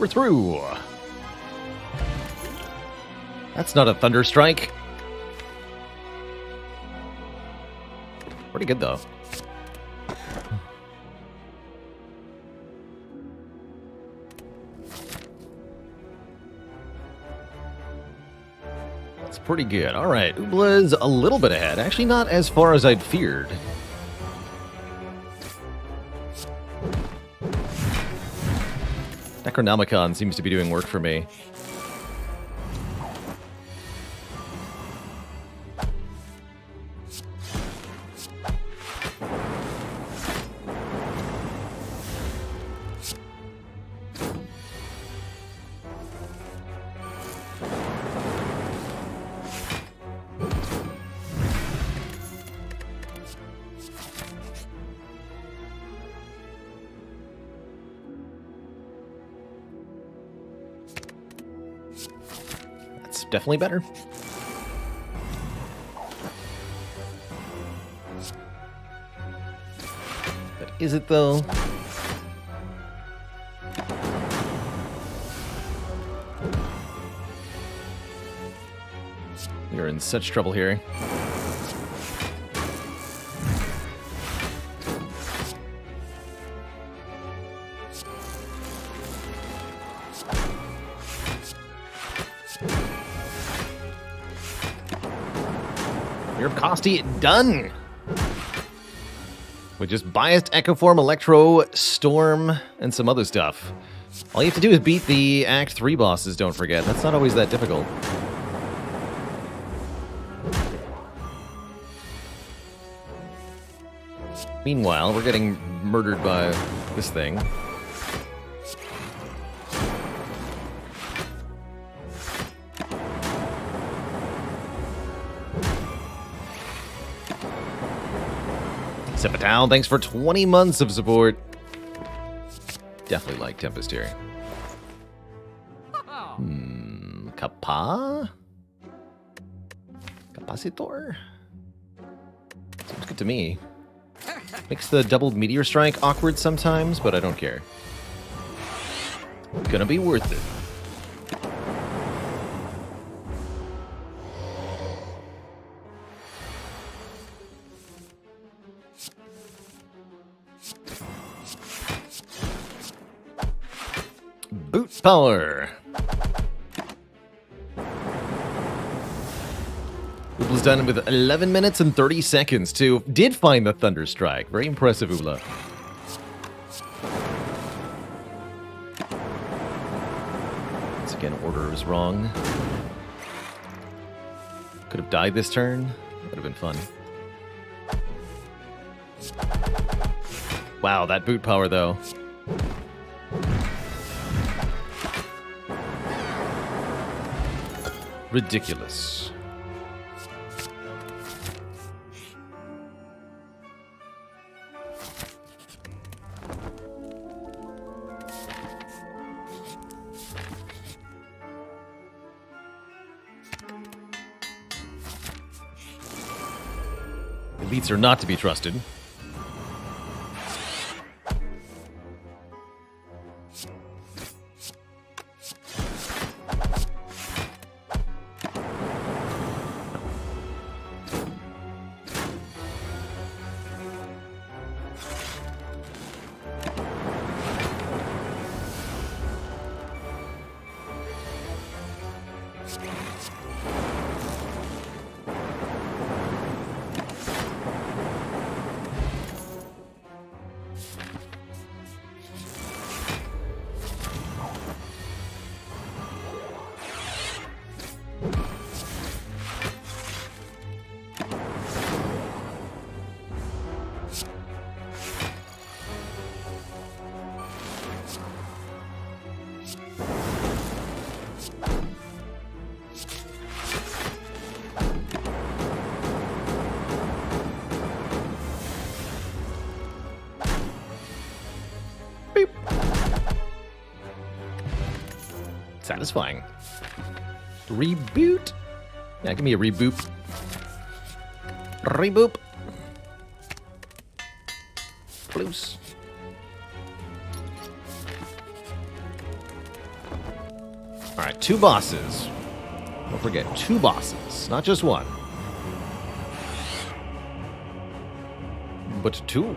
We're through. That's not a Thunder Strike. Pretty good, though. That's pretty good. All right, Ubla's a little bit ahead. Actually, not as far as I'd feared. Necronomicon seems to be doing work for me. Definitely better. But is it, though? You're in such trouble here. Costi done with just biased Echo Form, Electro, Storm, and some other stuff. All you have to do is beat the Act 3 bosses, don't forget. That's not always that difficult. Meanwhile, we're getting murdered by this thing. Sepatown, thanks for 20 months of support. Definitely like Tempest here. Kappa? Capacitor? Seems good to me. Makes the double Meteor Strike awkward sometimes, but I don't care. Gonna be worth it. Boot power. Ubla's done with 11 minutes and 30 seconds, too. Did find the Thunder Strike. Very impressive, Ubla. Once again, order was wrong. Could have died this turn. Would have been fun. Wow, that boot power, though. Ridiculous. Elites are not to be trusted. satisfying. Reboot? Yeah, give me a reboot. Reboot. Loose. Alright, 2 bosses. Don't forget, 2 bosses, not just 1. But 2.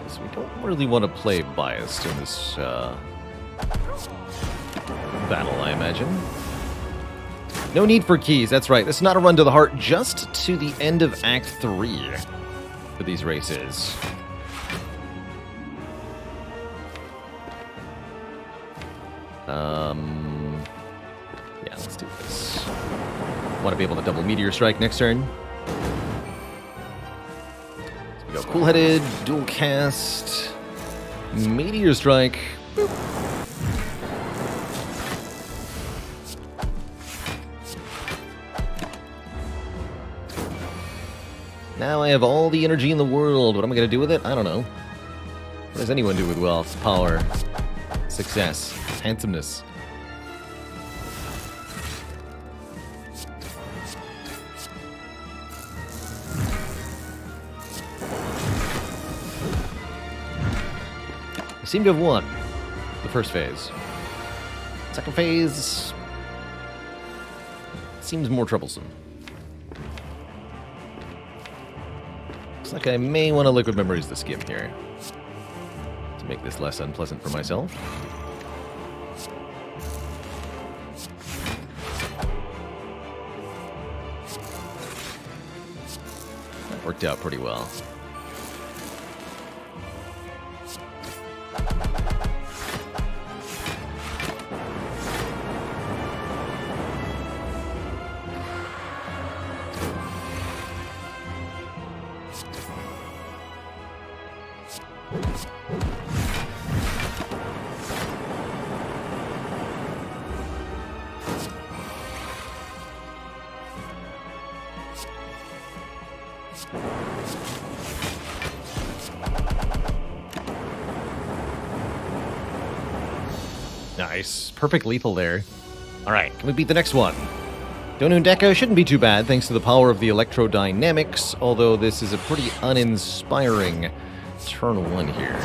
So we don't really want to play biased in this battle, I imagine. No need for keys, that's right. This is not a run to the heart, just to the end of Act 3 for these races. Yeah, let's do this. Want to be able to double Meteor Strike next turn. So we go Cool-Headed, Dual Cast, Meteor Strike. Boop. Now I have all the energy in the world. What am I going to do with it? I don't know. What does anyone do with wealth, power, success, handsomeness? I seem to have won the first phase. Second phase seems more troublesome. Looks like I may want to Liquid Memories the skim here to make this less unpleasant for myself. That worked out pretty well. Nice. Perfect lethal there. Alright, can we beat the next one? Donun Deca shouldn't be too bad thanks to the power of the electrodynamics, although this is a pretty uninspiring turn 1 here.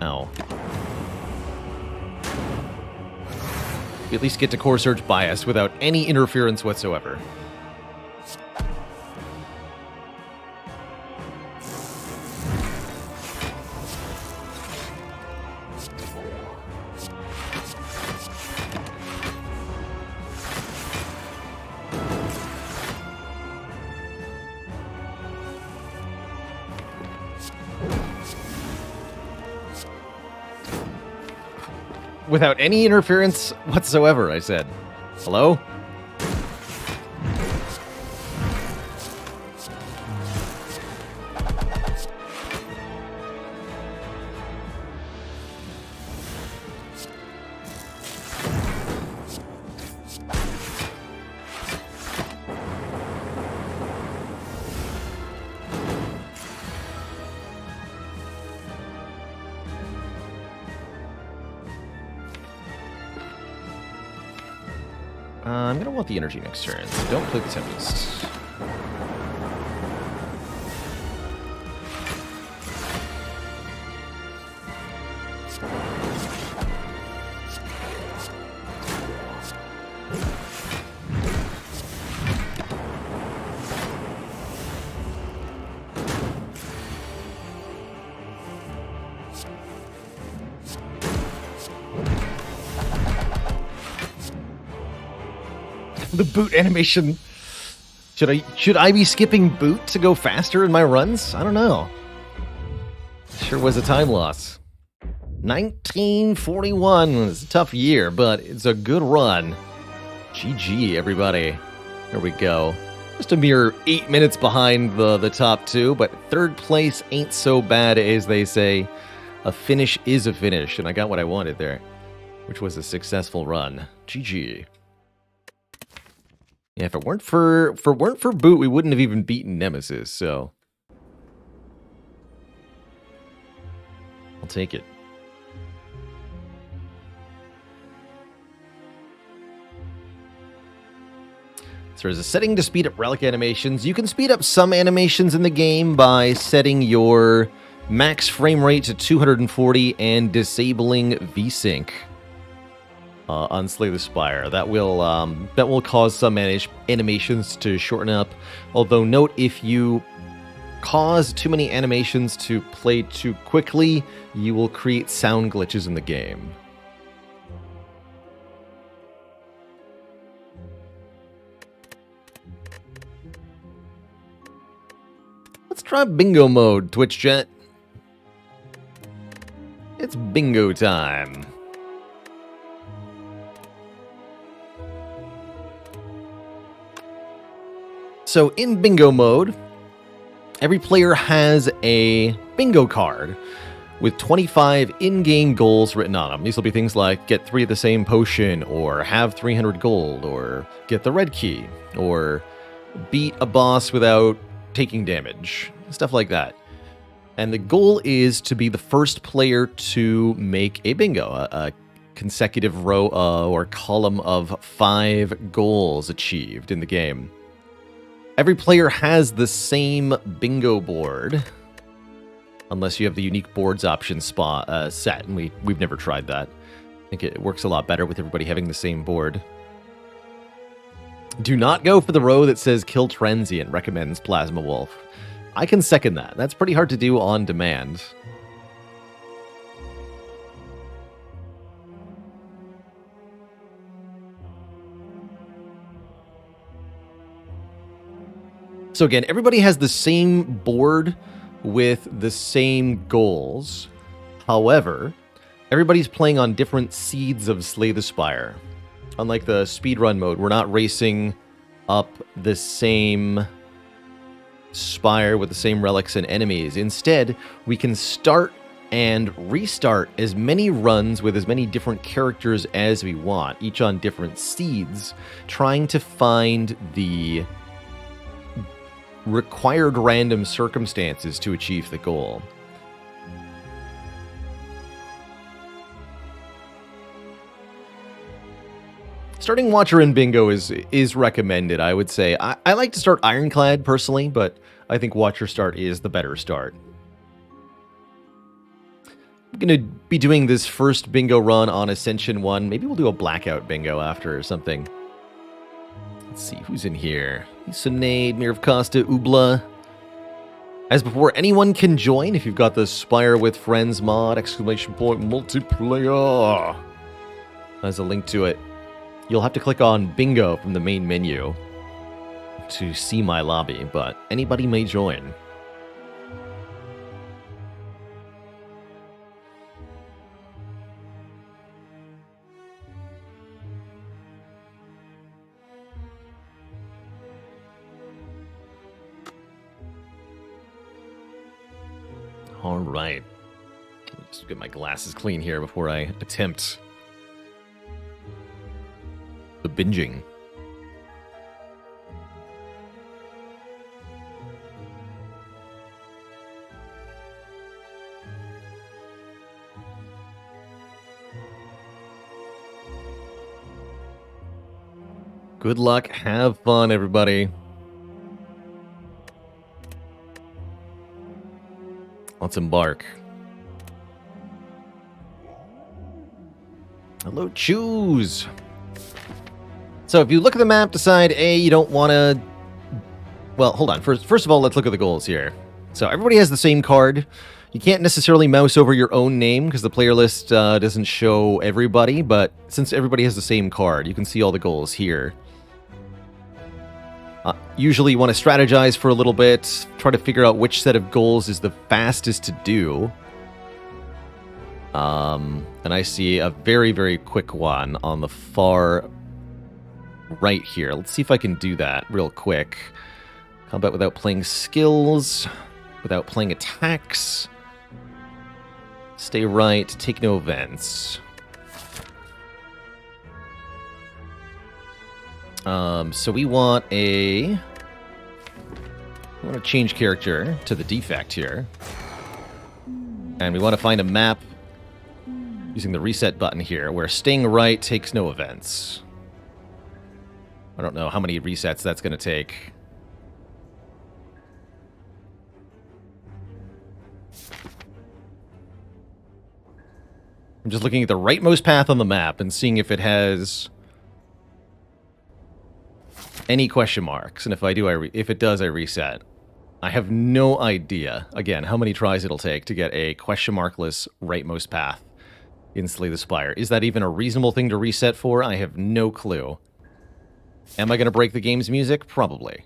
Ow. We at least get to Core Surge Bias without any interference whatsoever. Without any interference whatsoever, I said. Hello? I'm gonna want the energy next turn, so don't play the Tempest. The boot animation. Should I be skipping boot to go faster in my runs? I don't know. Sure was a time loss. 1941 was a tough year, but it's a good run. GG, everybody. There we go. Just a mere 8 minutes behind the top 2, but third place ain't so bad, as they say. A finish is a finish, and I got what I wanted there. which was a successful run. GG. Yeah, if it weren't for Boot, we wouldn't have even beaten Nemesis, so I'll take it. So there's a setting to speed up relic animations. You can speed up some animations in the game by setting your max frame rate to 240 and disabling VSync on Slay the Spire. That will cause some animations to shorten up. Although note, if you cause too many animations to play too quickly, you will create sound glitches in the game. Let's try bingo mode, Twitch chat. It's bingo time. So in bingo mode, every player has a bingo card with 25 in-game goals written on them. These will be things like get 3 of the same potion, or have 300 gold, or get the red key, or beat a boss without taking damage, stuff like that. And the goal is to be the first player to make a bingo, a consecutive row or column of 5 goals achieved in the game. Every player has the same bingo board, unless you have the unique boards option set, and we've never tried that. I think it works a lot better with everybody having the same board. Do not go for the row that says Kill Transient, recommends Plasma Wolf. I can second that. That's pretty hard to do on demand. So again, everybody has the same board with the same goals. However, everybody's playing on different seeds of Slay the Spire. Unlike the speedrun mode, we're not racing up the same spire with the same relics and enemies. Instead, we can start and restart as many runs with as many different characters as we want, each on different seeds, trying to find the required random circumstances to achieve the goal. Starting Watcher in Bingo is recommended, I would say. I like to start Ironclad, personally, but I think Watcher start is the better start. I'm going to be doing this first bingo run on Ascension 1. Maybe we'll do a Blackout bingo after or something. Let's see, who's in here? Sunade, Mir of Costa, Ubla. As before, anyone can join if you've got the Spire with Friends mod, ! Multiplayer. There's a link to it. You'll have to click on Bingo from the main menu to see my lobby, but anybody may join. All right. Let's get my glasses clean here before I attempt the binging. Good luck. Have fun, everybody. Let's embark. Hello, choose. So if you look at the map, decide, A, you don't want to... Well, hold on. First of all, let's look at the goals here. So everybody has the same card. You can't necessarily mouse over your own name because the player list doesn't show everybody, but since everybody has the same card, you can see all the goals here. Usually you want to strategize for a little bit, try to figure out which set of goals is the fastest to do. And I see a very, very quick one on the far right here. Let's see if I can do that real quick. Combat without playing skills, without playing attacks. Stay right, take no events. So we want a... We want to change character to the defect here. And we want to find a map using the reset button here, where staying right takes no events. I don't know how many resets that's going to take. I'm just looking at the rightmost path on the map and seeing if it has any question marks. And if I do, if it does, I reset. I have no idea, again, how many tries it'll take to get a question markless rightmost path in Slay the Spire. Is that even a reasonable thing to reset for? I have no clue. Am I going to break the game's music? Probably.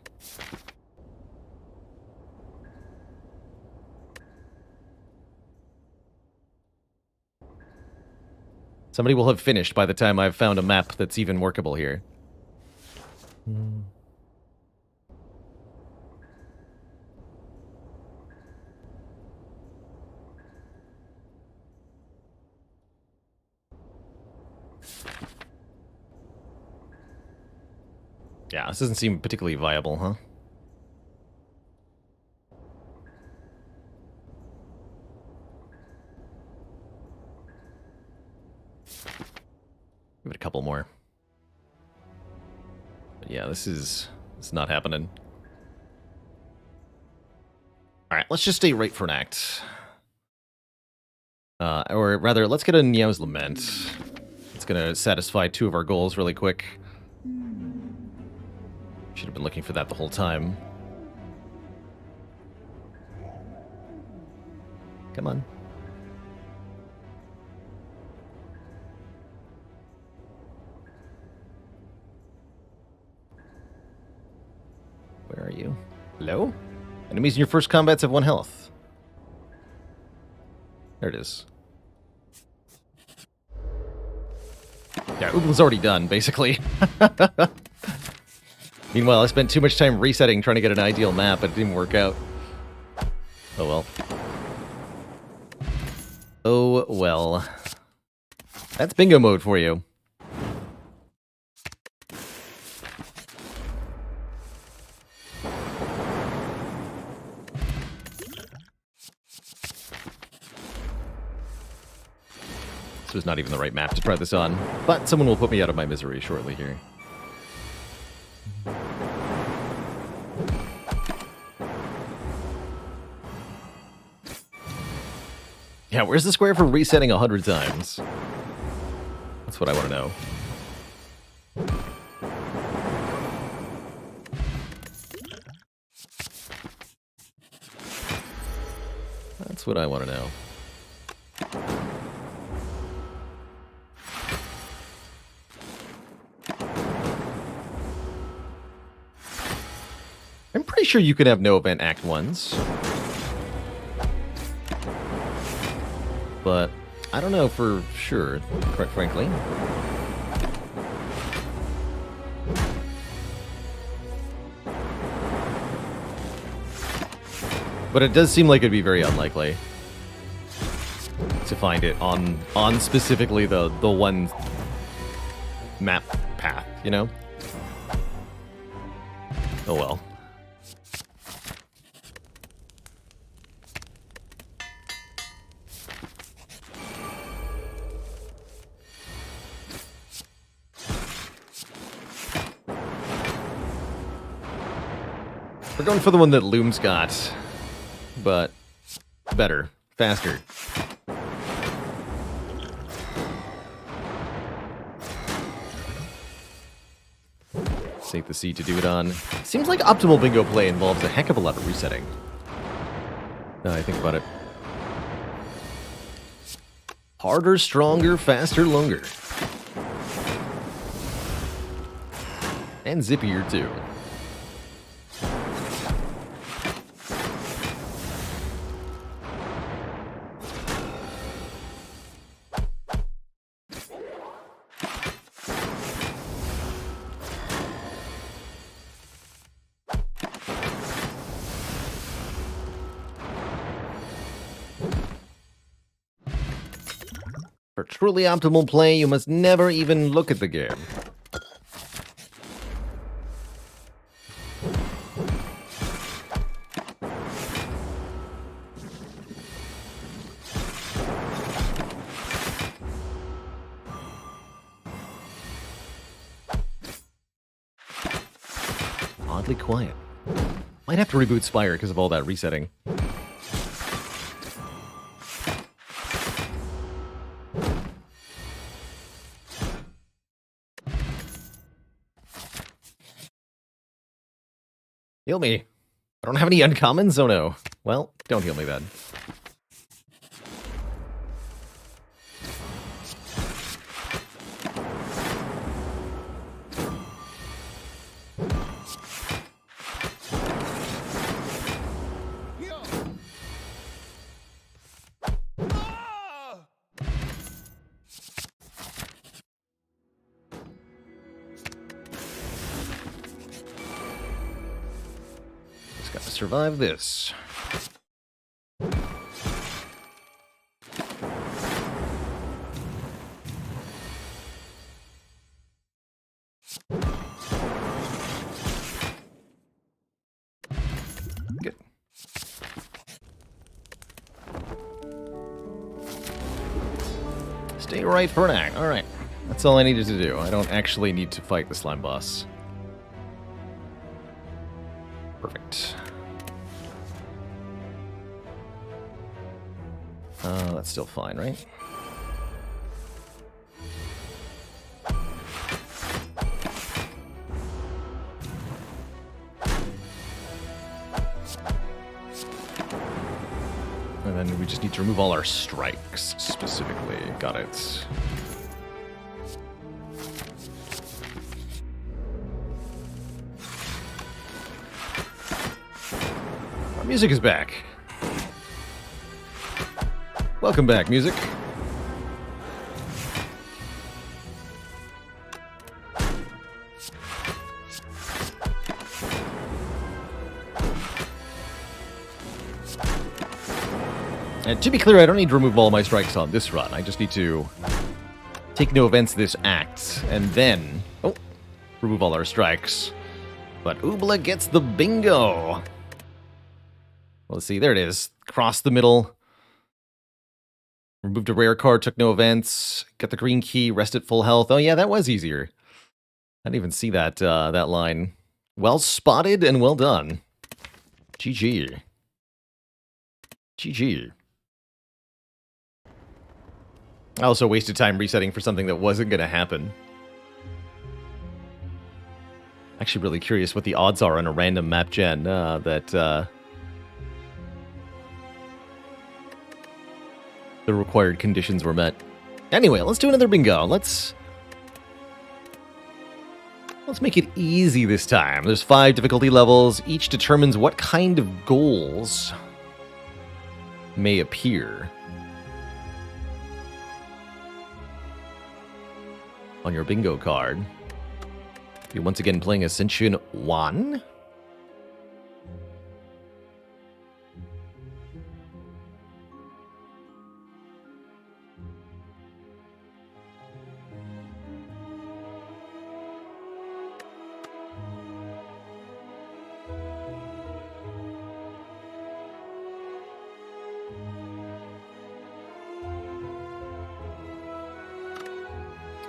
Somebody will have finished by the time I've found a map that's even workable here. Yeah, this doesn't seem particularly viable, huh? Give it a couple more. But yeah, this is not happening. Alright, let's just stay right for an act. Or rather, let's get a Niao's Lament. It's gonna satisfy 2 of our goals really quick. Should have been looking for that the whole time. Come on. Where are you? Hello? Enemies in your first combats have 1 health. There it is. Yeah, Ooble's already done, basically. Meanwhile, I spent too much time resetting trying to get an ideal map, but it didn't work out. Oh well. Oh well. That's bingo mode for you. This was not even the right map to try this on, but someone will put me out of my misery shortly here. Yeah, where's the square for resetting 100 times? That's what I want to know. That's what I want to know. I'm pretty sure you can have no event Act 1s. But I don't know for sure, quite frankly. But it does seem like it'd be very unlikely to find it on specifically the one map path, you know? Oh well. We're going for the one that Loom's got, but better, faster. Save the seed to do it on. Seems like optimal bingo play involves a heck of a lot of resetting. Now I think about it. Harder, stronger, faster, longer. And zippier too. For truly optimal play, you must never even look at the game. oddly quiet. Might have to reboot Spire because of all that resetting. Heal me. I don't have any uncommons? Oh no. Well, don't heal me then. Just gotta survive this. Good. Stay right for an act. Alright. That's all I needed to do. I don't actually need to fight the slime boss. Perfect. That's still fine, right? And then we just need to remove all our strikes, specifically. Got it. Our music is back. Welcome back, music. And to be clear, I don't need to remove all my strikes on this run. I just need to take no offense this act, and then... Oh, remove all our strikes. But Oobla gets the bingo! Well, let's see, there it is. Cross the middle. Removed a rare card, took no offense. Got the green key, rest at full health. Oh yeah, that was easier. I didn't even see that, that line. Well spotted and well done. GG. GG. I also wasted time resetting for something that wasn't going to happen. Actually really curious what the odds are on a random map gen that the required conditions were met. Anyway, let's do another bingo. Let's make it easy this time. There's 5 difficulty levels. Each determines what kind of goals may appear on your bingo card. You're once again playing Ascension 1.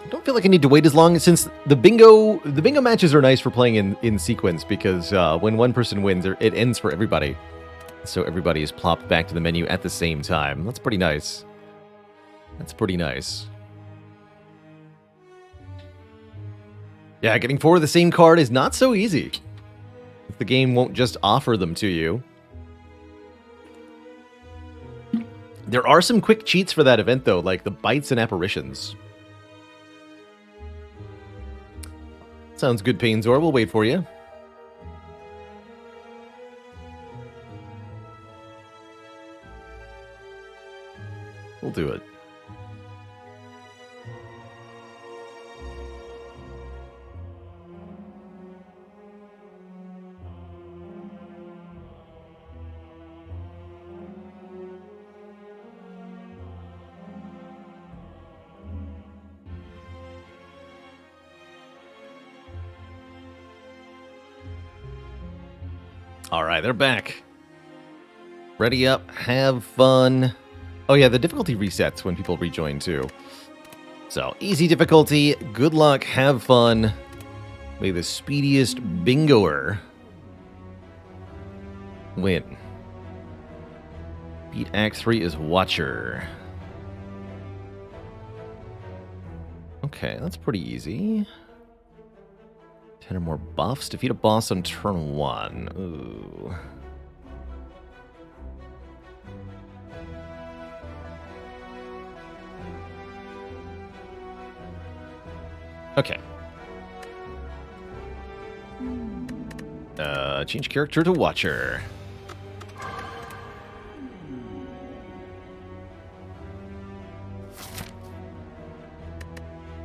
I don't feel like I need to wait as long since the bingo matches are nice for playing in sequence because when one person wins, it ends for everybody. So everybody is plopped back to the menu at the same time. That's pretty nice. That's pretty nice. Yeah, getting 4 of the same card is not so easy. The game won't just offer them to you. There are some quick cheats for that event, though, like the bites and apparitions. Sounds good, Painzor. We'll wait for you. We'll do it. Alright, they're back. Ready up, have fun. Oh yeah, the difficulty resets when people rejoin too. So, easy difficulty, good luck, have fun. May the speediest bingoer Win. Beat Act 3 is Watcher. Okay, that's pretty easy. 10 or more buffs. Defeat a boss on turn 1. Ooh. Okay. Change character to Watcher.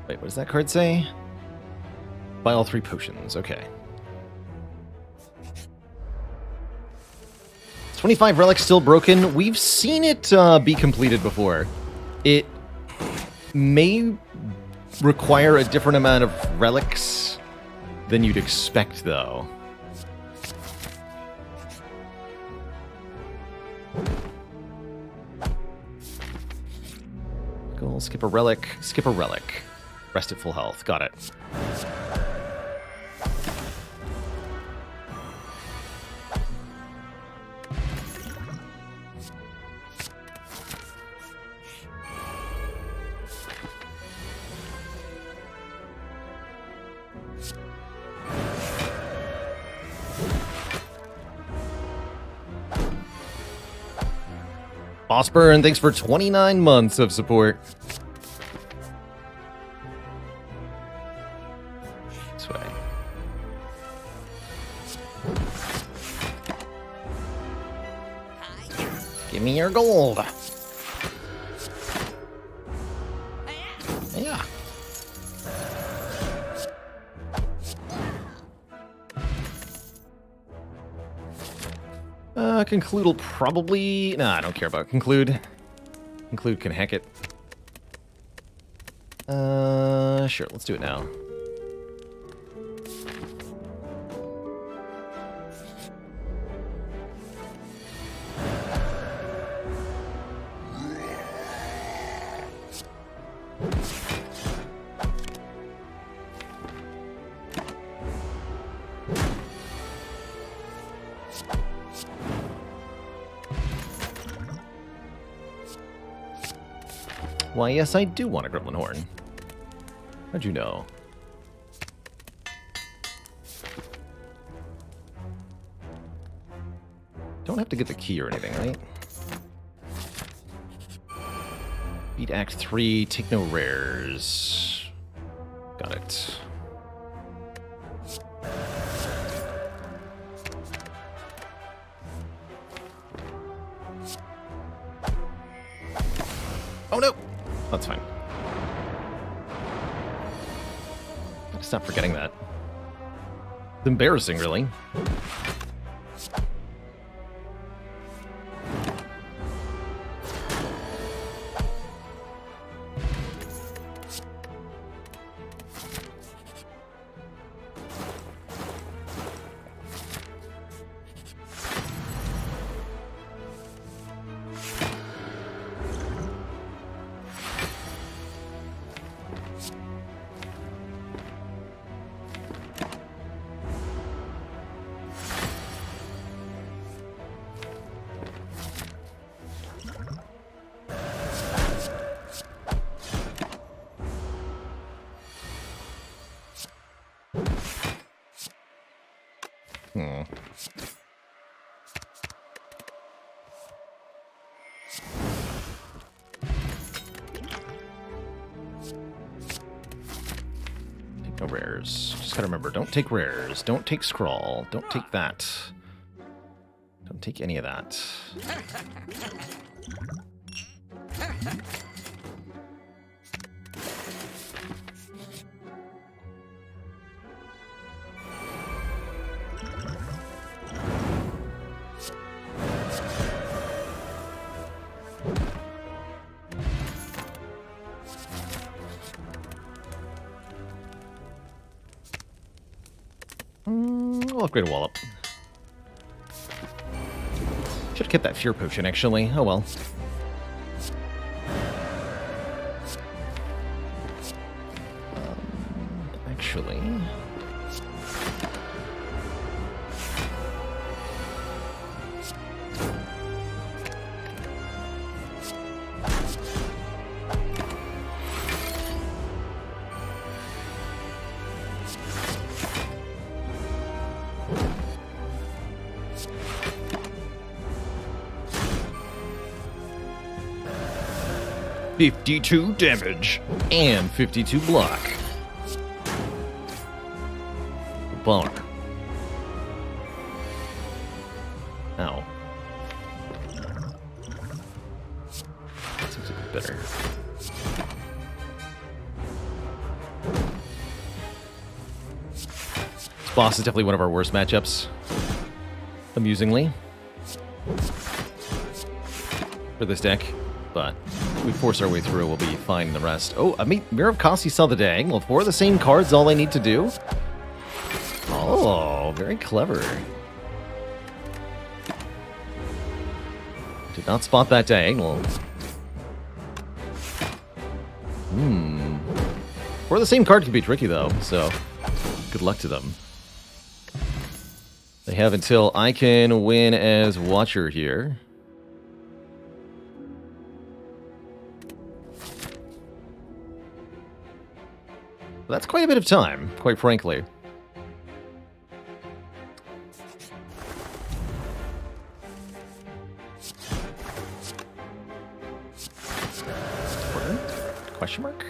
Wait, what does that card say? Buy all 3 potions. Okay. 25 relics still broken. We've seen it be completed before. It may require a different amount of relics than you'd expect, though. Go, skip a relic. Skip a relic. Rest at full health. Got it. Bossburn, thanks for 29 months of support. This way. Give me your gold. Yeah. Conclude will probably... Nah, I don't care about Conclude. Conclude can hack it. Sure, let's do it now. Why, yes, I do want a Gremlin Horn. How'd you know? Don't have to get the key or anything, right? Beat Act 3, take no rares. Got it. Oh no! That's fine. Just not forgetting that. It's embarrassing, really. Take no rares. Just gotta remember, don't take rares. Don't take scroll. Don't take that. Don't take any of that. I'll upgrade a wallop. Should have kept that fear potion, actually. Oh well. Actually... 52 damage and 52 block. Bummer. Ow. Seems a bit better. This boss is definitely one of our worst matchups. Amusingly. For this deck. But if we force our way through, we'll be fine in the rest. Oh, I mean, Mirror of Kasi saw the diagonal. 4 of the same cards, all I need to do? Oh, very clever. Did not spot that diagonal. 4 of the same card can be tricky, though, so good luck to them. They have until I can win as Watcher here. That's quite a bit of time, quite frankly. Question mark?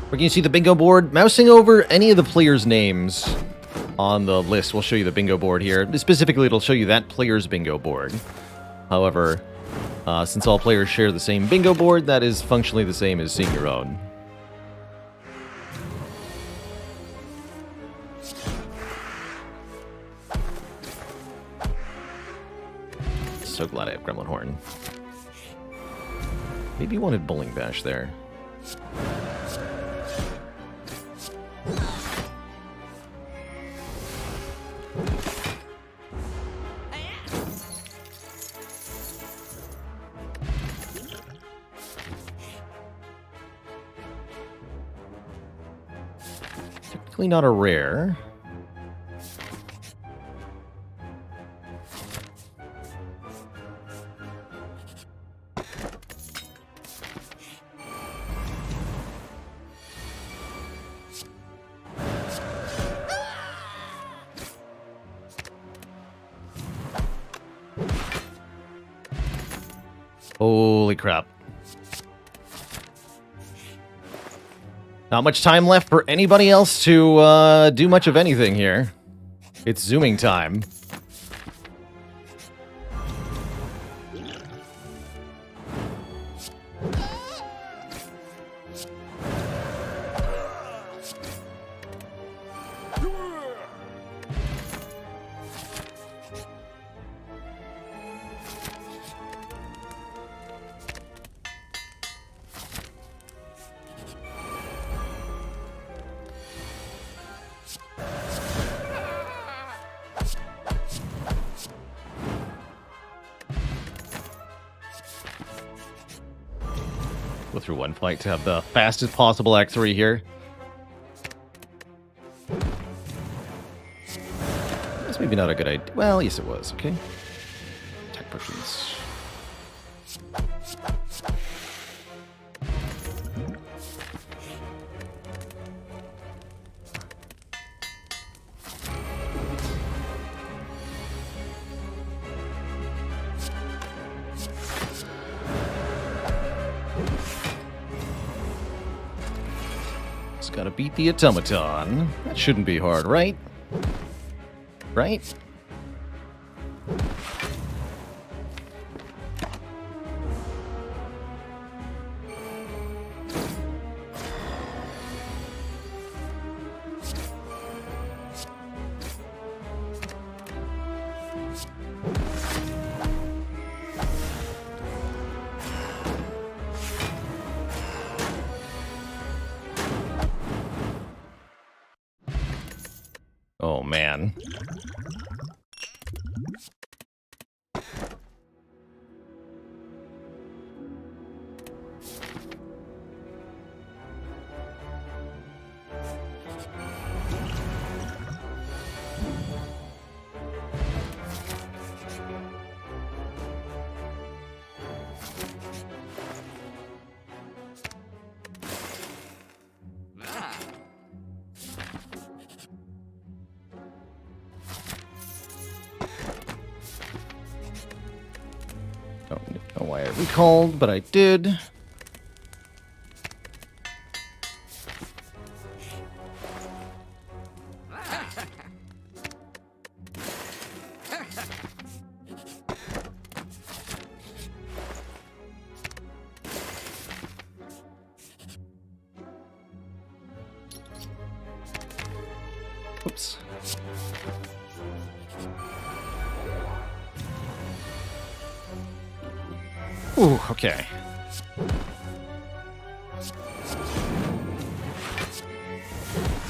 We're going to see the bingo board. Mousing over any of the players' names on the list will show you the bingo board here. Specifically, it'll show you that player's bingo board. However, since all players share the same bingo board, that is functionally the same as seeing your own. So glad I have Gremlin Horn. Maybe you wanted Bowling Bash there. Technically not a rare. Holy crap. Not much time left for anybody else to do much of anything here. It's zooming time. Go through one fight to have the fastest possible Act 3 here. That's maybe not a good idea. Well, yes it was, okay. Attack potions. Gotta beat the automaton. That shouldn't be hard, right? Right? Oh, man. Don't know why I recalled, but I did. Oops. Ooh, okay.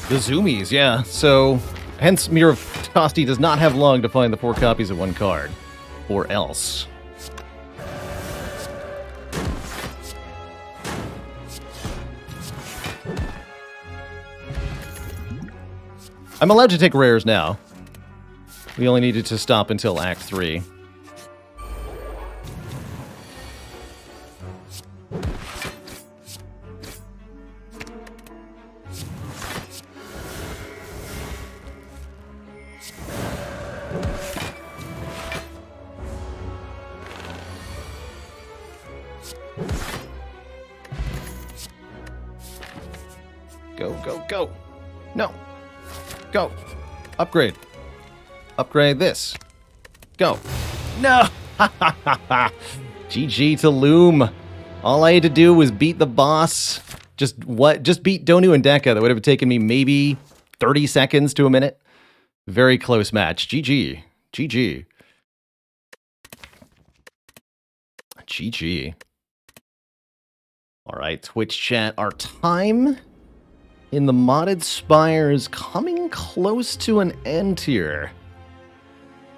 The zoomies, yeah. So, hence Mirror of Tosti does not have long to find the 4 copies of one card. Or else. I'm allowed to take rares now. We only needed to stop until Act 3. Go, go, go. No. Go. Upgrade. Upgrade this. Go. No! GG to Loom. All I had to do was beat the boss. Just beat Donu and Deka. That would have taken me maybe 30 seconds to a minute. Very close match. GG. GG. GG. All right, Twitch chat. Our time in the modded Spire is coming close to an end here.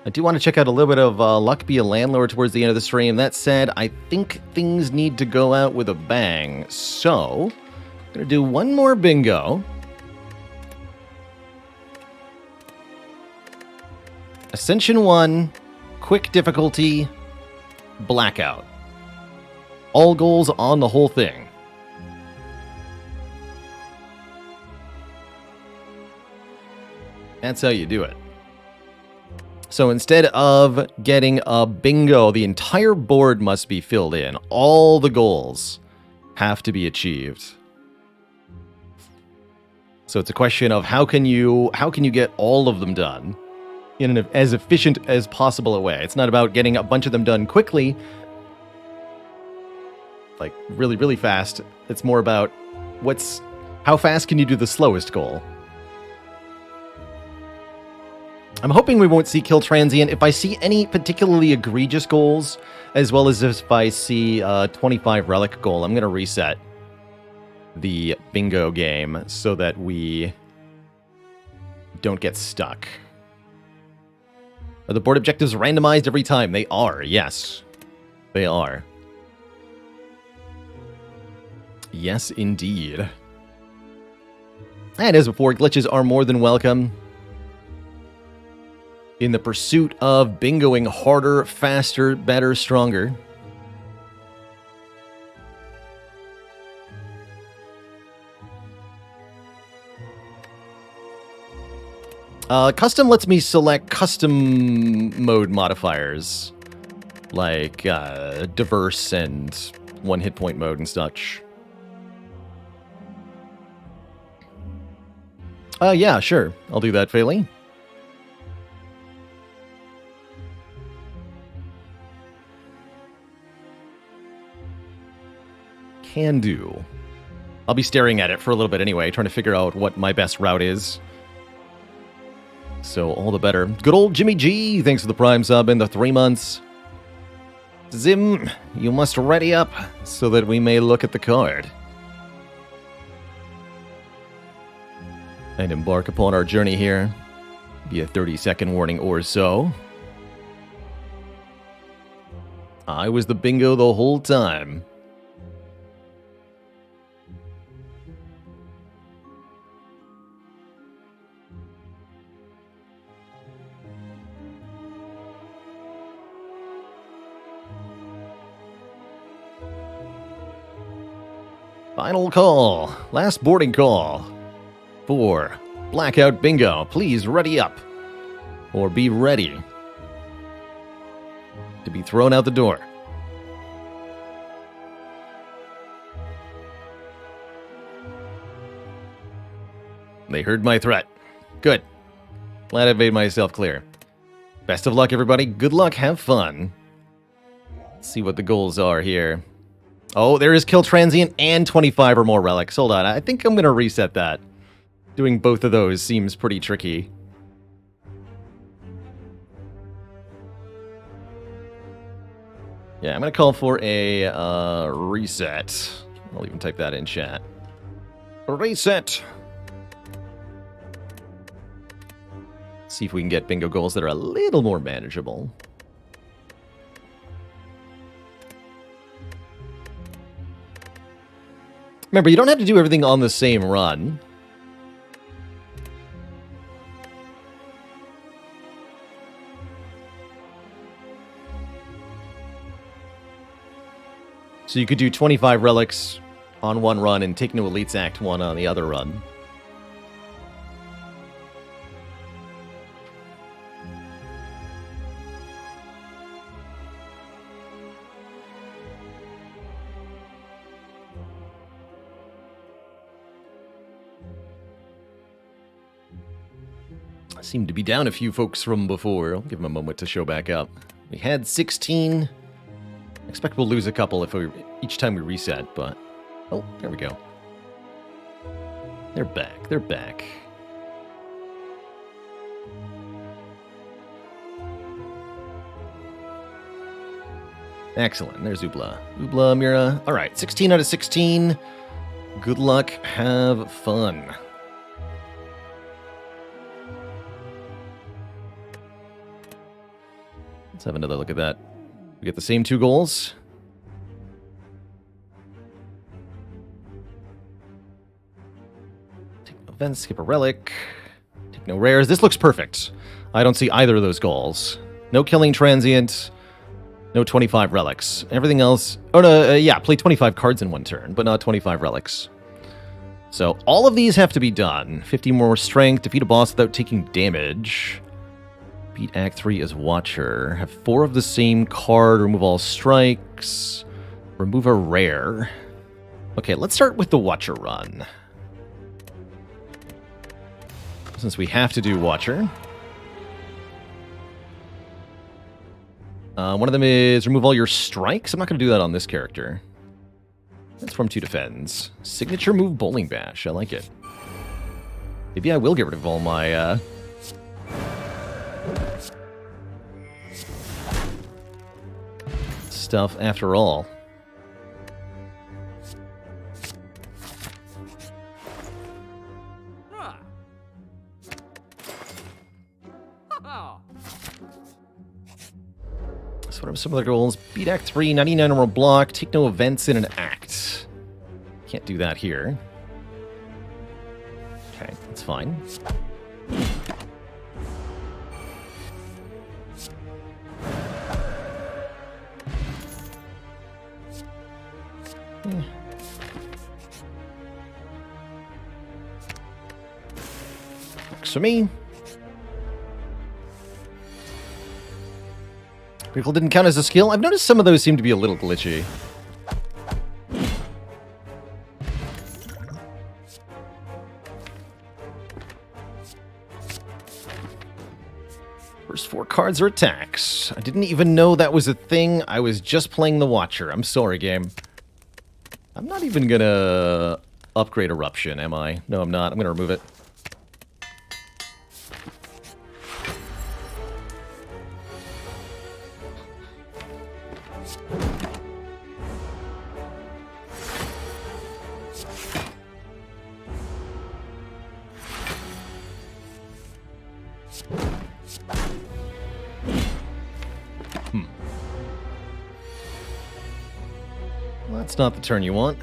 I do want to check out a little bit of Luck Be A Landlord towards the end of the stream. That said, I think things need to go out with a bang. So, I'm going to do one more bingo. Ascension 1, quick difficulty, blackout. All goals on the whole thing. That's how you do it. So instead of getting a bingo, the entire board must be filled in. All the goals have to be achieved. So it's a question of how can you get all of them done in an as efficient as possible a way. It's not about getting a bunch of them done quickly, like really, really fast. It's more about how fast can you do the slowest goal. I'm hoping we won't see Kill Transient. If I see any particularly egregious goals, as well as if I see a 25 relic goal, I'm going to reset the bingo game so that we don't get stuck. Are the board objectives randomized every time? They are, yes. They are. Yes, indeed. And as before, glitches are more than welcome in the pursuit of bingoing harder, faster, better, stronger. Custom lets me select custom mode modifiers, like diverse and one hit point mode and such. Yeah, sure. I'll do that, Fayley. Can do. I'll be staring at it for a little bit anyway, trying to figure out what my best route is. So, all the better. Good old Jimmy G, thanks for the Prime sub in the 3 months. Zim, you must ready up so that we may look at the card and embark upon our journey here. Be a 30-second warning or so. I was the bingo the whole time. Final call. Last boarding call. For Blackout Bingo. Please ready up. Or be ready to be thrown out the door. They heard my threat. Good. Glad I made myself clear. Best of luck, everybody. Good luck. Have fun. Let's see what the goals are here. Oh, there is kill transient and 25 or more relics. Hold on. I think I'm going to reset that. Doing both of those seems pretty tricky. Yeah, I'm going to call for a reset. I'll even type that in chat. Reset. See if we can get bingo goals that are a little more manageable. Remember, you don't have to do everything on the same run. So you could do 25 relics on one run and take no Elites Act 1 on the other run. Seemed to be down a few folks from before. I'll give them a moment to show back up. We had 16. I expect we'll lose a couple if each time we reset, but... Oh, there we go. They're back. They're back. Excellent. There's Ubla. Ubla, Mira. All right, 16 out of 16. Good luck. Have fun. Let's have another look at that. We get the same 2 goals. Take no events, skip a relic. Take no rares. This looks perfect. I don't see either of those goals. No killing transient. No 25 relics. Everything else... Oh, no, yeah, play 25 cards in one turn, but not 25 relics. So all of these have to be done. 50 more strength. Defeat a boss without taking damage. Beat Act 3 as Watcher. Have 4 of the same card. Remove all strikes. Remove a rare. Okay, let's start with the Watcher run. Since we have to do Watcher. One of them is remove all your strikes. I'm not going to do that on this character. That's from 2 defends. Signature move Bowling Bash. I like it. Maybe I will get rid of all my... stuff after all. So what are some of the goals? Beat Act 3, 99 or more block, take no events in an act. Can't do that here. Okay, that's fine. Works for me. Critical didn't count as a skill. I've noticed some of those seem to be a little glitchy. First 4 cards are attacks. I didn't even know that was a thing. I was just playing the Watcher. I'm sorry, game. I'm not even gonna upgrade Eruption, am I? No, I'm not. I'm gonna remove it. Well, that's not the turn you want.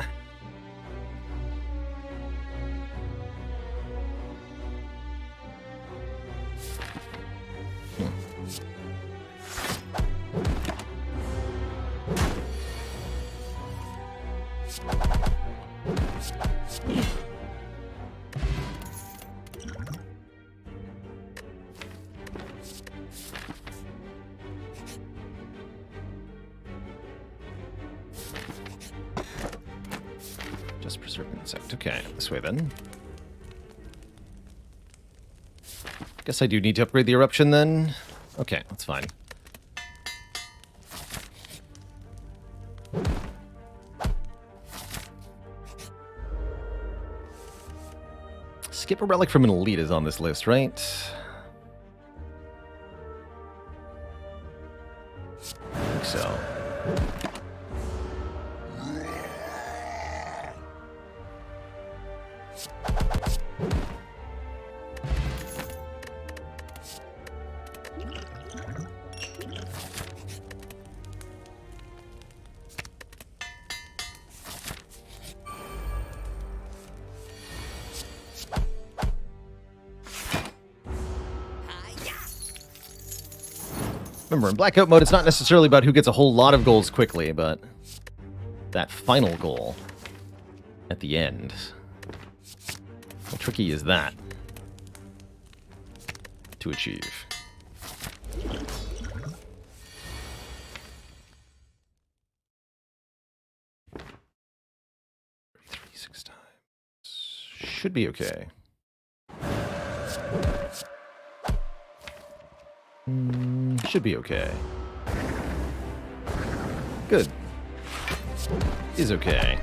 Just preserve insect. Okay, this way then. Guess I do need to upgrade the eruption then. Okay, that's fine. Skip a relic from an elite is on this list, right? I think so. Remember, in Blackout mode, it's not necessarily about who gets a whole lot of goals quickly, but that final goal at the end. How tricky is that to achieve? Six times. Should be okay. Should be okay. Good. Is okay.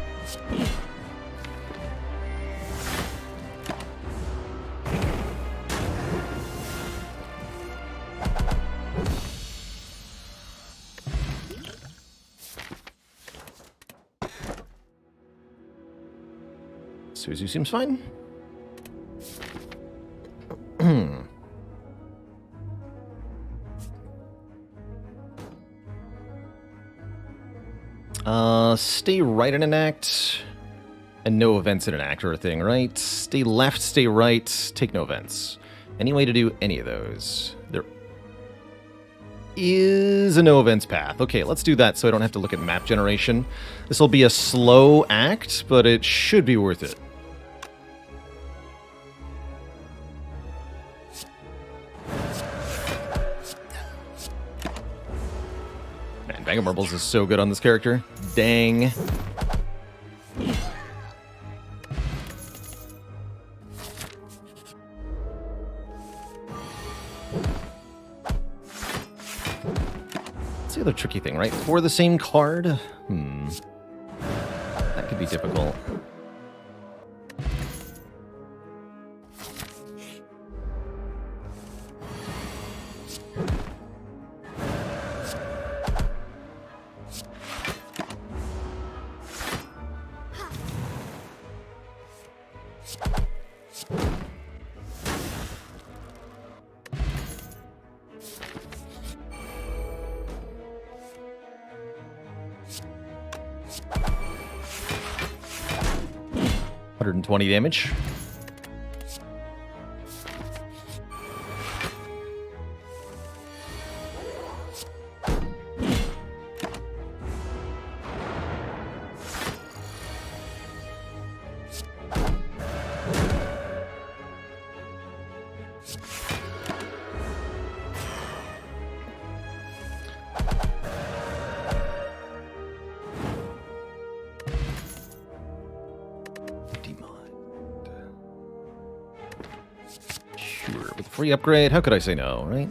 Suzu seems fine. Stay right in an act, and no events in an act or a thing, right? Stay left, stay right, take no events. Any way to do any of those? There is a no events path. Okay, let's do that so I don't have to look at map generation. This will be a slow act, but it should be worth it. Bag of Marbles is so good on this character. Dang. That's the other tricky thing, right? For the same card? That could be difficult. $120 damage. Free upgrade, how could I say no, right?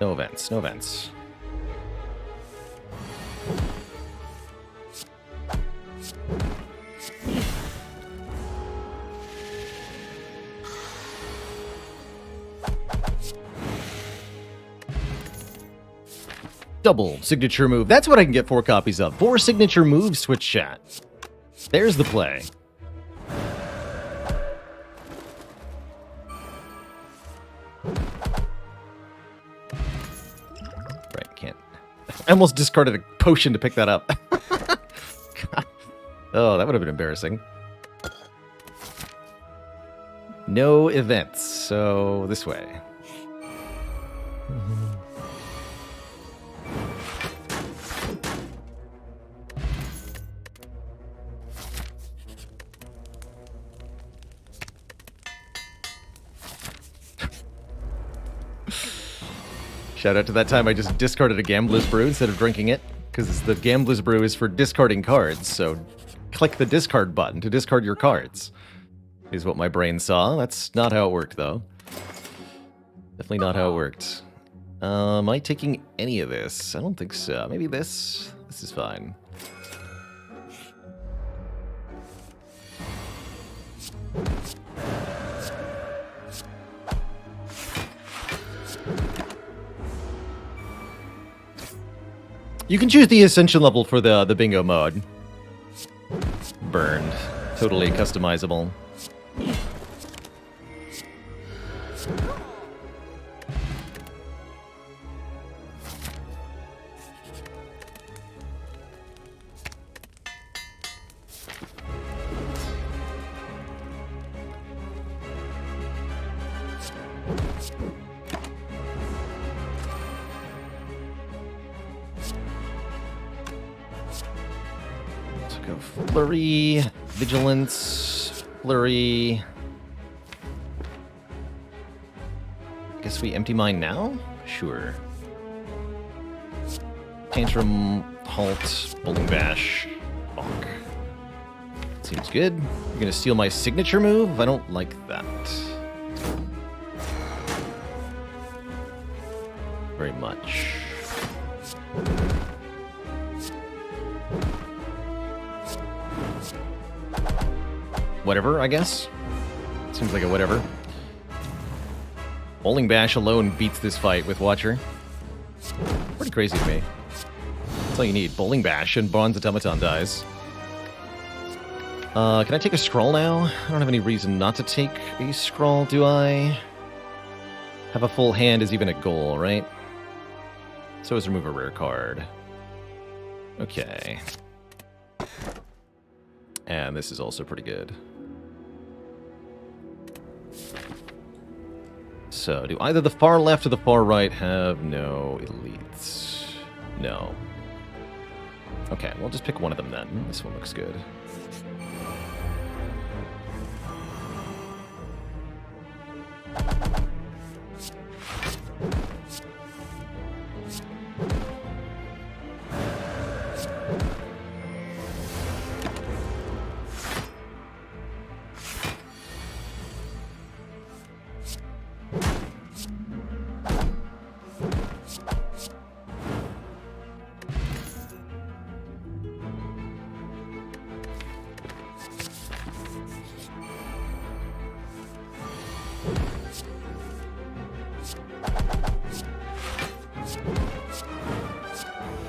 No events, no events. Double signature move. That's what I can get 4 copies of. 4 signature moves, Twitch chat. There's the play. Right, can't. I almost discarded a potion to pick that up. God. Oh, that would have been embarrassing. No events, so this way. Shout out to that time I just discarded a Gambler's Brew instead of drinking it, because the Gambler's Brew is for discarding cards, so click the discard button to discard your cards, is what my brain saw. That's not how it worked, though. Definitely not how it worked. Am I taking any of this? I don't think so. Maybe this? This is fine. You can choose the Ascension level for the bingo mode. Burned. Totally customizable. Flurry, Vigilance, Flurry. Guess we empty mine now? Sure. Tantrum, Halt, Bowling Bash, Bonk. Seems good. You're gonna steal my signature move? I don't like that. Very much. Whatever, I guess. Seems like a whatever. Bowling Bash alone beats this fight with Watcher. Pretty crazy to me. That's all you need. Bowling Bash and Bronze Automaton dies. Can I take a scroll now? I don't have any reason not to take a scroll, do I? Have a full hand is even a goal, right? So is remove a rare card. Okay. And this is also pretty good. So, do either the far left or the far right have no elites? No. Okay, we'll just pick one of them then. This one looks good.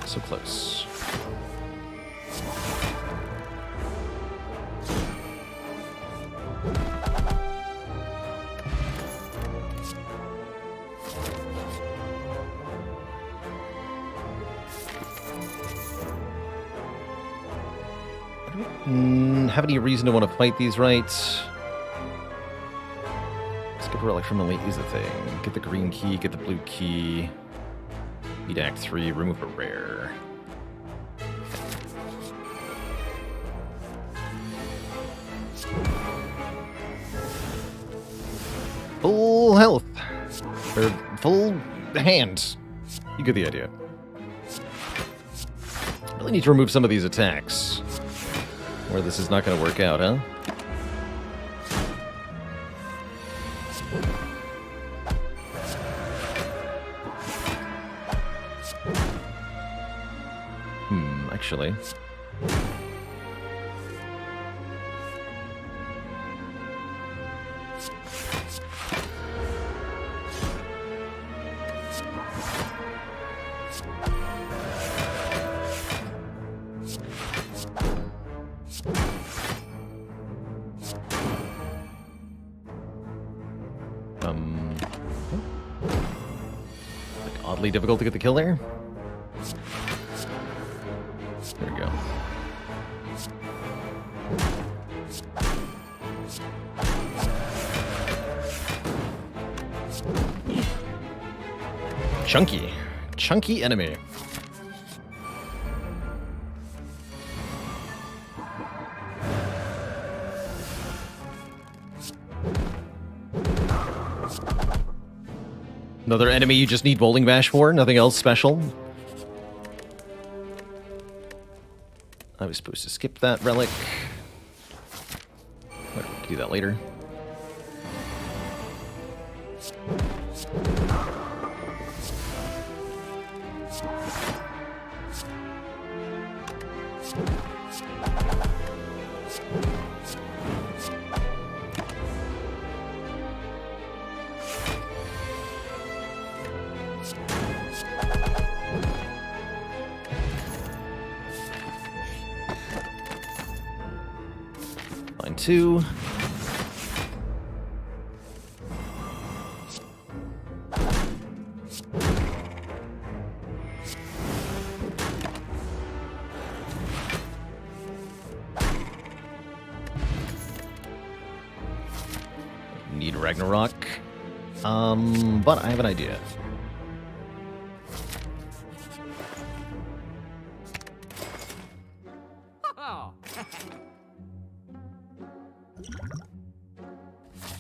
So close. I don't have any reason to want to fight these, right? Skip relic from elite is the thing. Get the green key, get the blue key. Beat Act 3, remove a rare. Full health. Or full hand. You get the idea. Really need to remove some of these attacks. Or this is not going to work out, huh? Actually. Like oddly difficult to get the kill there. There we go. Chunky. Chunky enemy. Another enemy you just need Bowling Bash for? Nothing else special? I was supposed to skip that relic. We can do that later. Line 2. Need Ragnarok. But I have an idea.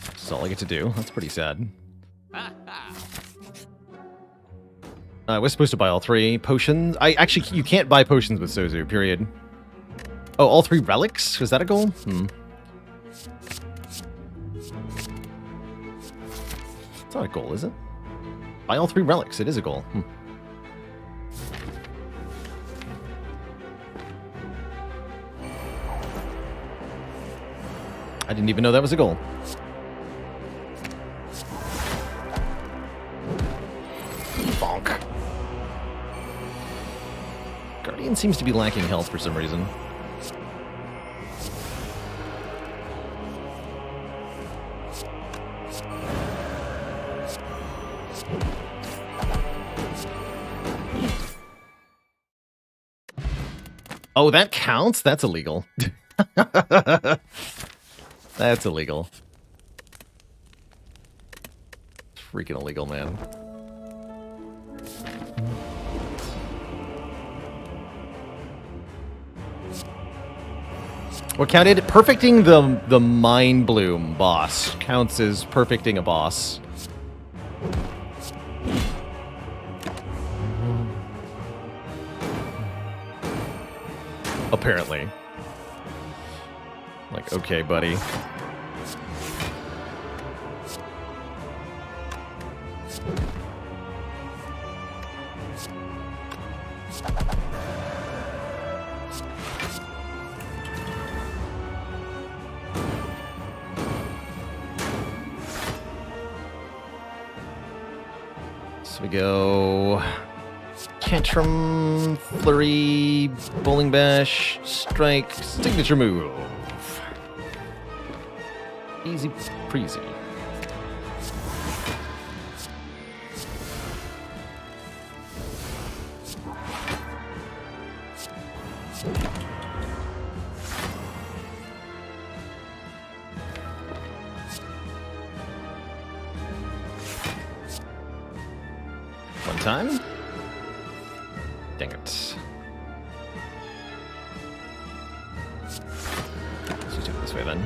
That's all I get to do. That's pretty sad. I was supposed to buy all 3 potions. Actually, you can't buy potions with Sozu, period. Oh, all 3 relics? Is that a goal? It's not a goal, is it? Buy all 3 relics. It is a goal. I didn't even know that was a goal. Bonk. Guardian seems to be lacking health for some reason. Oh, that counts? That's illegal. That's illegal. It's freaking illegal, man. What counted? Perfecting the Mind Bloom boss counts as perfecting a boss. Apparently. Like, okay, buddy. So we go Tantrum, Flurry, Bowling Bash, Strike, Signature Move. Easy breezy. One time. Dang it. Let's just do it this way then.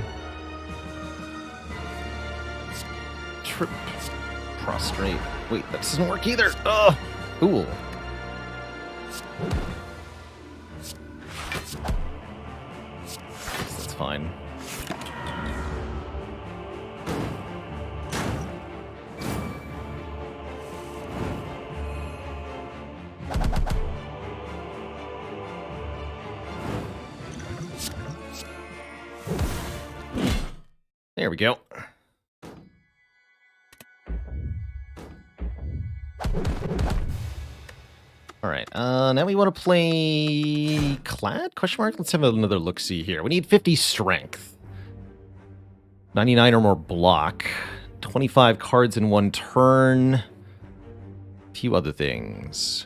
Trip. Prostrate. Wait, that doesn't work either. Ugh. Cool. That's fine. There we go. All right, now we want to play Clad? Question mark? Let's have another look-see here. We need 50 strength. 99 or more block. 25 cards in one turn. A few other things.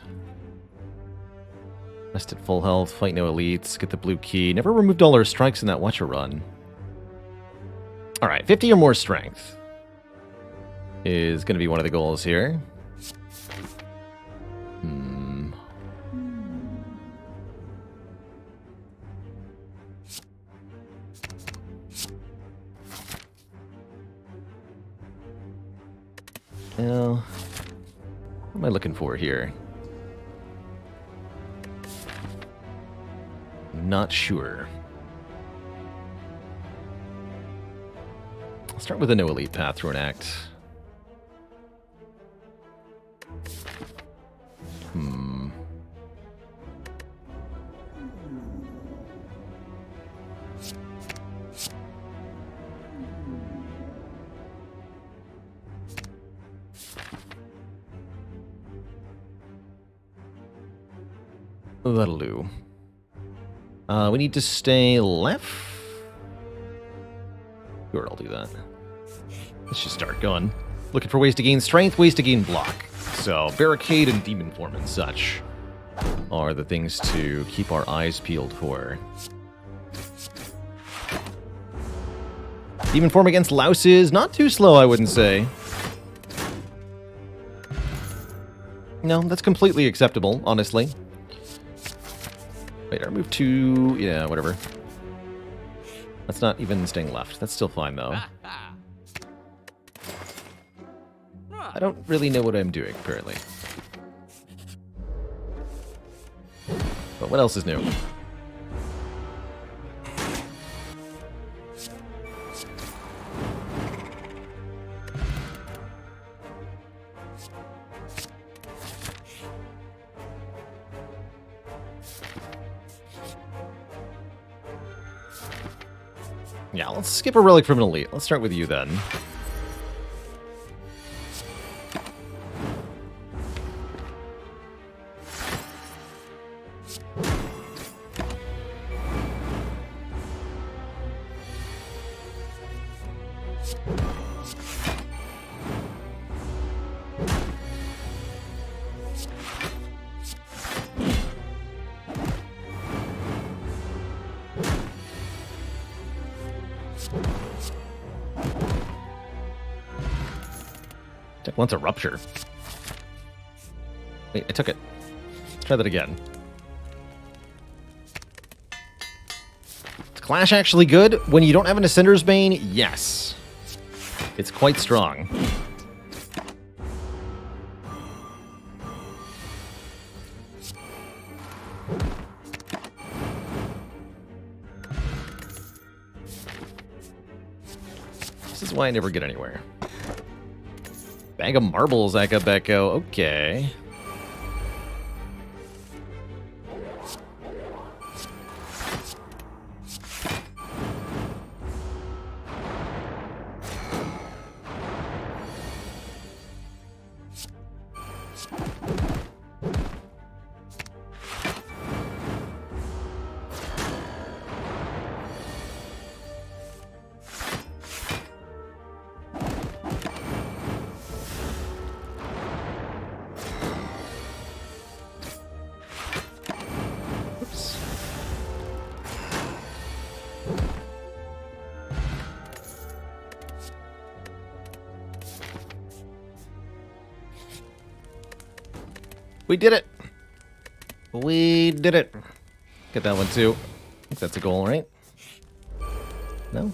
Rest at full health, fight no elites, get the blue key. Never removed all our strikes in that Watcher run. All right, 50 or more strength is going to be one of the goals here. Well, am I looking for here? Not sure. I'll start with a no elite path through an act. That'll do. We need to stay left. Sure, I'll do that. Let's just start going. Looking for ways to gain strength, ways to gain block. So, barricade and demon form and such are the things to keep our eyes peeled for. Demon form against louses, not too slow, I wouldn't say. No, that's completely acceptable, honestly. Wait, I move to... yeah, whatever. That's not even staying left. That's still fine, though. I don't really know what I'm doing, apparently. But what else is new? Yeah, let's skip a relic from an elite. Let's start with you then. Wants a rupture. Wait, I took it. Let's try that again. Is Clash actually good? When you don't have an Ascender's Bane, yes. It's quite strong. This is why I never get anywhere. Bag of marbles, Akabeko. Okay. We did it! We did it! Get that one too. I think that's a goal, right? No?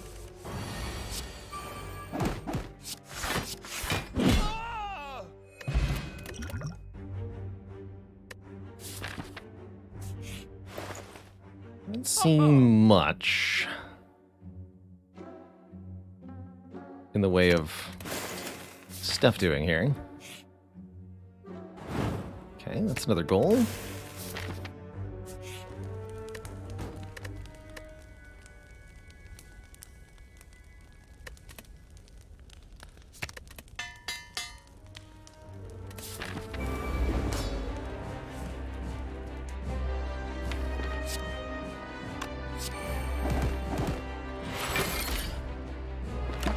Doesn't seem much in the way of stuff doing here. Okay, that's another goal.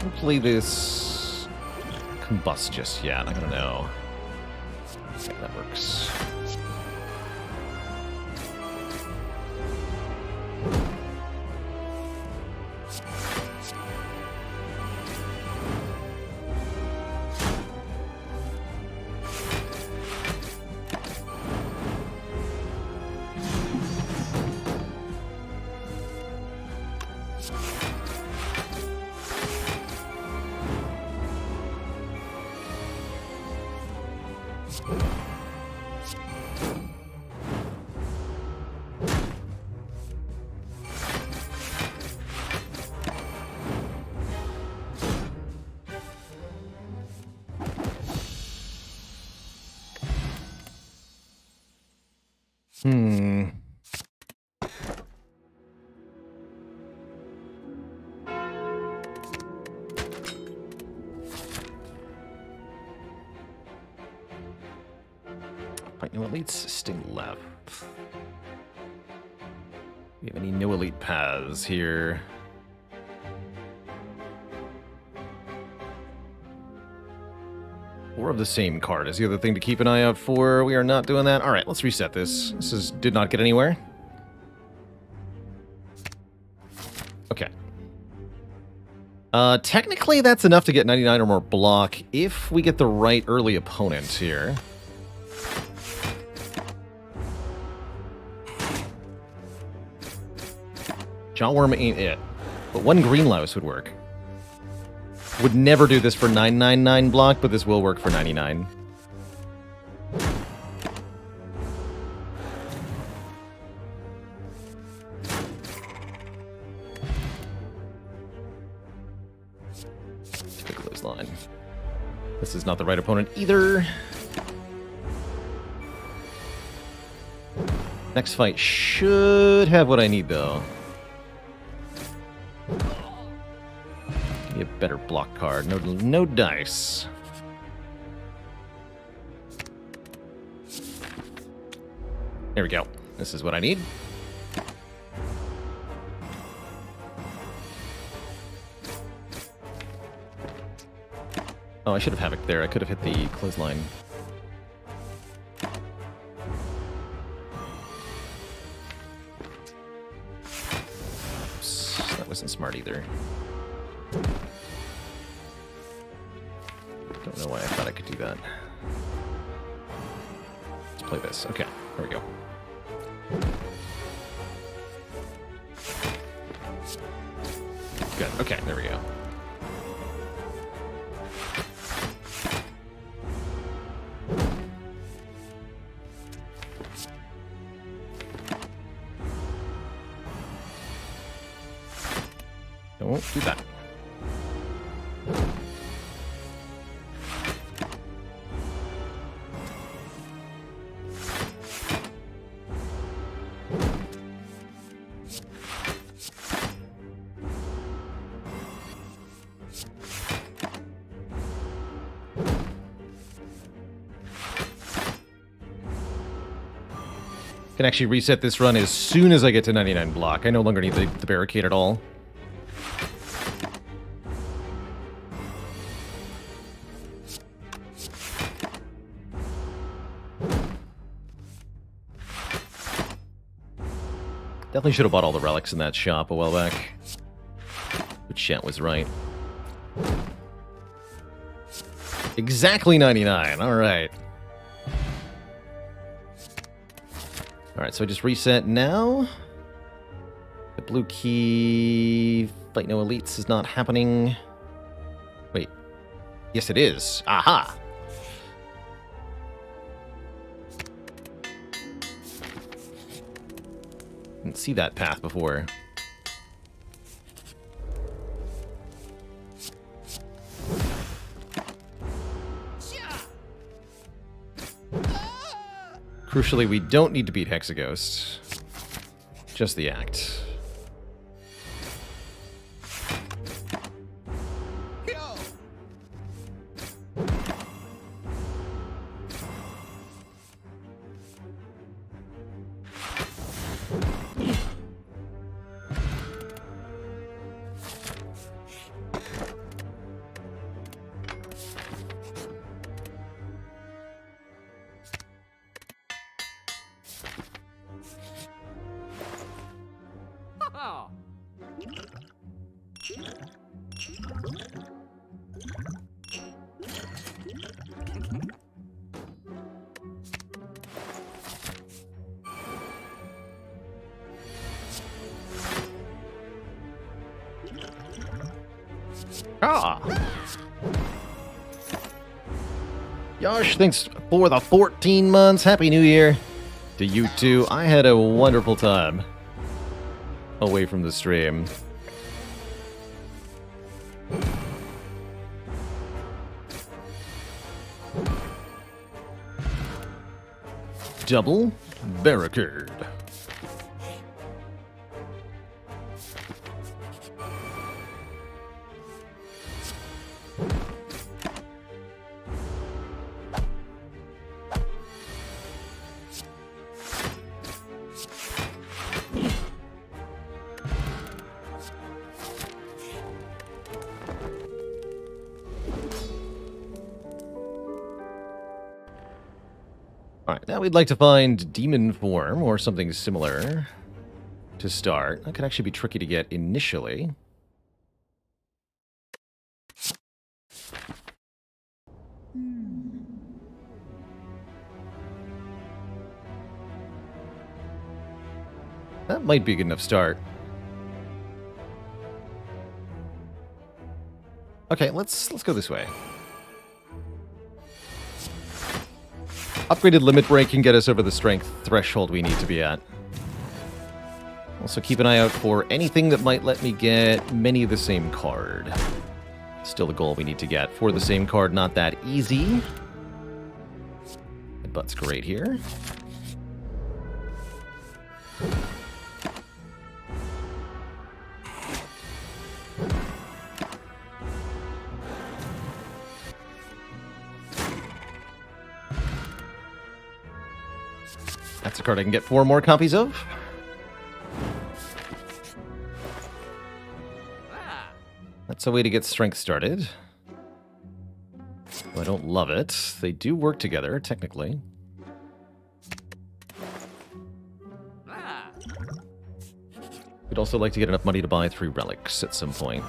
Hopefully this combusts just yet. I don't know. Okay, that works. Fight no elites, sting left. Do we have any no elite paths here? Or of the same card is the other thing to keep an eye out for. We are not doing that. Alright, let's reset this. Did not get anywhere. Okay. Technically that's enough to get 99 or more block if we get the right early opponent here. Jawworm ain't it. But one green louse would work. Would never do this for 999 block, but this will work for 99. Piccolo's line. This is not the right opponent either. Next fight should have what I need, though. Give me a better block card. No dice. There we go. This is what I need. Oh, I should have Havoc there. I could have hit the clothesline. Oops, that wasn't smart either. Don't know why I thought I could do that. Let's play this. Okay, there we go. Good. Okay, there we go. Don't do that. Can actually reset this run as soon as I get to 99 block. I no longer need the barricade at all. Definitely should have bought all the relics in that shop a while back. But Chet was right. Exactly 99. All right. All right, so I just reset now. The blue key fight no elites is not happening. Wait. Yes, it is. Aha. Didn't see that path before. Crucially, we don't need to beat Hexaghost. Just the act. Ah! Yosh, thanks for the 14 months. Happy New Year to you too. I had a wonderful time away from the stream. Double barricade. Alright, now we'd like to find demon form or something similar to start. That could actually be tricky to get initially. That might be a good enough start. Okay, let's go this way. Upgraded limit break can get us over the strength threshold we need to be at. Also keep an eye out for anything that might let me get many of the same card. Still the goal we need to get. For the same card, not that easy. Headbutt's great here. That's a card I can get 4 more copies of. That's a way to get strength started. Well, I don't love it. They do work together, technically. We'd also like to get enough money to buy 3 relics at some point.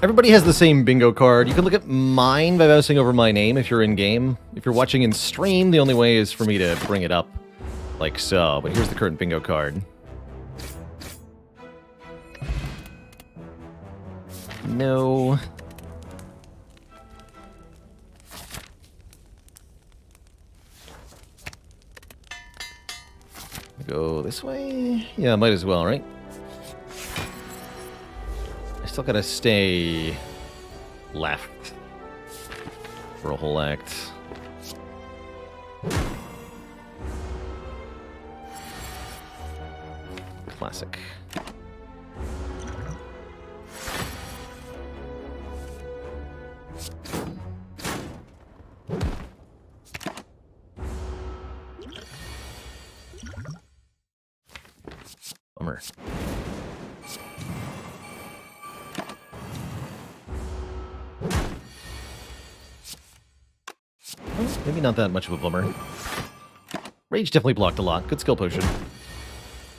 Everybody has the same bingo card. You can look at mine by mousing over my name if you're in-game. If you're watching in stream, the only way is for me to bring it up like so. But here's the current bingo card. No. Go this way? Yeah, might as well, right? Still gotta stay left for a whole act. Classic. Bummer. Maybe not that much of a bummer. Rage definitely blocked a lot. Good skill potion.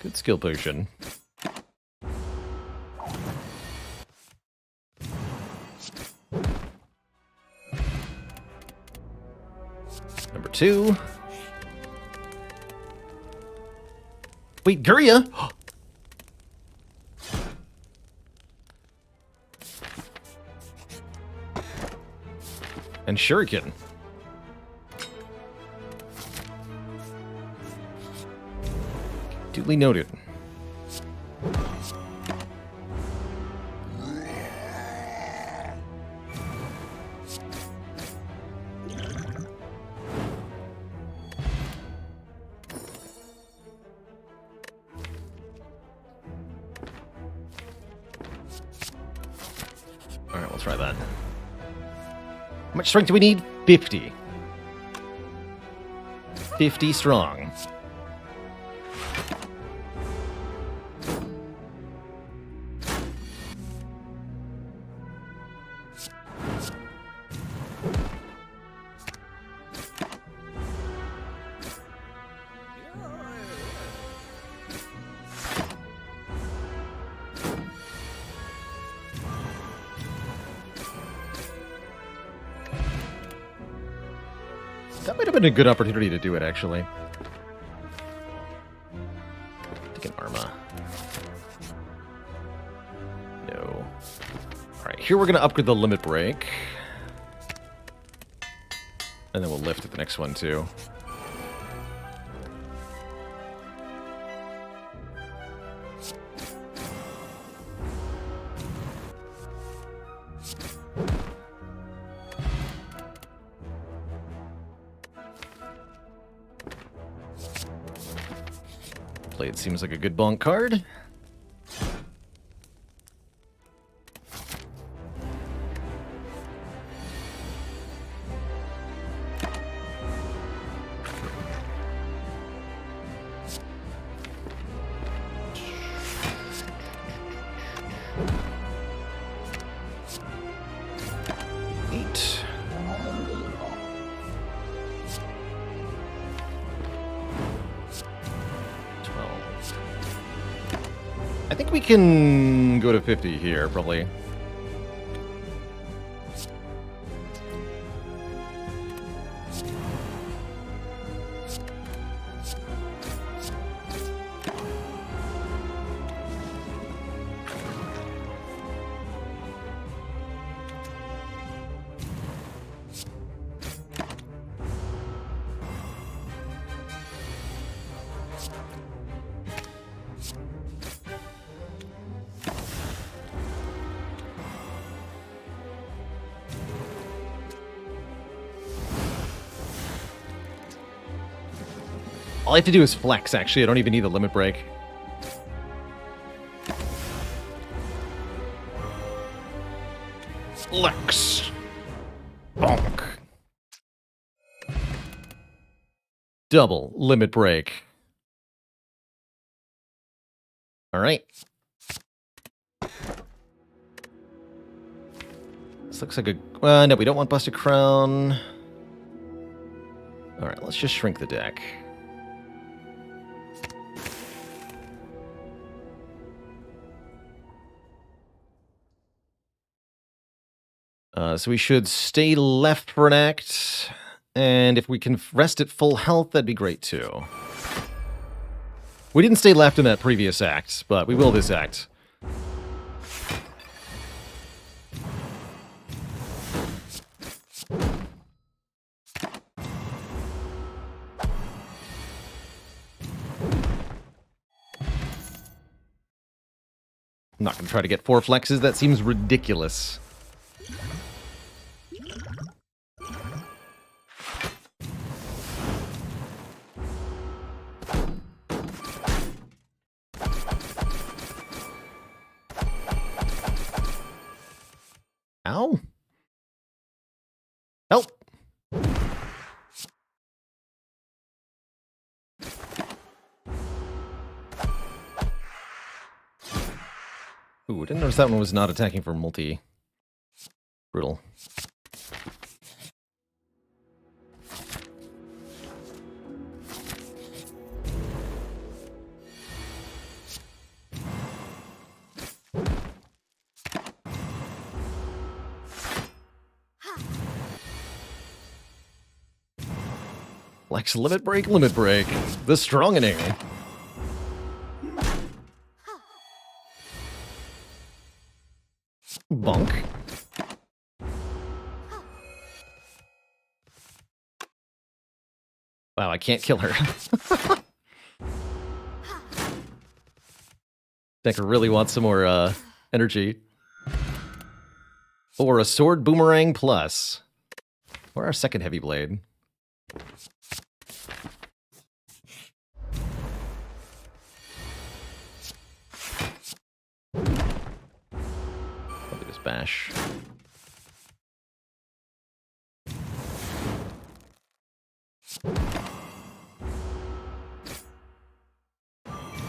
Good skill potion. Number 2. Wait, Guria! And Shuriken. Duly noted. Alright, we'll try that. How much strength do we need? 50. 50 strong. That might have been a good opportunity to do it, actually. Take an Arma. No. Alright, here we're going to upgrade the limit break. And then we'll lift at the next one, too. It seems like a good bonk card. think we can go to 50 here, probably. All I have to do is flex, actually. I don't even need the limit break. Flex. Bonk. Double limit break. All right. This looks like a... no, we don't want Busted Crown. All right, let's just shrink the deck. So we should stay left for an act, and if we can rest at full health, that'd be great too. We didn't stay left in that previous act, but we will this act. I'm not going to try to get 4 flexes, that seems ridiculous. Ow. Help. Ooh, didn't notice that one was not attacking for multi. Brutal. Lex, limit break, limit break. The strongening. Bonk. Wow, I can't kill her. Decker really wants some more energy. Or a sword boomerang plus. Or our second heavy blade. Probably just bash.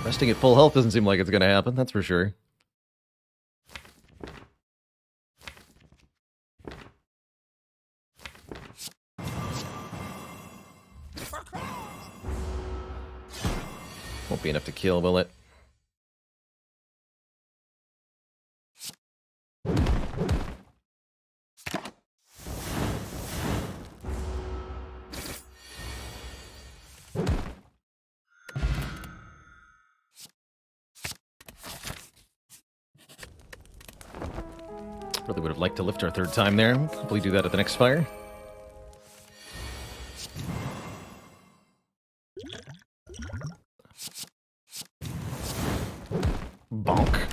Resting at full health doesn't seem like it's going to happen, that's for sure. Won't be enough to kill, will it? Really would have liked to lift our third time there. Hopefully do that at the next Spire. Bonk.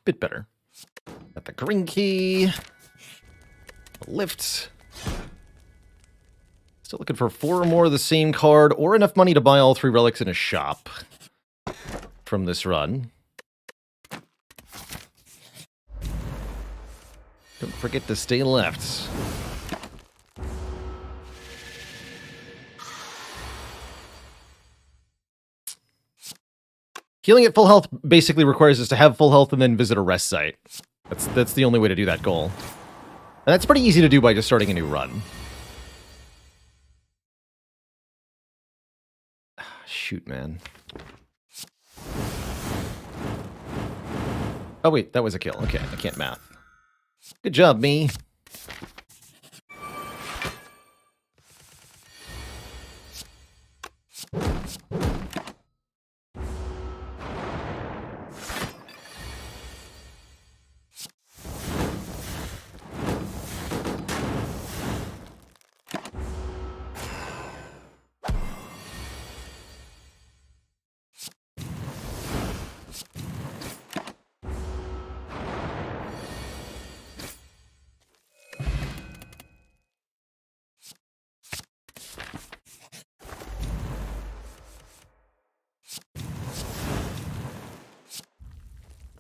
Bit better. Got the green key. Lift. Still looking for 4 or more of the same card, or enough money to buy all 3 relics in a shop from this run. Don't forget to stay left. Healing at full health basically requires us to have full health and then visit a rest site. That's the only way to do that goal. And that's pretty easy to do by just starting a new run. Shoot, man. Oh, wait, that was a kill. Okay, I can't math. Good job, me.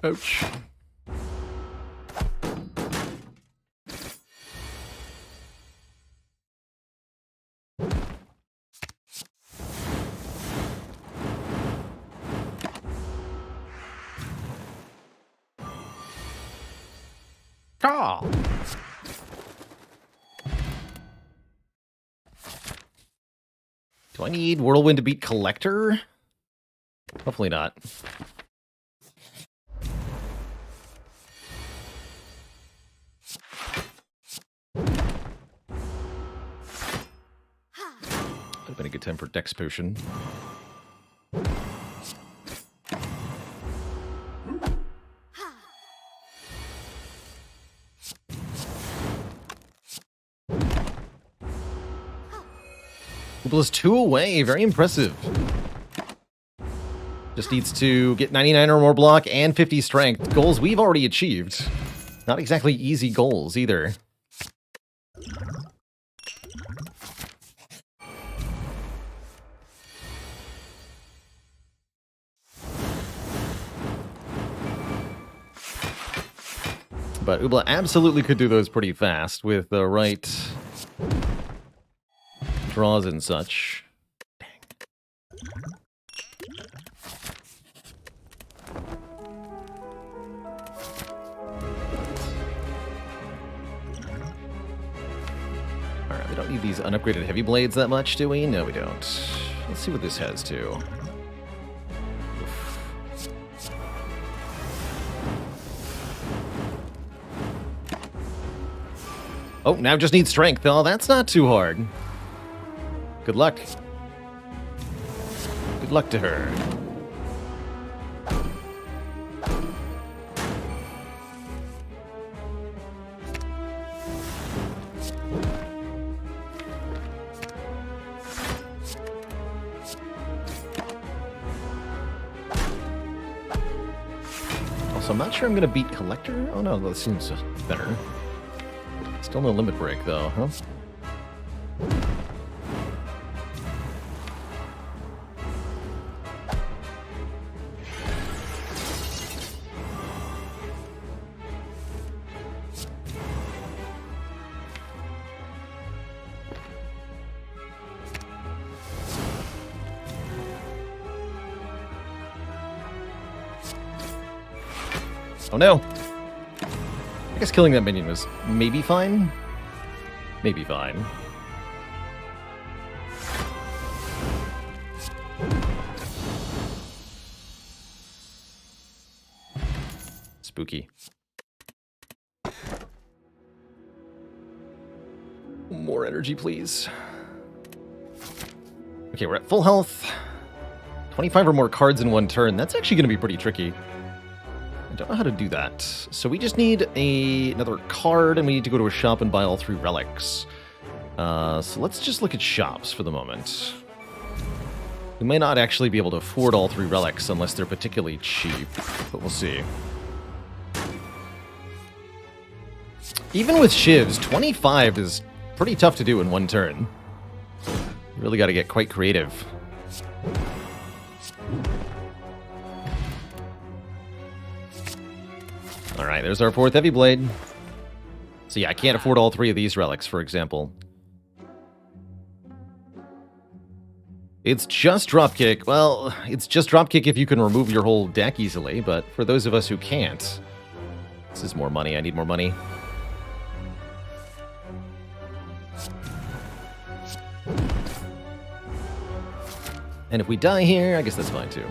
Ouch. Ah. Do I need Whirlwind to beat Collector? Hopefully not. Would have been a good time for Dex Potion. Is 2 away. Very impressive. Just needs to get 99 or more block and 50 strength. Goals we've already achieved. Not exactly easy goals either. But Ubla absolutely could do those pretty fast with the right draws and such. Dang. Alright, we don't need these unupgraded heavy blades that much, do we? No, we don't. Let's see what this has, too. Oh, now just needs strength. Oh, that's not too hard. Good luck. Good luck to her. Also, I'm not sure I'm going to beat Collector. Oh no, that seems better. Still no limit break, though, huh? Oh no! I guess killing that minion was maybe fine? Maybe fine. Spooky. More energy, please. Okay, we're at full health. 25 or more cards in one turn. That's actually going to be pretty tricky. I don't know how to do that. So we just need another card, and we need to go to a shop and buy all 3 relics. So let's just look at shops for the moment. We may not actually be able to afford all 3 relics unless they're particularly cheap, but we'll see. Even with shivs, 25 is pretty tough to do in one turn. You really got to get quite creative. Alright, there's our 4th heavy blade. So yeah, I can't afford all 3 of these relics, for example. It's just dropkick. Well, it's just dropkick if you can remove your whole deck easily, but for those of us who can't, This is more money. I need more money. And if we die here, I guess that's fine too.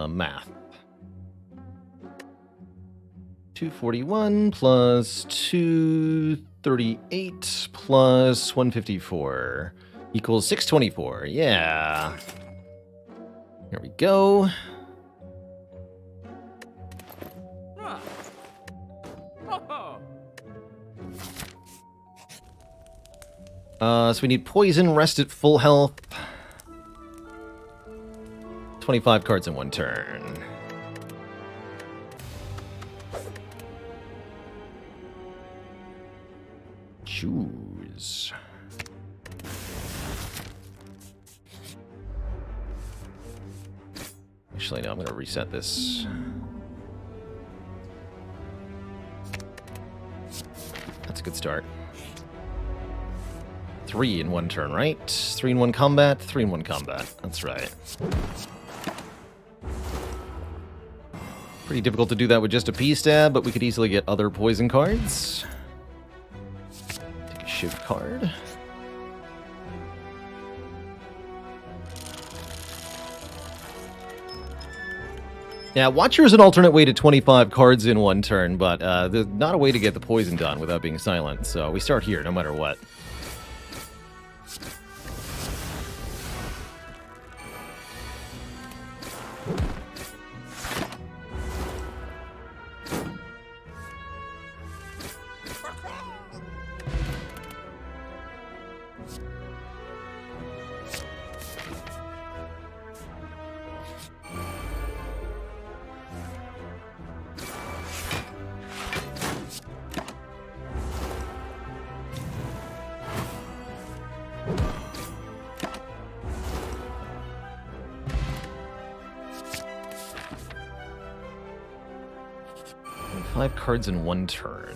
Math. 241 plus 238 plus 154 equals 624. Yeah. Here we go. So we need poison, rest at full health. 25 cards in one turn. Choose. Actually, no, I'm going to reset this. That's a good start. 3 in one turn, right? 3 in one combat, 3 in one combat. That's right. Pretty difficult to do that with just a P-stab, but we could easily get other poison cards. Take a shift card. Yeah, Watcher is an alternate way to 25 cards in one turn, but there's not a way to get the poison done without being silent, so we start here no matter what. Five cards in one turn.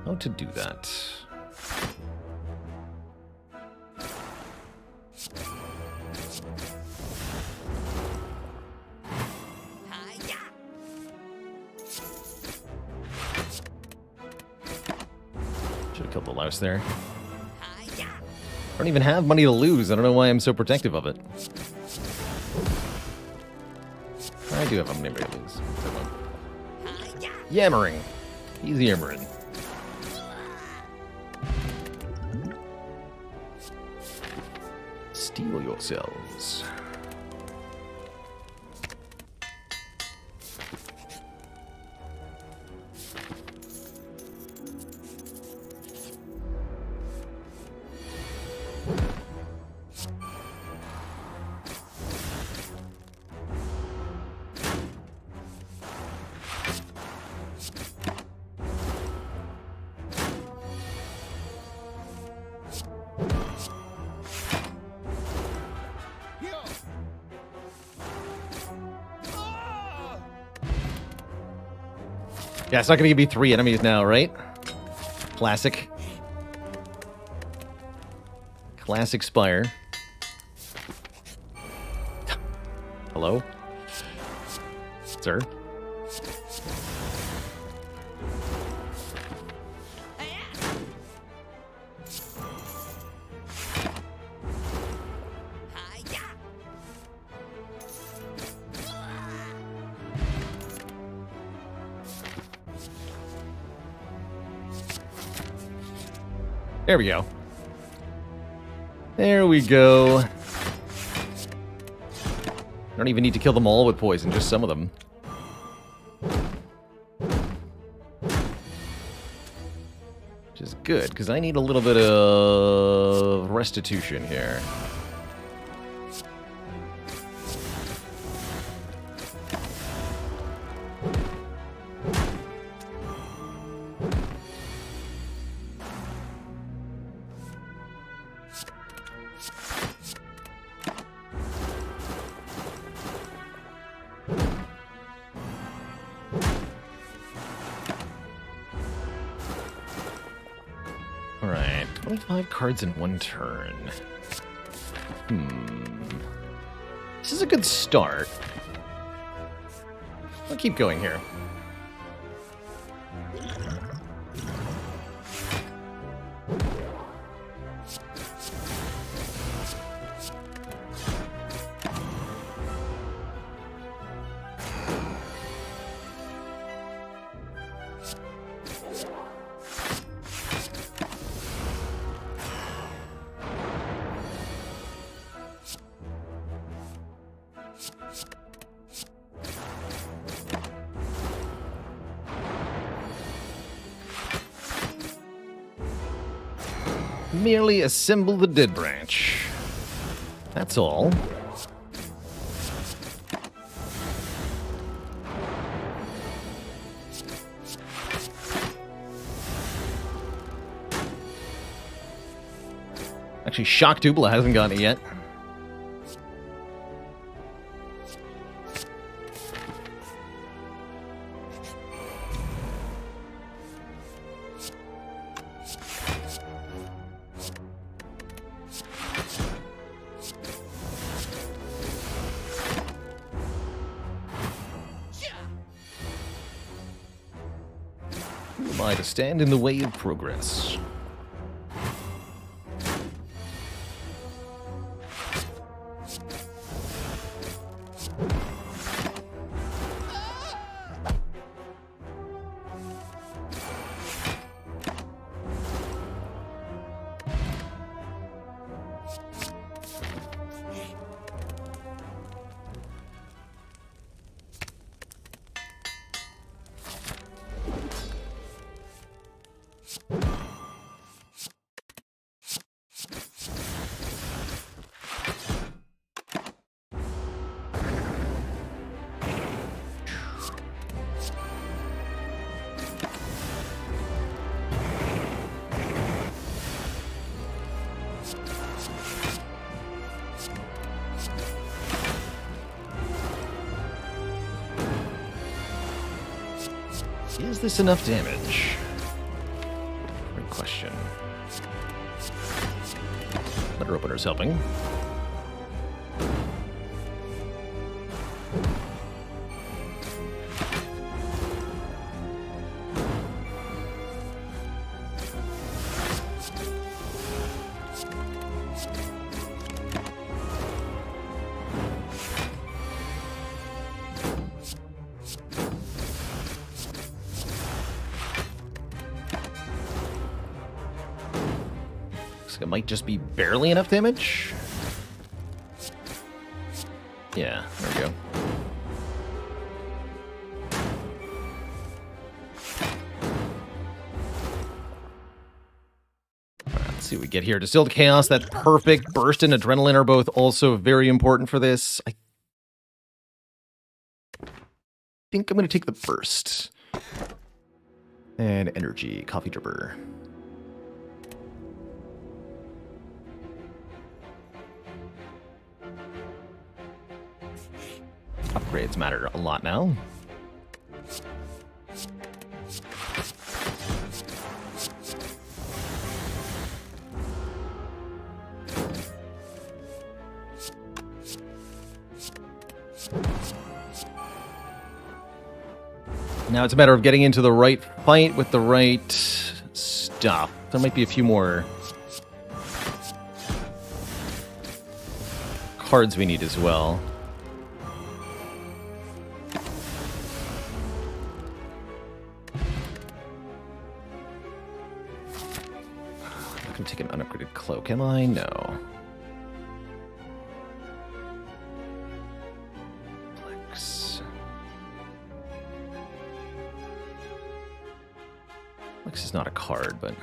How to do that? Should have killed the louse there. I don't even have money to lose. I don't know why I'm so protective of it. I do have money to lose. Yammering. He's yammering. Steal yourselves. Yeah, it's not going to give me 3 enemies now, right? Classic. Classic Spire. Hello? Sir? There we go. There we go. I don't even need to kill them all with poison, just some of them. Which is good, because I need a little bit of restitution here. Alright, 25 cards in one turn. This is a good start. I'll keep going here. Merely assemble the dead branch. That's all. Actually, Shock Tupela hasn't gotten it yet. Who am I to stand in the way of progress? Is this enough damage? Great question. Letter opener's helping. It might just be barely enough damage. Yeah, there we go. Alright, let's see what we get here. Distilled Chaos, that perfect burst and adrenaline are both also very important for this. I think I'm going to take the burst. And energy, coffee dripper. Upgrades matter a lot now. Now it's a matter of getting into the right fight with the right stuff. There might be a few more cards we need as well. I'm taking an unupgraded cloak, am I? No. Flex. Flex is not a card, but...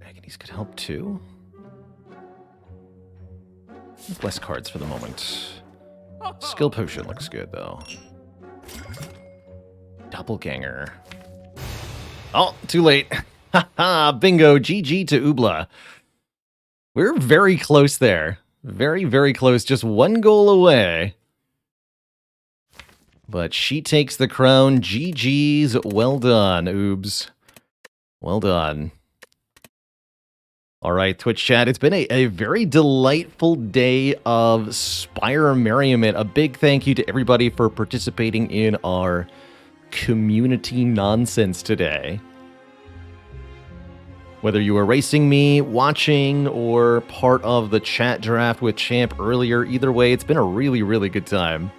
Agonies could help too. Less cards for the moment. Skill potion looks good, though. Doppelganger. Oh, too late. Haha, bingo. GG to Ubla. We're very close there. Very, very close. Just one goal away. But she takes the crown. GG's. Well done, Oobs. Well done. All right, Twitch chat. It's been a very delightful day of Spire merriment. A big thank you to everybody for participating in our community nonsense today. Whether you were racing me, watching, or part of the chat draft with Champ earlier, either way, it's been a really, really good time.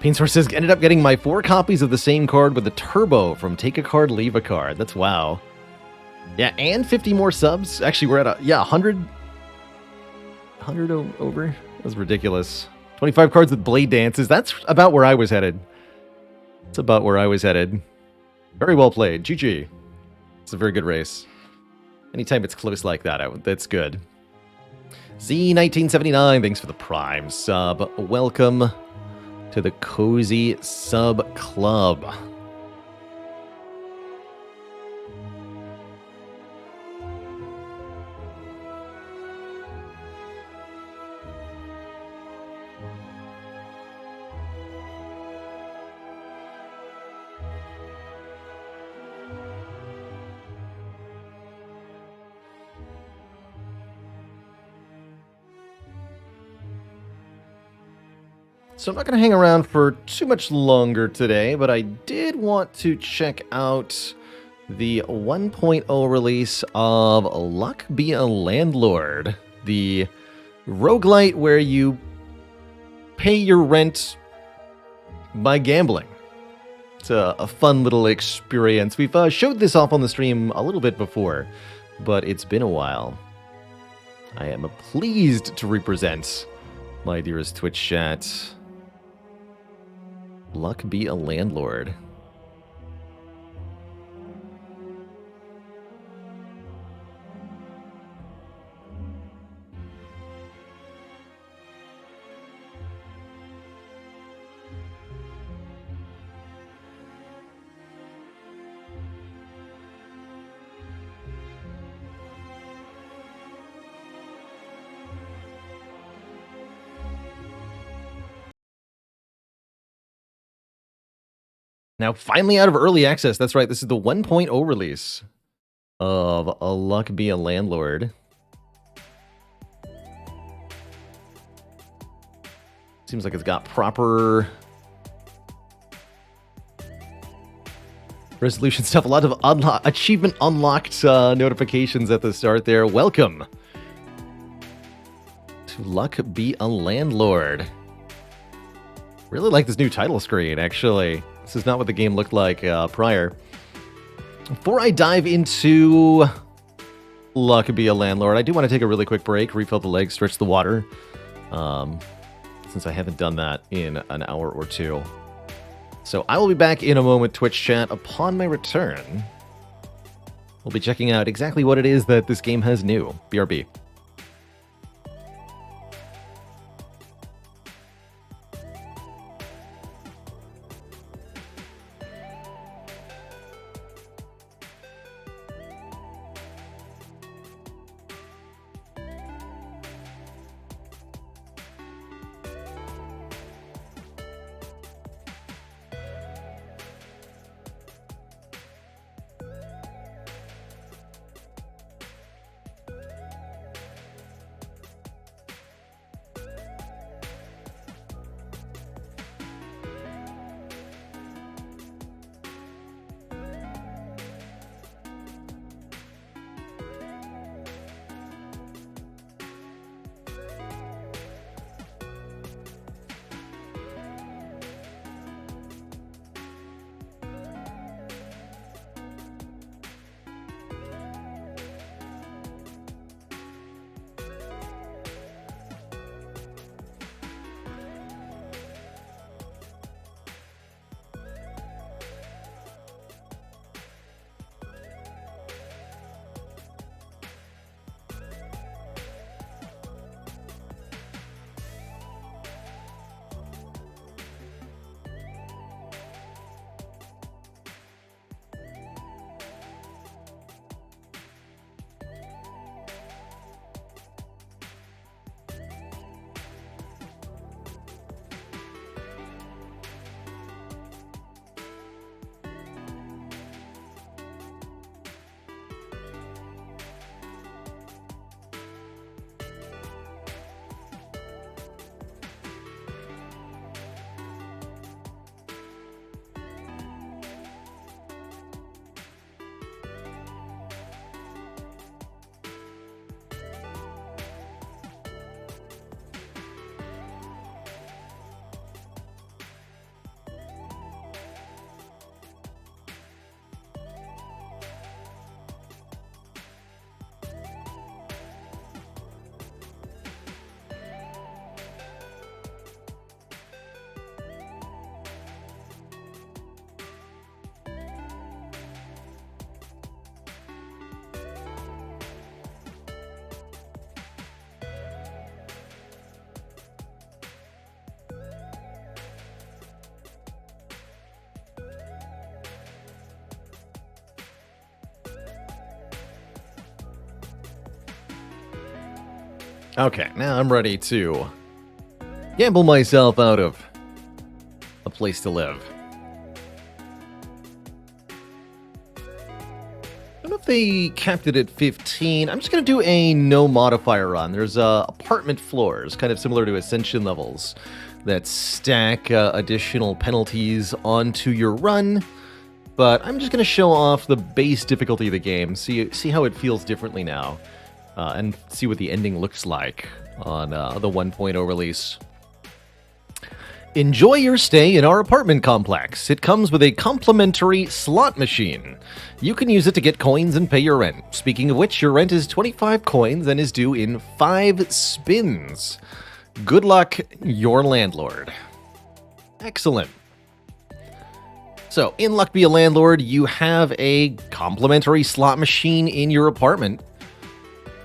Painsource says, ended up getting my 4 copies of the same card with the turbo from Take a Card, Leave a Card. That's wow. Yeah, and 50 more subs. Actually, we're at 100 over. That was ridiculous. 25 cards with blade dances. That's about where I was headed. That's about where I was headed. Very well played. GG. It's a very good race. Anytime it's close like that, that's good. Z1979, thanks for the Prime sub. Welcome to the Cozy Sub Club. So I'm not going to hang around for too much longer today, but I did want to check out the 1.0 release of Luck Be A Landlord, the roguelite where you pay your rent by gambling. It's a fun little experience. We've showed this off on the stream a little bit before, but it's been a while. I am pleased to represent my dearest Twitch chat. Luck Be A Landlord. Now, finally out of early access. That's right, this is the 1.0 release of A Luck Be A Landlord. Seems like it's got proper resolution stuff. A lot of achievement unlocked notifications at the start there. Welcome to Luck Be A Landlord. Really like this new title screen, actually. This is not what the game looked like prior. Before I dive into Luck Be A Landlord, I do want to take a really quick break, refill the legs, stretch the water, since I haven't done that in an hour or two. So I will be back in a moment, Twitch chat. Upon my return, we'll be checking out exactly what it is that this game has new. BRB. Okay, now I'm ready to gamble myself out of a place to live. I don't know if they capped it at 15. I'm just going to do a no modifier run. There's apartment floors, kind of similar to Ascension levels, that stack additional penalties onto your run. But I'm just going to show off the base difficulty of the game, see how it feels differently now, and see what the ending looks like on the 1.0 release. Enjoy your stay in our apartment complex. It comes with a complimentary slot machine. You can use it to get coins and pay your rent. Speaking of which, your rent is 25 coins and is due in 5 spins. Good luck, your landlord. Excellent. So, in Luck Be A Landlord, you have a complimentary slot machine in your apartment.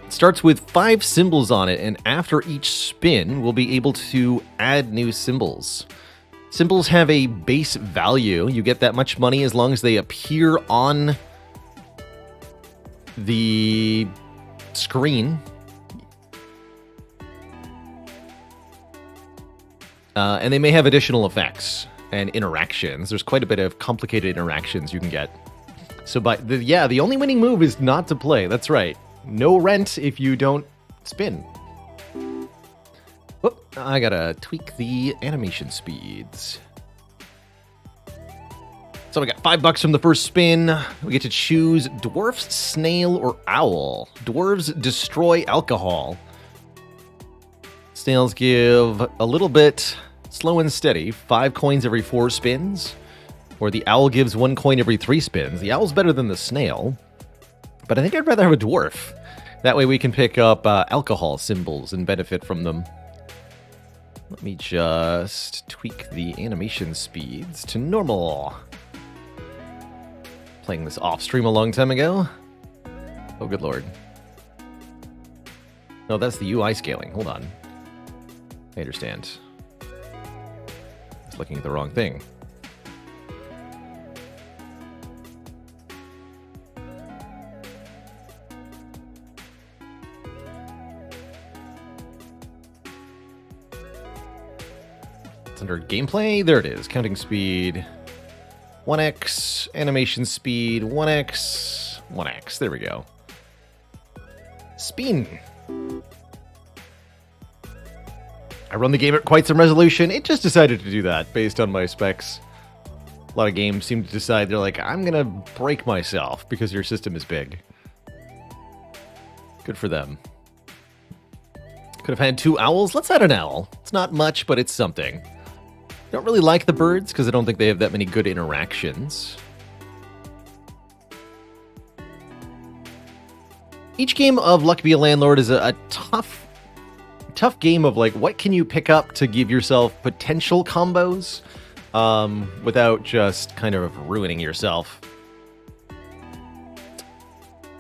It starts with 5 symbols on it, and after each spin, we'll be able to add new symbols. Symbols have a base value. You get that much money as long as they appear on the screen. And they may have additional effects and interactions. There's quite a bit of complicated interactions you can get. So, the only winning move is not to play. That's right. No rent if you don't spin. Whoop, I gotta tweak the animation speeds. So we got $5 from the first spin. We get to choose dwarf, snail, or owl. Dwarves destroy alcohol. Snails give a little bit slow and steady, 5 coins every 4 spins. Or the owl gives 1 coin every 3 spins. The owl's better than the snail. But I think I'd rather have a dwarf. That way we can pick up alcohol symbols and benefit from them. Let me just tweak the animation speeds to normal. Playing this off-stream a long time ago. Oh, good lord. No, that's the UI scaling. Hold on. I understand. I was looking at the wrong thing. It's under gameplay. There it is. Counting speed. 1x. Animation speed. 1x. 1x. There we go. Spin. I run the game at quite some resolution. It just decided to do that based on my specs. A lot of games seem to decide, they're like, I'm going to break myself because your system is big. Good for them. Could have had 2 owls. Let's add an owl. It's not much, but it's something. Don't really like the birds because I don't think they have that many good interactions. Each game of Luck Be A Landlord is a tough game of like, what can you pick up to give yourself potential combos without just kind of ruining yourself.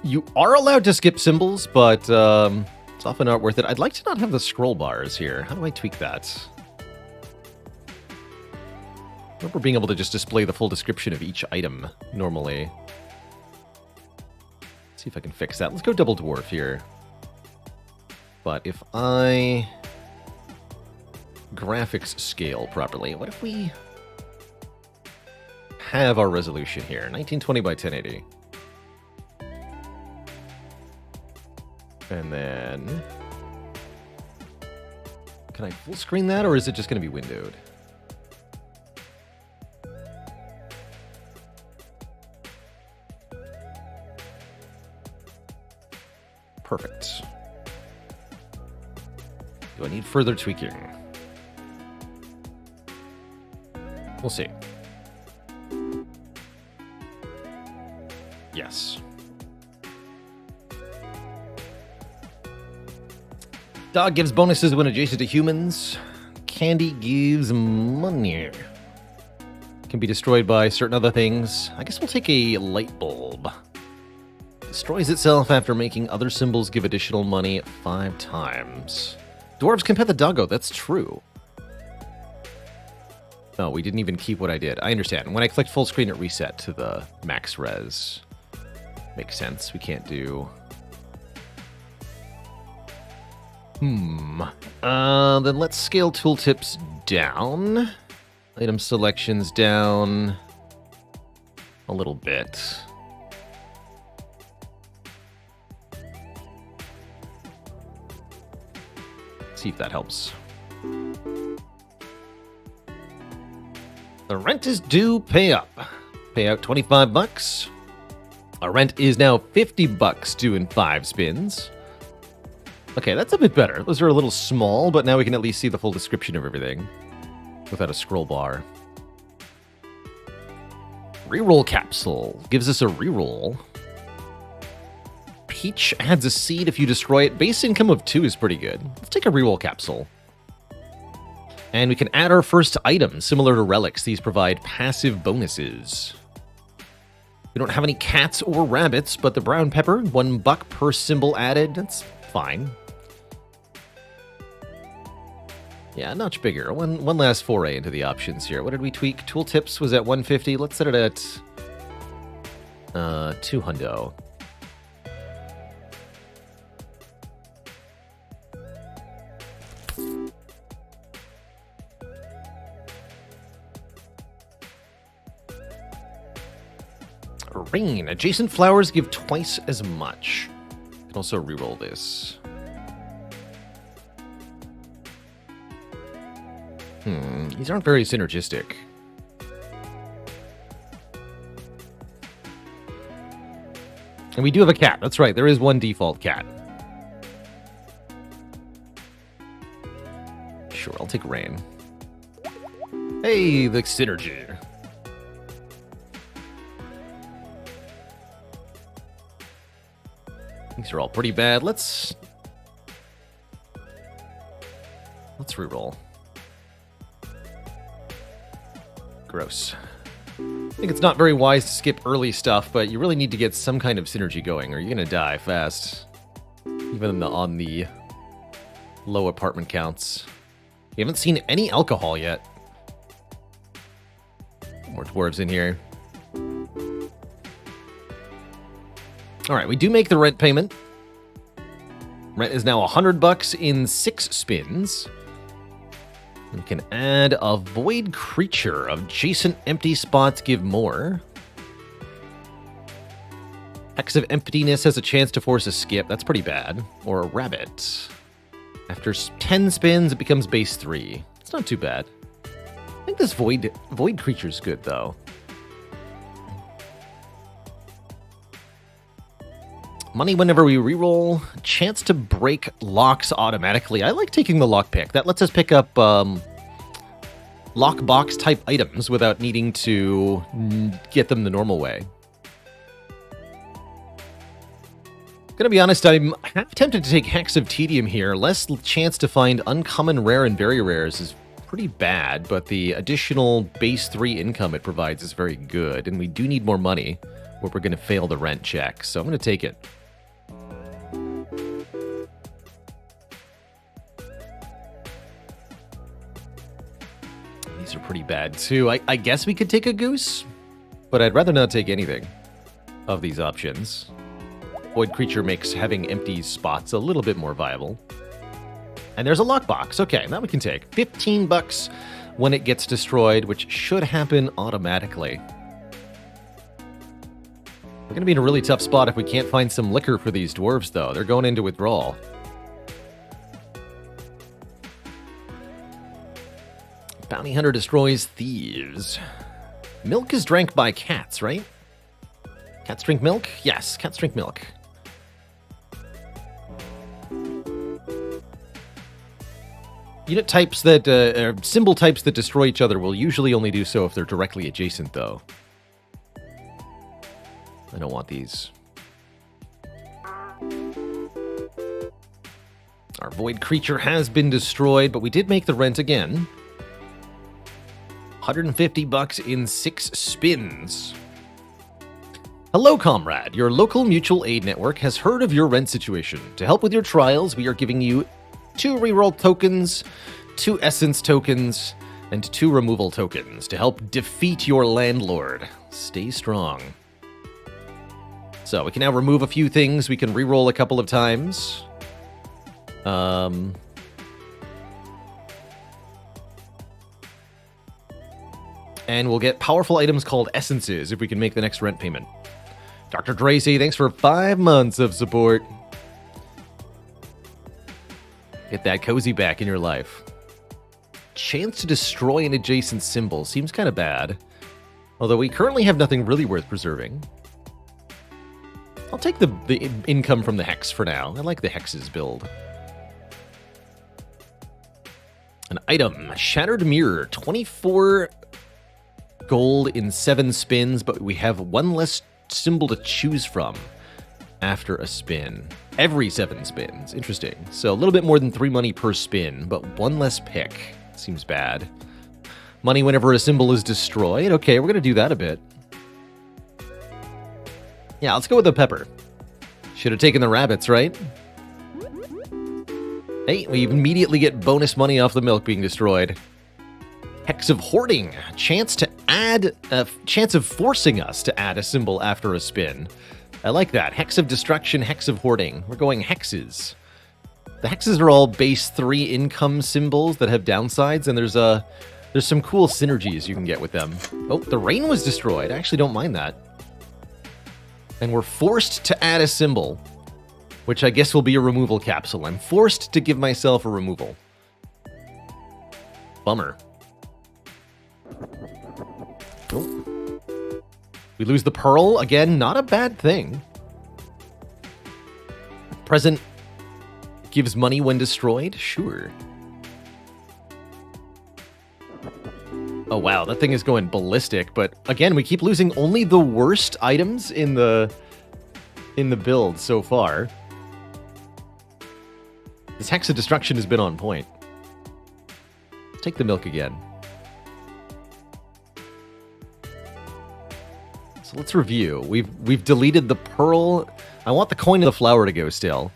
You are allowed to skip symbols, but it's often not worth it. I'd like to not have the scroll bars here. How do I tweak that? I remember being able to just display the full description of each item normally. Let's see if I can fix that. Let's go double dwarf here. But if I graphics scale properly, what if we have our resolution here? 1920 by 1080. And then, can I full screen that, or is it just going to be windowed? Perfect. Do I need further tweaking? We'll see. Yes. Dog gives bonuses when adjacent to humans. Candy gives money. Can be destroyed by certain other things. I guess we'll take a light bulb. Destroys itself after making other symbols give additional money 5 times. Dwarves can pet the doggo, that's true. No, we didn't even keep what I did. I understand. When I clicked full screen, it reset to the max res. Makes sense. We can't do... Then let's scale tooltips down. Item selections down a little bit. See if that helps. The rent is due, pay up. Pay out 25 bucks. Our rent is now 50 bucks due in 5 spins. Okay, that's a bit better. Those are a little small, but now we can at least see the full description of everything without a scroll bar. Reroll capsule gives us a reroll. Peach adds a seed if you destroy it. Base income of 2 is pretty good. Let's take a reroll capsule. And we can add our first item. Similar to relics, these provide passive bonuses. We don't have any cats or rabbits, but the brown pepper, $1 per symbol added. That's fine. Yeah, much bigger. One last foray into the options here. What did we tweak? Tooltips was at 150. Let's set it at 200. Rain. Adjacent flowers give twice as much. You can also reroll this. These aren't very synergistic. And we do have a cat. That's right. There is one default cat. Sure, I'll take rain. Hey, the synergy. These are all pretty bad. Let's reroll. Gross. I think it's not very wise to skip early stuff, but you really need to get some kind of synergy going, or you're gonna die fast. Even on the low apartment counts. We haven't seen any alcohol yet. More dwarves in here. Alright, we do make the rent payment. Rent is now 100 bucks in 6 spins. We can add a void creature. Adjacent empty spots give more. Hex of Emptiness has a chance to force a skip. That's pretty bad. Or a rabbit. After 10 spins, it becomes base 3. It's not too bad. I think this void creature's good, though. Money whenever we reroll. Chance to break locks automatically. I like taking the lockpick. That lets us pick up lockbox type items without needing to get them the normal way. Gonna be honest, I'm half tempted to take Hex of Tedium here. Less chance to find uncommon, rare, and very rares is pretty bad, but the additional base 3 income it provides is very good, and we do need more money, or we're gonna fail the rent check, so I'm gonna take it. These are pretty bad too. I guess we could take a goose, but I'd rather not take anything of these options. Void creature makes having empty spots a little bit more viable. And there's a lockbox. Okay, that we can take. 15 bucks when it gets destroyed, which should happen automatically. We're going to be in a really tough spot if we can't find some liquor for these dwarves, though. They're going into withdrawal. Bounty Hunter destroys thieves. Milk is drank by cats, right? Cats drink milk? Yes, cats drink milk. Unit types that, symbol types that destroy each other will usually only do so if they're directly adjacent, though. I don't want these. Our void creature has been destroyed, but we did make the rent again. 150 bucks in 6 spins. Hello, comrade. Your local mutual aid network has heard of your rent situation. To help with your trials, we are giving you 2 reroll tokens, 2 essence tokens, and 2 removal tokens to help defeat your landlord. Stay strong. So we can now remove a few things. We can reroll a couple of times. And we'll get powerful items called essences if we can make the next rent payment. Dr. Tracy, thanks for 5 months of support. Get that cozy back in your life. Chance to destroy an adjacent symbol seems kind of bad. Although we currently have nothing really worth preserving. I'll take the income from the hex for now. I like the hexes build. An item. Shattered Mirror. 24 gold in 7 spins, but we have 1 less symbol to choose from after a spin. Every 7 spins. Interesting. So a little bit more than 3 money per spin, but 1 less pick. Seems bad. Money whenever a symbol is destroyed. Okay, we're going to do that a bit. Yeah, let's go with the pepper. Should have taken the rabbits, right? Hey, we immediately get bonus money off the milk being destroyed. Hex of Hoarding. Chance of forcing us to add a symbol after a spin. I like that. Hex of Destruction, Hex of Hoarding. We're going hexes. The hexes are all base 3 income symbols that have downsides, and there's some cool synergies you can get with them. Oh, the rain was destroyed. I actually don't mind that. And we're forced to add a symbol, which I guess will be a removal capsule. I'm forced to give myself a removal. Bummer. Oh. We lose the pearl. Again, not a bad thing. Present gives money when destroyed? Sure. Oh wow, that thing is going ballistic, but again, we keep losing only the worst items in the build so far. This Hex of Destruction has been on point. Take the milk again. So let's review. We've deleted the pearl. I want the coin of the flower to go still.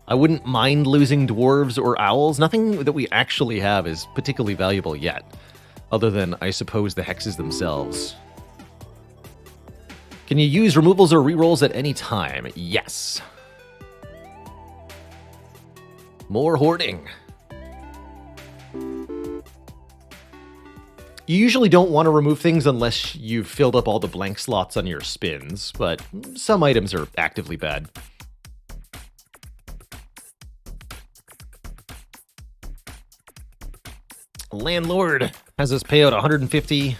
I wouldn't mind losing dwarves or owls. Nothing that we actually have is particularly valuable yet. Other than, I suppose, the hexes themselves. Can you use removals or rerolls at any time? Yes. More hoarding. You usually don't want to remove things unless you've filled up all the blank slots on your spins, but some items are actively bad. Landlord has us pay out 150.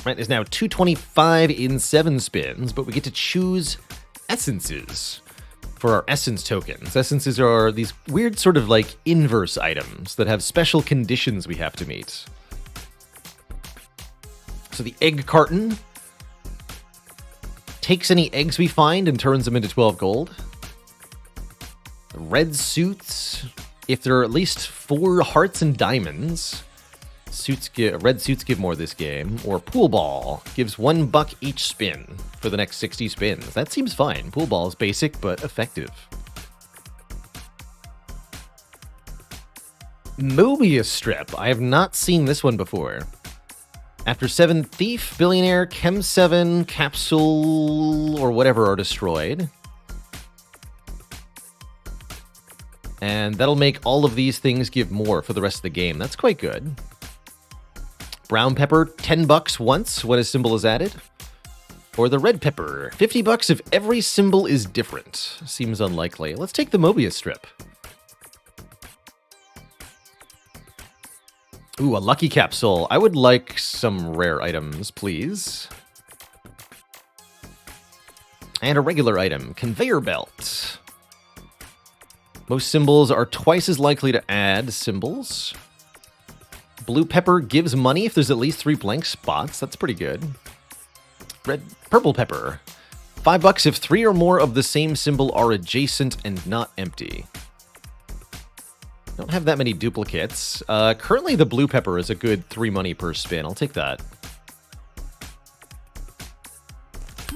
Rent is now 225 in 7 spins, but we get to choose essences for our essence tokens. Essences are these weird sort of like inverse items that have special conditions we have to meet. So the egg carton takes any eggs we find and turns them into 12 gold. The red suits, if there are at least 4 hearts and diamonds, red suits give more this game. Or pool ball gives $1 each spin for the next 60 spins. That seems fine. Pool ball is basic but effective. Mobius strip. I have not seen this one before. After 7 thief, billionaire, chem 7, capsule, or whatever are destroyed. And that'll make all of these things give more for the rest of the game. That's quite good. Brown pepper, $10 once when a symbol is added. Or the red pepper, $50 if every symbol is different. Seems unlikely. Let's take the Mobius strip. Ooh, a lucky capsule. I would like some rare items, please. And a regular item, conveyor belt. Most symbols are twice as likely to add symbols. Blue pepper gives money if there's at least 3 blank spots. That's pretty good. Purple pepper. $5 if 3 or more of the same symbol are adjacent and not empty. Don't have that many duplicates. Currently the blue pepper is a good 3 money per spin. I'll take that.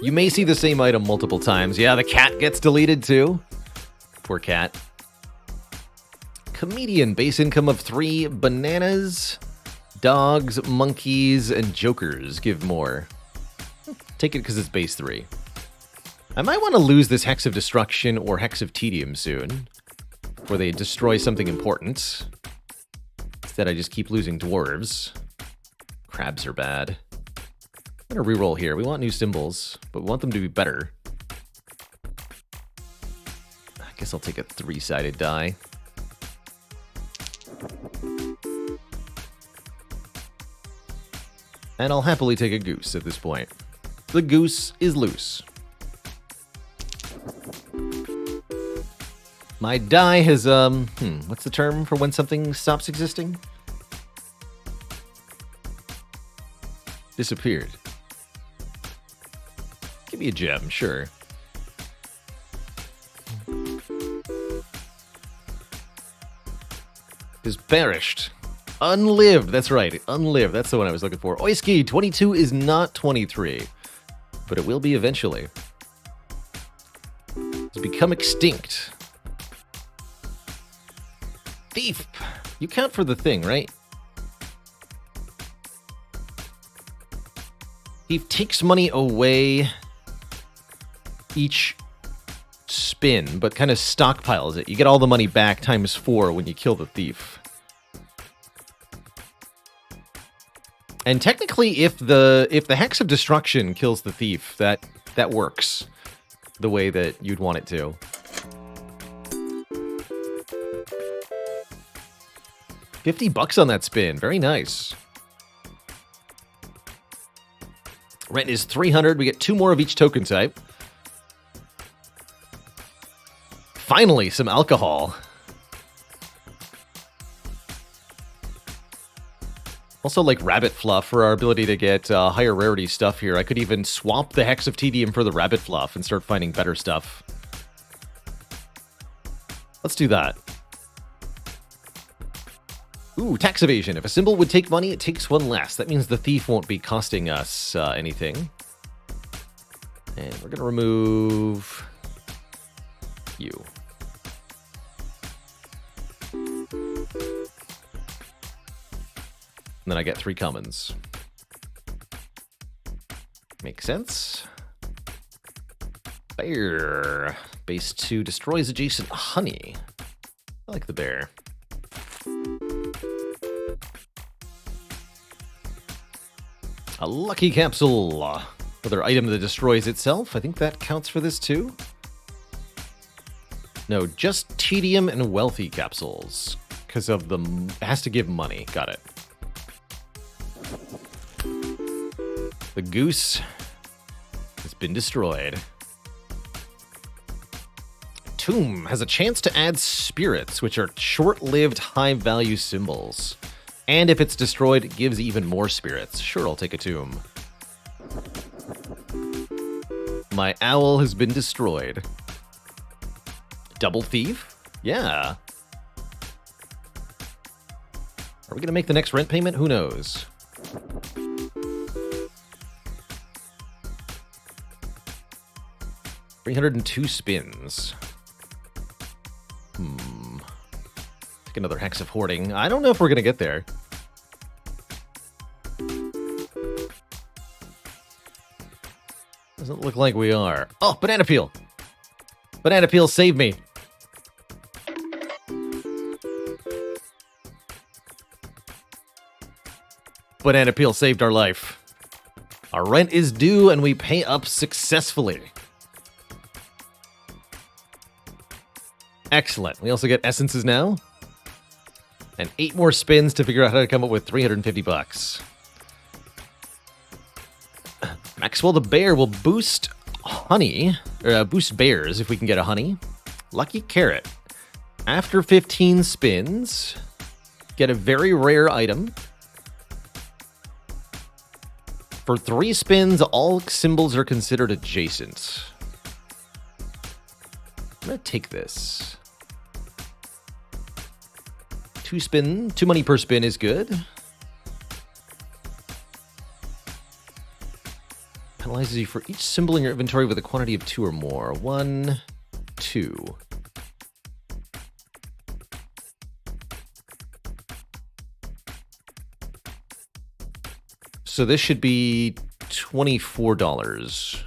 You may see the same item multiple times. Yeah, the cat gets deleted too. Poor cat. Comedian, base income of 3. Bananas, dogs, monkeys, and jokers give more. Take it because it's base 3. I might want to lose this Hex of Destruction or Hex of Tedium soon. where they destroy something important. Instead, I just keep losing dwarves. Crabs are bad. I'm gonna reroll here. We want new symbols, but we want them to be better. I guess I'll take a 3-sided die. And I'll happily take a goose at this point. The goose is loose. My die has, what's the term for when something stops existing? Disappeared. Give me a gem, sure. Is perished. Unlived, that's right. Unlived, that's the one I was looking for. Oiski, 22 is not 23. But it will be eventually. It's become extinct. Thief! You count for the thing, right? Thief takes money away each spin, but kind of stockpiles it. You get all the money back times 4 when you kill the thief. And technically, if the Hex of Destruction kills the thief, that works the way that you'd want it to. $50 on that spin. Very nice. Rent is 300. We get 2 more of each token type. Finally, some alcohol. Also, like rabbit fluff for our ability to get higher rarity stuff here. I could even swap the Hex of Tedium for the rabbit fluff and start finding better stuff. Let's do that. Ooh, tax evasion. If a symbol would take money, it takes 1 less. That means the thief won't be costing us anything. And we're going to remove you. And then I get 3 commons. Makes sense. Bear. Base 2 destroys adjacent honey. I like the bear. A lucky capsule. Another item that destroys itself. I think that counts for this too. No, just tedium and wealthy capsules. Because of the... It has to give money. Got it. The goose has been destroyed. Tomb has a chance to add spirits, which are short-lived, high-value symbols. And if it's destroyed, it gives even more spirits. Sure, I'll take a tomb. My owl has been destroyed. Double thief? Yeah. Are we going to make the next rent payment? Who knows? $302 spins. Take another Hex of Hoarding. I don't know if we're going to get there. Doesn't look like we are. Oh, Banana Peel! Banana Peel, save me! Banana Peel saved our life. Our rent is due and we pay up successfully. Excellent. We also get essences now. And 8 more spins to figure out how to come up with $350. Maxwell the Bear will boost honey, or boost bears if we can get a honey. Lucky Carrot. After 15 spins, get a very rare item. For 3 spins, all symbols are considered adjacent. I'm going to take this. 2 money per spin is good. Penalizes you for each symbol in your inventory with a quantity of 2 or more. 1, 2. So this should be $24.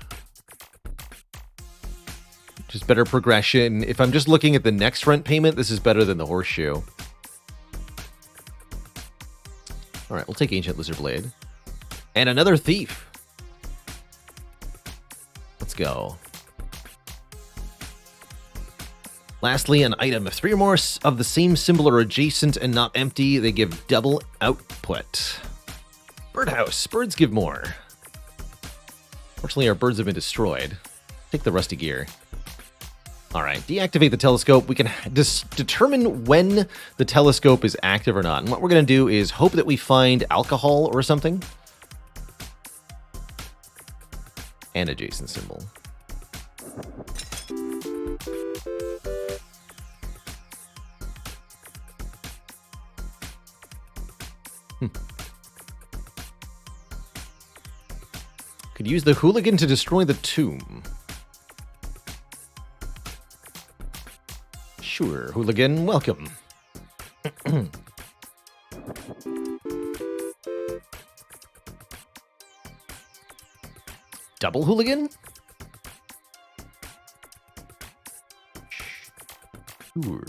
Just better progression. If I'm just looking at the next rent payment, this is better than the horseshoe. All right, we'll take Ancient Lizard Blade. And another thief. Let's go. Lastly, an item. If 3 or more of the same symbol are adjacent and not empty, they give double output. Birdhouse. Birds give more. Fortunately, our birds have been destroyed. Take the rusty gear. All right, deactivate the telescope. We can determine when the telescope is active or not. And what we're going to do is hope that we find alcohol or something. And adjacent symbol. Could use the hooligan to destroy the tomb. Sure, hooligan, welcome. Double hooligan? Sure.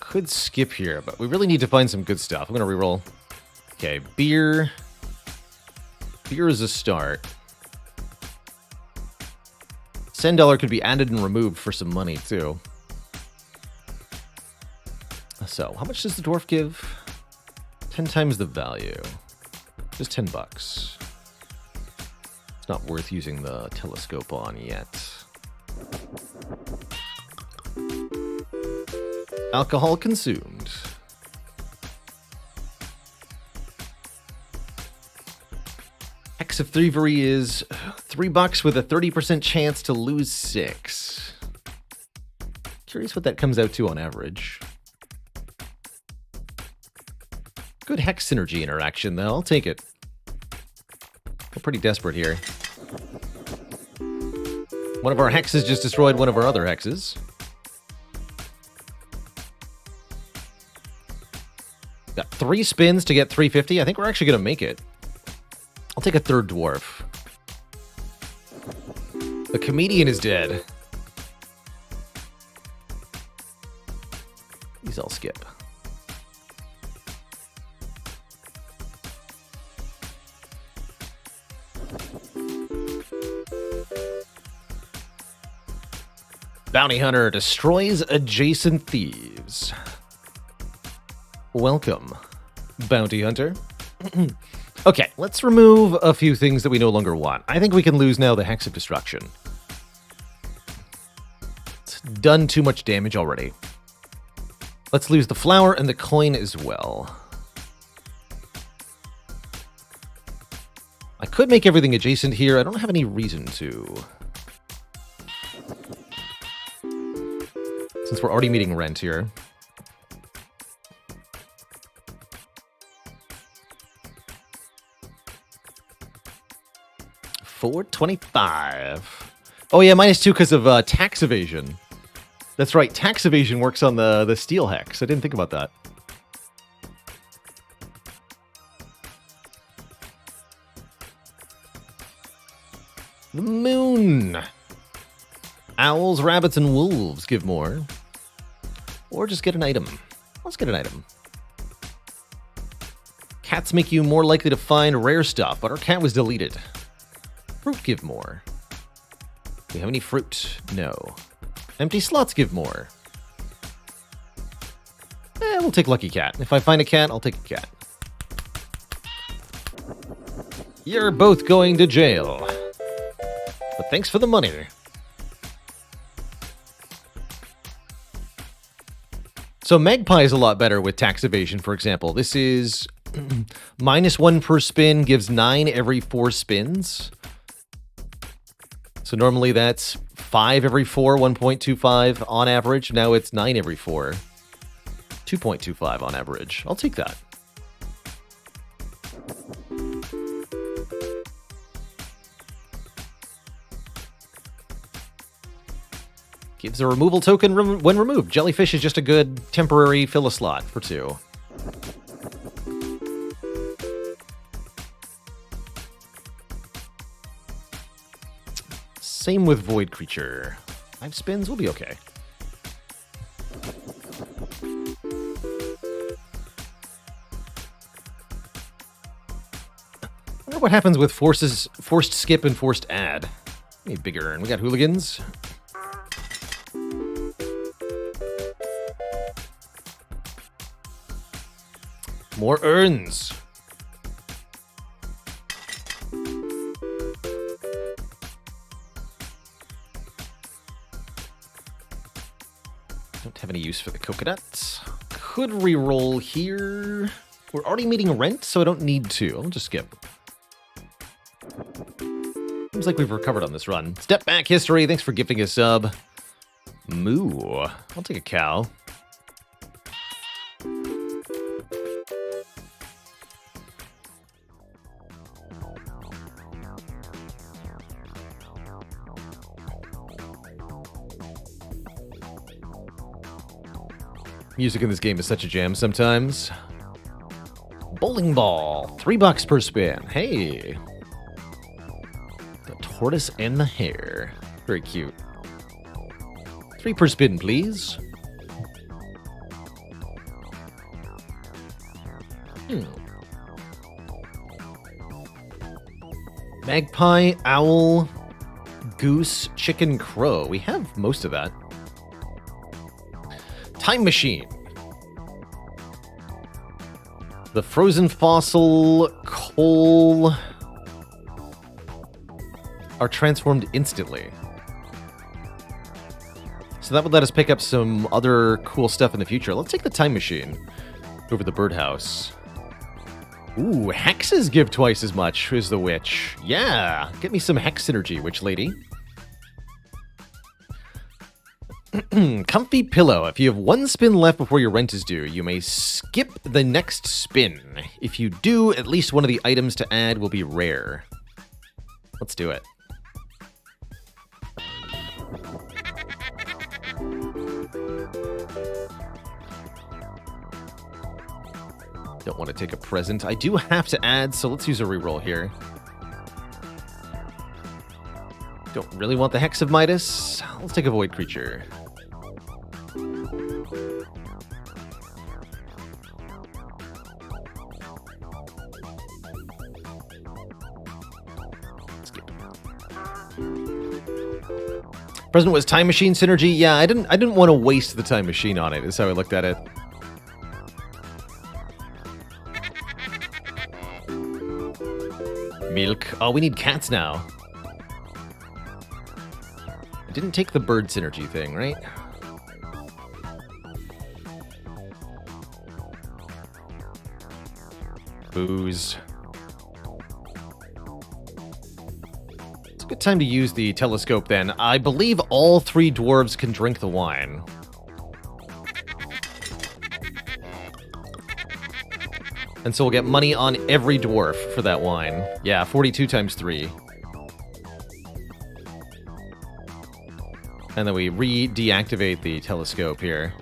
Could skip here, but we really need to find some good stuff. I'm going to reroll. Okay, beer. Beer is a start. $10 could be added and removed for some money, too. So, how much does the dwarf give? 10 times the value. Just $10. It's not worth using the telescope on yet. Alcohol consumed. Hex of Thievery is $3 with a 30% chance to lose 6. Curious what that comes out to on average. Good hex synergy interaction, though. I'll take it. We're pretty desperate here. One of our hexes just destroyed one of our other hexes. Got 3 spins to get 350. I think we're actually going to make it. I'll take a third dwarf. The comedian is dead. These I'll skip. Bounty Hunter destroys adjacent thieves. Welcome, Bounty Hunter. Okay, let's remove a few things that we no longer want. I think we can lose now the Hex of Destruction. It's done too much damage already. Let's lose the flower and the coin as well. I could make everything adjacent here. I don't have any reason to. Since we're already meeting rent here. $4.25. Oh yeah, -2 because of tax evasion. That's right, tax evasion works on the steel hex. I didn't think about that. The moon. Owls, rabbits, and wolves give more. Or just get an item. Let's get an item. Cats make you more likely to find rare stuff, but our cat was deleted. Fruit give more. Do we have any fruit? No. Empty slots give more. We'll take Lucky Cat. If I find a cat, I'll take a cat. You're both going to jail. But thanks for the money. So Magpie is a lot better with tax evasion, for example. This is -1 per spin, gives 9 every 4 spins. So normally that's 5 every 4, 1.25 on average. Now it's 9 every 4, 2.25 on average. I'll take that. Gives a removal token when removed. Jellyfish is just a good temporary fill a slot for 2. Same with Void Creature. 5 spins, we'll be okay. I wonder what happens with forced skip and forced add. We need bigger, and we got hooligans. More urns. Don't have any use for the coconut. Could re-roll here. We're already meeting rent, so I don't need to. I'll just skip. Seems like we've recovered on this run. Step back history. Thanks for gifting a sub. Moo. I'll take a cow. Music in this game is such a jam sometimes. Bowling ball. $3 per spin. Hey. The tortoise and the hare. Very cute. 3 per spin, please. Magpie, owl, goose, chicken, crow. We have most of that. Time machine. The frozen fossil, coal are transformed instantly. So that would let us pick up some other cool stuff in the future. Let's take the time machine over the birdhouse. Ooh, hexes give twice as much as the witch. Yeah, get me some hex synergy, witch lady. Comfy pillow. If you have 1 spin left before your rent is due, you may skip the next spin. If you do, at least one of the items to add will be rare. Let's do it. Don't want to take a present. I do have to add, so let's use a reroll here. Don't really want the Hex of Midas. Let's take a Void Creature. Present was Time Machine synergy. Yeah, I didn't want to waste the Time Machine on it, is how I looked at it. Milk. Oh, we need cats now. I didn't take the bird synergy thing, right? Booze. It's a good time to use the telescope then. I believe all 3 dwarves can drink the wine. And so we'll get money on every dwarf for that wine. Yeah, 42 times 3. And then we re-deactivate the telescope here.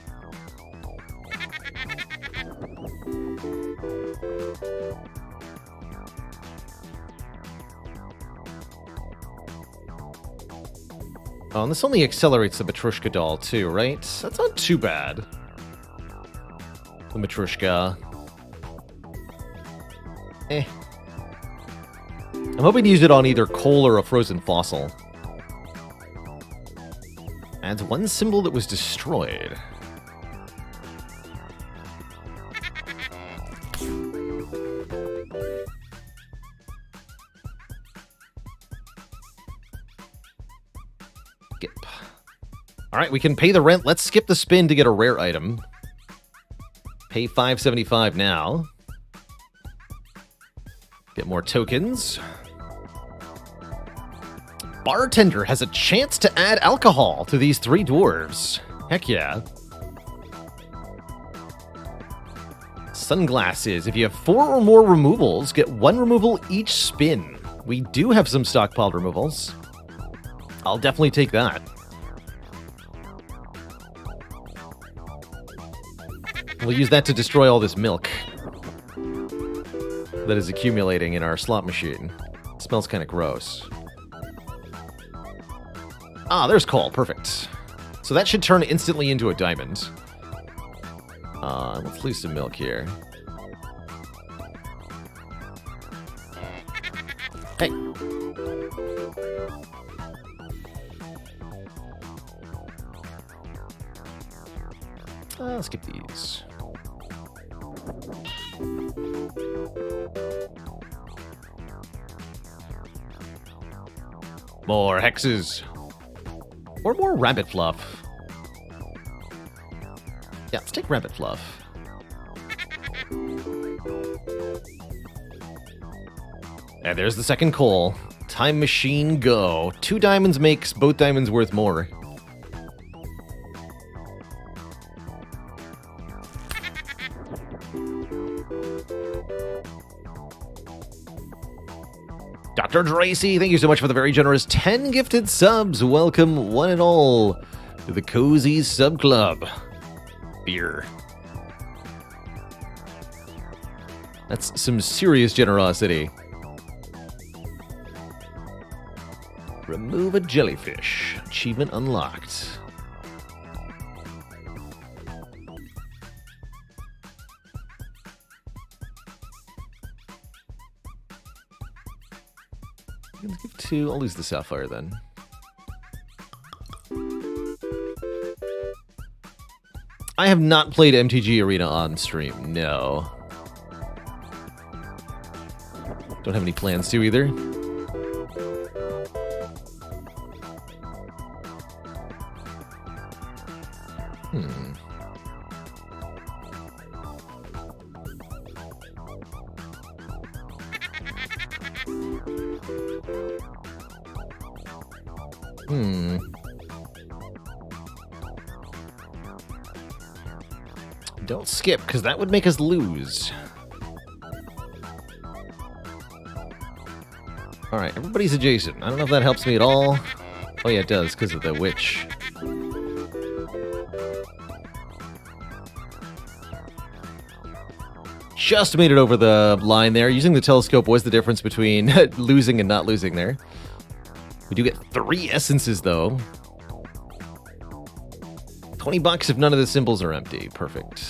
Oh, and this only accelerates the Matryoshka doll too, right? That's not too bad. The Matryoshka. Eh. I'm hoping to use it on either coal or a frozen fossil. Adds 1 symbol that was destroyed. Skip. Alright, we can pay the rent. Let's skip the spin to get a rare item. Pay $5.75 now. Get more tokens. Bartender has a chance to add alcohol to these 3 dwarves. Heck yeah. Sunglasses. If you have 4 or more removals, get 1 removal each spin. We do have some stockpiled removals. I'll definitely take that. We'll use that to destroy all this milk that is accumulating in our slot machine. It smells kind of gross. Ah, there's coal. Perfect. So that should turn instantly into a diamond. Let's lose some milk here. Hey. I'll skip these. More hexes. Or more rabbit fluff. Yeah, let's take rabbit fluff. And there's the second coal. Time machine go. 2 diamonds makes both diamonds worth more. Dr. Tracy, thank you so much for the very generous 10 gifted subs. Welcome, one and all, to the Cozy Sub Club. Beer. That's some serious generosity. Remove a jellyfish. Achievement unlocked. Let's give 2. I'll lose the sapphire then. I have not played MTG Arena on stream. No. Don't have any plans to either. Don't skip, because that would make us lose. Alright, everybody's adjacent. I don't know if that helps me at all. Oh yeah, it does, because of the witch. Just made it over the line there. Using the telescope was the difference between losing and not losing there. We do get 3 essences, though. $20 if none of the symbols are empty. Perfect.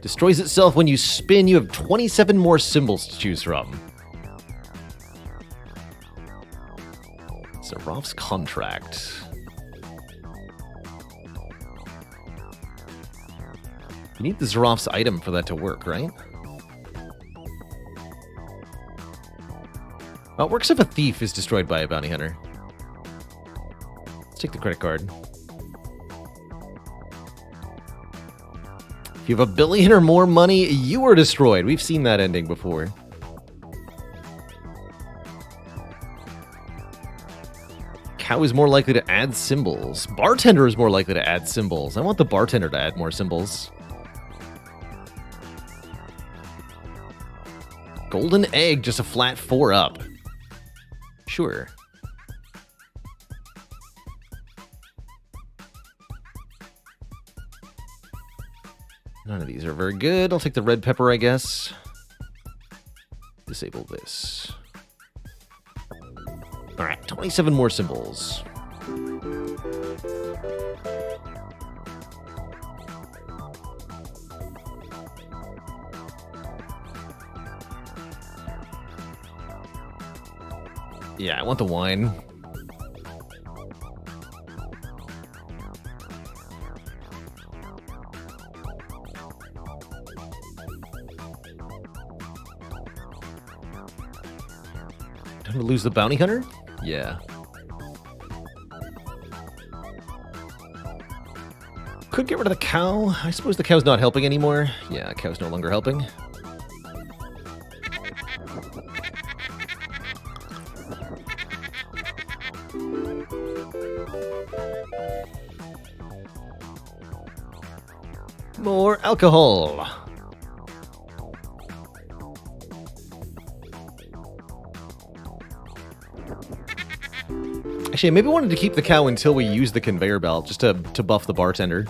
Destroys itself when you spin. You have 27 more symbols to choose from. Zarov's contract. You need the Zarov's item for that to work, right? Well, it works if a thief is destroyed by a bounty hunter. Let's take the credit card. If you have $1 billion or more money, you are destroyed. We've seen that ending before. Cow is more likely to add symbols. Bartender is more likely to add symbols. I want the bartender to add more symbols. Golden egg, just a flat 4 up. Sure. None of these are very good. I'll take the red pepper, I guess. Disable this. Alright, 27 more symbols. Yeah, I want the wine. Time to lose the bounty hunter? Yeah. Could get rid of the cow. I suppose the cow's not helping anymore. Yeah, cow's no longer helping. More alcohol. Actually, I maybe wanted to keep the cow until we use the conveyor belt, just to buff the bartender.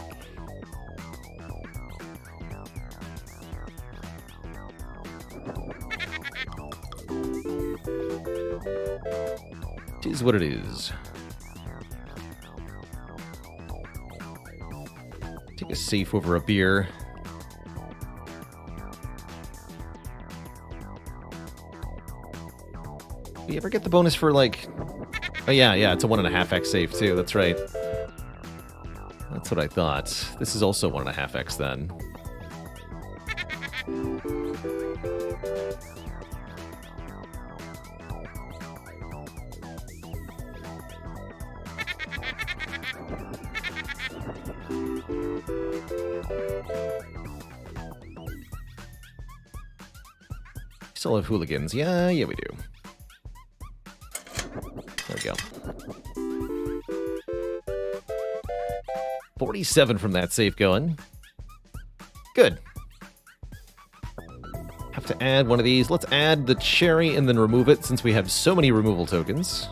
Tis what it is. Take a safe over a beer. Do you ever get the bonus for, like... Oh, yeah, it's a 1.5x safe, too. That's right. That's what I thought. This is also 1.5x, then. Still have hooligans. Yeah, we do. There we go. 47 from that safe going. Good. Have to add one of these. Let's add the cherry and then remove it since we have so many removal tokens.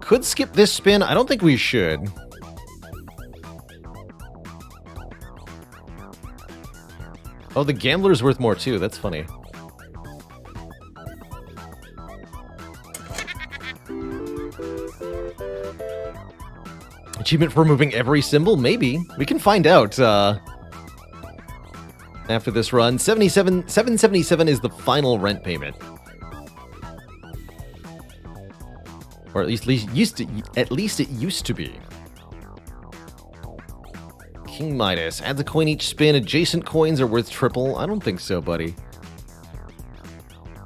Could skip this spin. I don't think we should. Oh, the gambler's worth more too. That's funny. Achievement for removing every symbol? Maybe. We can find out after this run. 777 is the final rent payment. Or at least it used to be. King Midas. Adds a coin each spin. Adjacent coins are worth triple. I don't think so, buddy.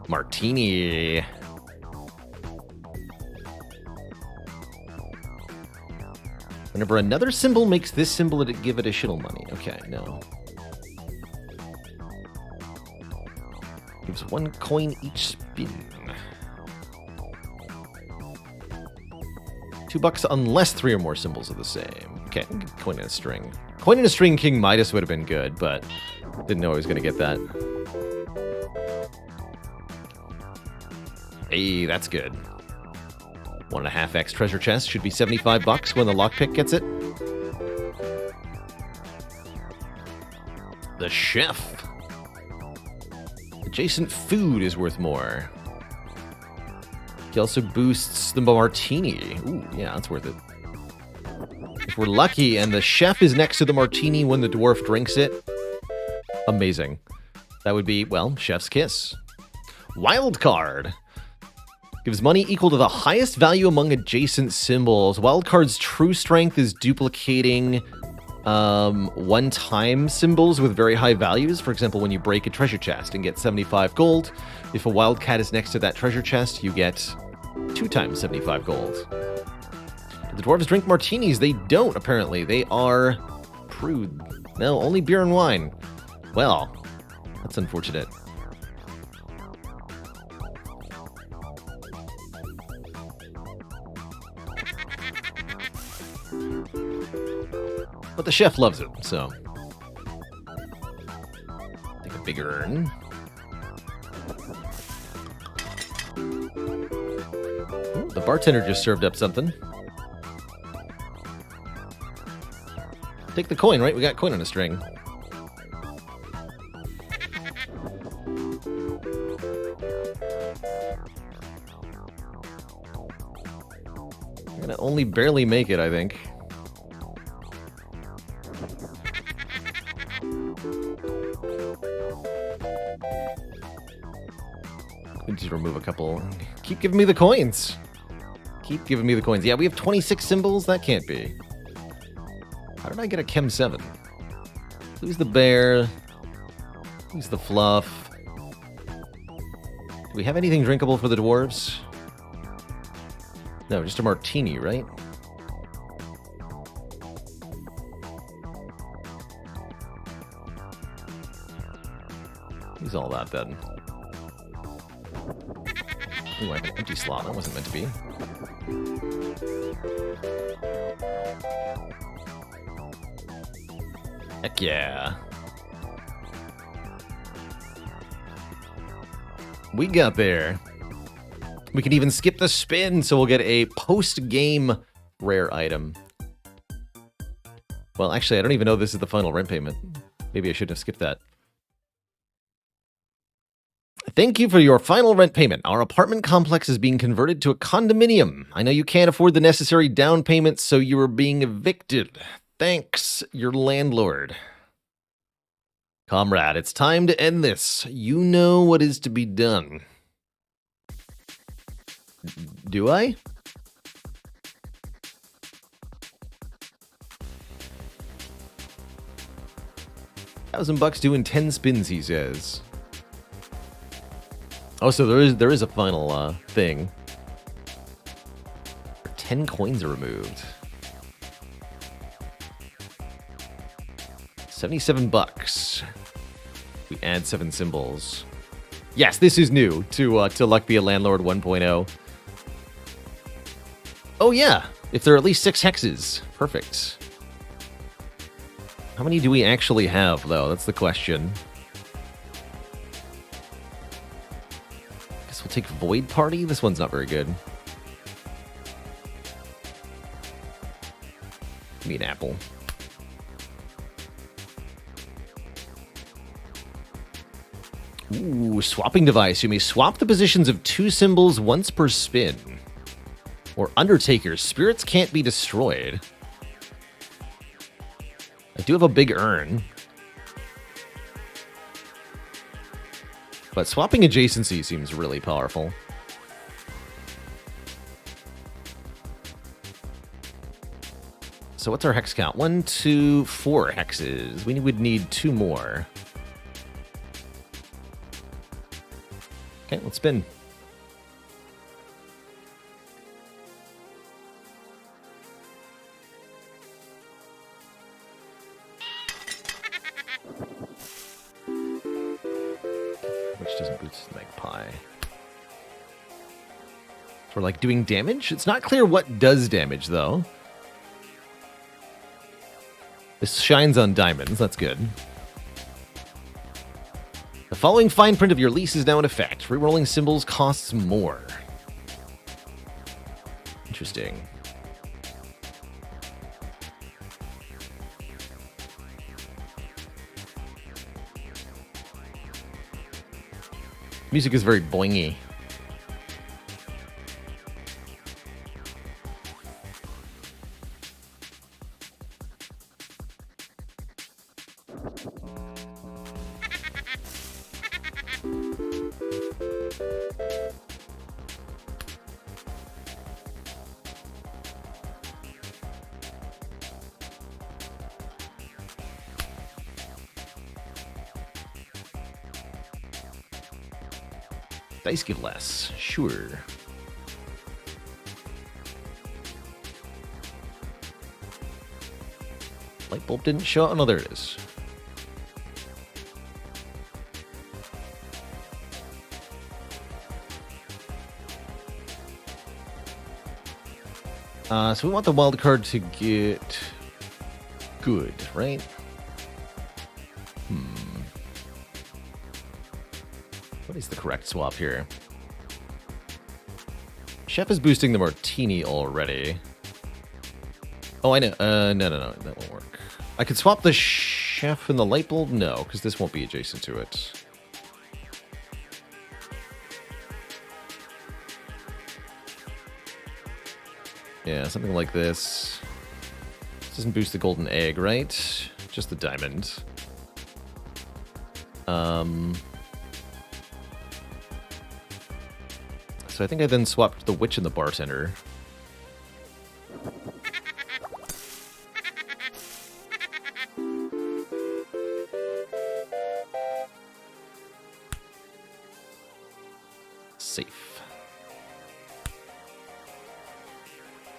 Martini. Whenever another symbol makes this symbol give additional money. Okay, no. Gives 1 coin each spin. $2 unless 3 or more symbols are the same. Okay, coin and a string. Coin and a string King Midas would have been good, but didn't know I was going to get that. Hey, that's good. 1.5x treasure chest should be $75 when the lockpick gets it. The chef. Adjacent food is worth more. He also boosts the martini. Ooh, yeah, that's worth it. If we're lucky and the chef is next to the martini when the dwarf drinks it, amazing. That would be, well, chef's kiss. Wild card. Gives money equal to the highest value among adjacent symbols. Wildcard's true strength is duplicating one-time symbols with very high values. For example, when you break a treasure chest and get 75 gold, if a wildcat is next to that treasure chest, you get 2 times 75 gold. Do the dwarves drink martinis? They don't, apparently. They are prude. No, only beer and wine. Well, that's unfortunate. But the chef loves it, so. Take a big urn. Ooh, the bartender just served up something. Take the coin, right? We got coin on a string. I'm gonna only barely make it, I think. We just remove a couple. Keep giving me the coins. Keep giving me the coins. Yeah, we have 26 symbols? That can't be. How did I get a Chem 7? Who's the bear? Who's the fluff? Do we have anything drinkable for the dwarves? No, just a martini, right? Who's all that then? Ooh, I have an empty slot. That wasn't meant to be. Heck yeah. We got there. We can even skip the spin, so we'll get a post-game rare item. Well, actually, I don't even know this is the final rent payment. Maybe I shouldn't have skipped that. Thank you for your final rent payment. Our apartment complex is being converted to a condominium. I know you can't afford the necessary down payment, so you are being evicted. Thanks, your landlord. Comrade, it's time to end this. You know what is to be done. Do I? $1,000 doing 10 spins, he says. Oh, so there is a final thing. 10 coins are removed. $77. We add 7 symbols. Yes, this is new to Luck Be A Landlord 1.0. Oh yeah, if there are at least 6 hexes. Perfect. How many do we actually have, though? That's the question. Guess we'll take Void Party. This one's not very good. Give me an apple. Ooh, swapping device. You may swap the positions of 2 symbols once per spin. Or Undertaker. Spirits can't be destroyed. I do have a big urn. But swapping adjacency seems really powerful. So what's our hex count? 1, 2, 4 hexes. We would need 2 more. Okay, let's spin. Which doesn't boost the magpie. We're like doing damage? It's not clear what does damage, though. This shines on diamonds, that's good. The following fine print of your lease is now in effect. Rerolling symbols costs more. Interesting. Music is very boingy. Dice give less. Sure. Light bulb didn't show. Oh, no, there it is. So we want the wild card to get good, right? What is the correct swap here? Chef is boosting the martini already. Oh, I know. No, that won't work. I could swap the chef and the light bulb? No, because this won't be adjacent to it. Yeah, something like this. This doesn't boost the golden egg, right? Just the diamond. So I think I then swapped the witch and the bartender. Safe.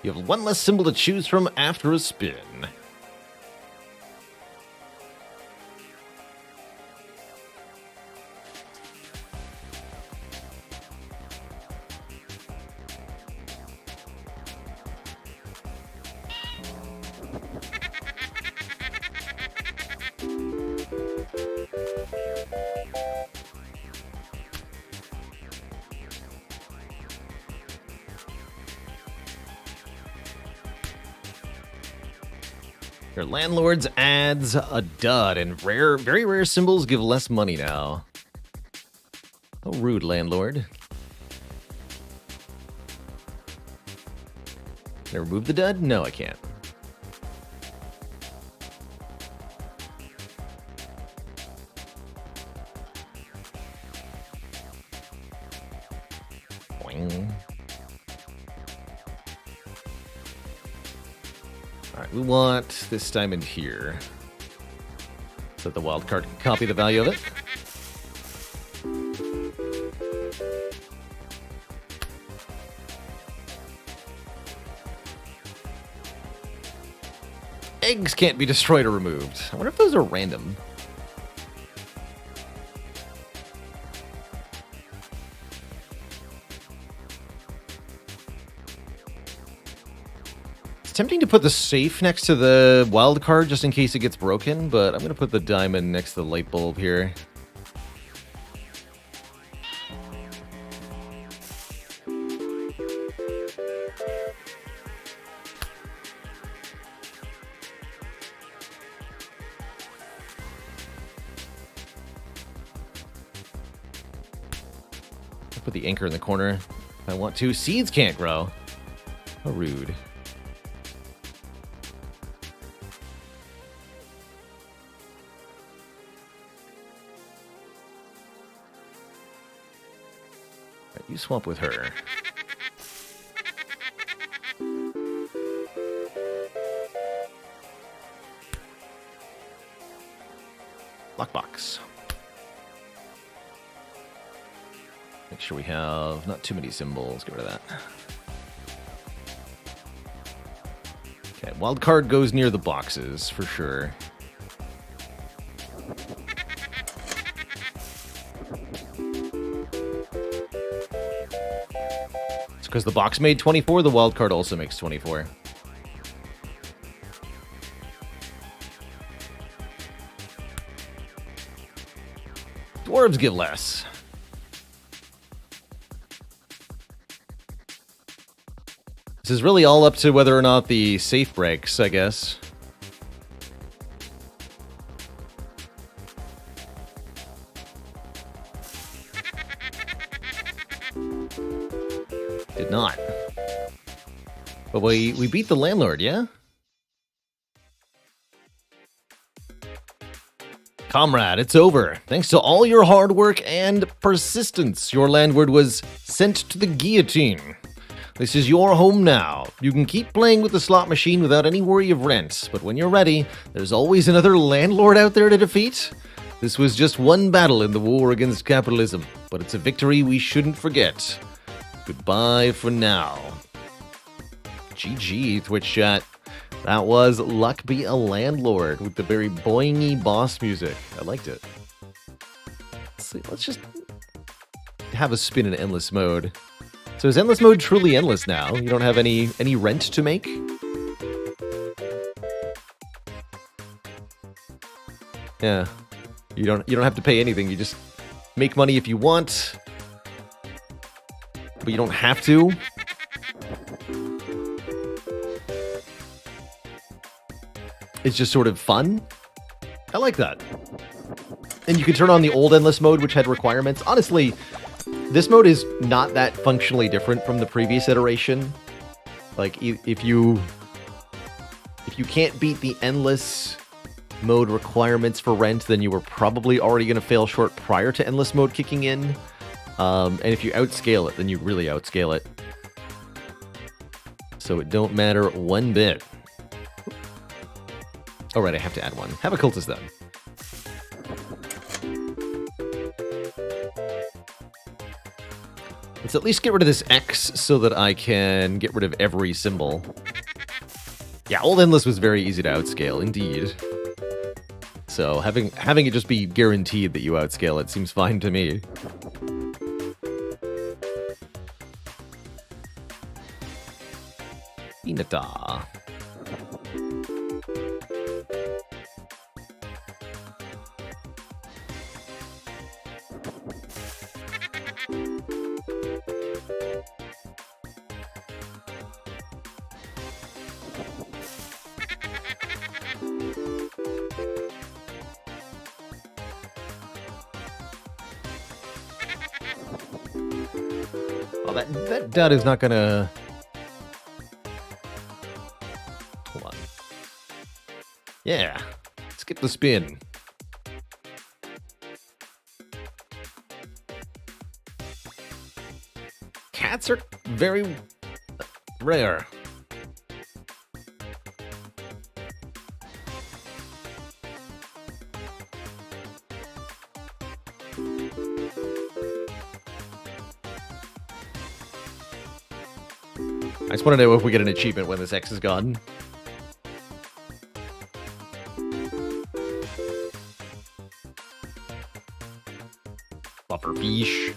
You have one less symbol to choose from after a spin. Your landlord's adds a dud, and very rare symbols give less money now. Oh, rude, landlord. Can I remove the dud? No, I can't. Boing. Alright, we want this diamond here, so that the wild card can copy the value of it. Eggs can't be destroyed or removed. I wonder if those are random. It's tempting to put the safe next to the wild card just in case it gets broken, but I'm going to put the diamond next to the light bulb here. Put the anchor in the corner if I want to. Seeds can't grow. How rude. Right, you swap with her. Lockbox. Make sure we have not too many symbols. Get rid of that. Okay, wild card goes near the boxes for sure. It's because the box made 24, the wild card also makes 24. Dwarves give less. This is really all up to whether or not the safe breaks, I guess. Did not. But we beat the landlord, yeah? Comrade, it's over. Thanks to all your hard work and persistence, your landlord was sent to the guillotine. This is your home now. You can keep playing with the slot machine without any worry of rent, but when you're ready, there's always another landlord out there to defeat. This was just one battle in the war against capitalism, but it's a victory we shouldn't forget. Goodbye for now. GG, Twitch chat. That was Luck Be A Landlord with the very boingy boss music. I liked it. Let's just have a spin in endless mode. So is endless mode truly endless now? You don't have any rent to make? Yeah. You don't have to pay anything. You just make money if you want. But you don't have to. It's just sort of fun. I like that. And you can turn on the old endless mode, which had requirements. Honestly, this mode is not that functionally different from the previous iteration. Like, if you can't beat the endless mode requirements for rent, then you were probably already going to fail short prior to endless mode kicking in. And if you outscale it, then you really outscale it. So it don't matter one bit. Oh, right, I have to add one. Have a cultist then. Let's at least get rid of this X so that I can get rid of every symbol. Yeah, old endless was very easy to outscale, indeed. So having it just be guaranteed that you outscale it seems fine to me. Inata. Well, that dud is not gonna... Hold on. Yeah. Skip the spin. Cats are very rare. I just want to know if we get an achievement when this X is gone. Buffer fish.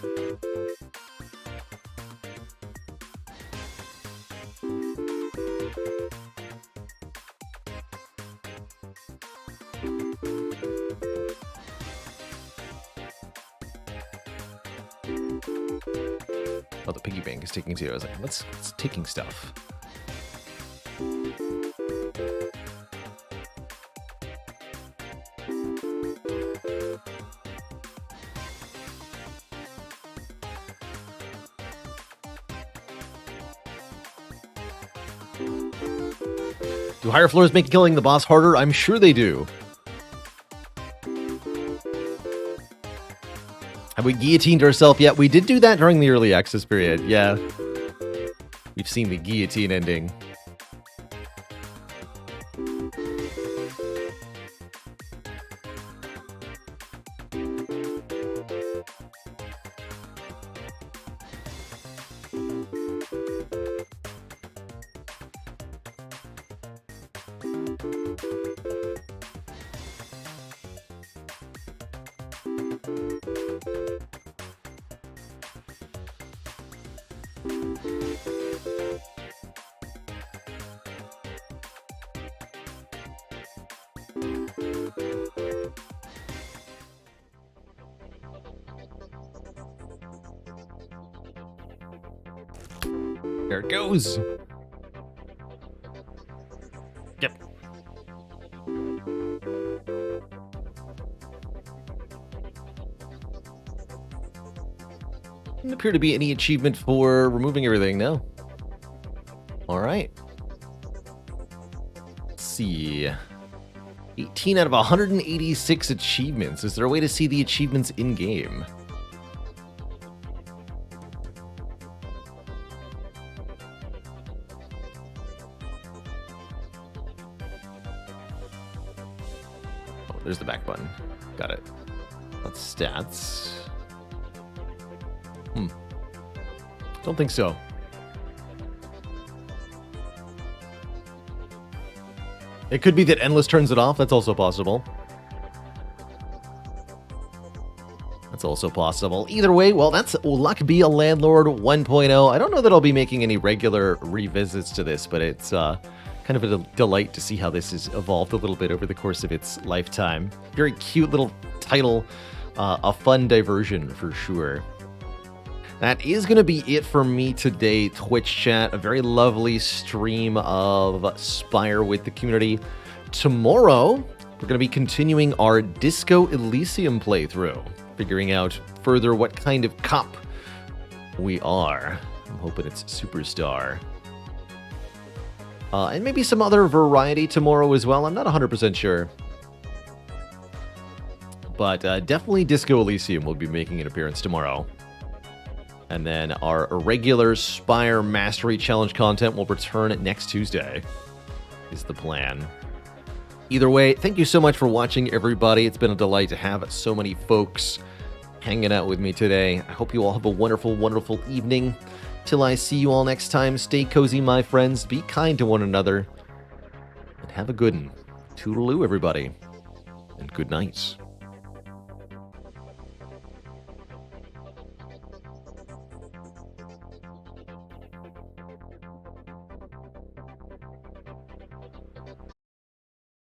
Oh, the piggy bank is taking too. I was like, what's taking stuff? Do higher floors make killing the boss harder? I'm sure they do. Have we guillotined ourselves yet? We did do that during the early access period, yeah. We've seen the guillotine ending. There it goes. Yep. Doesn't appear to be any achievement for removing everything, no. Alright. Let's see. 18 out of 186 achievements. Is there a way to see the achievements in-game? There's the back button. Got it. That's stats. Don't think so. It could be that Endless turns it off. That's also possible. That's also possible. Either way, well, that's Luck Be A Landlord 1.0. I don't know that I'll be making any regular revisits to this, but it's kind of a delight to see how this has evolved a little bit over the course of its lifetime. Very cute little title, a fun diversion for sure. That is going to be it for me today, Twitch chat. A very lovely stream of Spire with the community. Tomorrow, we're going to be continuing our Disco Elysium playthrough, figuring out further what kind of cop we are. I'm hoping it's Superstar. And maybe some other variety tomorrow as well. I'm not 100% sure. But definitely Disco Elysium will be making an appearance tomorrow. And then our regular Spire Mastery Challenge content will return next Tuesday, is the plan. Either way, thank you so much for watching, everybody. It's been a delight to have so many folks hanging out with me today. I hope you all have a wonderful, wonderful evening. Till I see you all next time, stay cozy, my friends. Be kind to one another. And have a good one. Toodaloo, everybody. And good night.